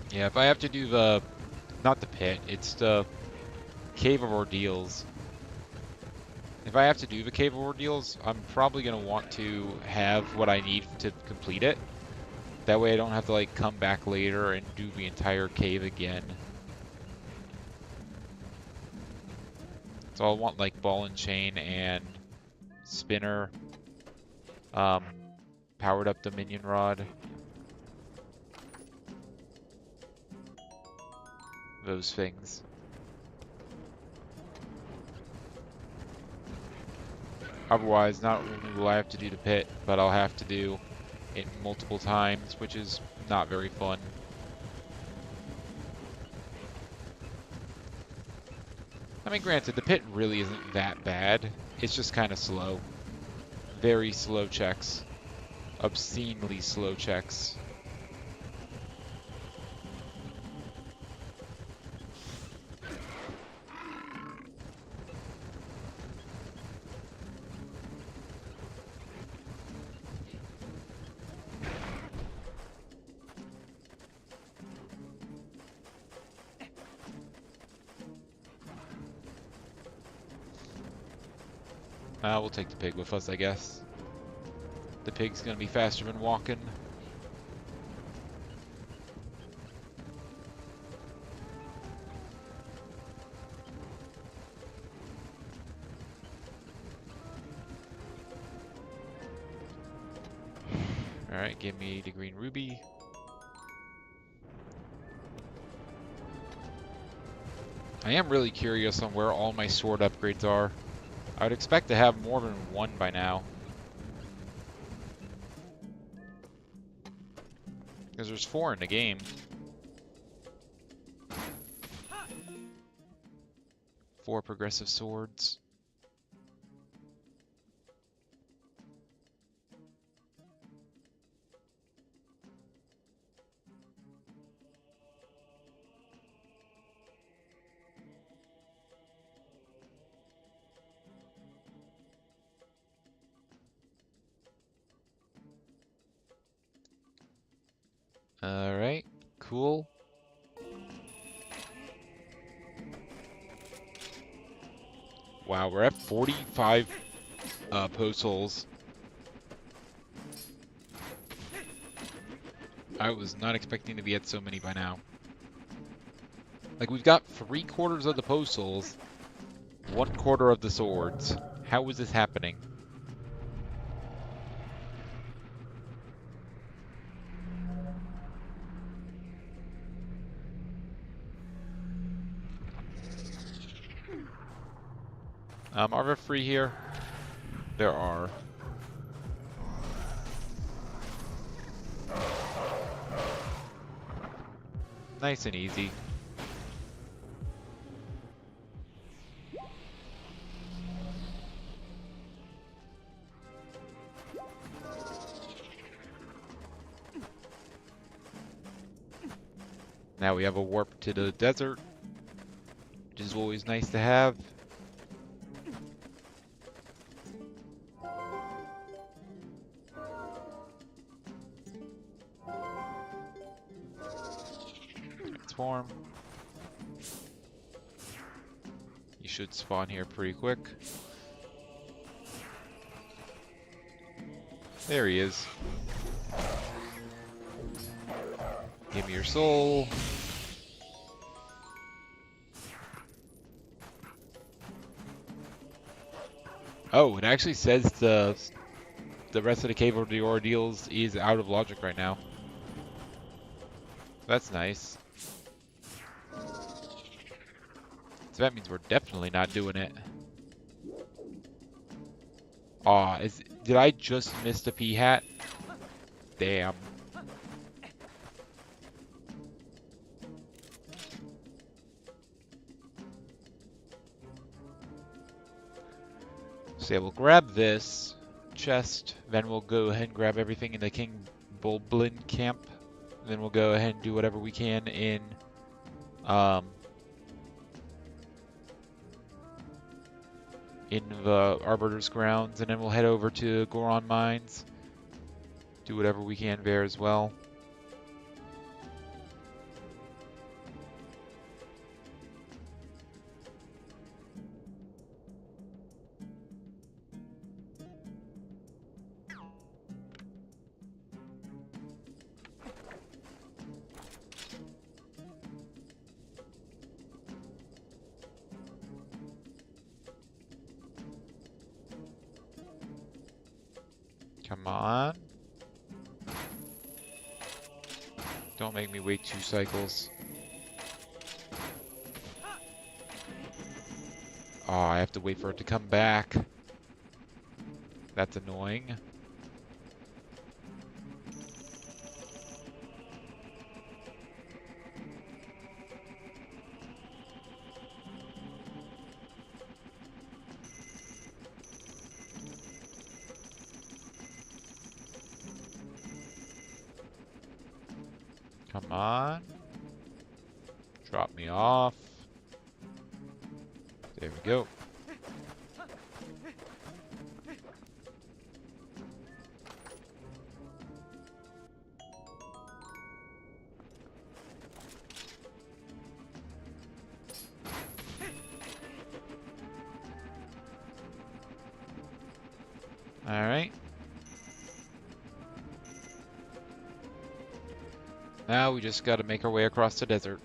Yeah, if I have to do the, not the pit, it's the Cave of Ordeals. If I have to do the Cave of Ordeals, I'm probably going to want to have what I need to complete it. That way I don't have to like come back later and do the entire cave again. So I'll want like ball and chain and spinner. Powered up Dominion Rod. Those things. Otherwise, not only will I have to do the pit, but I'll have to do it multiple times, which is not very fun. I mean, granted, the pit really isn't that bad. It's just kind of slow. Very slow checks. Obscenely slow checks. We'll take the pig with us, I guess. The pig's gonna be faster than walking. Alright, give me the green ruby. I am really curious on where all my sword upgrades are. I would expect to have more than one by now. Because there's 4 in the game. 4 progressive swords. Alright, cool. Wow, we're at 45 post holes. I was not expecting to be at so many by now. Like, we've got 3/4 of the post holes, 1/4 of the swords. How is this happening? Are there free here? There are. Nice and easy. Now we have a warp to the desert, which is always nice to have. Transform. You should spawn here pretty quick. There he is. Give me your soul. Oh, it actually says the rest of the Cave of the Ordeals is out of logic right now. That's nice. So that means we're definitely not doing it. Aw, did I just miss the P hat? Damn. So yeah, we'll grab this chest, then we'll go ahead and grab everything in the King Bulblin camp. Then we'll go ahead and do whatever we can in the Arbiter's grounds, and then we'll head over to Goron Mines. Do whatever we can there as well. Come on. Don't make me wait 2 cycles. Oh, I have to wait for it to come back. That's annoying. Come on. Drop me off. There we go. Alright. Now we just gotta make our way across the desert.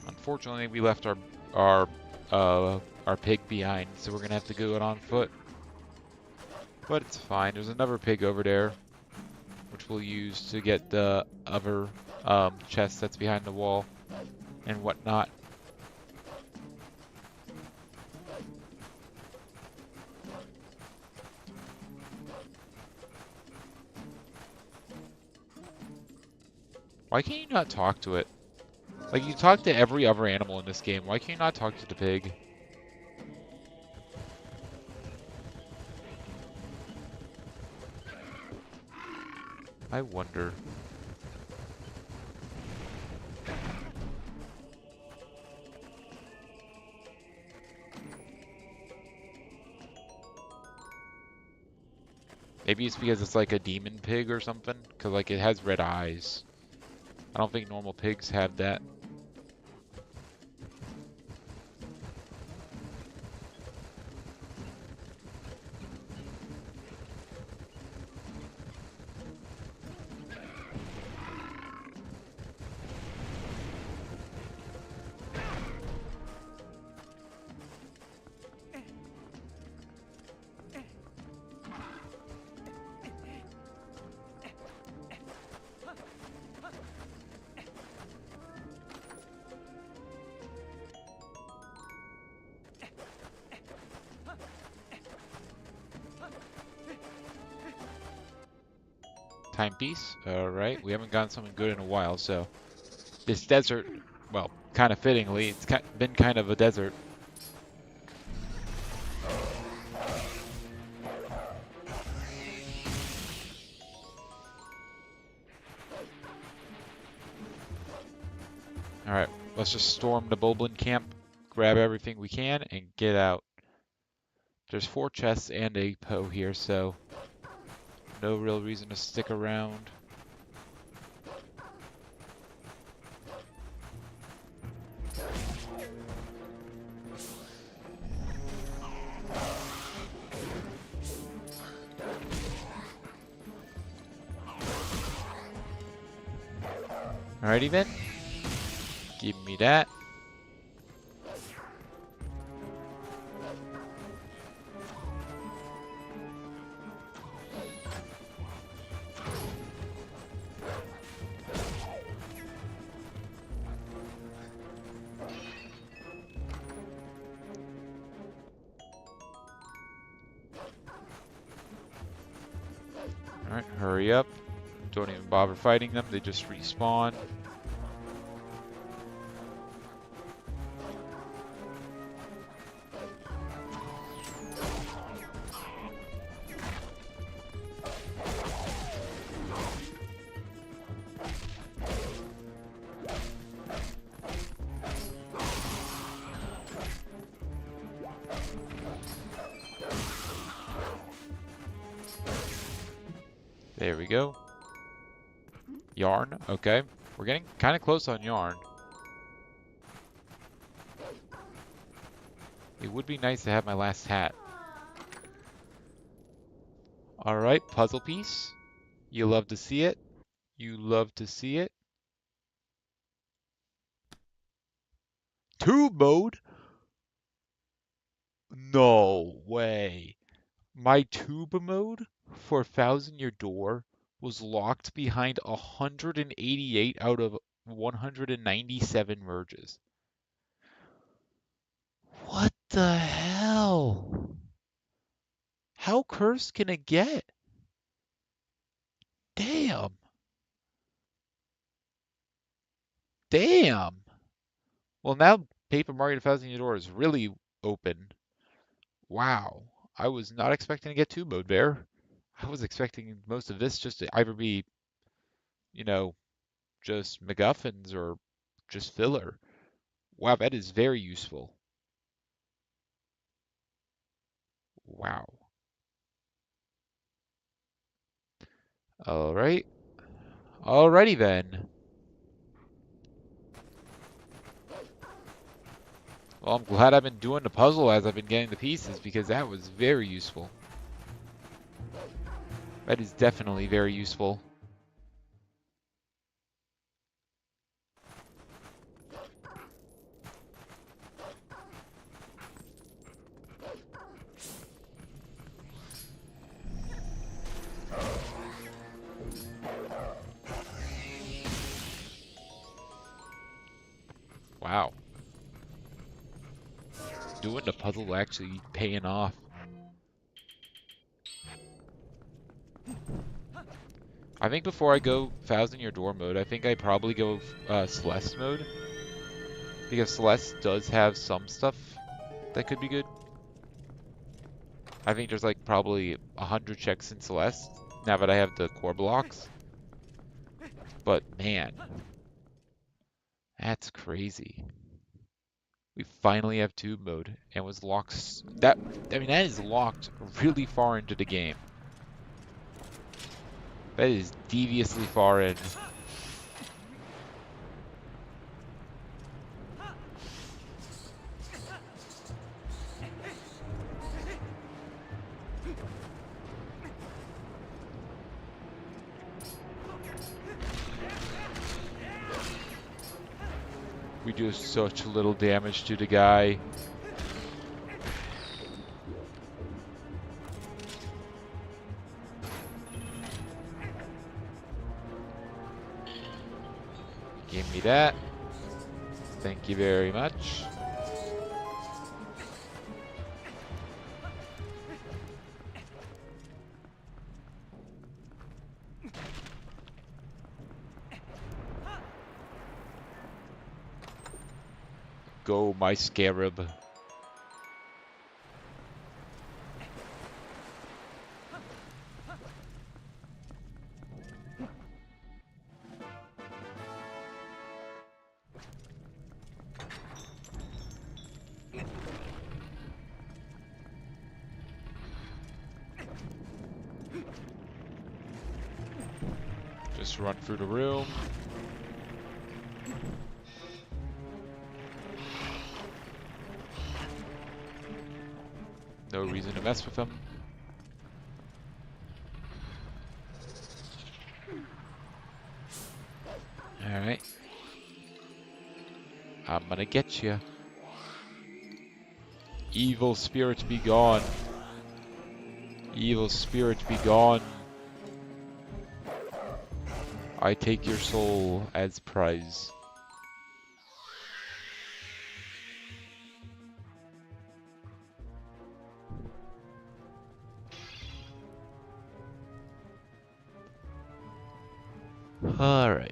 Unfortunately, we left our pig behind, so we're gonna have to go it on foot. But it's fine. There's another pig over there, which we'll use to get the other chest that's behind the wall and whatnot. Why can't you not talk to it? Like, you talk to every other animal in this game. Why can't you not talk to the pig? I wonder. Maybe it's because it's like a demon pig or something? Because, like, it has red eyes. I don't think normal pigs have that. Timepiece. Alright, we haven't gotten something good in a while, so this desert, well, kind of fittingly, it's been kind of a desert. Alright, let's just storm the Boblin camp, grab everything we can, and get out. There's 4 chests and a Poe here, so no real reason to stick around. Alrighty then. Give me that. Alright, hurry up. Don't even bother fighting them, they just respawn. There we go. Yarn, okay. We're getting kind of close on yarn. It would be nice to have my last hat. Alright, puzzle piece. You love to see it. You love to see it. Tube mode? No way. My tube mode for Thousand Year Door was locked behind 188 out of 197 merges. What the hell? How cursed can it get? Damn. Damn. Well, now Paper Mario Thousand Year Door is really open. Wow. I was not expecting to get tube mode there. I was expecting most of this just to either be, you know, just MacGuffins or just filler. Wow, that is very useful. Wow. All right. Alrighty then. Well, I'm glad I've been doing the puzzle as I've been getting the pieces because that was very useful. That is definitely very useful. Wow. Doing the puzzle actually paying off. I think before I go Thousand Year Door mode, I think I probably go Celeste mode. Because Celeste does have some stuff that could be good. I think there's like probably 100 checks in Celeste now that I have the core blocks. But man, that's crazy. We finally have tube mode and was locked. That is locked really far into the game. That is deviously far in. We do such little damage to the guy. Give me that. Thank you very much. Go, my scarab. Just run through the room. No reason to mess with them. Alright. I'm gonna get you. Evil spirit be gone. Evil spirit be gone. I take your soul as prize. Alright.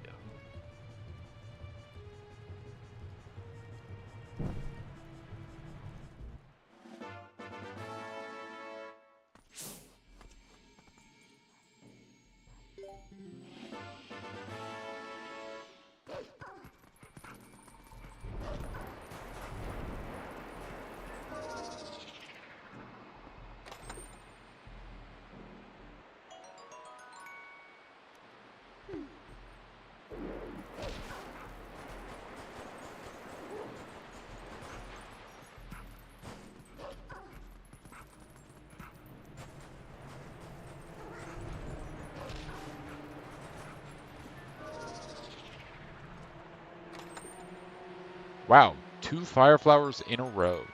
Wow, 2 fire flowers in a row.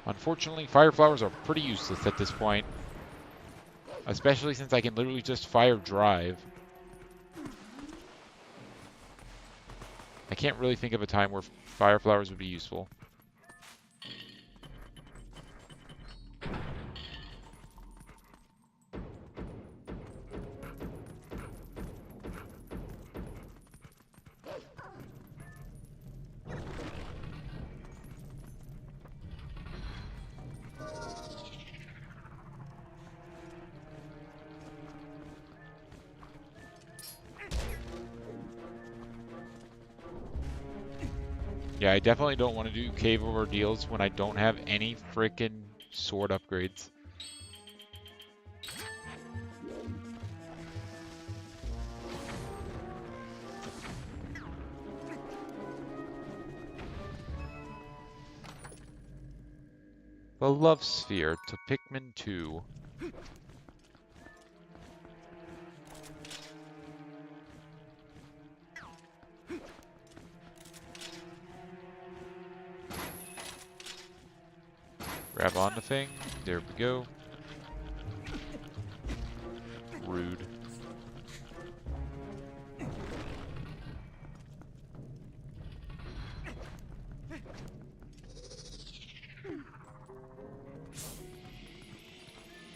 Unfortunately, fire flowers are pretty useless at this point. Especially since I can literally just fire drive. I can't really think of a time where fire flowers would be useful. Yeah, I definitely don't want to do cave ordeals when I don't have any frickin' sword upgrades. The Love Sphere to Pikmin 2. Grab on the thing. There we go. Rude.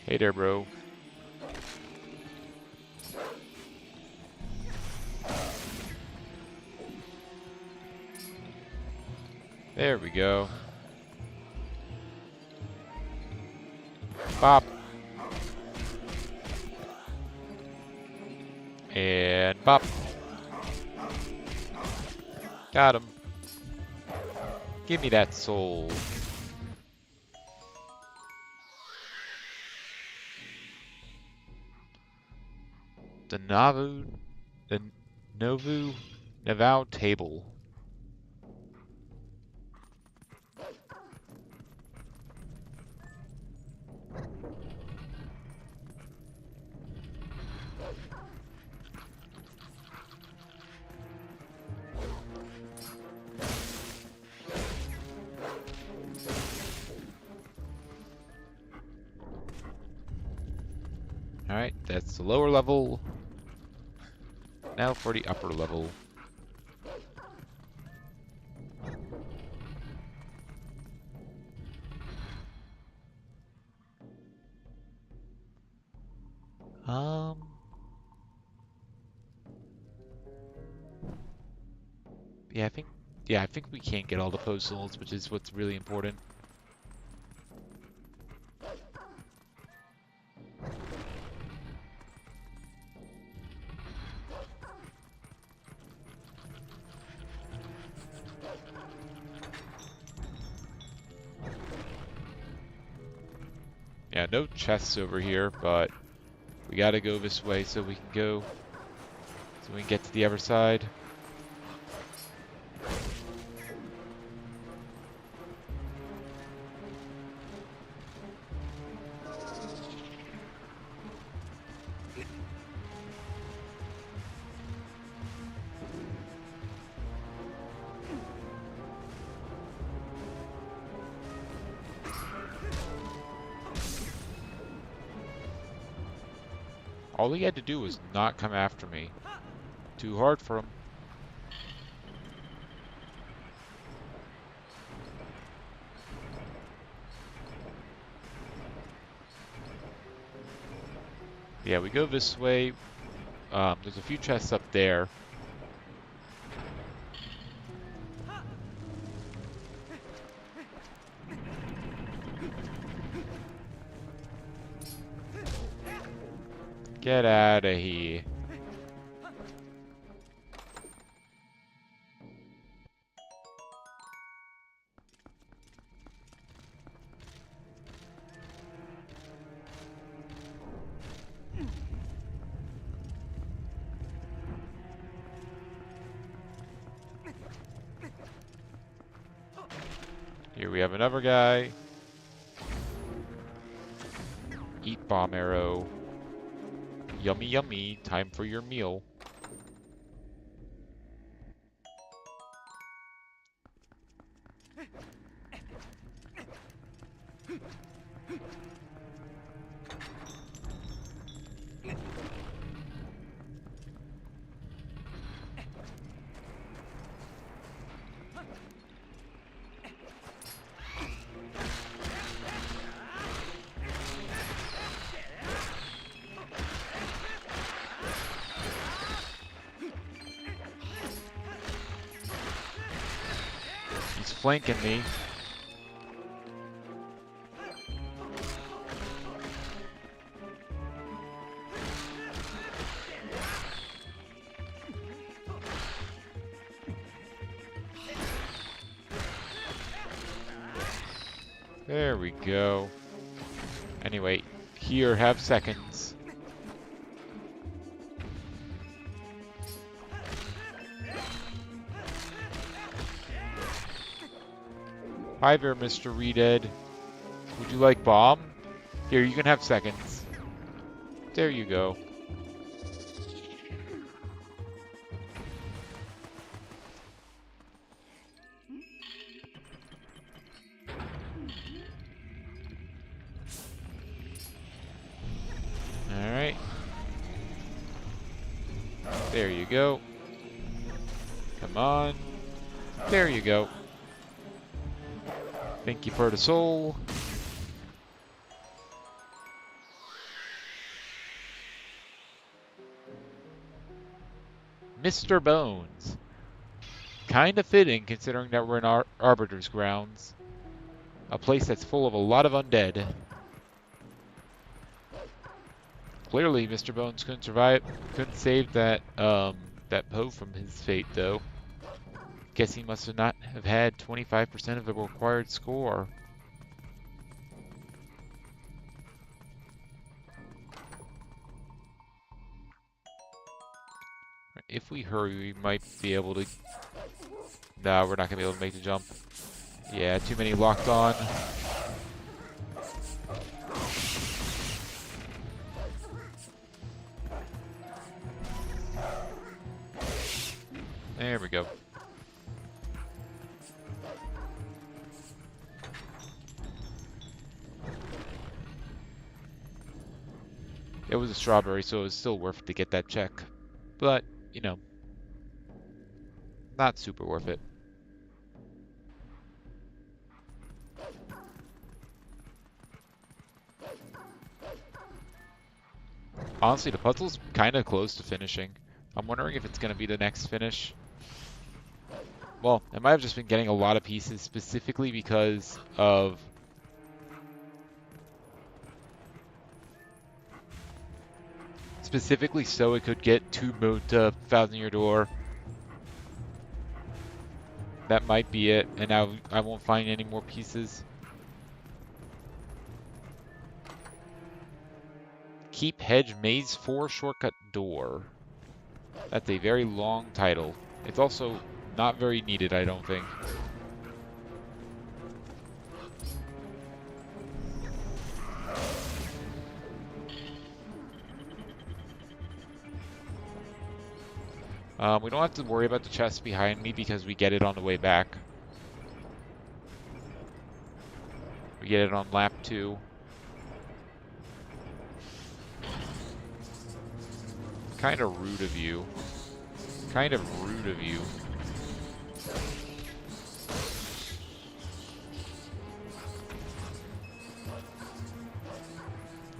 Hey there, bro. There we go. Bop. And bop. Got him. Give me that soul. The Navau table. Alright, that's the lower level. Now for the upper level. Yeah, I think we can't get all the post souls, which is what's really important. Yeah, no chests over here, but we gotta go this way so we can get to the other side. All he had to do was not come after me. Too hard for him. Yeah, we go this way. There's a few chests up there. Get out of here. Here we have another guy. Eat bomb arrow. Yummy, yummy. Time for your meal. He's flanking me. There we go. Anyway, here, have seconds. Hi there, Mr. Redead. Would you like bomb? Here, you can have seconds. There you go. Alright. There you go. Come on. There you go. Thank you for the soul. Mr. Bones. Kinda fitting considering that we're in Arbiter's grounds. A place that's full of a lot of undead. Clearly, Mr. Bones couldn't save that Poe from his fate, though. Guess he must not have had 25% of the required score. If we hurry, we might be able to... No, we're not going to be able to make the jump. Yeah, too many locked on. There we go. It was a strawberry, so it was still worth it to get that check. But, you know, not super worth it. Honestly, the puzzle's kind of close to finishing. I'm wondering if it's going to be the next finish. Well, I might have just been getting a lot of pieces specifically because of... Specifically so it could get to move to Thousand Year Door. That might be it, and now I won't find any more pieces. Keep Hedge Maze 4 Shortcut Door. That's a very long title. It's also not very needed, I don't think. We don't have to worry about the chest behind me because we get it on the way back. We get it on lap 2. Kind of rude of you. Kind of rude of you.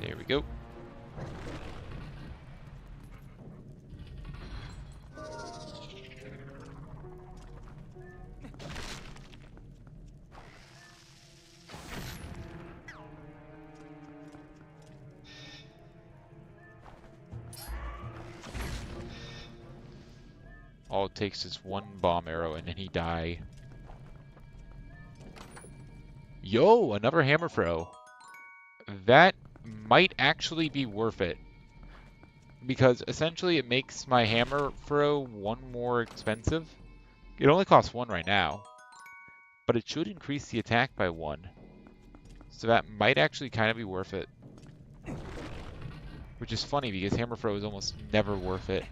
There we go. All it takes is one bomb arrow and then he die. Yo, another hammer throw. That might actually be worth it. Because essentially it makes my hammer throw one more expensive. It only costs 1 right now. But it should increase the attack by 1. So that might actually kind of be worth it. Which is funny because hammer throw is almost never worth it.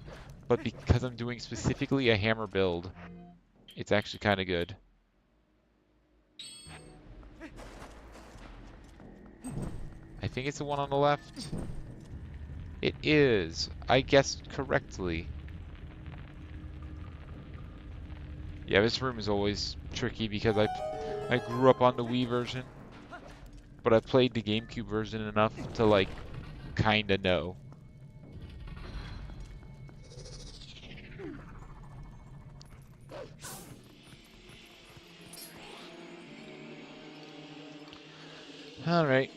But because I'm doing specifically a hammer build, it's actually kind of good. think it's the one on the left. It is. I guessed correctly. Yeah, this room is always tricky because I grew up on the Wii version, but I played the GameCube version enough to like kinda know. All right.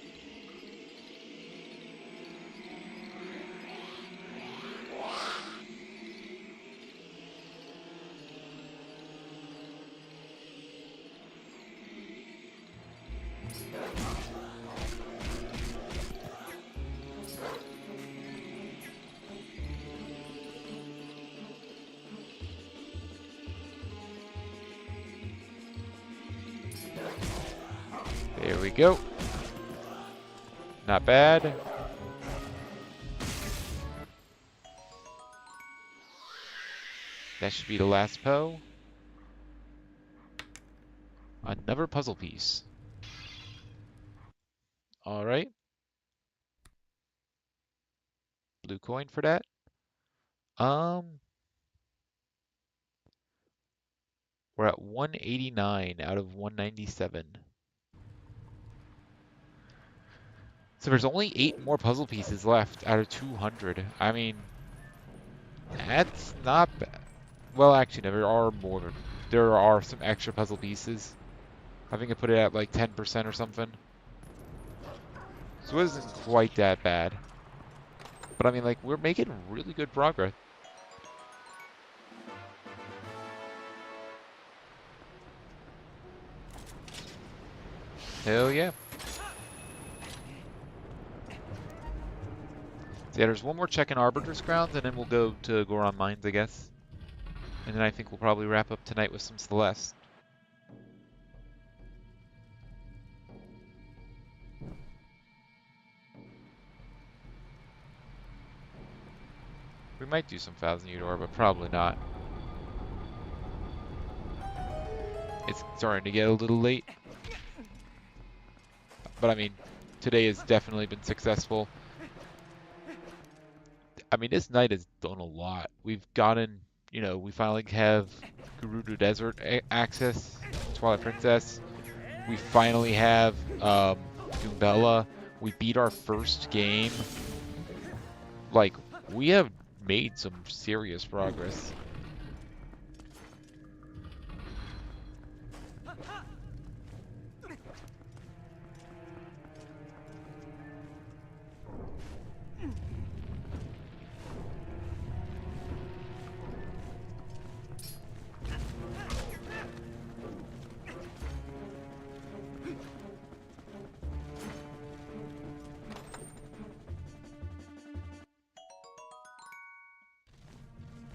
There we go. Not bad. That should be the last Poe. Another puzzle piece. All right. Blue coin for that. We're at 189 out of 197. So there's only 8 more puzzle pieces left out of 200. I mean, that's not bad. Well, actually, no, there are more. There are some extra puzzle pieces. I think I put it at like 10% or something. So it isn't quite that bad. But I mean, like, we're making really good progress. Hell yeah. So yeah, there's one more check in Arbiter's Grounds, and then we'll go to Goron Mines, I guess. And then I think we'll probably wrap up tonight with some Celeste. We might do some Thousand Year Door, but probably not. It's starting to get a little late. But I mean, today has definitely been successful. I mean, this night has done a lot. We've gotten, you know, we finally have Gerudo Desert access, Twilight Princess. We finally have Goombella. We beat our first game. Like, we have made some serious progress.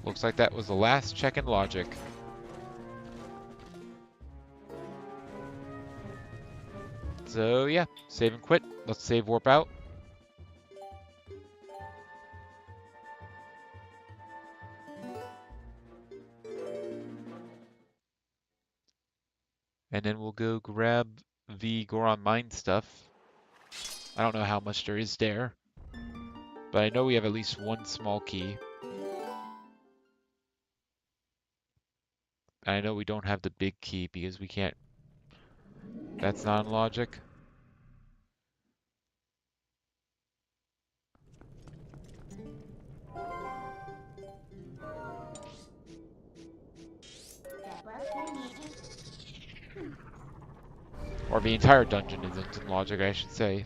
Looks like that was the last check in logic. So yeah, save and quit. Let's save warp out. And then we'll go grab the Goron Mine stuff. I don't know how much there is there, but I know we have at least one small key. I know we don't have the big key because we can't. That's non-logic. Or the entire dungeon isn't in logic, I should say.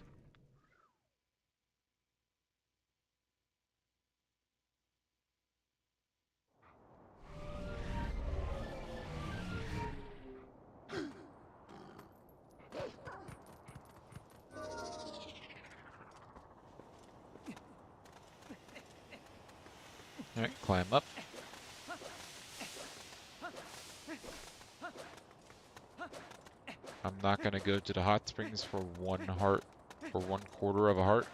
Alright, climb up. I'm not gonna go to the hot springs for 1 heart, for 1/4 of a heart.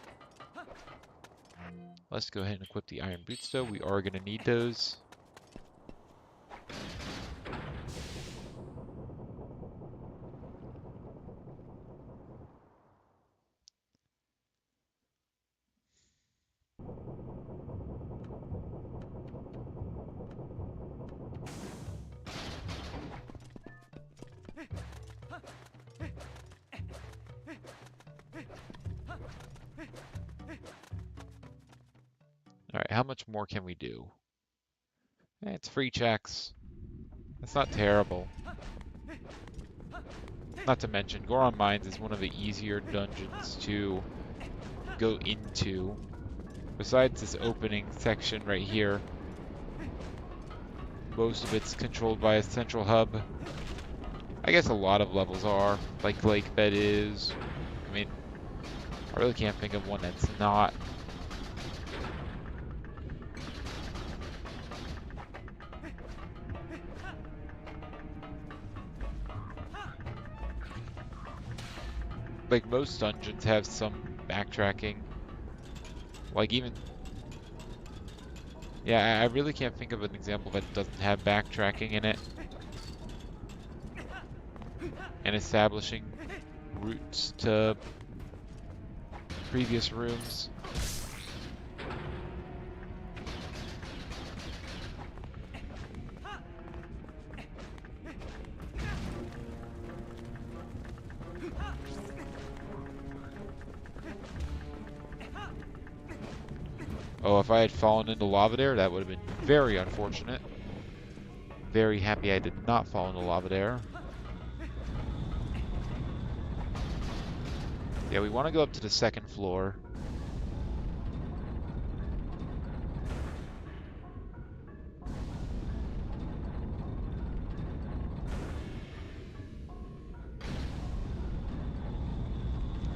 Let's go ahead and equip the iron boots though. We are gonna need those. Alright, how much more can we do? It's free checks. That's not terrible. Not to mention, Goron Mines is one of the easier dungeons to go into. Besides this opening section right here, most of it's controlled by a central hub. I guess a lot of levels are, like Lake Bed is. I mean, I really can't think of one that's not. Like most dungeons have some backtracking. Like even, yeah, I really can't think of an example that doesn't have backtracking in it. And establishing routes to previous rooms. Oh, if I had fallen into lava there, that would have been very unfortunate. Very happy I did not fall into lava there. Yeah, we want to go up to the second floor.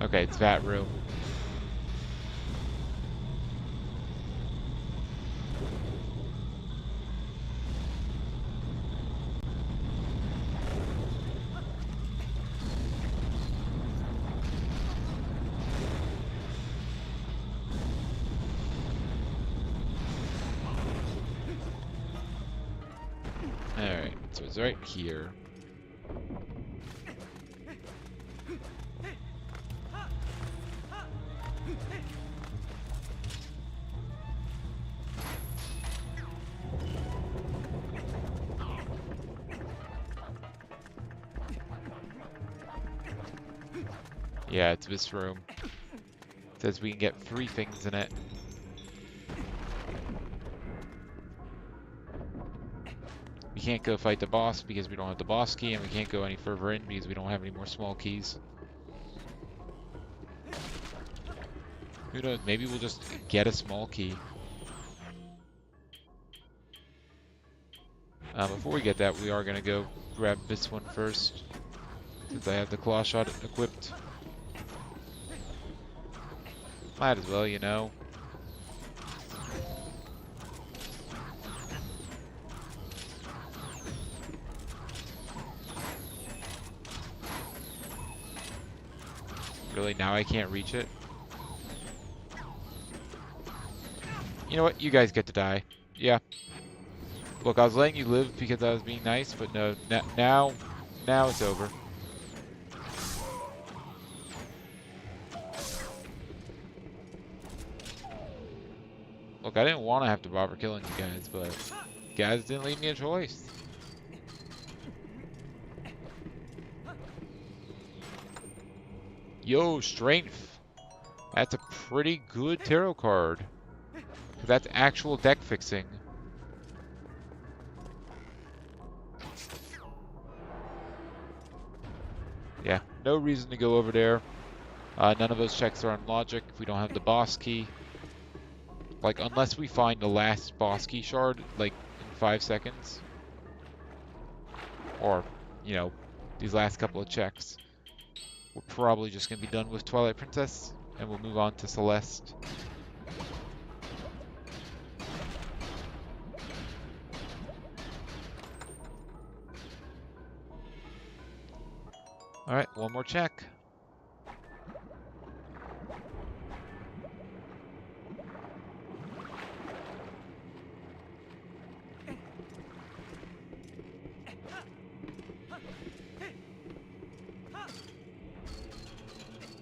Okay, it's that room. Alright, so it's right here. Yeah, it's this room. It says we can get 3 things in it. We can't go fight the boss because we don't have the boss key, and we can't go any further in because we don't have any more small keys. Who knows, maybe we'll just get a small key. Before we get that, we are going to go grab this one first, since I have the claw shot equipped. Might as well, you know. Really, now I can't reach it? You know what? You guys get to die. Yeah. Look, I was letting you live because I was being nice, but no, now it's over. Look, I didn't want to have to bother killing you guys, but you guys didn't leave me a choice. Yo, strength. That's a pretty good tarot card. That's actual deck fixing. Yeah, no reason to go over there. None of those checks are on logic if we don't have the boss key. Like, unless we find the last boss key shard, like, in 5 seconds. Or, you know, these last couple of checks. We're probably just going to be done with Twilight Princess, and we'll move on to Celeste. Alright, one more check.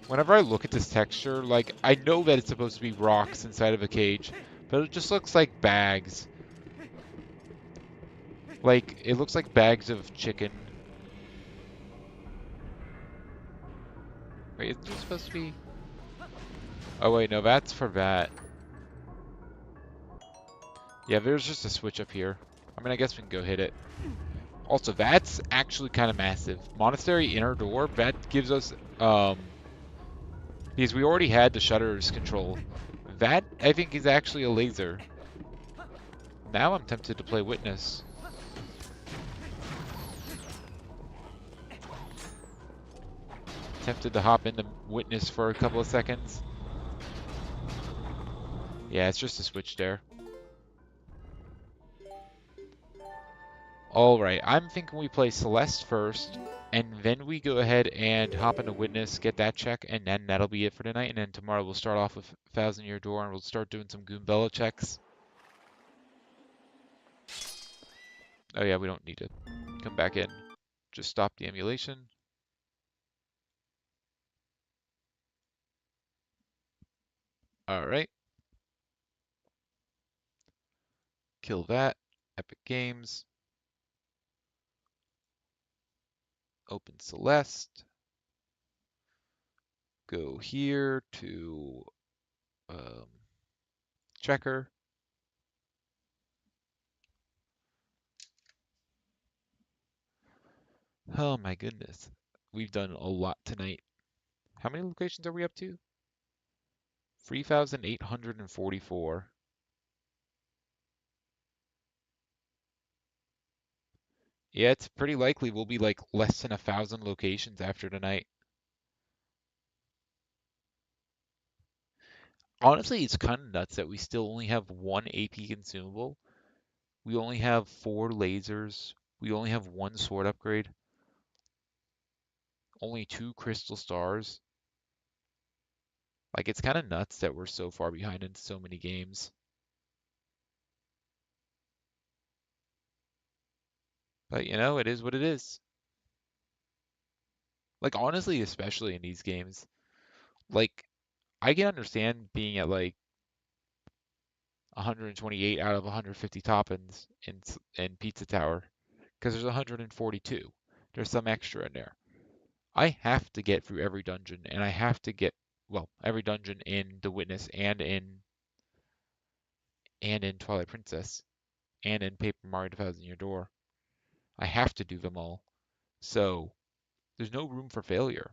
Whenever I look at this texture, like, I know that it's supposed to be rocks inside of a cage, but it just looks like bags. Like, it looks like bags of chicken. Wait, it's just supposed to be... Oh wait, no, that's for that. Yeah, there's just a switch up here. I mean, I guess we can go hit it. Also, that's actually kind of massive. Monastery inner door, that gives us, because we already had the shutters control. That, I think, is actually a laser. Now I'm tempted to play Witness. Tempted to hop into Witness for a couple of seconds. Yeah, it's just a switch there. Alright, I'm thinking we play Celeste first, and then we go ahead and hop into Witness, get that check, and then that'll be it for tonight. And then tomorrow we'll start off with Thousand Year Door, and we'll start doing some Goombella checks. Oh yeah, we don't need to come back in. Just stop the emulation. Alright. Kill that. Epic Games. Open Celeste. Go here to checker. Oh my goodness. We've done a lot tonight. How many locations are we up to? 3,844. Yeah, it's pretty likely we'll be like less than 1,000 locations after tonight. Honestly, it's kind of nuts that we still only have one AP consumable. We only have 4 lasers. We only have 1 sword upgrade. Only 2 crystal stars. Like, it's kind of nuts that we're so far behind in so many games. But, you know, it is what it is. Like, honestly, especially in these games. Like, I can understand being at, like, 128 out of 150 Toppins in Pizza Tower. Because there's 142. There's some extra in there. I have to get through every dungeon, and I have to get, well, every dungeon in The Witness and in Twilight Princess and in Paper Mario: The Thousand Year Door. I have to do them all. So there's no room for failure.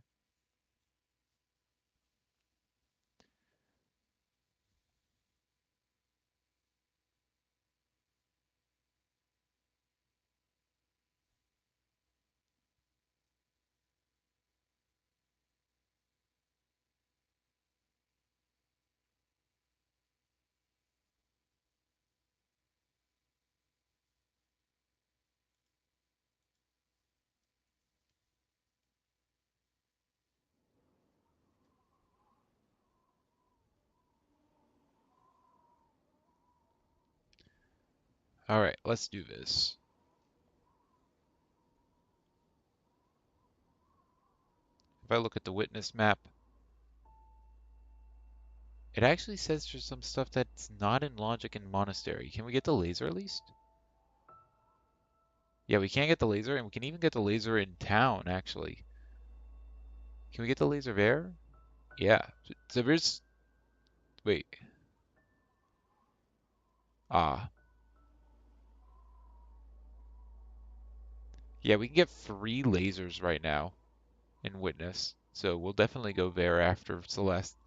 All right, let's do this. If I look at the Witness map, it actually says there's some stuff that's not in Logic and Monastery. Can we get the laser at least? Yeah, we can get the laser, and we can even get the laser in town, actually. Can we get the laser there? Yeah. So there's... Wait. Ah. Yeah, we can get 3 lasers right now in Witness. So we'll definitely go there after Celeste.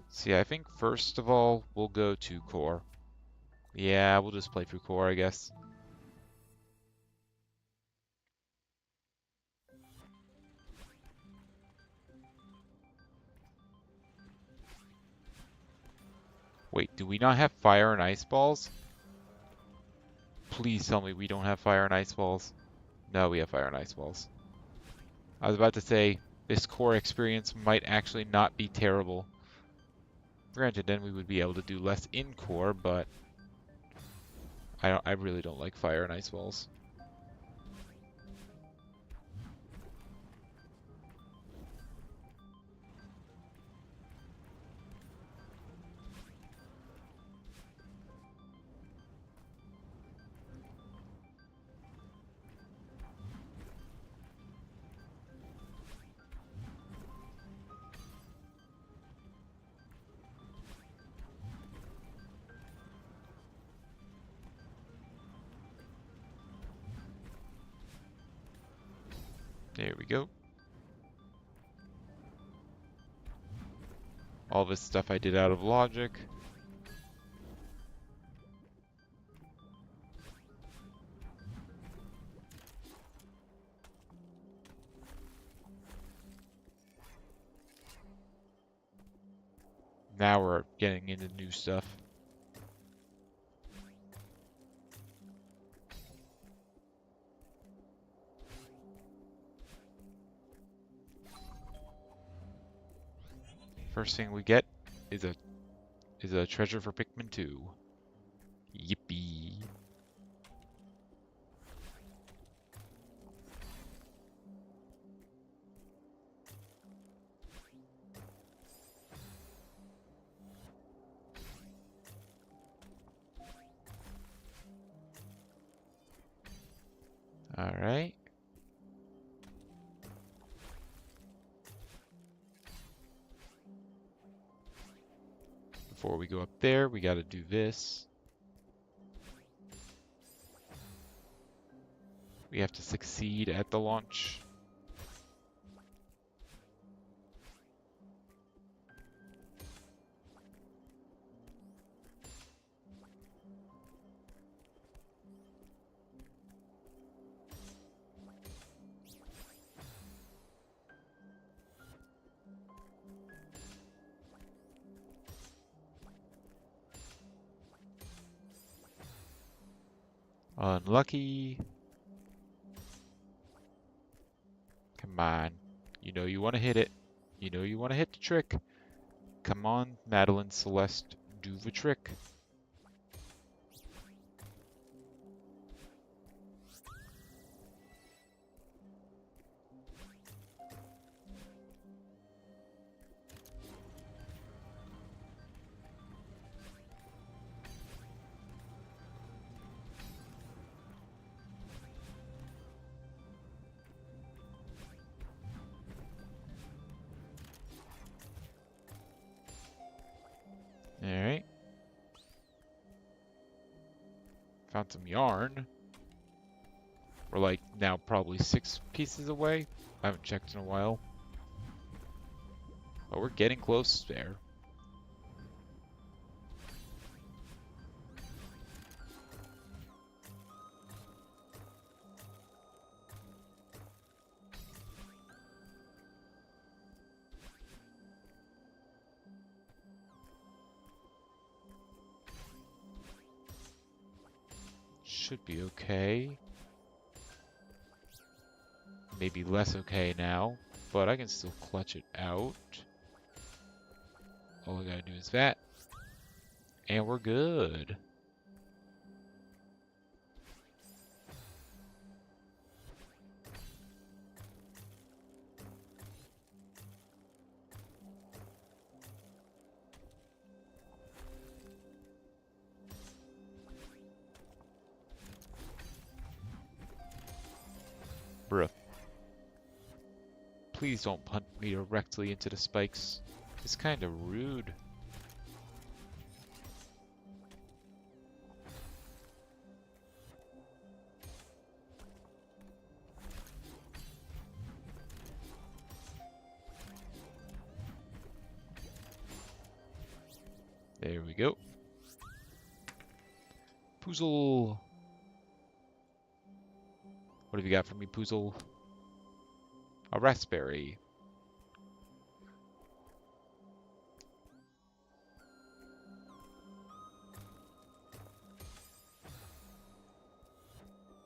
See, I think first of all, we'll go to Core. Yeah, we'll just play through Core, I guess. Wait, do we not have fire and ice balls? Please tell me we don't have fire and ice balls. No, we have fire and ice balls. I was about to say, this Core experience might actually not be terrible. Granted, then we would be able to do less in Core, but I really don't like fire and ice balls. There we go. All this stuff I did out of logic. Now we're getting into new stuff. First thing we get is a treasure for Pikmin 2. Yippee. All right. Before we go up there, we got to do this. We have to succeed at the launch. Unlucky. Come on. You know you want to hit it. You know you want to hit the trick. Come on, Madeline Celeste. Do the trick. Alright. Found some yarn. We're like now probably 6 pieces away. I haven't checked in a while. But we're getting close there. Should be okay. Maybe less okay now, but I can still clutch it out. All I gotta do is that. And we're good. Bruh. Please don't punt me directly into the spikes. It's kind of rude. There we go. Poozle. What have you got for me, Poozle? A raspberry.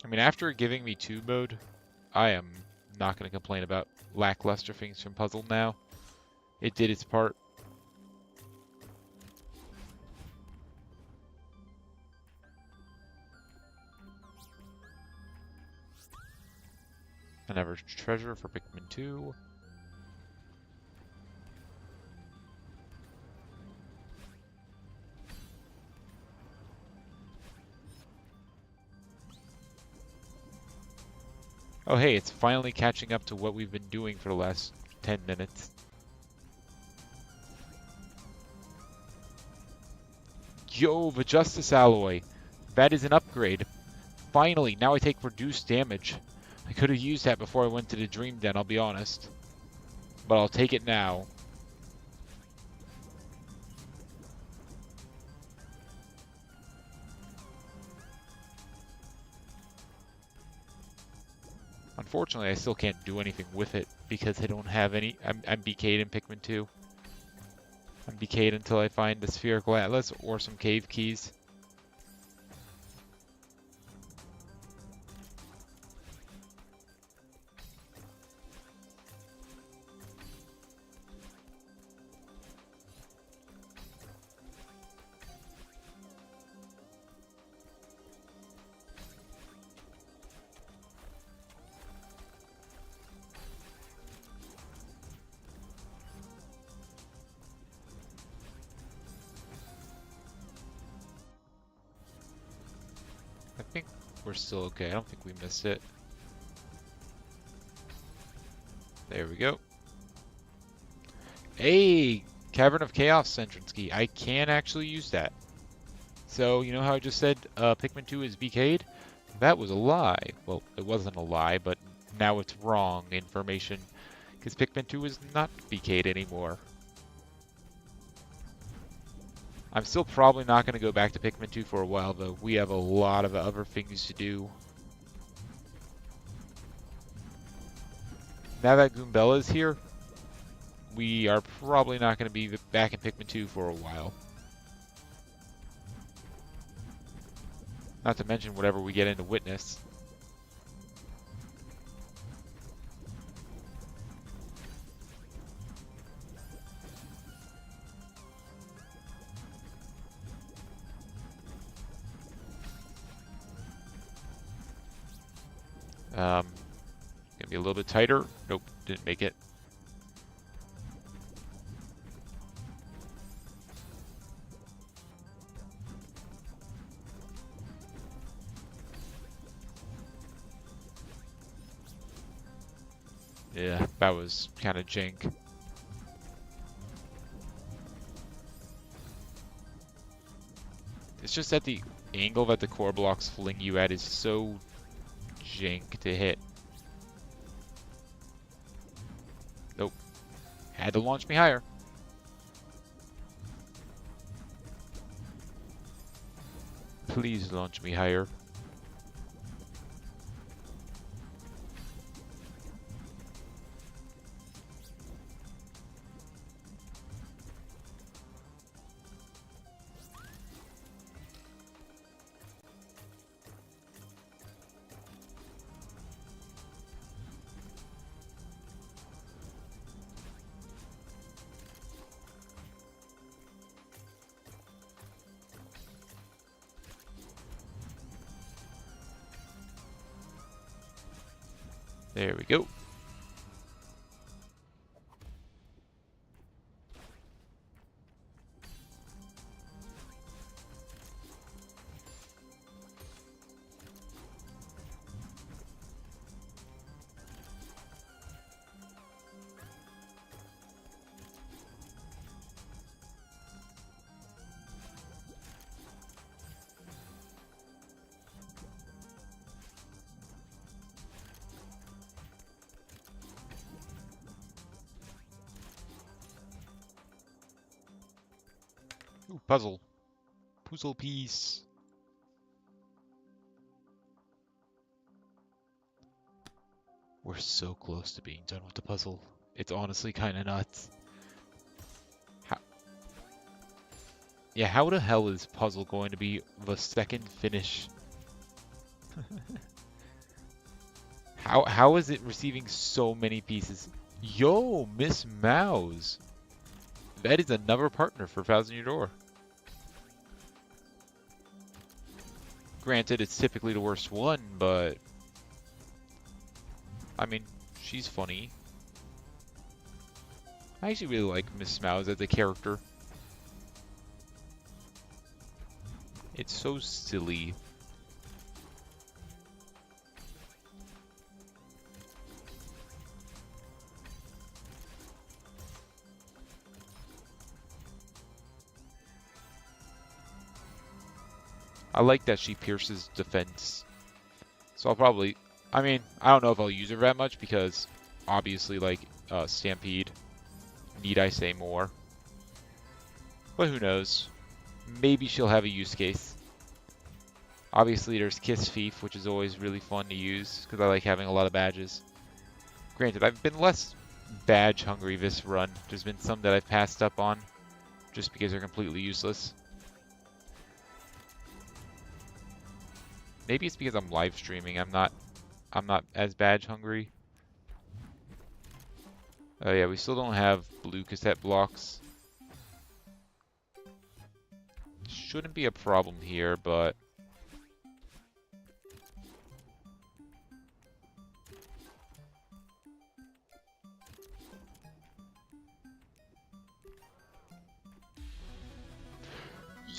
I mean, after giving me tube mode, I am not going to complain about lackluster things from Puzzle now. It did its part. Another treasure for Pikmin 2. Oh hey, it's finally catching up to what we've been doing for the last 10 minutes. Yo, the Justice Alloy. That is an upgrade. Finally, now I take reduced damage. I could have used that before I went to the Dream Den, I'll be honest. But I'll take it now. Unfortunately, I still can't do anything with it because I don't have any. I'm BK'd in Pikmin 2. I'm BK'd until I find the Spherical Atlas or some cave keys. I think we're still okay. I don't think we missed it. There we go. Hey, Cavern of Chaos entrance key. I can actually use that. So, you know how I just said Pikmin 2 is BK'd? That was a lie. Well, it wasn't a lie, but now it's wrong information. Because Pikmin 2 is not BK'd anymore. I'm still probably not going to go back to Pikmin 2 for a while, though. We have a lot of other things to do. Now that Goombella's here, we are probably not going to be back in Pikmin 2 for a while. Not to mention whatever we get into Witness. Gonna be a little bit tighter. Nope, didn't make it. Yeah, that was kind of jank. It's just that the angle that the core blocks fling you at is so jank to hit. Nope. Had to launch me higher. Please launch me higher. There we go. Ooh, puzzle. Puzzle piece. We're so close to being done with the puzzle. It's honestly kind of nuts. How the hell is puzzle going to be the second finish? How is it receiving so many pieces? Yo, Miss Mouse. That is another partner for Thousand Year Door. Granted, it's typically the worst one, but I mean, she's funny. I actually really like Miss Mouse as a character. It's so silly. I like that she pierces defense. So I'll probably I mean, I don't know if I'll use her that much because obviously, like, Stampede. Need I say more? But who knows? Maybe she'll have a use case. Obviously, there's Kiss Thief, which is always really fun to use because I like having a lot of badges. Granted, I've been less badge hungry this run. There's been some that I've passed up on just because they're completely useless. Maybe it's because I'm live streaming. I'm not as badge hungry. Oh yeah, we still don't have blue cassette blocks. Shouldn't be a problem here, but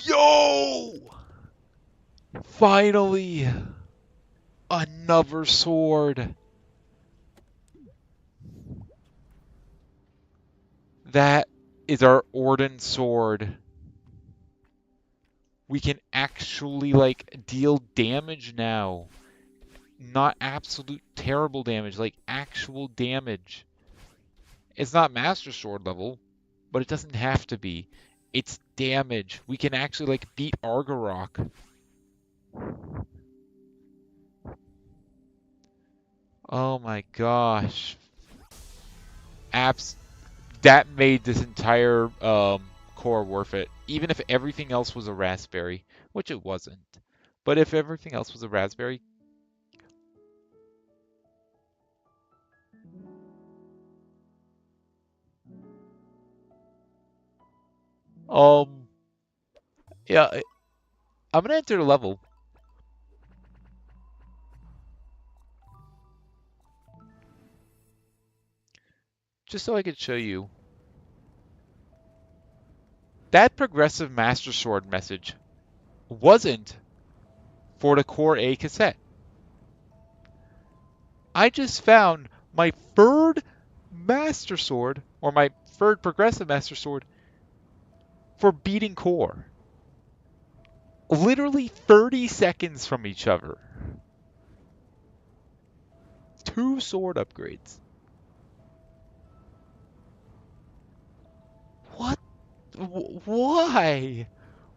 yo! Finally! Another sword! That is our Orden sword. We can actually, like, deal damage now. Not absolute terrible damage, like actual damage. It's not Master Sword level, but it doesn't have to be. It's damage. We can actually, like, beat Argarok. Oh my gosh. That made this entire core worth it. Even if everything else was a raspberry, which it wasn't. But if everything else was a raspberry, yeah, I'm gonna enter the level. Just so I could show you. That progressive Master Sword message wasn't for the Core A cassette. I just found my third Master Sword, or my third progressive Master Sword, for beating Core. Literally 30 seconds from each other. 2 sword upgrades. What? Why?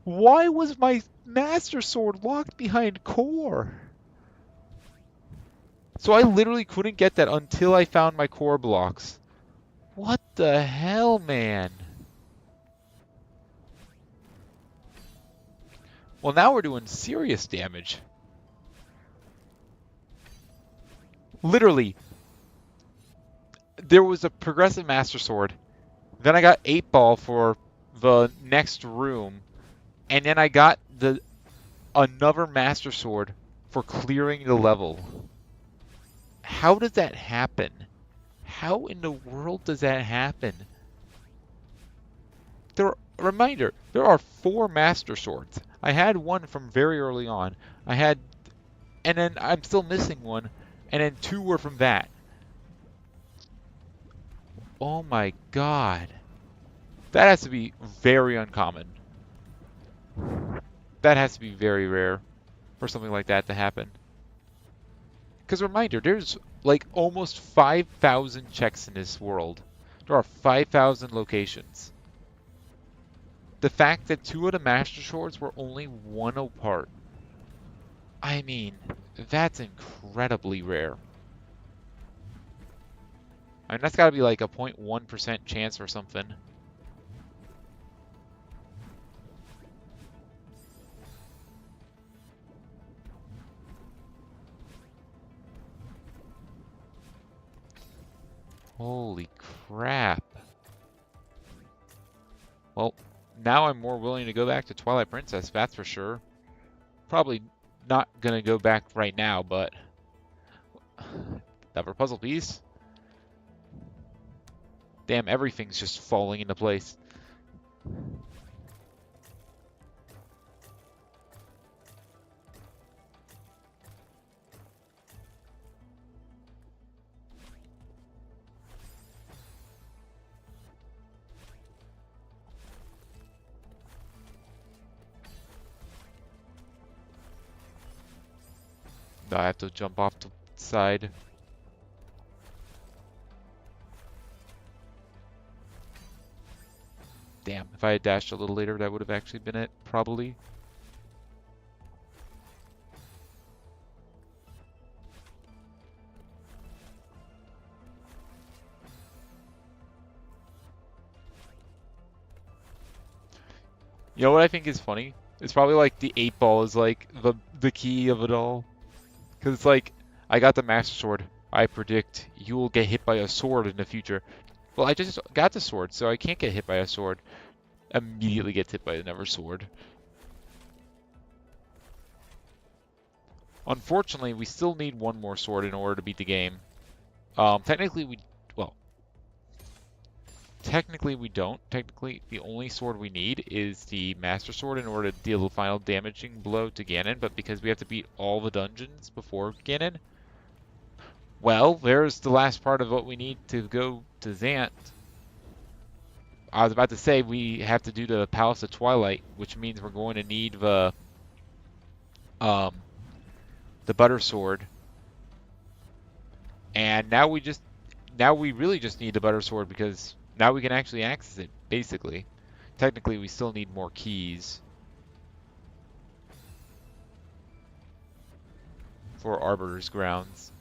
Why was my Master Sword locked behind Core? So I literally couldn't get that until I found my Core blocks. What the hell, man? Well, now we're doing serious damage. Literally, there was a progressive Master Sword. Then I got 8 Ball for the next room. And then I got another Master Sword for clearing the level. How does that happen? How in the world does that happen? Reminder, there are 4 Master Swords. I had one from very early on. And then I'm still missing one. And then 2 were from that. Oh my god. That has to be very uncommon. That has to be very rare for something like that to happen. Because reminder, there's like almost 5,000 checks in this world. There are 5,000 locations. The fact that 2 of the Master Swords were only 1 apart. I mean, that's incredibly rare. I mean, that's got to be like a 0.1% chance or something. Holy crap. Well, now I'm more willing to go back to Twilight Princess, that's for sure. Probably not going to go back right now, but... Another puzzle piece. Damn, everything's just falling into place. I have to jump off side. Damn, if I had dashed a little later, that would have actually been it, probably. You know what I think is funny? It's probably like the 8-ball is like the key of it all. Because it's like, I got the Master Sword. I predict you will get hit by a sword in the future. Well, I just got the sword, so I can't get hit by a sword. Immediately gets hit by another sword. Unfortunately, we still need one more sword in order to beat the game. Technically we don't. Technically, the only sword we need is the Master Sword in order to deal the final damaging blow to Ganon, but because we have to beat all the dungeons before Ganon, well, there's the last part of what we need to go to Zant. I was about to say we have to do the Palace of Twilight, which means we're going to need the Butter Sword. And now we really just need the Butter Sword because now we can actually access it, basically. Technically, we still need more keys for Arbiter's Grounds.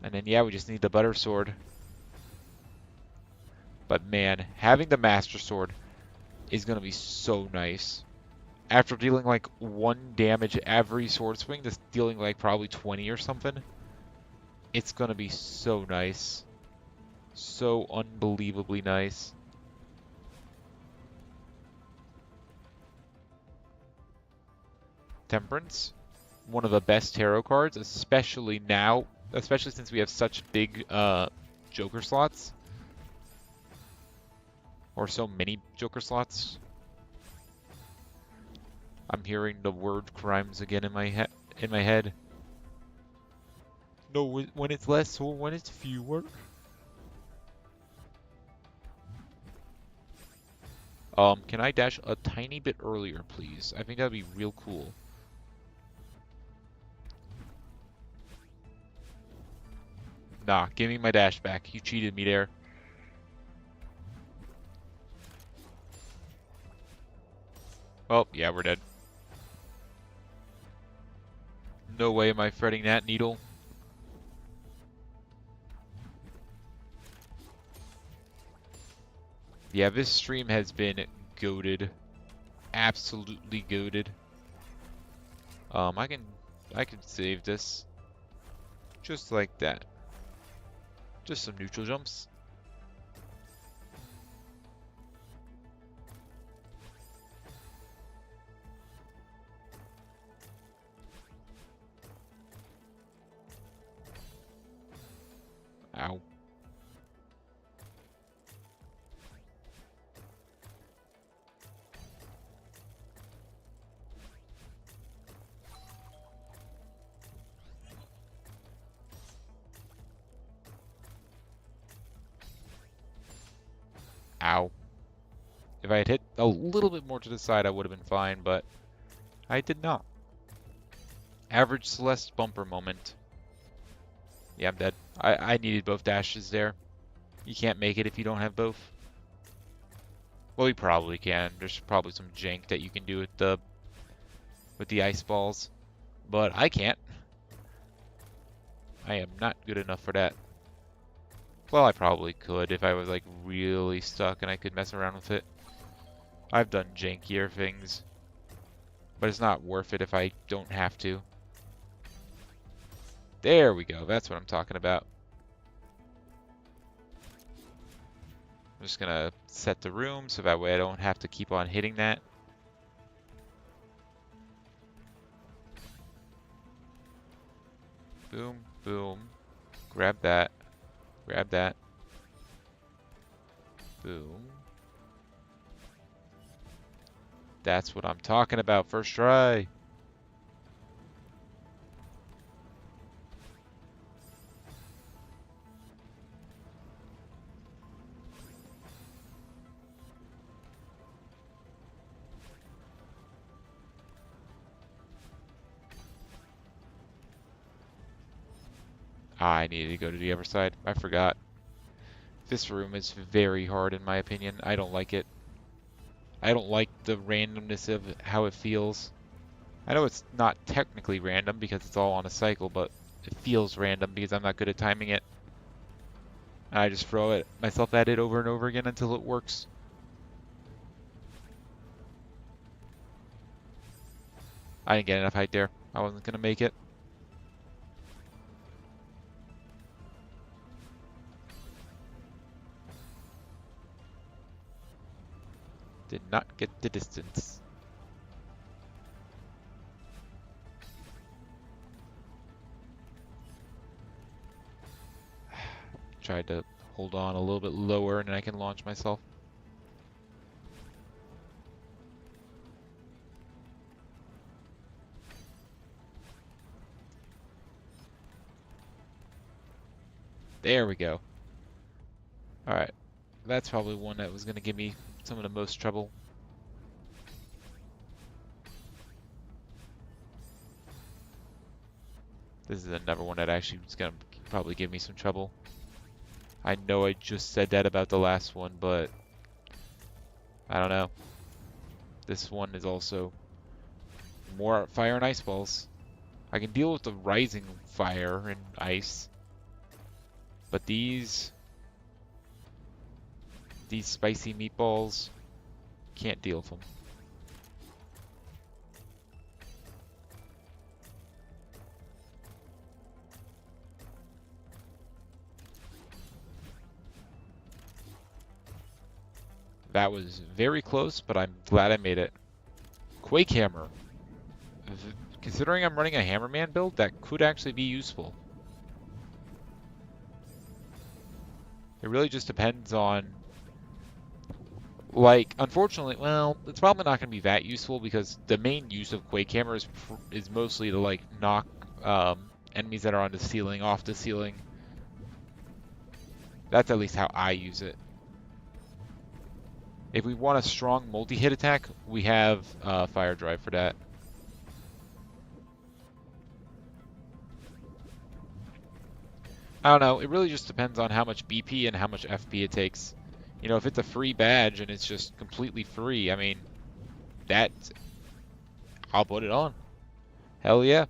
And then, yeah, we just need the Butter Sword. But man, having the Master Sword is going to be so nice. After dealing like 1 damage every sword swing, just dealing like probably 20 or something, it's going to be so nice. So unbelievably nice. Temperance, one of the best tarot cards, especially now, especially since we have such big Joker slots. Or so many Joker slots. I'm hearing the word crimes again in my head. No, when it's less or when it's fewer. Can I dash a tiny bit earlier, please? I think that'd be real cool. Nah, give me my dash back. You cheated me there. Oh, yeah, we're dead. No way am I threading that needle. Yeah, this stream has been goated. Absolutely goated. I can save this. Just like that. Just some neutral jumps. Ow. Ow. If I had hit a little bit more to the side, I would have been fine, but I did not. Average Celeste bumper moment. Yeah, I'm dead. I needed both dashes there. You can't make it if you don't have both. Well, you probably can. There's probably some jank that you can do with the ice balls, but I can't. I am not good enough for that. Well, I probably could if I was like really stuck and I could mess around with it. I've done jankier things, but it's not worth it if I don't have to. There we go. That's what I'm talking about. I'm just gonna set the room so that way I don't have to keep on hitting that. Boom, boom. Grab that. Grab that. Boom. That's what I'm talking about. First try. Ah, I needed to go to the other side. I forgot. This room is very hard in my opinion. I don't like it. I don't like the randomness of how it feels. I know it's not technically random because it's all on a cycle, but it feels random because I'm not good at timing it. And I just throw it myself at it over and over again until it works. I didn't get enough height there. I wasn't gonna make it. Did not get the distance. Tried to hold on a little bit lower and then I can launch myself. There we go. Alright. That's probably one that was going to give me some of the most trouble. This is another one that actually is going to probably give me some trouble. I know I just said that about the last one, but I don't know. This one is also more fire and ice balls. I can deal with the rising fire and ice, but these spicy meatballs, can't deal with them. That was very close, but I'm glad I made it. Quake Hammer. Considering I'm running a Hammerman build, that could actually be useful. It really just depends on, like, unfortunately, well, it's probably not going to be that useful because the main use of Quake Hammer is mostly to, like, knock enemies that are on the ceiling off the ceiling. That's at least how I use it. If we want a strong multi-hit attack, we have Fire Drive for that. I don't know, it really just depends on how much BP and how much FP it takes. You know, if it's a free badge and it's just completely free, I mean, I'll put it on. Hell yeah.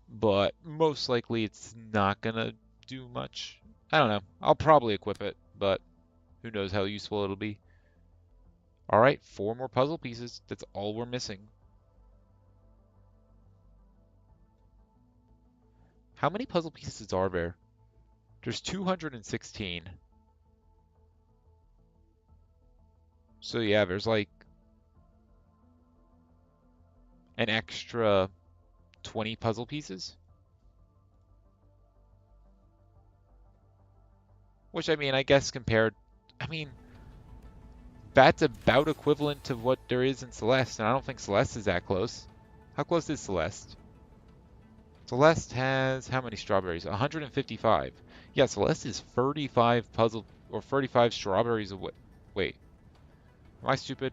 But most likely it's not gonna do much. I don't know. I'll probably equip it, but who knows how useful it'll be. Alright, 4 more puzzle pieces. That's all we're missing. How many puzzle pieces are there? There's 216. So yeah, there's like an extra 20 puzzle pieces. Which, I mean, I guess compared... I mean, that's about equivalent to what there is in Celeste, and I don't think Celeste is that close. How close is Celeste? Celeste has how many strawberries? 155. Yeah, Celeste is 35 strawberries away. Wait. Am I stupid?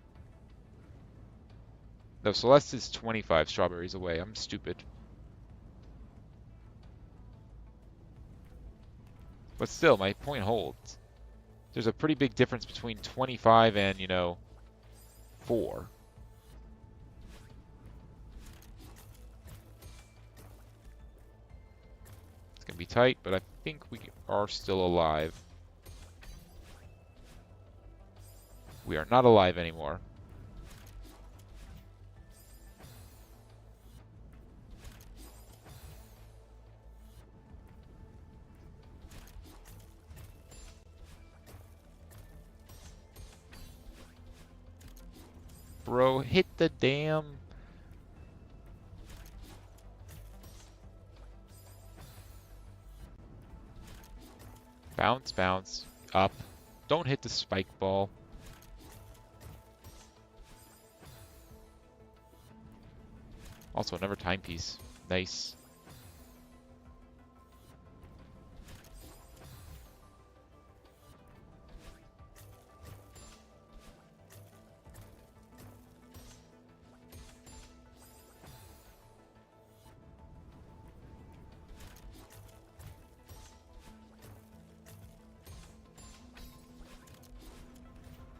No, Celeste is 25 strawberries away. I'm stupid. But still, my point holds. There's a pretty big difference between 25 and, you know, 4. It's going to be tight, but I think we are still alive. We are not alive anymore. Bro, hit the damn... Bounce, bounce, up. Don't hit the spike ball. Also, another timepiece. Nice.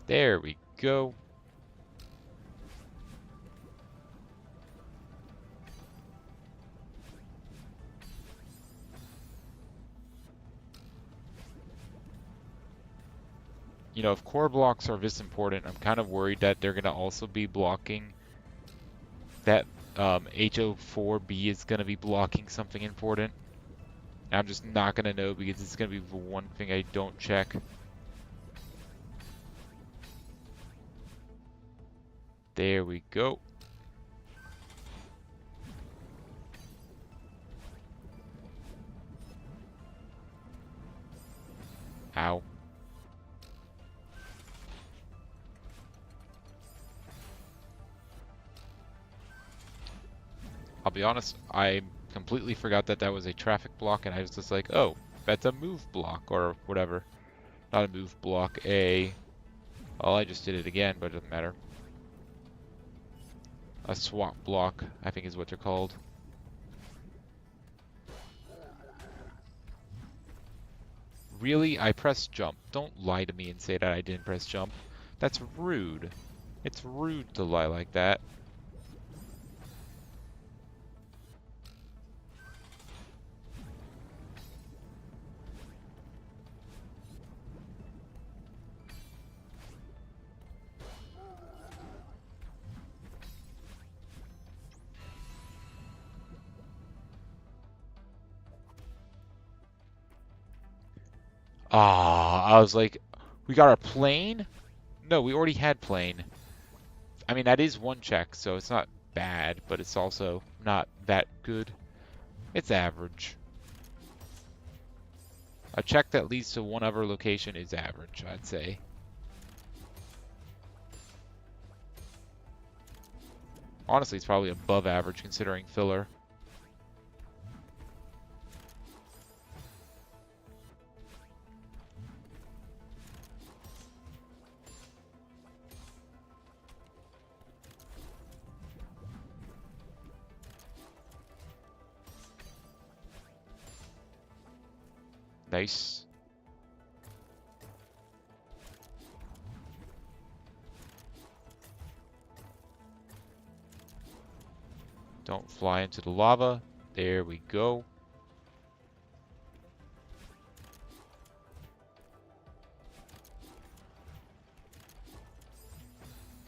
There we go. You know, if core blocks are this important, I'm kind of worried that they're going to also be blocking that HO4B is going to be blocking something important. And I'm just not going to know because it's going to be the one thing I don't check. There we go. Ow. I'll be honest, I completely forgot that that was a traffic block, and I was just like, oh, that's a move block, or whatever. Not a move block, well, I just did it again, but it doesn't matter. A swap block, I think is what they're called. Really? I pressed jump. Don't lie to me and say that I didn't press jump. That's rude. It's rude to lie like that. Ah, I was like, we got our plane? No, we already had plane. I mean, that is one check, so it's not bad, but it's also not that good. It's average. A check that leads to one other location is average, I'd say. Honestly, it's probably above average considering filler. Nice. Don't fly into the lava. There we go.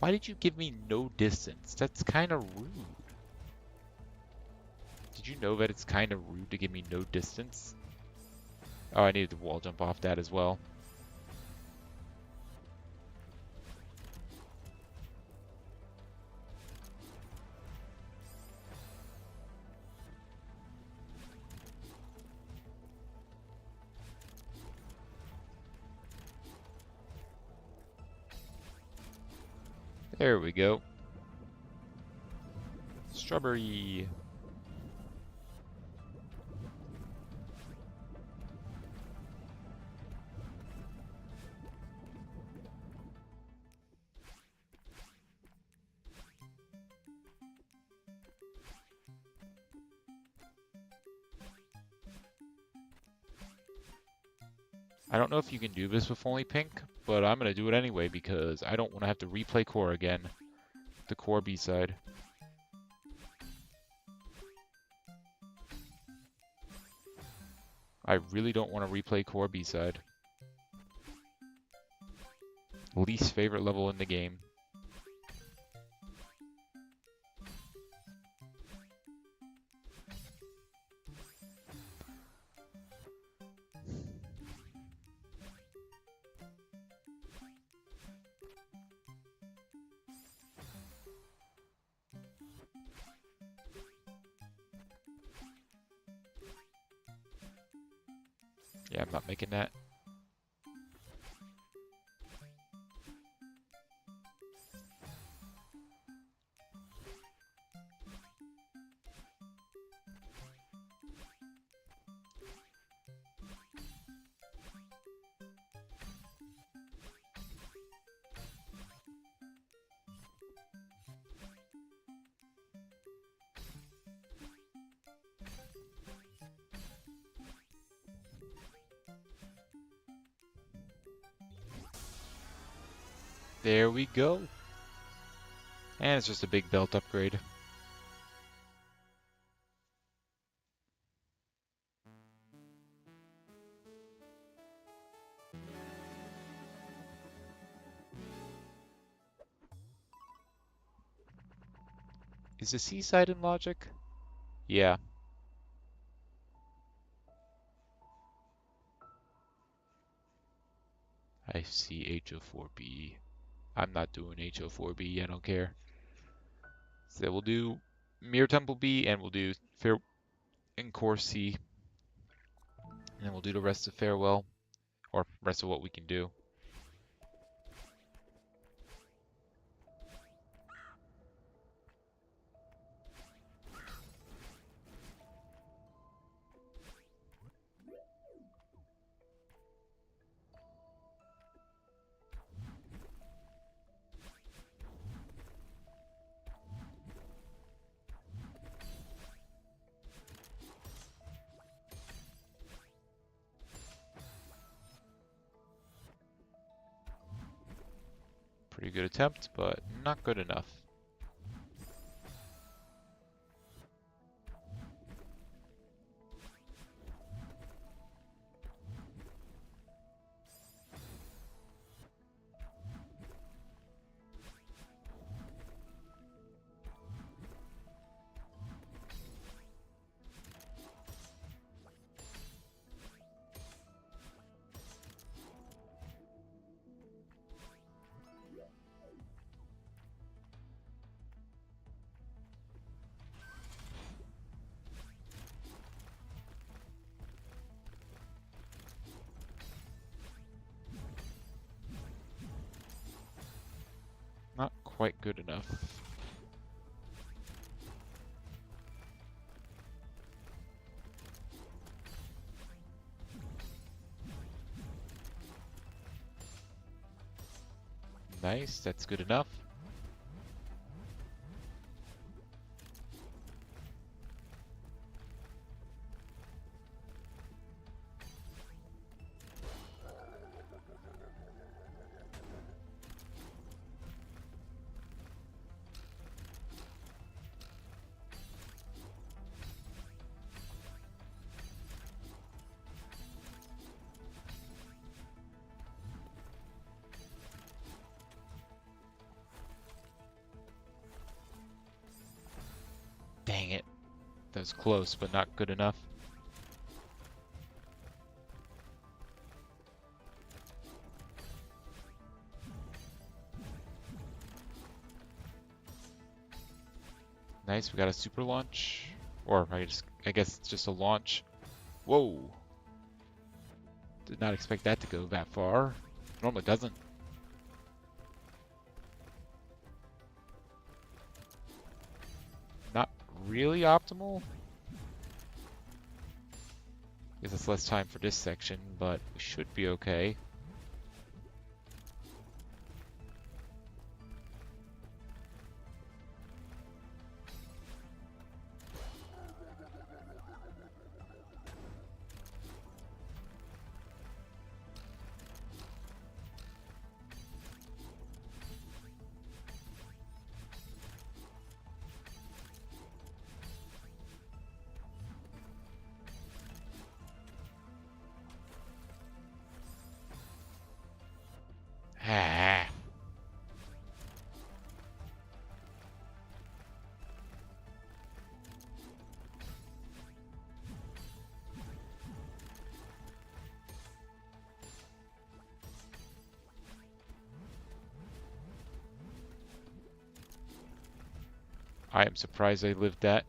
Why did you give me no distance? That's kind of rude. Did you know that it's kind of rude to give me no distance? Oh, I needed to wall jump off that as well. There we go. Strawberry. I don't know if you can do this with only pink, but I'm going to do it anyway because I don't want to have to replay core again. The core B-side. I really don't want to replay core B-side. Least favorite level in the game. Yeah, I'm not making that. There we go. And it's just a big belt upgrade. Is the seaside in logic? Yeah. I see HO4B. I'm not doing HO4B, I don't care. So we'll do Mirror Temple B and we'll do Fair and Core C. And then we'll do the rest of Farewell. Or rest of what we can do. Pretty good attempt, but not good enough. Not quite good enough. Nice, that's good enough. Dang it. That was close, but not good enough. Nice, we got a super launch. Or I guess it's just a launch. Whoa. Did not expect that to go that far. Normally doesn't. Not really optimal. Guess it's less time for this section, but we should be okay. Ah. I am surprised I lived that.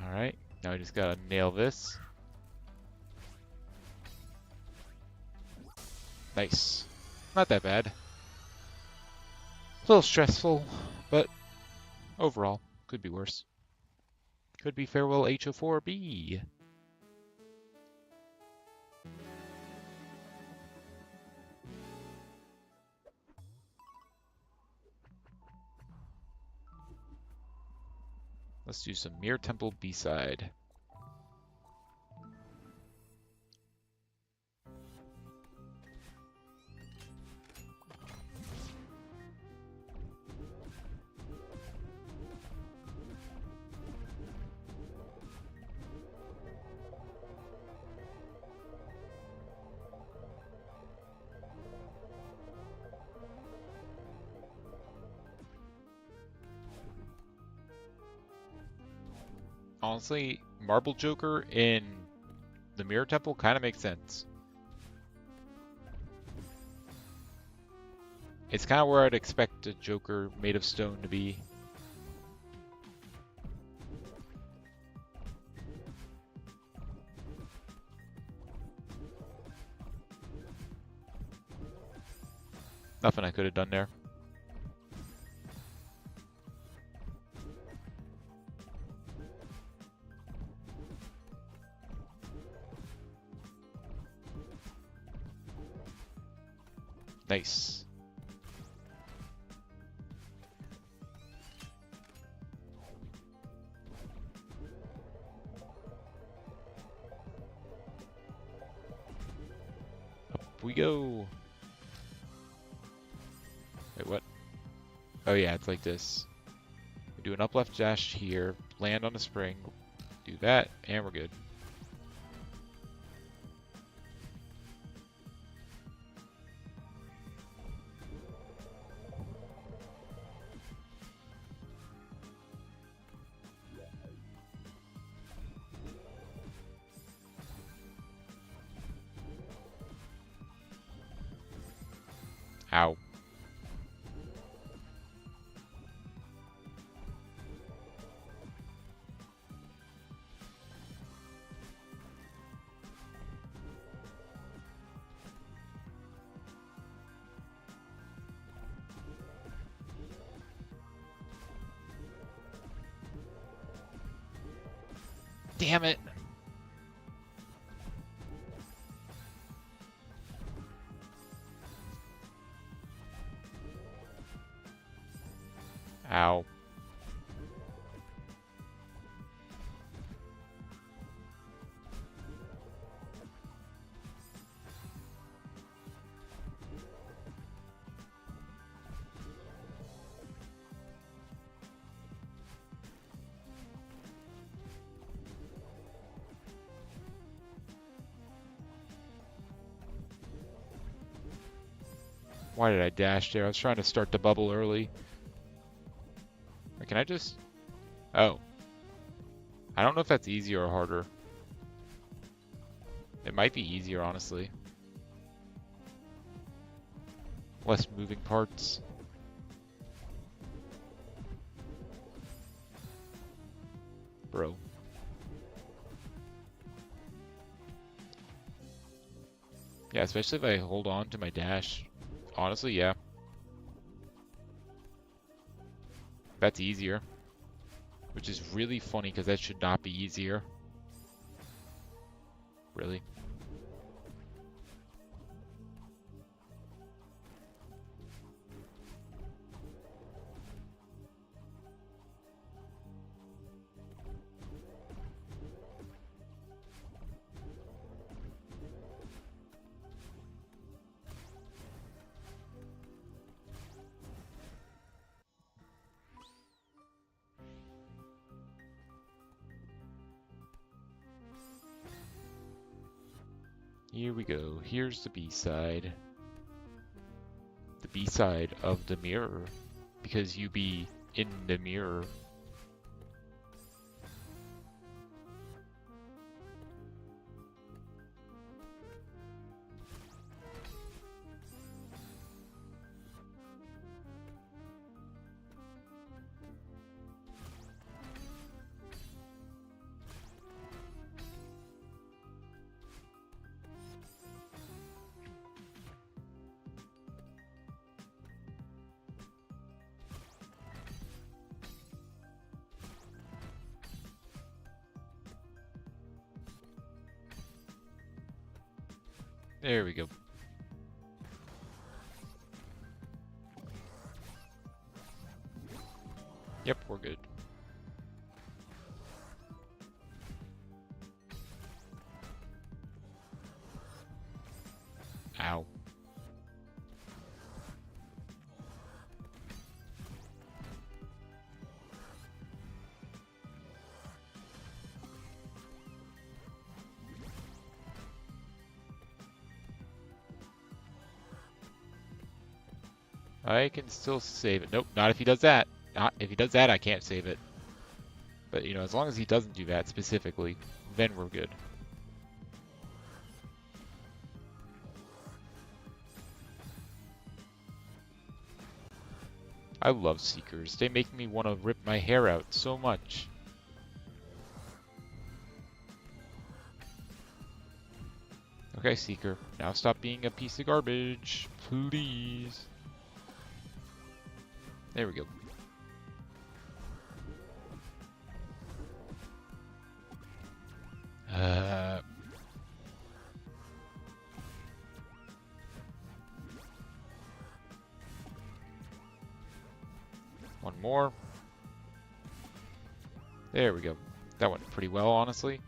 Alright, now I just gotta nail this. Nice. Not that bad. A little stressful, but overall, could be worse. Could be farewell HO4B. Let's do some Mirror Temple B-side. Honestly, Marble Joker in the Mirror Temple kind of makes sense. It's kind of where I'd expect a Joker made of stone to be. Nothing I could have done there. Nice. Up we go. Wait, what? Oh yeah, it's like this. We do an up left dash here, land on a spring, do that, and we're good. Ow. Damn it. Ow. Why did I dash there? I was trying to start the bubble early. Or can I just... Oh. I don't know if that's easier or harder. It might be easier, honestly. Less moving parts. Bro. Yeah, especially if I hold on to my dash. Honestly, yeah. That's easier. Which is really funny because that should not be easier. Really. Here we go. Here's the B-side. The B-side of the mirror. Because you be in the mirror. There we go. Yep, we're good. Ow. I can still save it. Nope, not if he does that. Not if he does that, I can't save it. But, you know, as long as he doesn't do that specifically, then we're good. I love Seekers. They make me want to rip my hair out so much. Okay, Seeker. Now stop being a piece of garbage. Please. There we go. One more. There we go. That went pretty well, honestly.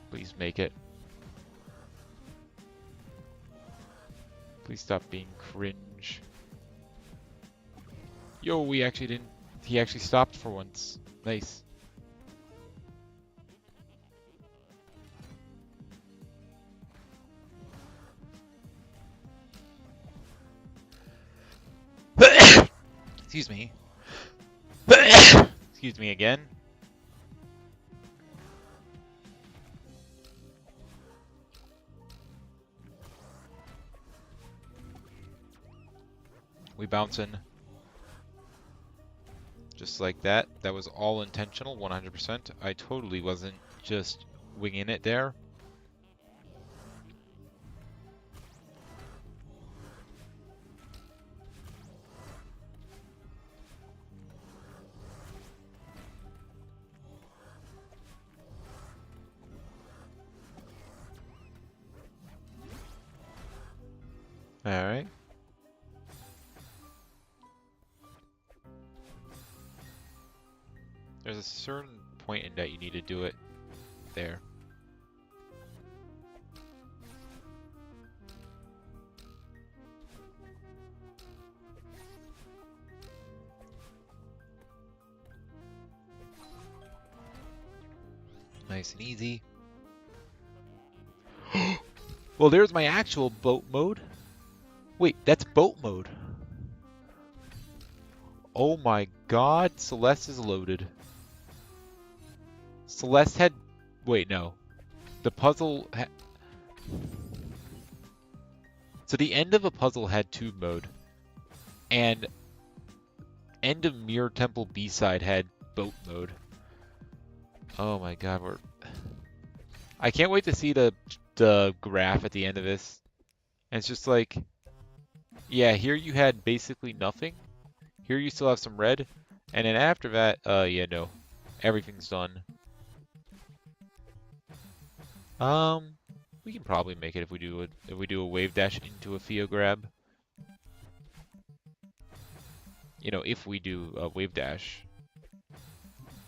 Please make it. Please stop being cringe. Yo, we actually didn't... He actually stopped for once. Nice. Excuse me. Excuse me again. We bouncing. Just like that. That was all intentional, 100%. I totally wasn't just winging it there. Alright. There's a certain point in that you need to do it there. Nice and easy. Well, there's my actual boat mode. Wait, that's boat mode. Oh my god, Celeste is loaded. Celeste had... Wait, no. The puzzle... So the end of a puzzle had tube mode. And end of Mirror Temple B-side had boat mode. Oh my god, we're... I can't wait to see the graph at the end of this. And it's just like... Yeah, here you had basically nothing. Here you still have some red. And then after that, yeah, no. Everything's done. We can probably make it if we do a wave dash into a Theo grab. You know, if we do a wave dash.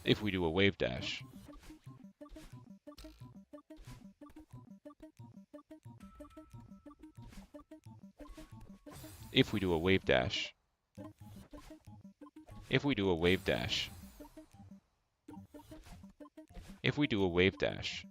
If we do a wave dash. If we do a wave dash. If we do a wave dash. If we do a wave dash.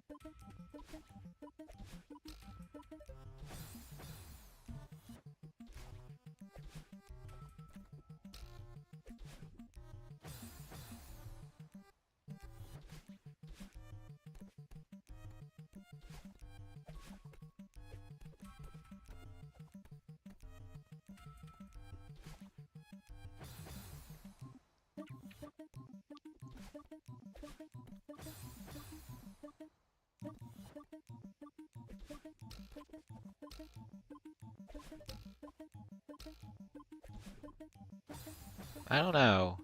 I don't know.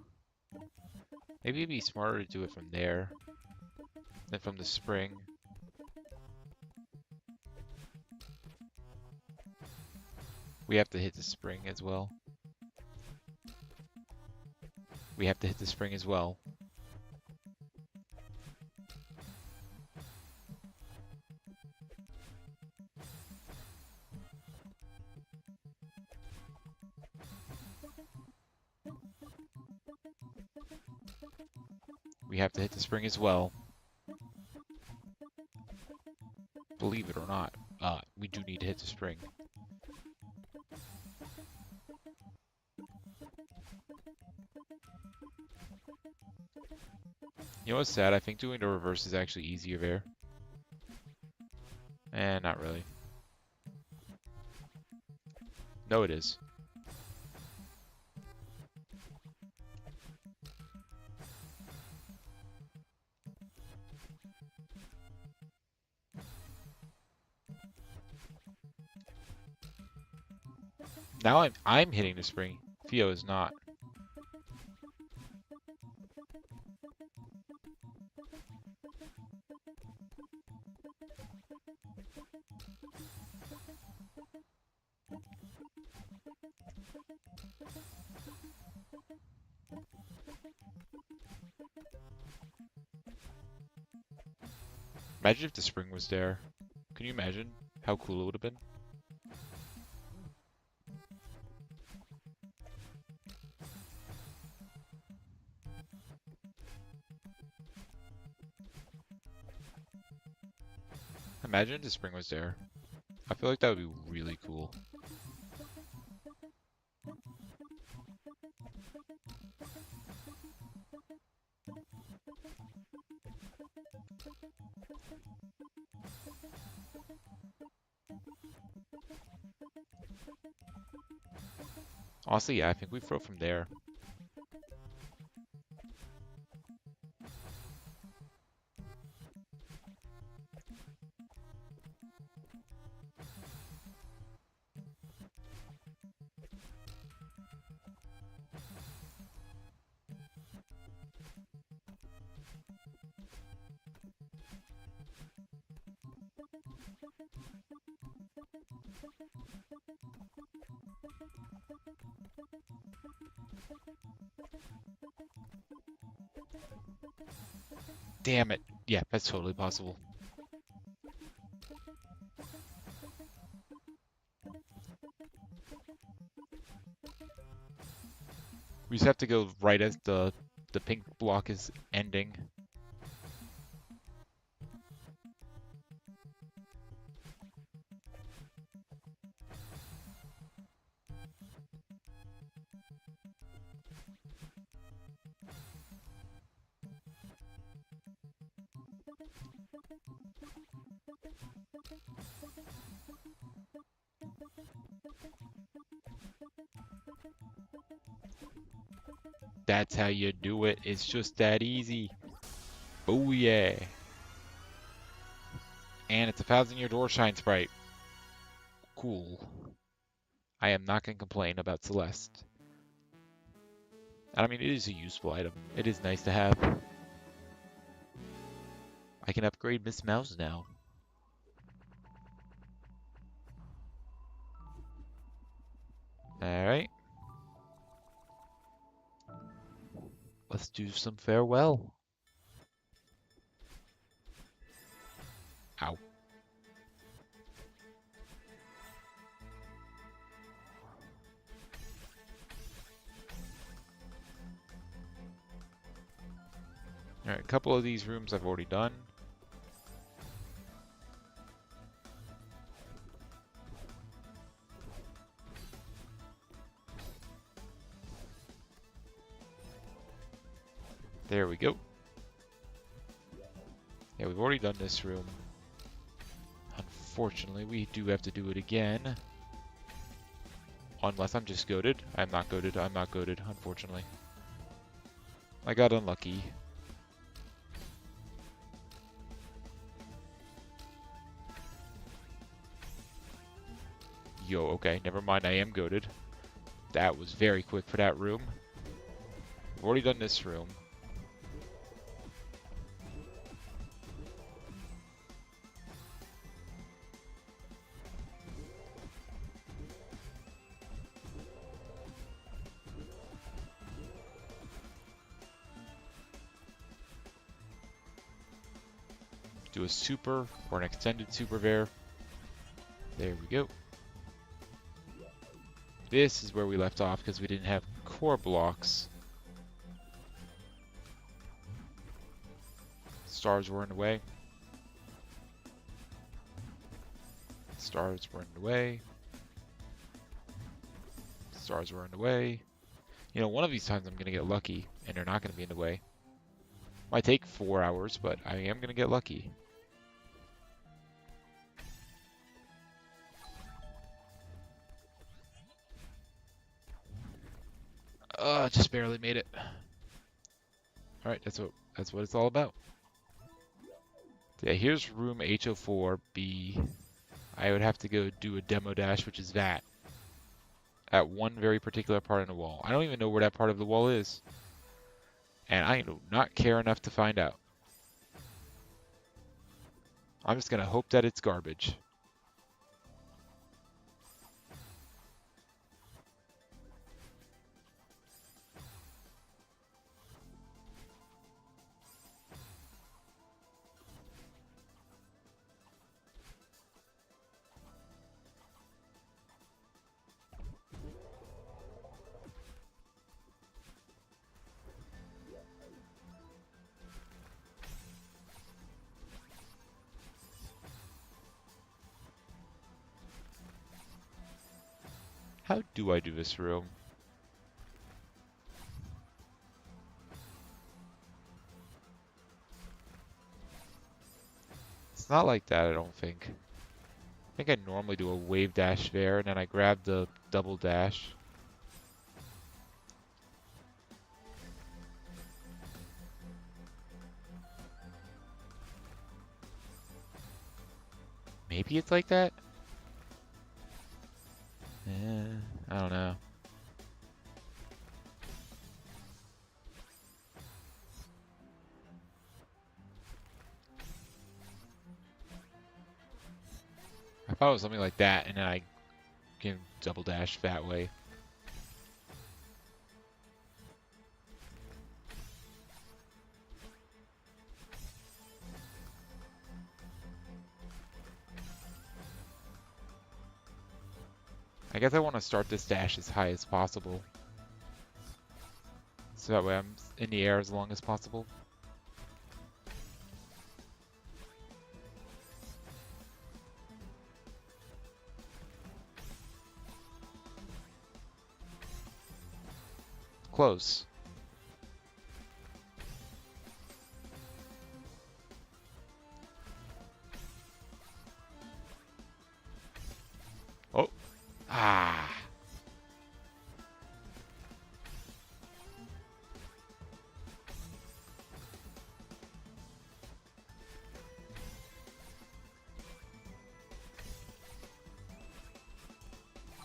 Maybe it'd be smarter to do it from there than from the spring. We have to hit the spring as well. We have to hit the spring as well. We have to hit the spring as well. Believe it or not, we do need to hit the spring. You know what's sad? I think doing the reverse is actually easier there. Not really. No, it is. Now I'm hitting the spring. Theo is not. Imagine if the spring was there. Can you imagine how cool it would have been? Imagine if the spring was there. I feel like that would be really cool. Honestly, yeah, I think we throw from there. Damn it. Yeah, that's totally possible. We just have to go right as the pink block is ending. That's how you do it. It's just that easy. Oh yeah. And it's a 1,000-year door shine sprite. Cool. I am not going to complain about Celeste. And I mean, it is a useful item. It is nice to have. I can upgrade Miss Mouse now. Alright. Let's do some farewell. Ow. Alright, a couple of these rooms I've already done. There we go. Yeah, we've already done this room. Unfortunately, we do have to do it again. Unless I'm just goated. I'm not goated. I'm not goated, unfortunately. I got unlucky. Yo, okay, never mind, I am goated. That was very quick for that room. We've already done this room. Do a super or an extended super there. There we go. This is where we left off because we didn't have core blocks. Stars were in the way. Stars were in the way. Stars were in the way. You know, one of these times I'm going to get lucky and they're not going to be in the way. Might take 4 hours, but I am going to get lucky. Just barely made it. All right, that's what it's all about. Yeah, here's room H04B. I would have to go do a demo dash, which is that. At one very particular part of the wall. I don't even know where that part of the wall is. And I do not care enough to find out. I'm just going to hope that it's garbage. How do I do this room? It's not like that, I don't think. I think I normally do a wave dash there, and then I grab the double dash. Maybe it's like that? I don't know. I thought it was something like that, and then I can double dash that way. I guess I want to start this dash as high as possible. So that way I'm in the air as long as possible. Close. Oh. Ah.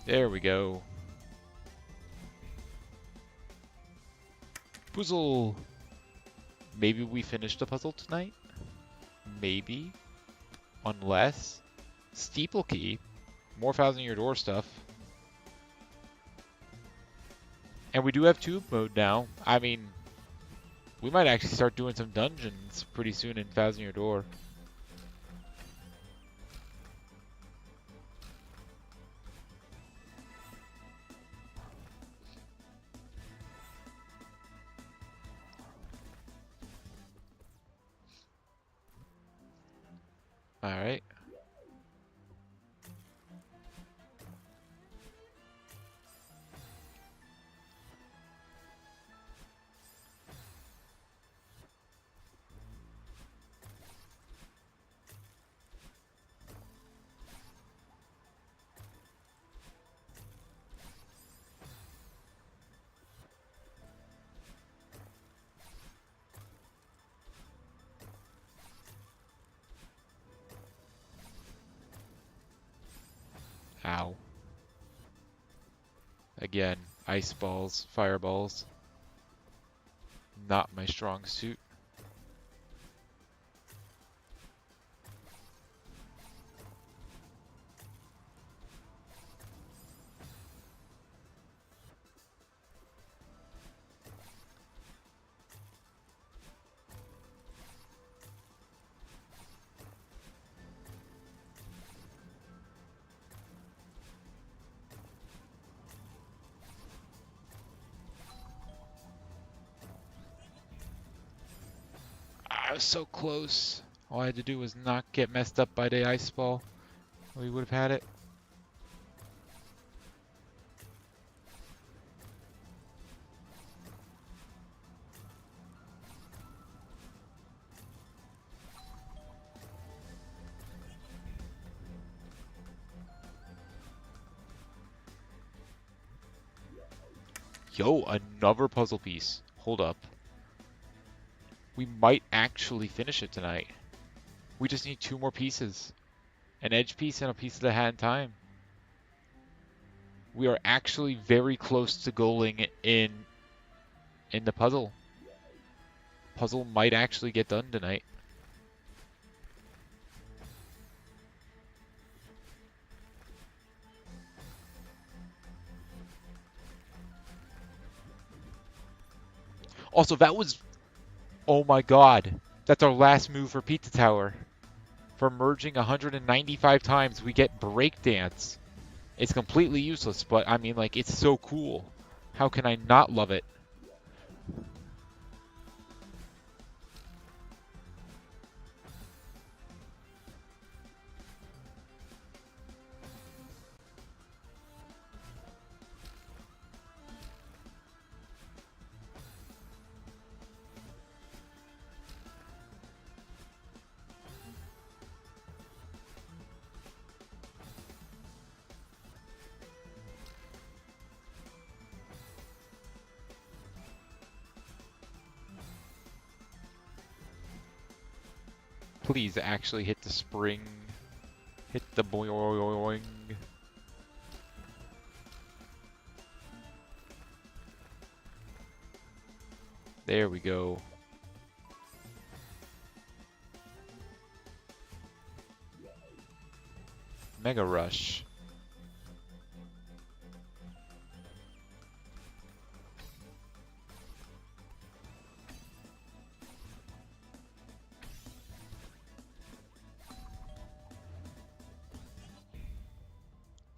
There we go. Puzzle. Maybe we finished the puzzle tonight? Maybe. Unless. Steeple key. More Thousand Year Door stuff. And we do have tube mode now. I mean, we might actually start doing some dungeons pretty soon in Thousand Year Door. Alright. Ow. Again, ice balls, fireballs. Not my strong suit. I was so close. All I had to do was not get messed up by the ice ball. We would have had it. Yo, another puzzle piece. Hold up. We might actually finish it tonight. We just need 2 more pieces. An edge piece and a piece of the hat in time. We are actually very close to goaling in the puzzle. Puzzle might actually get done tonight. Also, that was... Oh my god. That's our last move for Pizza Tower. For merging 195 times, we get Breakdance. It's completely useless, but I mean, like, it's so cool. How can I not love it? Please actually hit the spring. Hit the boing. There we go. Mega Rush.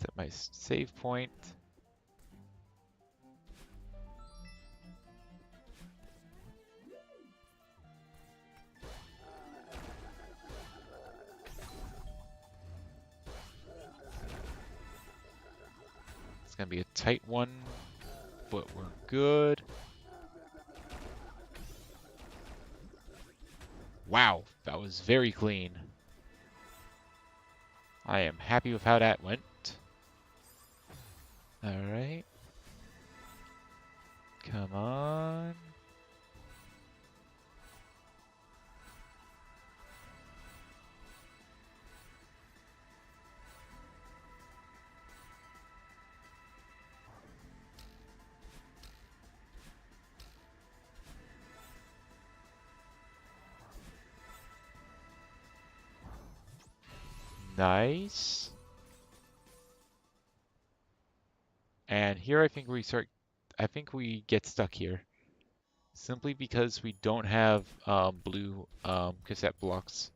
At my save point. It's gonna be a tight one, but we're good. Wow, that was very clean. I am happy with how that went. Alright. Come on. Nice. And here I think we get stuck here. Simply because we don't have blue cassette blocks.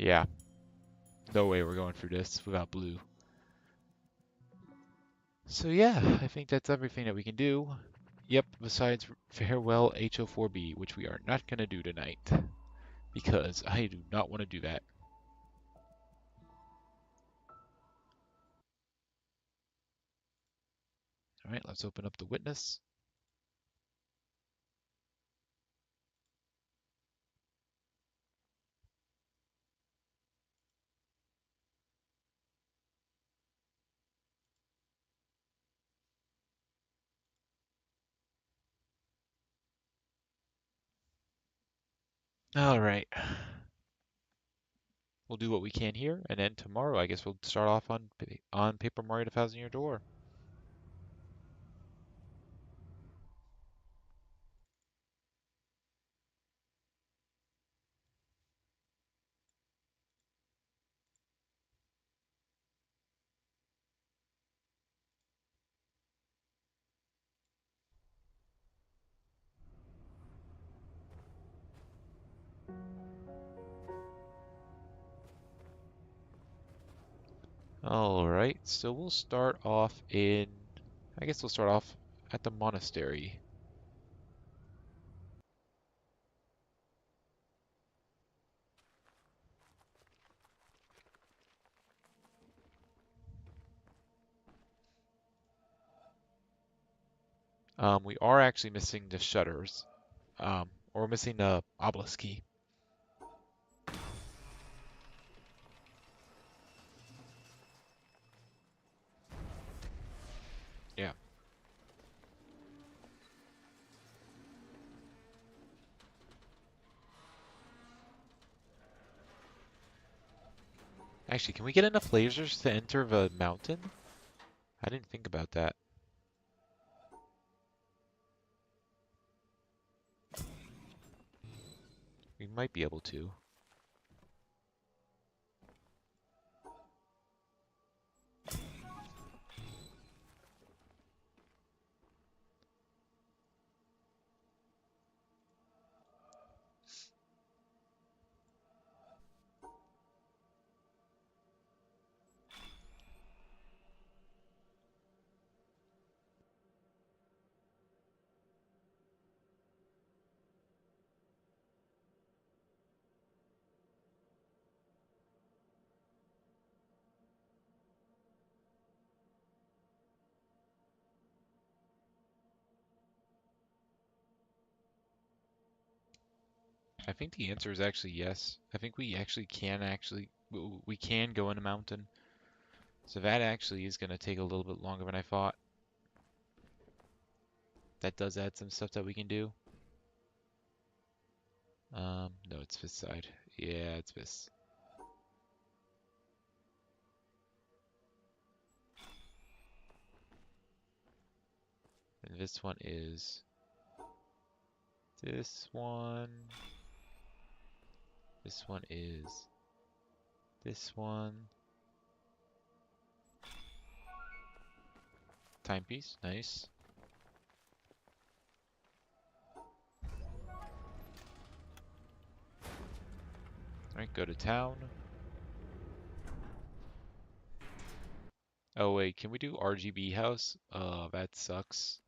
Yeah. No way we're going through this without blue. So yeah, I think that's everything that we can do. Yep, besides Farewell HO4B, which we are not going to do tonight. Because I do not want to do that. All right, let's open up the witness. All right. We'll do what we can here, and then tomorrow I guess we'll start off on Paper Mario: The Thousand Year Door. All right, so we'll start off I guess we'll start off at the monastery. We are actually missing the shutters, or we're missing the obelisk key. Yeah. Actually, can we get enough lasers to enter the mountain? I didn't think about that. We might be able to. I think the answer is actually yes. I think we actually we can go in a mountain. So that actually is going to take a little bit longer than I thought. That does add some stuff that we can do. No, it's this side. Yeah, it's this. And this one is this one. This one is this one. Timepiece, nice. Alright, go to town. Oh wait, can we do RGB house? Oh, that sucks.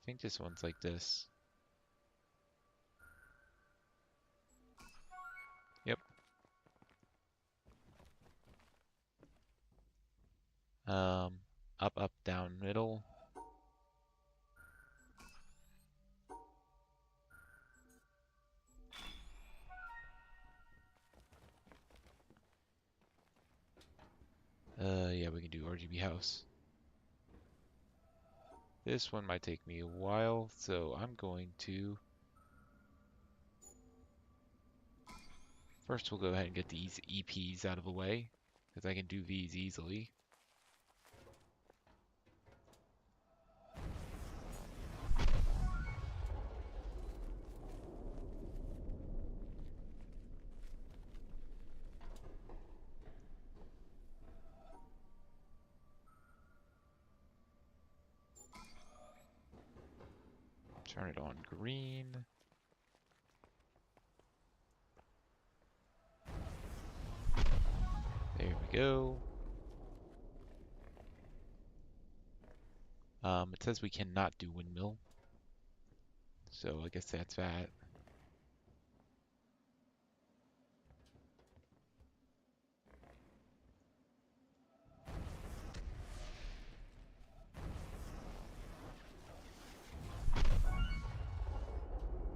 I think this one's like this. Yep. Up, up, down, middle. Yeah, we can do RGB house. This one might take me a while, so I'm going to... First, we'll go ahead and get these EPs out of the way, because I can do these easily. Turn it on green. There we go. It says we cannot do windmill. So I guess that's that.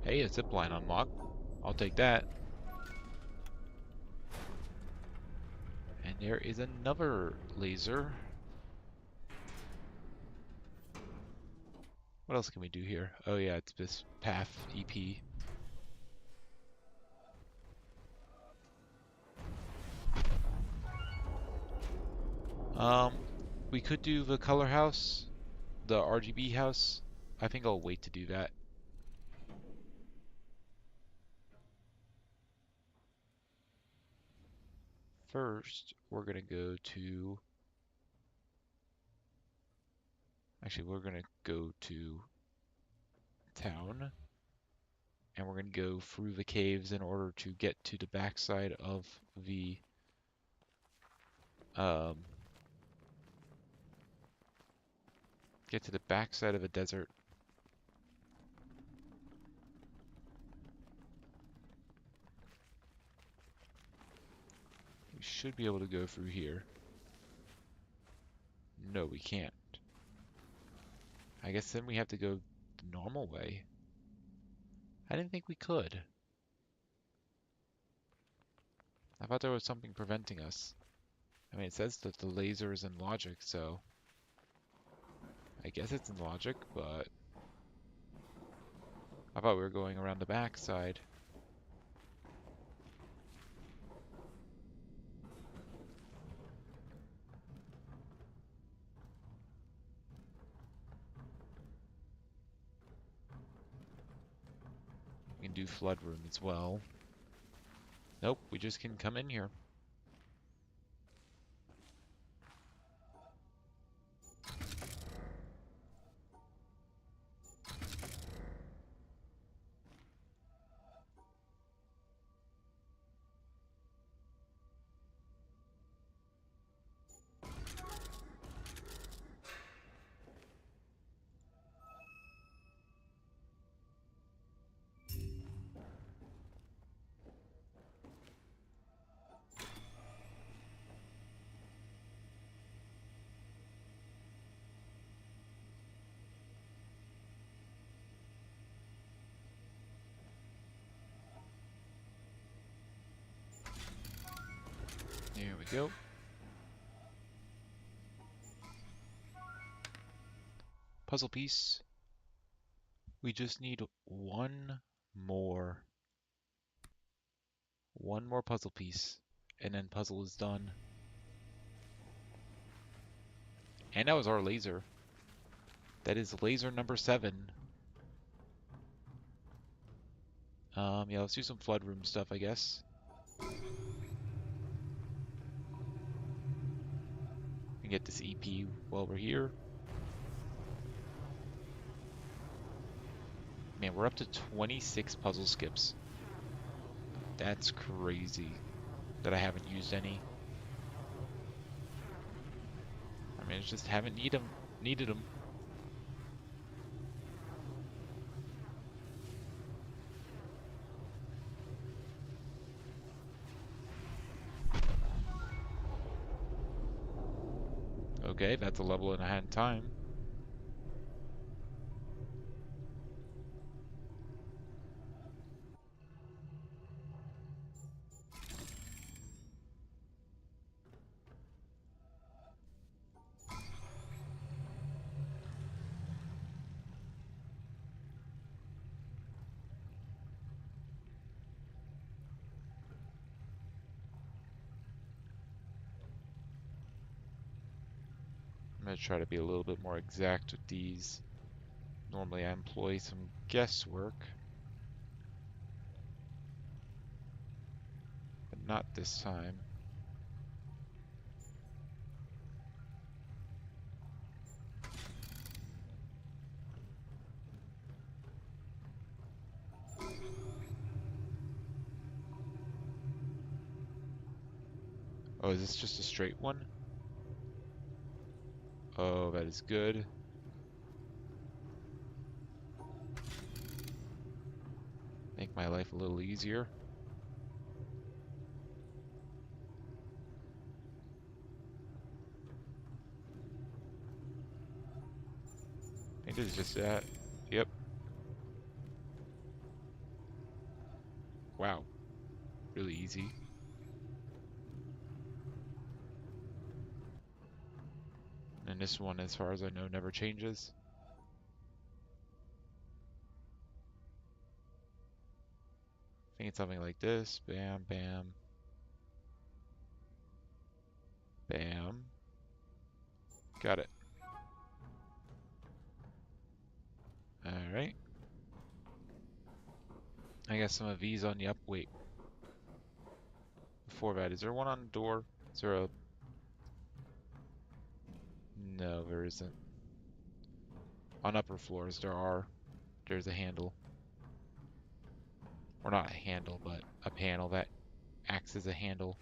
Hey, a zip line unlocked. I'll take that. And there is another laser. What else can we do here? Oh yeah, it's this path EP. We could do the color house, the RGB house. I think I'll wait to do that. First, we're gonna go to... Actually, we're gonna go to town. And we're gonna go through the caves in order to get to the backside of the... get to the backside of the desert. We should be able to go through here. No, we can't. I guess then we have to go the normal way. I didn't think we could. I thought there was something preventing us. I mean, it says that the laser is in logic, so... I guess it's in logic, but... I thought we were going around the back side. We can do flood room as well. Nope, we just can come in here. There we go. Puzzle piece. We just need one more puzzle piece, and then puzzle is done. And that was our laser. That is laser number 7. Yeah, let's do some flood room stuff, I guess. And get this EP while we're here. Man, we're up to 26 puzzle skips. That's crazy that I haven't used any. I mean, I just haven't needed them. Okay, that's a level and a half time. I'm going to try to be a little bit more exact with these. Normally I employ some guesswork, but not this time. Oh, is this just a straight one? Oh, that is good. my life a little easier. I think it's just that. Yep. Wow. Really easy. And this one, as far as I know, never changes. I think it's something like this. Bam, bam. Bam. Got it. Alright. I got some of these on the up. Wait. Before that, is there one on the door? Is there a... No, there isn't. On upper floors, there's a handle. Or not a handle, but a panel that acts as a handle.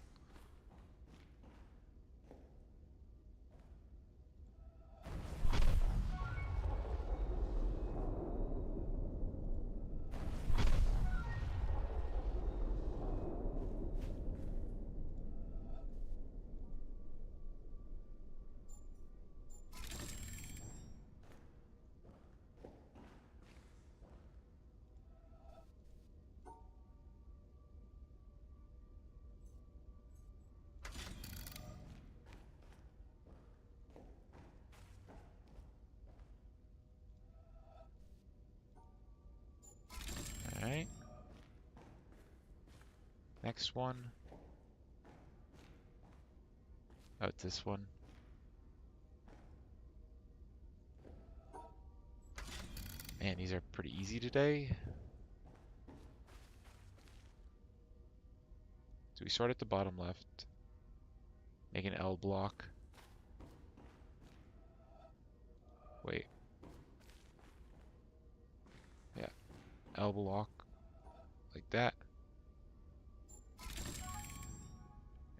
Alright. Next one. Oh, it's this one. Man, these are pretty easy today. So we start at the bottom left. Make an L block. Wait. Yeah. L block. Like that.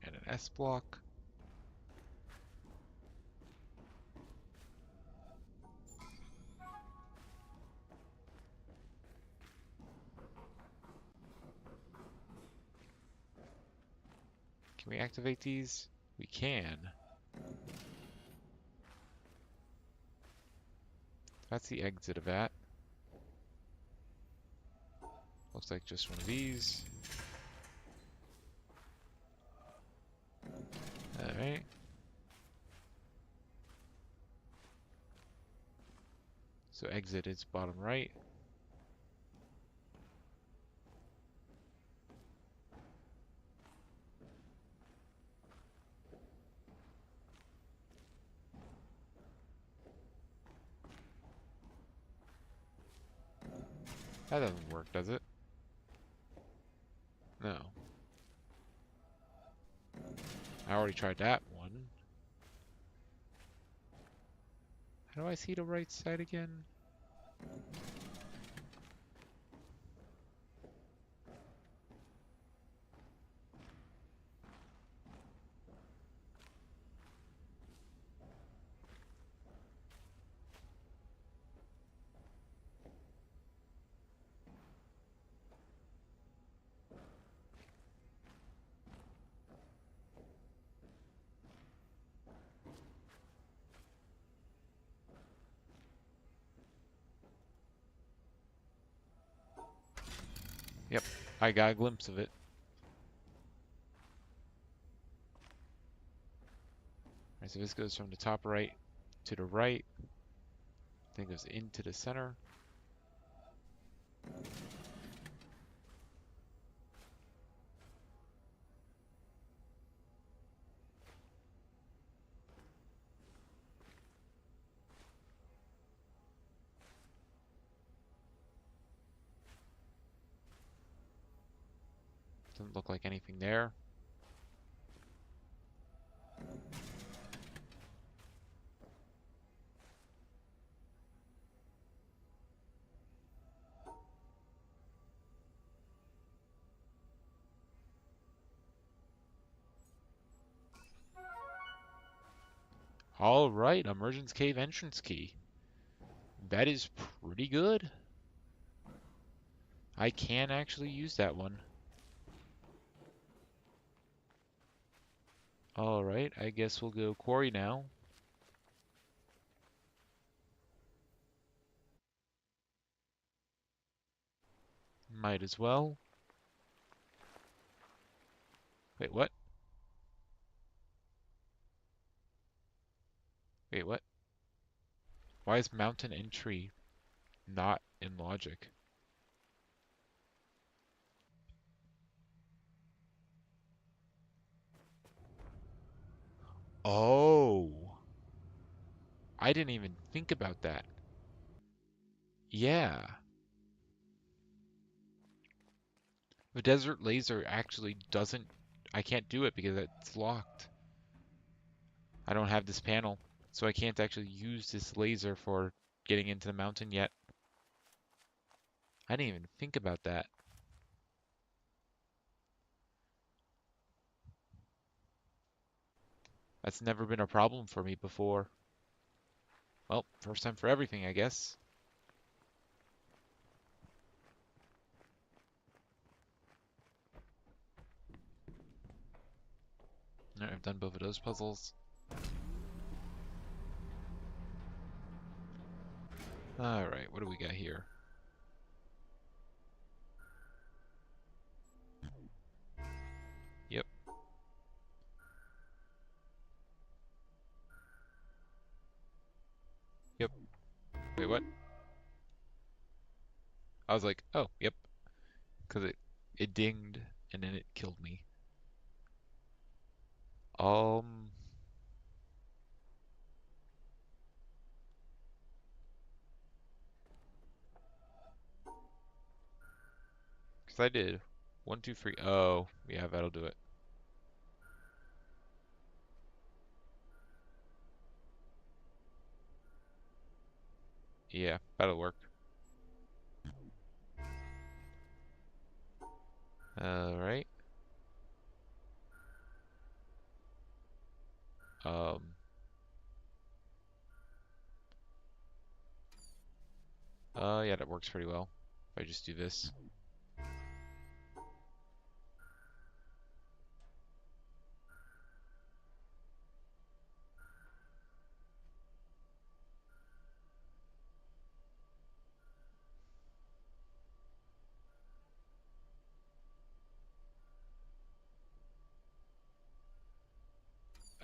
And an S block. Can we activate these? We can. That's the exit of that. Looks like just one of these. Alright. So exit is bottom right. That doesn't work, does it? No. I already tried that one. How do I see the right side again? Yep, I got a glimpse of it. Alright, so this goes from the top right to the right. Then goes into the center. Doesn't look like anything there. Alright, Emergence Cave entrance key. That is pretty good. I can actually use that one. Alright, I guess we'll go quarry now. Might as well. Wait, what? Wait, what? Why is mountain and tree not in logic? Oh, I didn't even think about that. Yeah. The desert laser actually doesn't... I can't do it because it's locked. I don't have this panel, so I can't actually use this laser for getting into the mountain yet. I didn't even think about that. That's never been a problem for me before. Well, first time for everything, I guess. Alright, I've done both of those puzzles. Alright, what do we got here? Yep. Yep. Wait, what? I was like, oh, yep. Because it dinged, and then it killed me. Um... Because I did. 1, 2, 3. Oh, yeah, that'll do it. Yeah, that'll work. Alright. Um... Yeah, that works pretty well. If I just do this.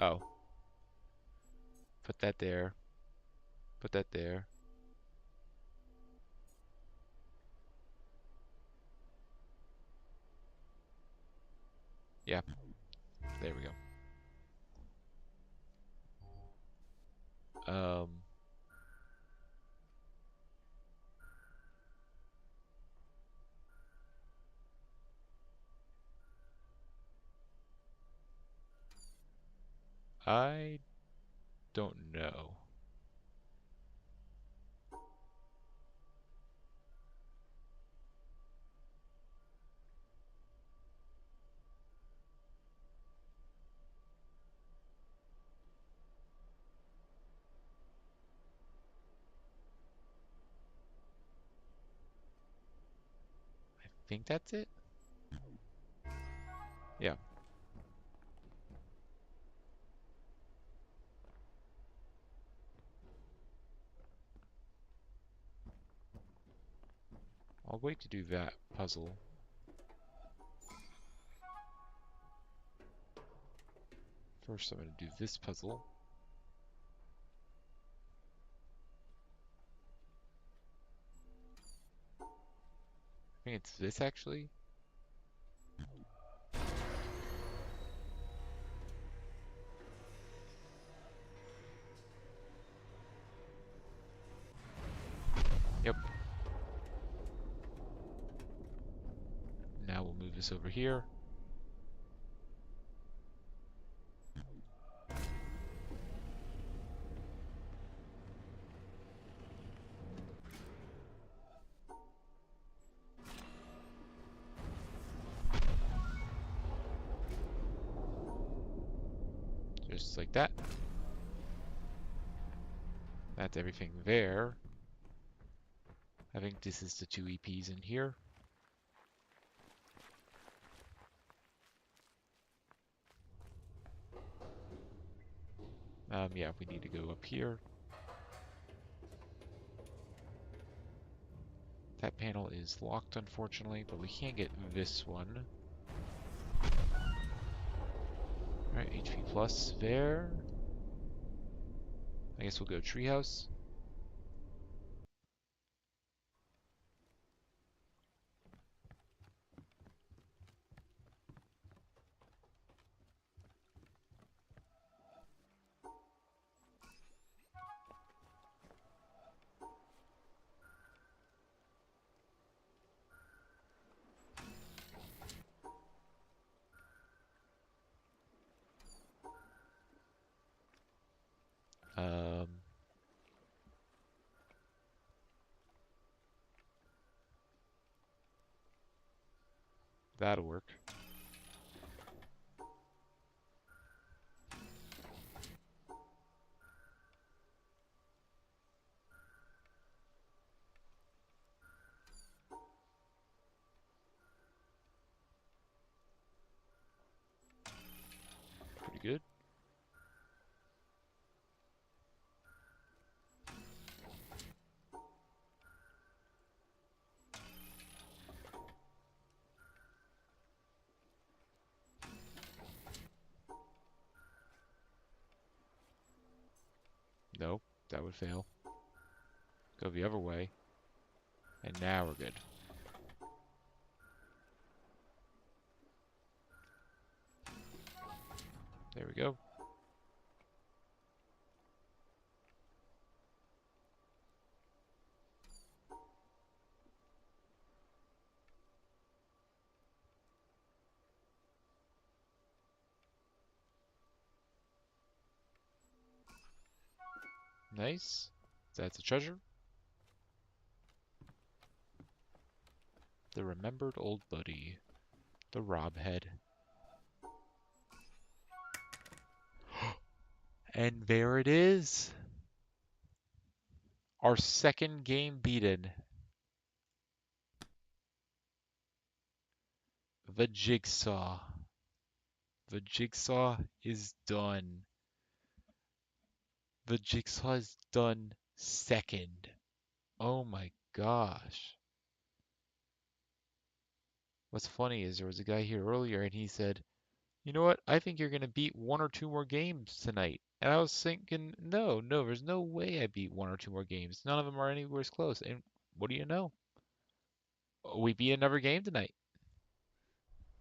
Oh. Put that there. Put that there. Yeah, there we go. I don't know. I think that's it? Yeah. I'll wait to do that puzzle. First, I'm going to do this puzzle. I think it's this, actually. Yep. Now we'll move this over here. Just like that. That's everything there. I think this is the two EPs in here. Yeah, we need to go up here. That panel is locked, unfortunately, but we can get this one. Alright, HP plus there. I guess we'll go treehouse. Um, That'll work. Pretty good. Nope, that would fail. Go the other way. And now we're good. There we go. Nice. That's a treasure. The remembered old buddy. The Rob head. And there it is. Our second game beaten. The Jigsaw. The Jigsaw is done. The Jigsaw is done second. Oh my gosh. What's funny is there was a guy here earlier and he said, you know what? I think you're going to beat one or two more games tonight. And I was thinking, no, there's no way I beat one or two more games. None of them are anywhere as close. And what do you know? We beat another game tonight.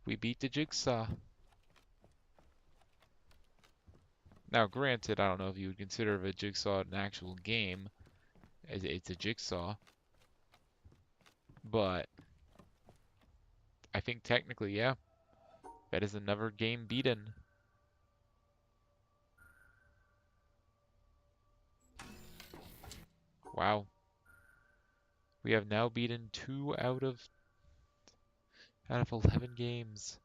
We beat the Jigsaw. Now, granted, I don't know if you would consider the Jigsaw an actual game. It's a Jigsaw. But I think technically, yeah, that is another game beaten. Wow. We have now beaten 2 out of 11 games.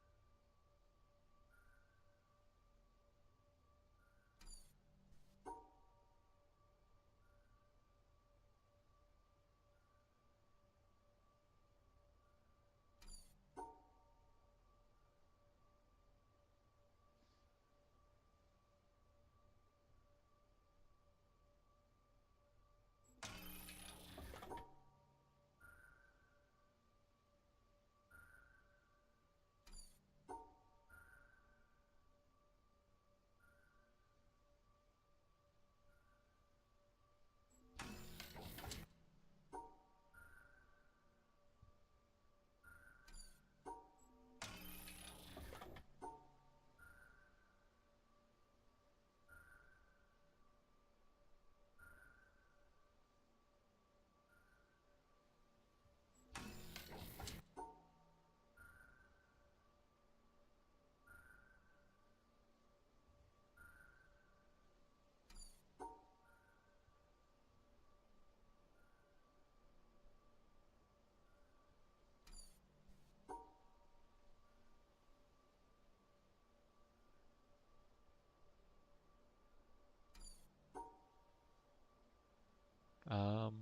Um,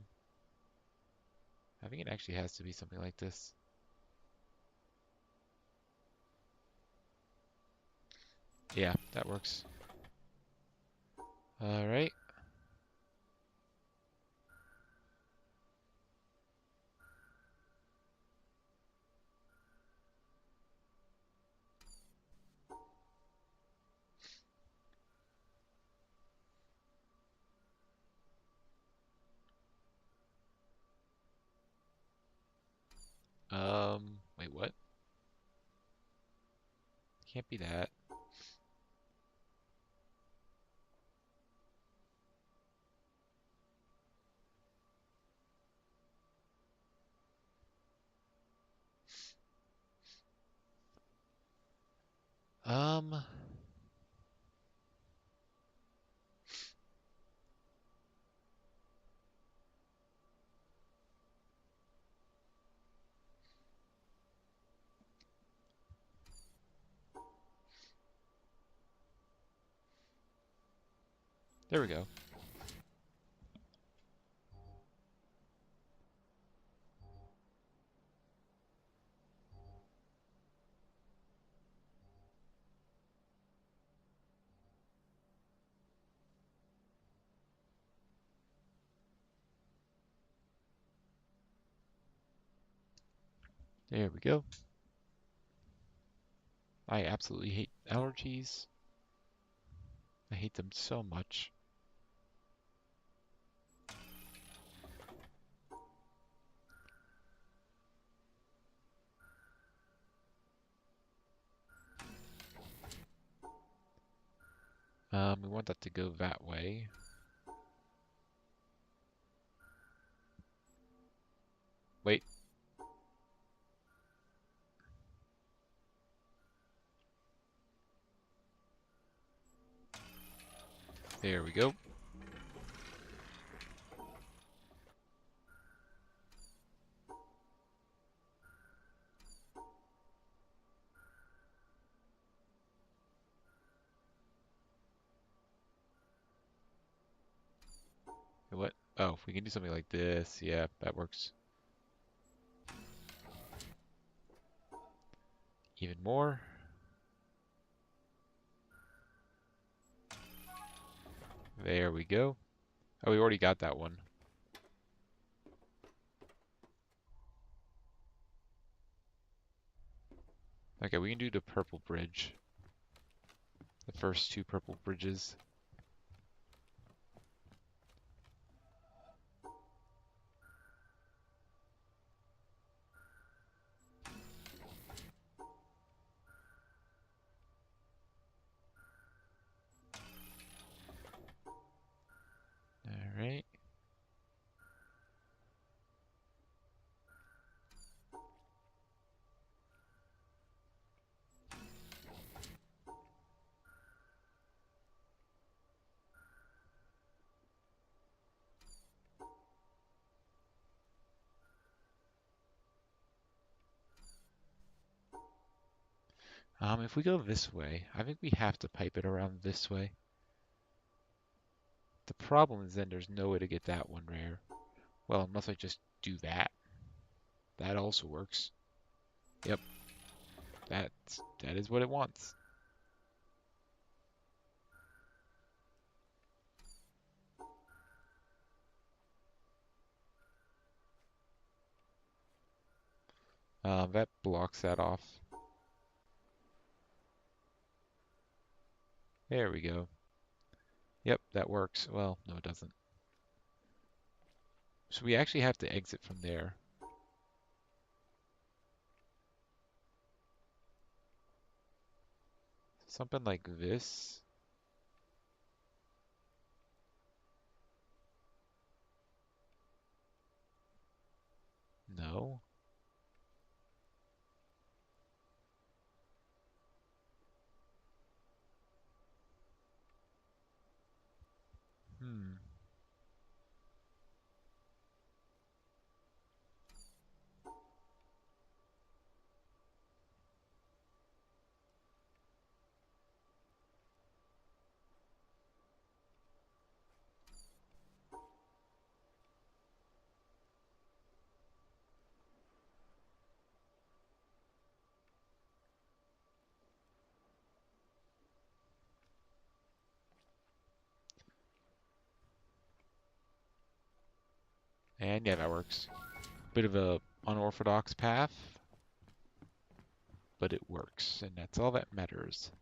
I think it actually has to be something like this. Yeah, that works. All right. Wait, what? Can't be that. Um, there we go. There we go. I absolutely hate allergies. I hate them so much. We want that to go that way. Wait. There we go. What? Oh, we can do something like this. Yeah, that works. Even more. There we go. Oh, we already got that one. Okay, we can do the purple bridge. The first two purple bridges. Alright. If we go this way, I think we have to pipe it around this way. The problem is then there's no way to get that one rare. Well, unless I just do that. That also works. Yep. That is what it wants. That blocks that off. There we go. Yep, that works. Well, no it doesn't. So we actually have to exit from there. Something like this. No. Hmm. And yeah, that works. Bit of a unorthodox path, but it works, and that's all that matters.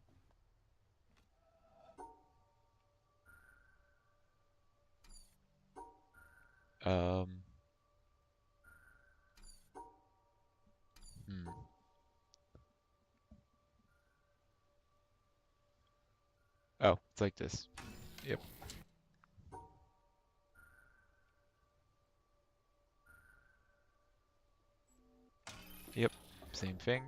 Um, hmm. Oh, it's like this. Yep. Yep. Same thing.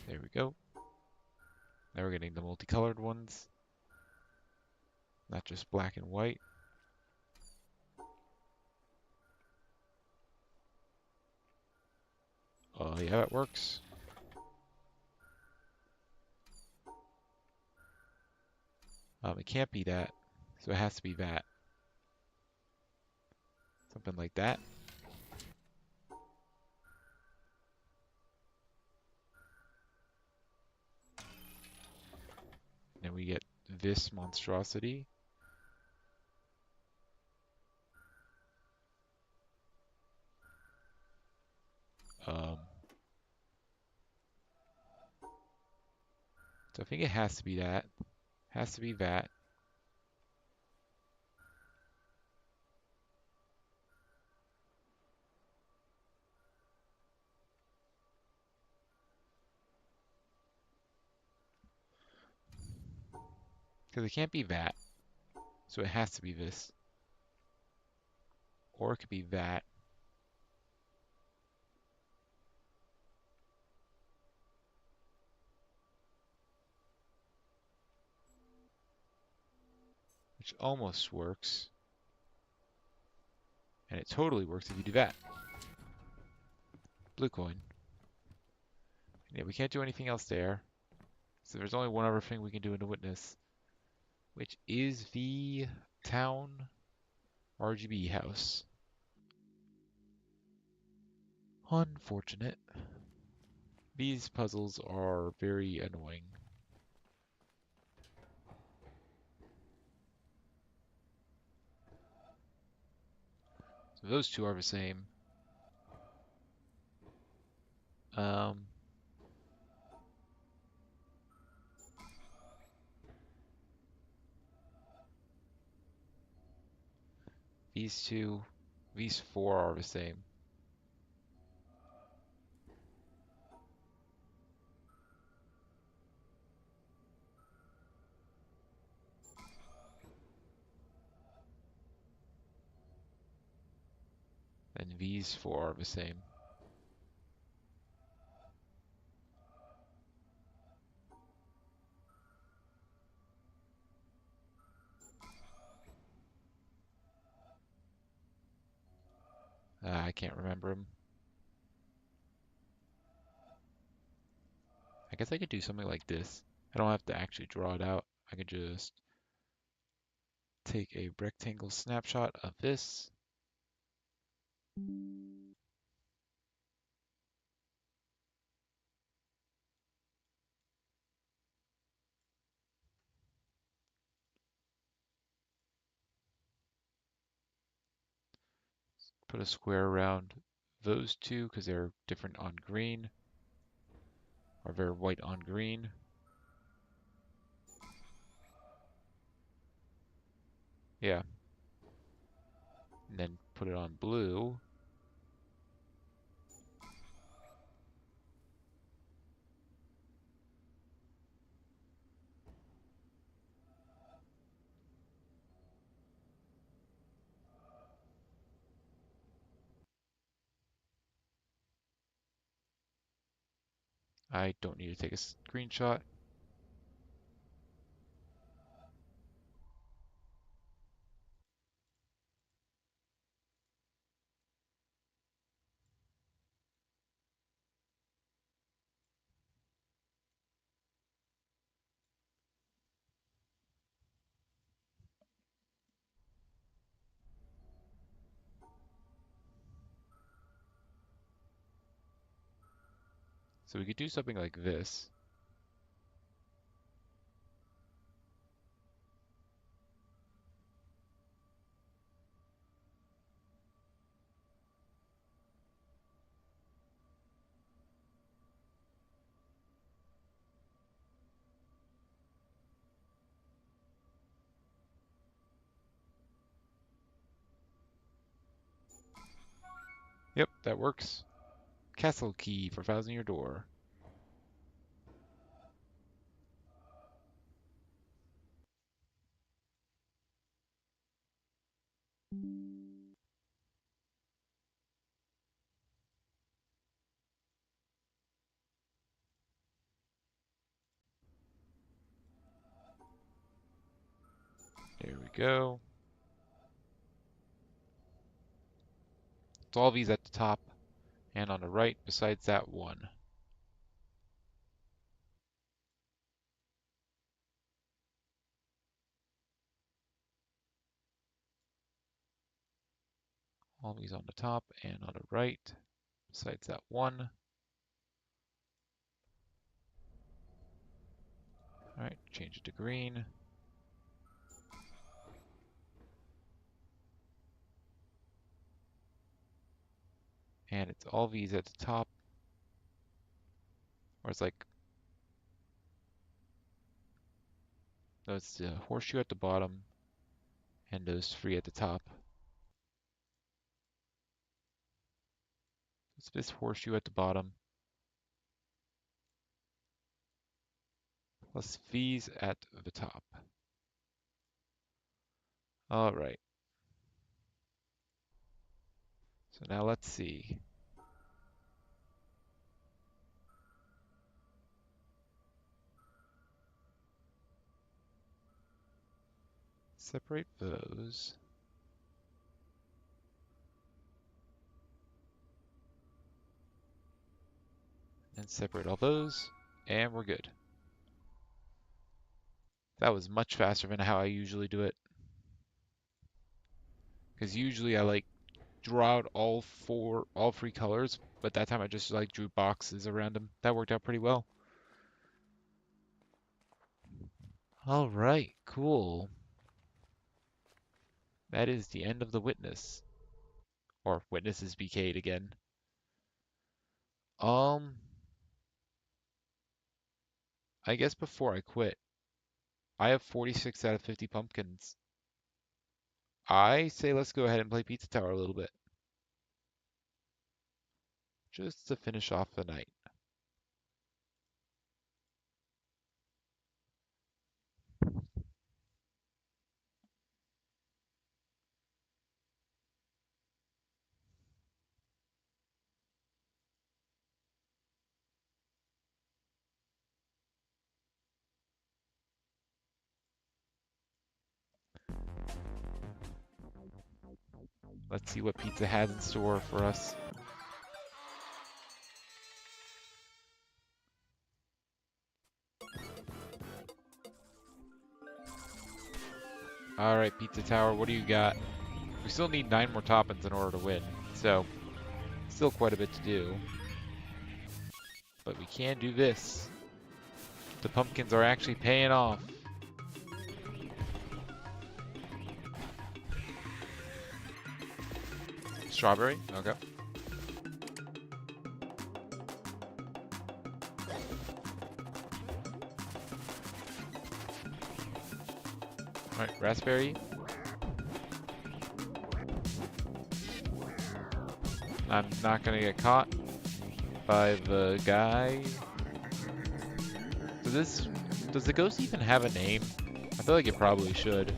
There we go. Now we're getting the multicolored ones, not just black and white. Yeah, that works. It can't be that, so it has to be that. Something like that. Then we get this monstrosity. Um, so I think it has to be that. Has to be that. Because it can't be that. So it has to be this. Or it could be that. Which almost works. And it totally works if you do that. Blue coin. Yeah, we can't do anything else there. So there's only one other thing we can do in the witness, which is the town RGB house. Unfortunate. These puzzles are very annoying. So those two are the same. Um, these two, these four are the same. And these four are the same. I can't remember them. I guess I could do something like this. I don't have to actually draw it out. I could just take a rectangle snapshot of this. Put a square around those two because they're different on green, or they're white on green. Yeah. And then put it on blue. I don't need to take a screenshot. So we could do something like this. Yep, that works. Castle key for Thousand Year Door. There we go. It's all these at the top and on the right besides that one. All these on the top and on the right besides that one. Alright, change it to green. And it's all these at the top. Or it's like, no, it's the horseshoe at the bottom and those three at the top. It's this horseshoe at the bottom plus these at the top. Alright. So now let's see. Separate those. And separate all those. And we're good. That was much faster than how I usually do it. Because usually I like draw out all three colors, but that time I just like drew boxes around them. That worked out pretty well. All right, cool. That is the end of the witness. Or witness is BK'd again. I guess before I quit, I have 46 out of 50 pumpkins. I say let's go ahead and play Pizza Tower a little bit. Just to finish off the night. Let's see what pizza has in store for us. Alright, Pizza Tower, what do you got? We still need 9 more toppins in order to win, so still quite a bit to do. But we can do this. The pumpkins are actually paying off. Strawberry? Okay. Alright, raspberry. I'm not gonna get caught by the guy. Does the ghost even have a name? I feel like it probably should.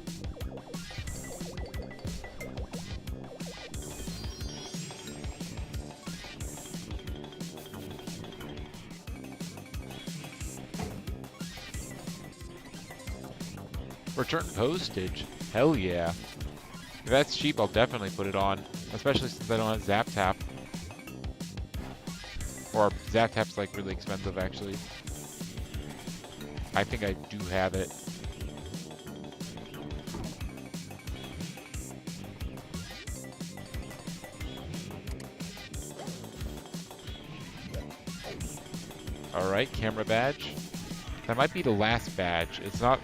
Return postage. Hell yeah. If that's cheap, I'll definitely put it on. Especially since I don't have Zap Tap. Or Zap Tap's like really expensive actually. I think I do have it. Alright, camera badge. That might be the last badge. It's not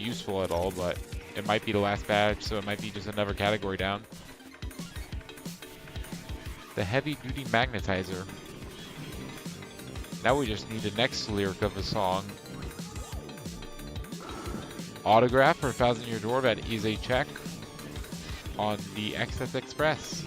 useful at all, but it might be the last badge, so it might be just another category down. The heavy duty magnetizer. Now we just need the next lyric of the song. Autograph for 1,000 Year Door, that is a check on the XS Express.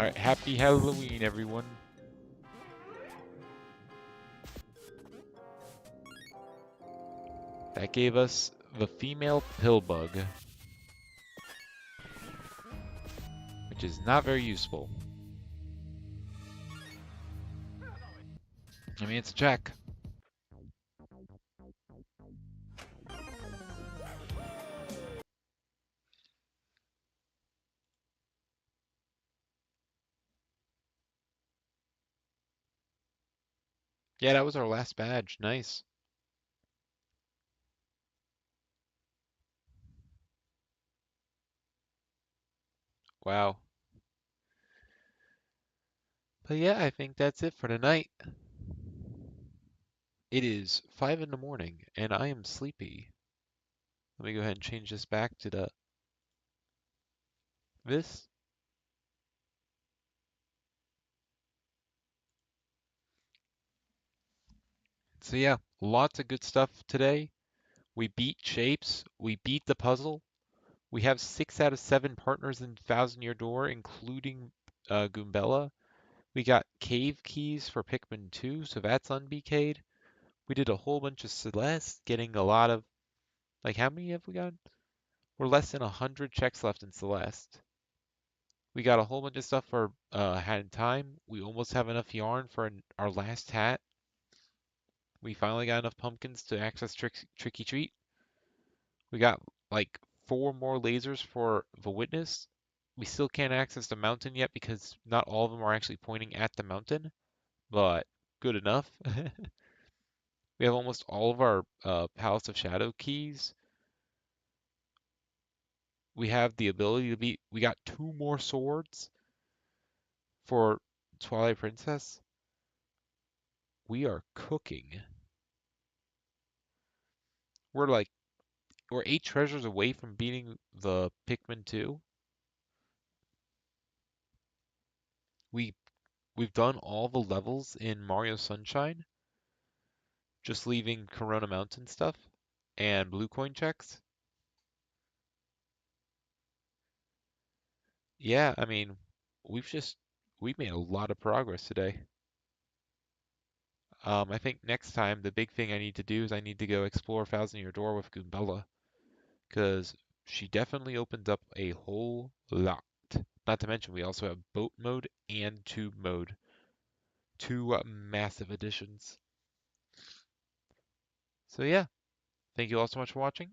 Alright, happy Halloween, everyone. That gave us the female pill bug, which is not very useful. I mean, it's a check. Yeah, that was our last badge. Nice. Wow. But yeah, I think that's it for tonight. It is 5 in the morning, and I am sleepy. Let me go ahead and change this back to this. So yeah, lots of good stuff today. We beat Shapes. We beat the puzzle. We have 6 out of 7 partners in Thousand Year Door, including Goombella. We got cave keys for Pikmin 2, so that's unBK'd. We did a whole bunch of Celeste, getting a lot of, like, how many have we got? We're less than 100 checks left in Celeste. We got a whole bunch of stuff for Hat in Time. We almost have enough yarn for our last hat. We finally got enough pumpkins to access Tricky Treat. We got like 4 more lasers for the Witness. We still can't access the mountain yet because not all of them are actually pointing at the mountain, but good enough. We have almost all of our Palace of Shadow keys. We have the ability to beat. We got 2 more swords for Twilight Princess. We are cooking. We're like we're 8 treasures away from beating the Pikmin 2. We we've done all the levels in Mario Sunshine, just leaving Corona Mountain stuff and blue coin checks. Yeah, I mean, we've just we've made a lot of progress today. I think next time the big thing I need to do is I need to go explore Thousand Year Door with Goombella, because she definitely opens up a whole lot. Not to mention we also have boat mode and tube mode, 2 massive additions. So yeah, thank you all so much for watching.